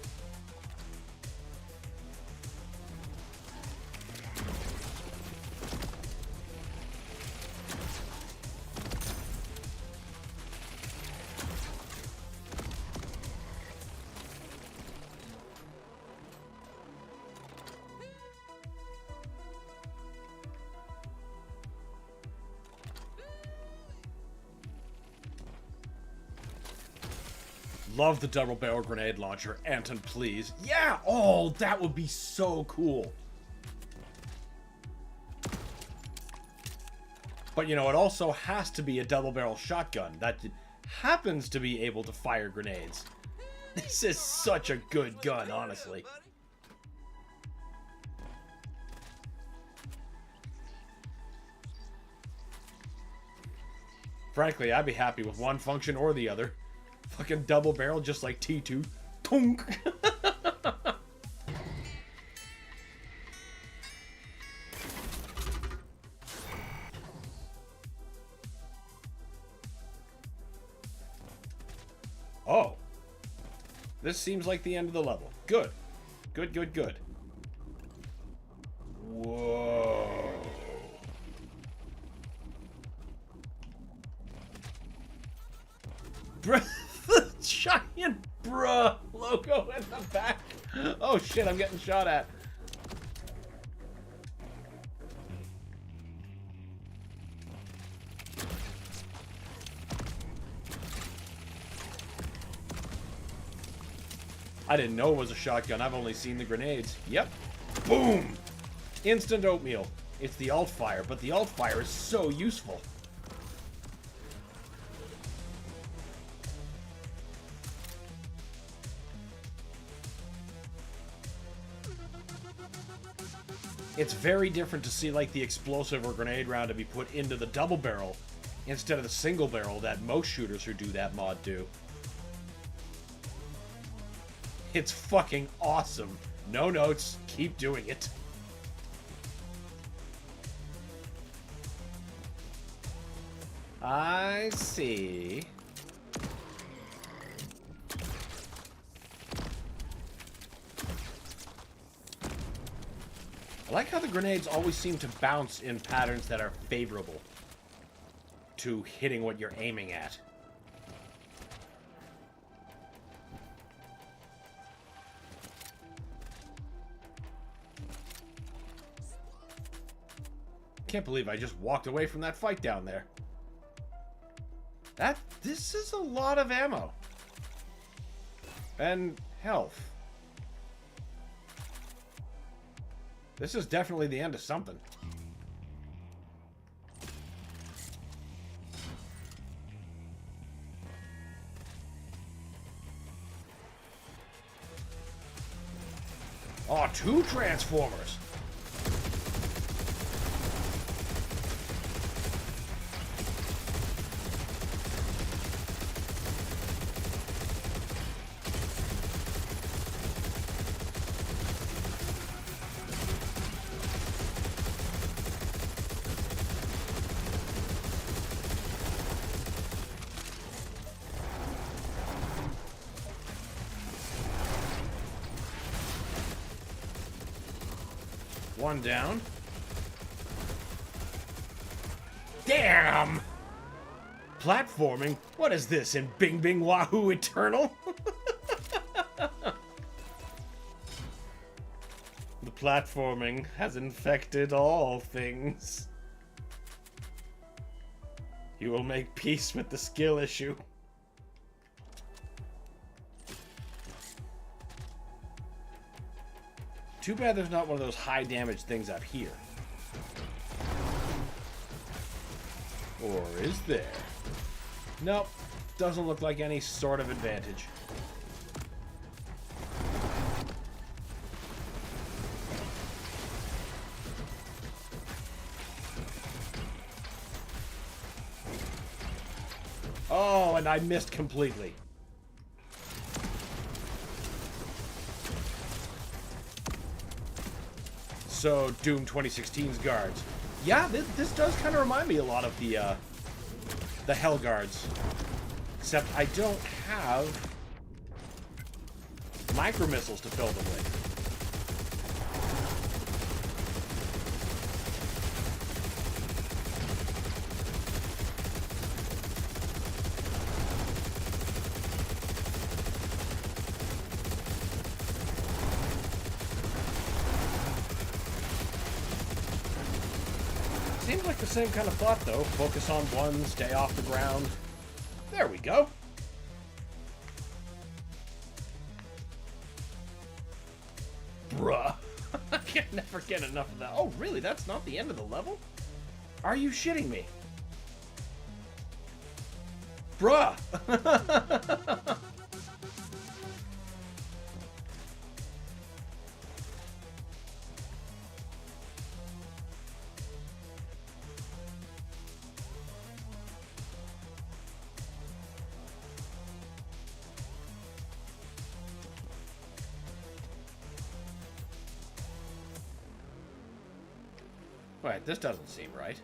Love the double barrel grenade launcher. Anton, please. Yeah! Oh, that would be so cool. But you know, it also has to be a double barrel shotgun that happens to be able to fire grenades. This is such a good gun, honestly. Frankly, I'd be happy with one function or the other. Fucking double barrel just like T2. Tonk! Oh. This seems like the end of the level. Good. Good, good, good. Whoa. The giant bruh logo in the back. Oh shit, I'm getting shot at. I didn't know it was a shotgun. I've only seen the grenades. Yep. Boom! Instant oatmeal. It's the alt fire, but the alt fire is so useful. It's very different to see like the explosive or grenade round to be put into the double barrel instead of the single barrel that most shooters who do that mod do. It's fucking awesome. No notes, keep doing it. I see. I like how the grenades always seem to bounce in patterns that are favorable to hitting what you're aiming at. Can't believe I just walked away from that fight down there. This is a lot of ammo. And health. This is definitely the end of something. Oh, 2 Transformers. One down. Damn! Platforming? What is this in Bing Bing Wahoo Eternal? The platforming has infected all things. You will make peace with the skill issue. Too bad there's not one of those high damage things up here. Or is there? Nope. Doesn't look like any sort of advantage. Oh, and I missed completely. So, Doom 2016's guards. Yeah, this does kind of remind me a lot of the Hell Guards. Except I don't have micro missiles to fill them with. Seems like the same kind of thought, though. Focus on one, stay off the ground. There we go. Bruh. I can never get enough of that. Oh, really? That's not the end of the level? Are you shitting me? Bruh. Wait, this doesn't seem right.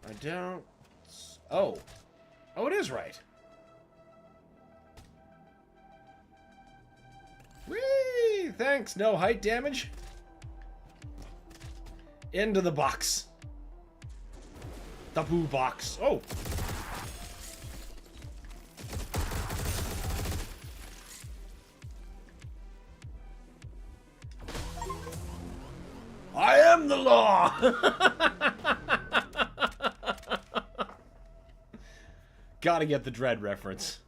I don't... Oh. Oh, it is right. Whee! Thanks, no height damage. Into the box. The boo box. Oh! I am the law! Gotta get the Dread reference.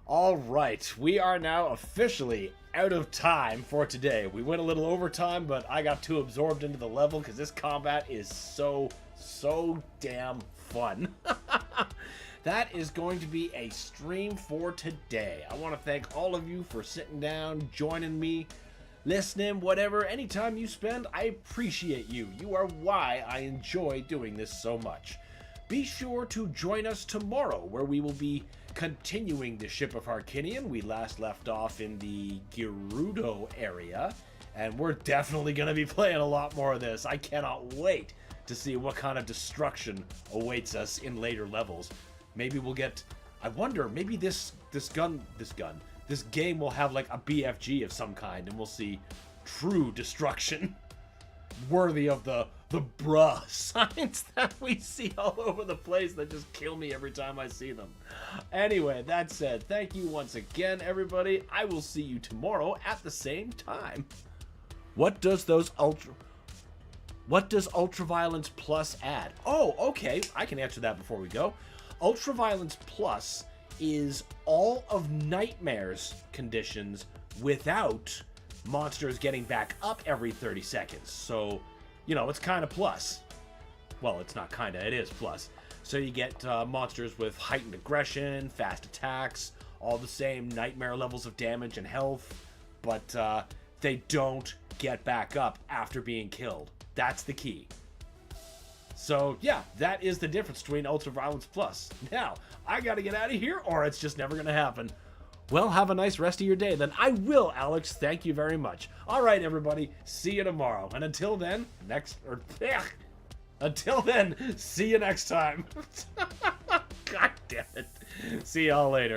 Alright, we are now officially out of time for today. We went a little overtime, but I got too absorbed into the level because this combat is so damn fun. That is going to be a stream for today. I want to thank all of you for sitting down, joining me, listening, whatever. Anytime you spend, I appreciate you. You are why I enjoy doing this so much. Be sure to join us tomorrow, where we will be continuing the Ship of Harkinian. We last left off in the Gerudo area, and we're definitely going to be playing a lot more of this. I cannot wait to see what kind of destruction awaits us in later levels. Maybe we'll get... I wonder, maybe this game will have like a BFG of some kind, and we'll see true destruction worthy of the bruh signs that we see all over the place that just kill me every time I see them. Anyway, that said, thank you once again, everybody. I will see you tomorrow at the same time. What does Ultraviolence Plus add? Oh, okay, I can answer that before we go. Ultraviolence Plus is all of Nightmare's conditions without monsters getting back up every 30 seconds. So, you know, it's kind of plus. Well, it's not kind of, it is plus. So you get monsters with heightened aggression, fast attacks, all the same Nightmare levels of damage and health, but they don't get back up after being killed. That's the key. So, yeah, that is the difference between Ultraviolence Plus. Now, I gotta get out of here, or it's just never gonna happen. Well, have a nice rest of your day, then. I will, Alex. Thank you very much. All right, everybody. See you tomorrow. And until then, see you next time. God damn it. See y'all later.